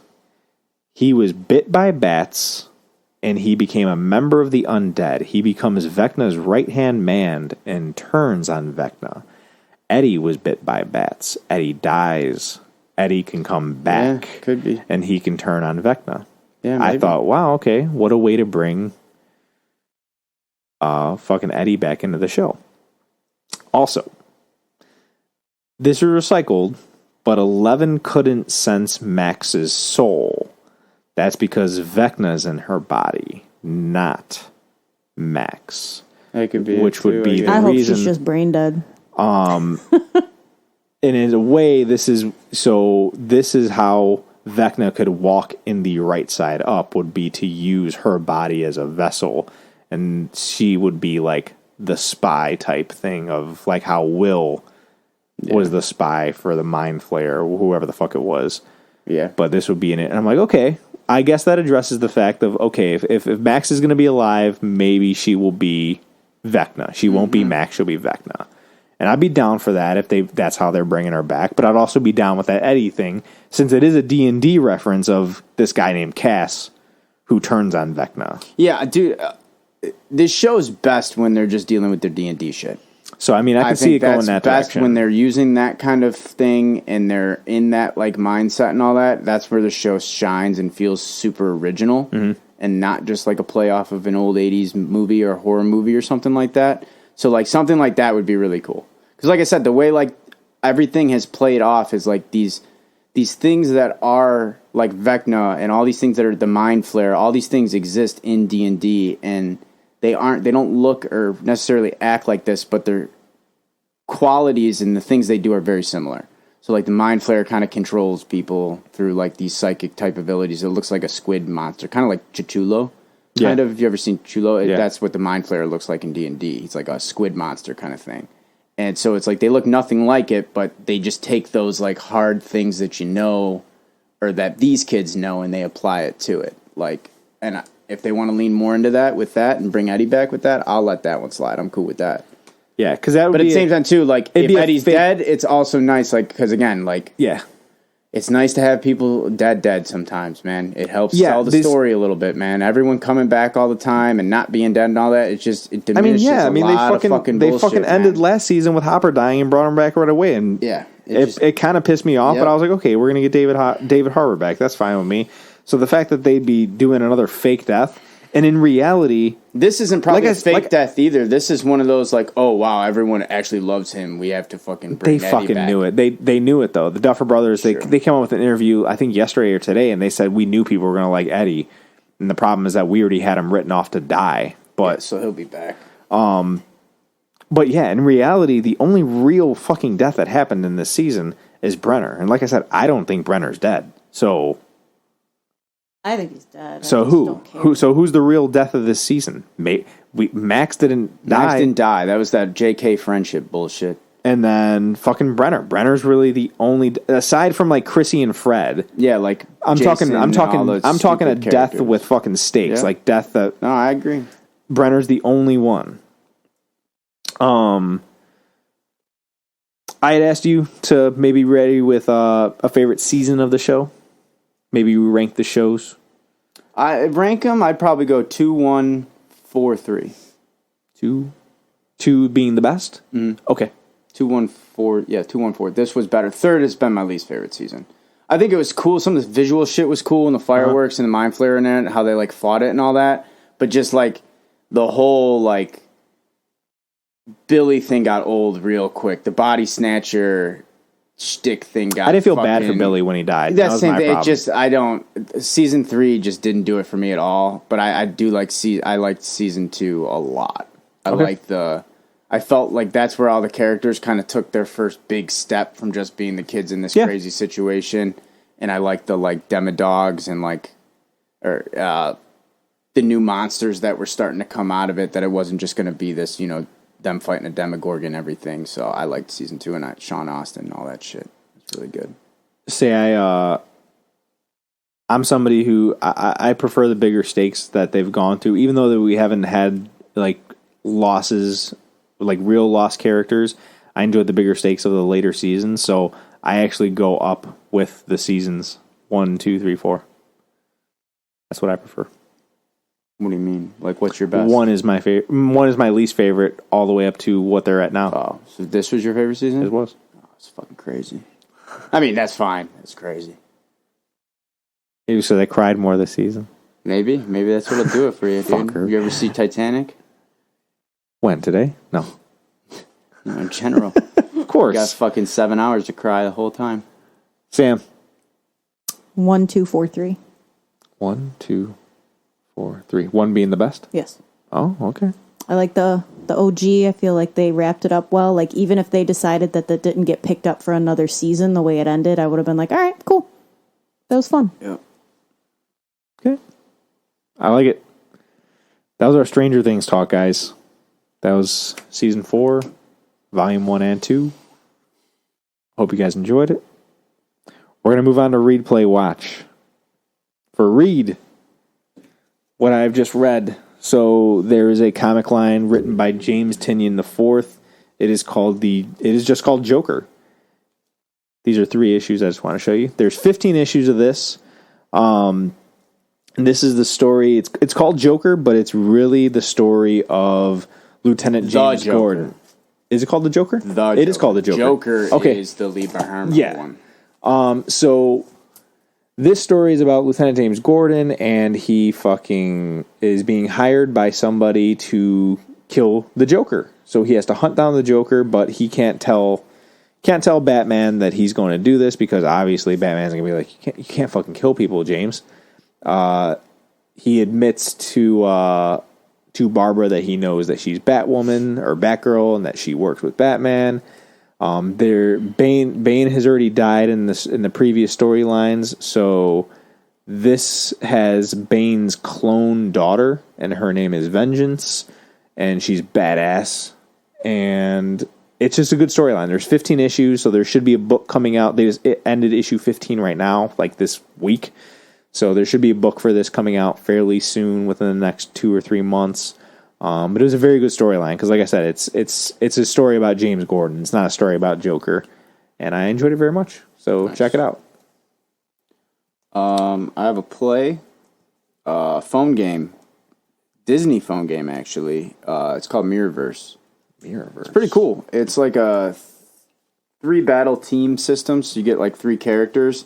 He was bit by bats and he became a member of the undead. He becomes Vecna's right-hand man and turns on Vecna. Eddie was bit by bats. Eddie dies. Eddie can come back. Yeah, could be. And he can turn on Vecna. Yeah, maybe. I thought, wow, okay, what a way to bring fucking Eddie back into the show. Also, this is recycled, but 11 couldn't sense Max's soul. That's because Vecna's in her body, not Max. That could be. Which would be the I hope reason. she's just brain dead. And in a way, this is how Vecna could walk in the right side up, would be to use her body as a vessel, and she would be like the spy type thing of like how Will was the spy for the Mind Flayer or whoever the fuck it was. Yeah. But this would be in it. And I'm like, okay, I guess that addresses the fact of, okay, if Max is going to be alive, maybe she will be Vecna. She won't be Max, she'll be Vecna. And I'd be down for that if that's how they're bringing her back. But I'd also be down with that Eddie thing, since it is a D&D reference of this guy named Cass who turns on Vecna. Yeah, dude, this show's best when they're just dealing with their D&D shit. So, I mean, I can see it going that best direction. when they're using that kind of thing and they're in that like mindset and all that. That's where the show shines and feels super original and not just like a play off of an old 80s movie or horror movie or something like that. So, like, something like that would be really cool. Because, like I said, the way like everything has played off is like these things that are like Vecna and all these things that are the Mind Flayer, all these things exist in D&D, and they don't look or necessarily act like this, but their qualities and the things they do are very similar. So like the Mind Flayer kind of controls people through like these psychic type abilities. It looks like a squid monster, kind of like Cthulhu. Kind of. Have you ever seen Cthulhu? Yeah. That's what the Mind Flayer looks like in D&D. It's like a squid monster kind of thing. And so it's like they look nothing like it, but they just take those like hard things that you know or that these kids know and they apply it to it. Like, and if they want to lean more into that with that and bring Eddie back with that, I'll let that one slide. I'm cool with that. Yeah, because that would But be... at the same time, too, like, if Eddie's fake... dead, it's also nice, like, because, again, like... Yeah. It's nice to have people dead sometimes, man. It helps tell the story a little bit, man. Everyone coming back all the time and not being dead and all that, it diminishes a lot of fucking bullshit, they fucking ended last season with Hopper dying and brought him back right away. And yeah, it kind of pissed me off, but I was like, okay, we're going to get David Harbour back. That's fine with me. So the fact that they'd be doing another fake death, and in reality... This isn't probably a fake death either. This is one of those like, oh, wow, everyone actually loves him. We have to fucking bring Eddie fucking back. knew it. They knew it, though. The Duffer Brothers, they came out with an interview, I think yesterday or today, and they said, we knew people were going to like Eddie. And the problem is that we already had him written off to die. But so he'll be back. But yeah, in reality, the only real fucking death that happened in this season is Brenner. And like I said, I don't think Brenner's dead. So... I think he's dead. So who's the real death of this season? Max didn't die. Max didn't die. That was that JK friendship bullshit. And then fucking Brenner. Brenner's really the only, aside from like Chrissy and Fred. Yeah, like I'm talking a death with fucking stakes, Yeah. like death that. No, I agree. Brenner's the only one. I had asked you to maybe ready with a favorite season of the show. Maybe you rank the shows. I rank them. I'd probably go 2, 1, 4, 3. 2 being the best. Okay. 2, 1, 4. Yeah, 2, 1, 4. This was better. Third has been my least favorite season. I think it was cool. Some of the visual shit was cool, and the fireworks and the Mind Flayer in it, how they like fought it and all that. But just like the whole like Billy thing got old real quick. The body snatcher shtick thing got. I didn't feel bad for Billy when he died. That's the same thing. Problem. It just season 3 just didn't do it for me at all. But I do like I liked season 2 a lot. I felt like that's where all the characters kind of took their first big step from just being the kids in this crazy situation. And I like the like demodogs and like the new monsters that were starting to come out of it. That it wasn't just going to be this, them fighting a Demogorgon and everything. So I liked season 2 and Sean Austin and all that shit. It's really good. I'm somebody who I prefer the bigger stakes that they've gone through, even though that we haven't had like losses, like real lost characters. I enjoyed the bigger stakes of the later seasons, so I actually go up with the seasons 1, 2, 3, 4. That's what I prefer. What do you mean? Like, what's your best? One is my favorite. One is my least favorite, all the way up to what they're at now. Oh, so this was your favorite season? It was. Oh, it's fucking crazy. I mean, that's fine. That's crazy. Maybe so they cried more this season. Maybe that's what'll do it for you, dude. Fucker. You ever see Titanic? When, today? No. No, in general. Of course. You got fucking 7 hours to cry the whole time. Sam. 1, 2, 4, 3. 1, 2, 4, 3. 1 being the best? Yes. Oh, okay. I like the OG. I feel like they wrapped it up well. Like, even if they decided that didn't get picked up for another season, the way it ended, I would have been like, all right, cool. That was fun. Yeah. Okay. I like it. That was our Stranger Things talk, guys. That was season 4, volume 1 and 2. Hope you guys enjoyed it. We're going to move on to Read, Play, Watch. For Read, what I've just read. So there is a comic line written by James Tynion IV. It is just called Joker. These are 3 issues I just want to show you. There's 15 issues of this. And this is the story. It's called Joker, but it's really the story of Lieutenant James Gordon. Is it called the Joker? It is called the Joker. Joker is the Lee Barhammer one. So this story is about Lieutenant James Gordon, and he fucking is being hired by somebody to kill the Joker. So he has to hunt down the Joker, but he can't tell Batman that he's going to do this because obviously Batman's going to be like, you can't fucking kill people, James. He admits to Barbara that he knows that she's Batwoman or Batgirl and that she works with Batman. Bane has already died in the previous storylines, so this has Bane's clone daughter, and her name is Vengeance, and she's badass, and it's just a good storyline. There's 15 issues, so there should be a book coming out. It ended issue 15 right now, like this week. So there should be a book for this coming out fairly soon, within the next 2 or 3 months. But it was a very good storyline because, like I said, it's a story about James Gordon. It's not a story about Joker, and I enjoyed it very much. So check it out. I have a phone game, Disney phone game actually. It's called Mirrorverse. It's pretty cool. It's like a 3 battle team system, so you get like 3 characters.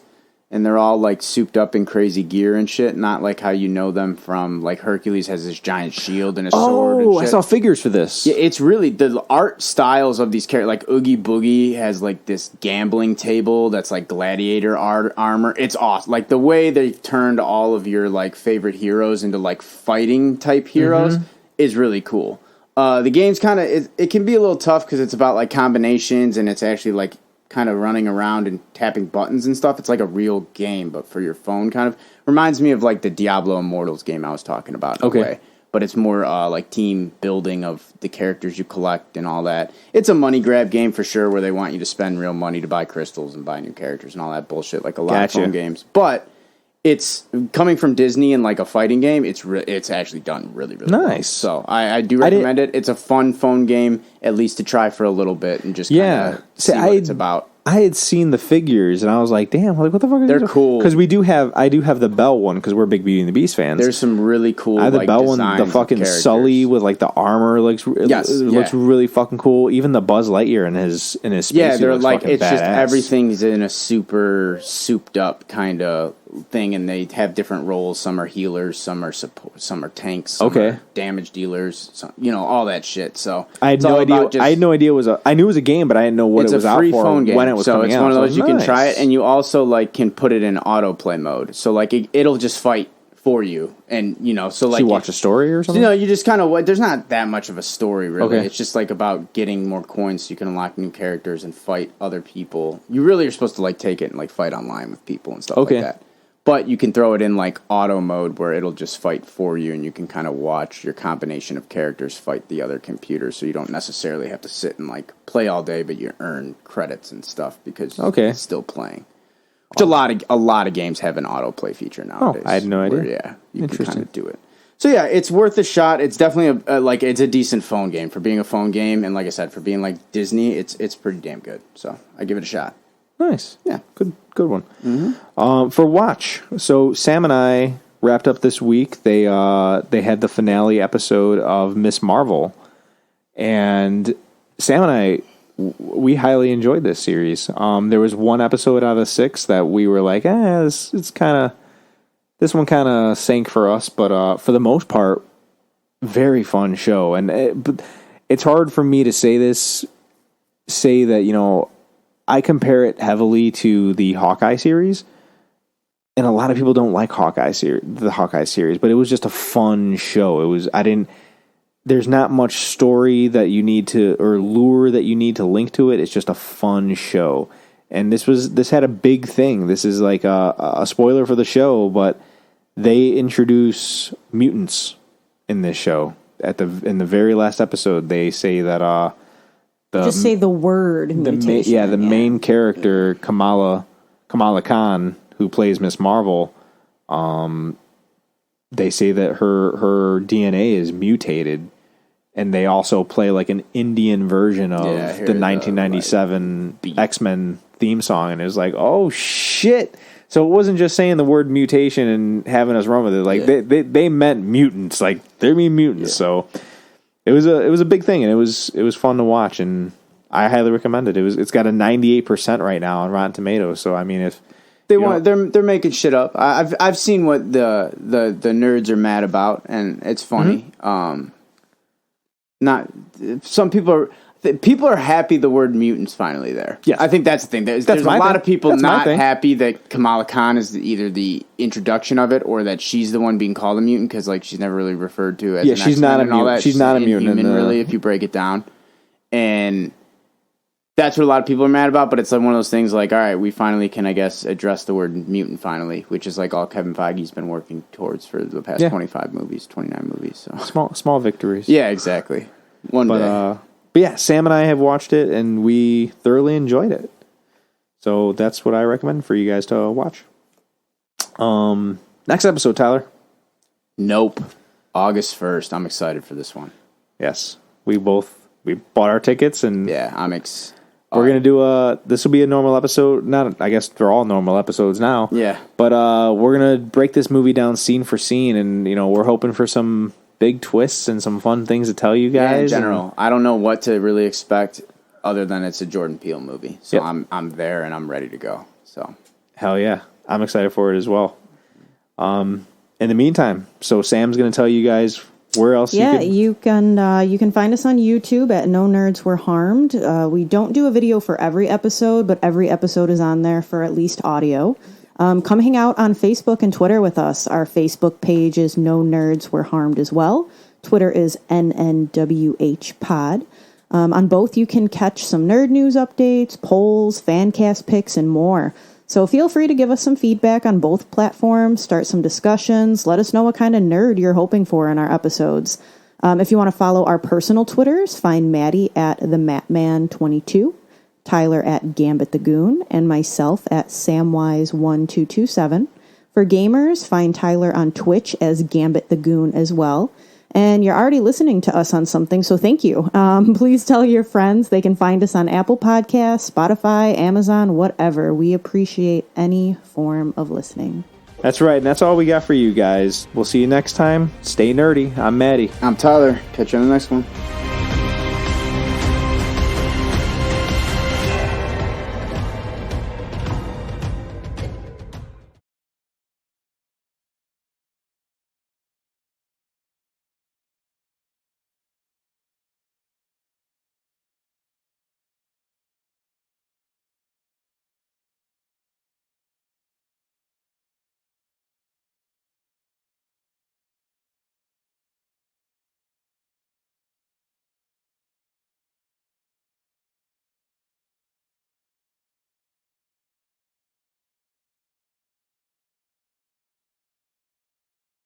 And they're all, like, souped up in crazy gear and shit. Not like how you know them from, like, Hercules has this giant shield and a sword and shit. I saw figures for this. Yeah, it's really... The art styles of these characters... Like, Oogie Boogie has, like, this gambling table that's, like, gladiator armor. It's awesome. Like, the way they turned all of your, like, favorite heroes into, like, fighting-type heroes is really cool. The game's kind of... It can be a little tough because it's about, like, combinations and it's actually, like... kind of running around and tapping buttons and stuff. It's like a real game, but for your phone kind of. Reminds me of like the Diablo Immortals game I was talking about in a way. But it's more like team building of the characters you collect and all that. It's a money grab game for sure where they want you to spend real money to buy crystals and buy new characters and all that bullshit like a lot of phone games. But it's coming from Disney and like a fighting game. It's actually done really, really nice. Well. So I do recommend it. It's a fun phone game, at least to try for a little bit and just kind of see what it's about. I had seen the figures and I was like, damn, like what the fuck are these? They're cool. Because I do have the Belle one because we're big Beauty and the Beast fans. There's some really cool I have the Belle one, the fucking Sully with like the armor looks really fucking cool. Even the Buzz Lightyear in his space. Yeah, they're like it's badass. Just everything's in a super souped up kind of thing, and they have different roles. Some are healers, some are support, some are tanks, some are damage dealers, some, all that shit. So I had no idea. I had no idea I knew it was a game, but I didn't know what it was out for. It's a free phone game when it was coming out. So it's one of those you can try it, and you also like can put it in autoplay mode. So like it'll just fight for you, and so like you watch a story or something. You just kind of there's not that much of a story really. It's just like about getting more coins so you can unlock new characters and fight other people. You really are supposed to like take it and like fight online with people and stuff like that. But you can throw it in like auto mode where it'll just fight for you, and you can kind of watch your combination of characters fight the other computer, so you don't necessarily have to sit and like play all day, but you earn credits and stuff because you're still playing. Which a lot of games have an autoplay feature nowadays. Oh, I had no idea. Where, you can kind of do it. So yeah, it's worth a shot. It's definitely it's a decent phone game for being a phone game, and like I said, for being like Disney, it's pretty damn good. So I give it a shot. Nice. Yeah. Good one. Mm-hmm. For Watch, so Sam and I wrapped up this week. They had the finale episode of Miss Marvel, and Sam and I, we highly enjoyed this series. There was one episode out of 6 that we were like, this one kind of sank for us, but for the most part, very fun show. And but it's hard for me to say that, I compare it heavily to the Hawkeye series, and a lot of people don't like the Hawkeye series, but it was just a fun show. There's not much story that you need to, or lure that you need to link to it. It's just a fun show. And this had a big thing. This is like a spoiler for the show, but they introduce mutants in this show. In the very last episode, they say that just say the word mutation. The main character, Kamala Khan, who plays Miss Marvel, they say that her DNA is mutated, and they also play like an Indian version of the 1997 X-Men theme song, and it was like, oh shit. So it wasn't just saying the word mutation and having us run with it. Like they meant mutants. Like they mean mutants. Yeah. So it was a big thing, and it was fun to watch, and I highly recommend it. It's got a 98% right now on Rotten Tomatoes. So I mean, if they're making shit up. I've seen what the nerds are mad about, and it's funny. Mm-hmm. Some people are happy the word mutant's finally there. Yes. I think that's the thing. There's a lot of people not happy that Kamala Khan is either the introduction of it, or that she's the one being called a mutant, because like she's never really referred to as she's not a mutant. She's not a mutant, really, if you break it down. And that's what a lot of people are mad about, but it's like one of those things like, all right, we finally can, I guess, address the word mutant finally, which is like all Kevin Feige's been working towards for the past 29 movies. So small victories. Yeah, exactly. One day. But yeah, Sam and I have watched it, and we thoroughly enjoyed it. So that's what I recommend for you guys to watch. Next episode, Tyler. Nope. August 1st. I'm excited for this one. Yes. We bought our tickets, and yeah, we're going to do this will be a normal episode. Not, I guess they're all normal episodes now. Yeah. But we're going to break this movie down scene for scene, and we're hoping for some big twists and some fun things to tell you guys. Yeah, in general, I don't know what to really expect other than it's a Jordan Peele movie. So yep. I'm there and I'm ready to go. So hell yeah, I'm excited for it as well. In the meantime, so Sam's going to tell you guys where else. Yeah, you can find us on YouTube at No Nerds Were Harmed. We don't do a video for every episode, but every episode is on there for at least audio. Come hang out on Facebook and Twitter with us. Our Facebook page is No Nerds Were Harmed as well. Twitter is NNWH Pod. On both, you can catch some nerd news updates, polls, fancast picks, and more. So feel free to give us some feedback on both platforms, start some discussions, let us know what kind of nerd you're hoping for in our episodes. If you want to follow our personal Twitters, find Matty at TheMatman22. Tyler at Gambit the Goon, and myself at Samwise1227. For gamers, find Tyler on Twitch as Gambit the Goon as well. And you're already listening to us on something, so thank you. Please tell your friends. They can find us on Apple Podcasts, Spotify, Amazon, whatever. We appreciate any form of listening. That's right, and that's all we got for you guys. We'll see you next time. Stay nerdy. I'm Maddie. I'm Tyler. Catch you on the next one.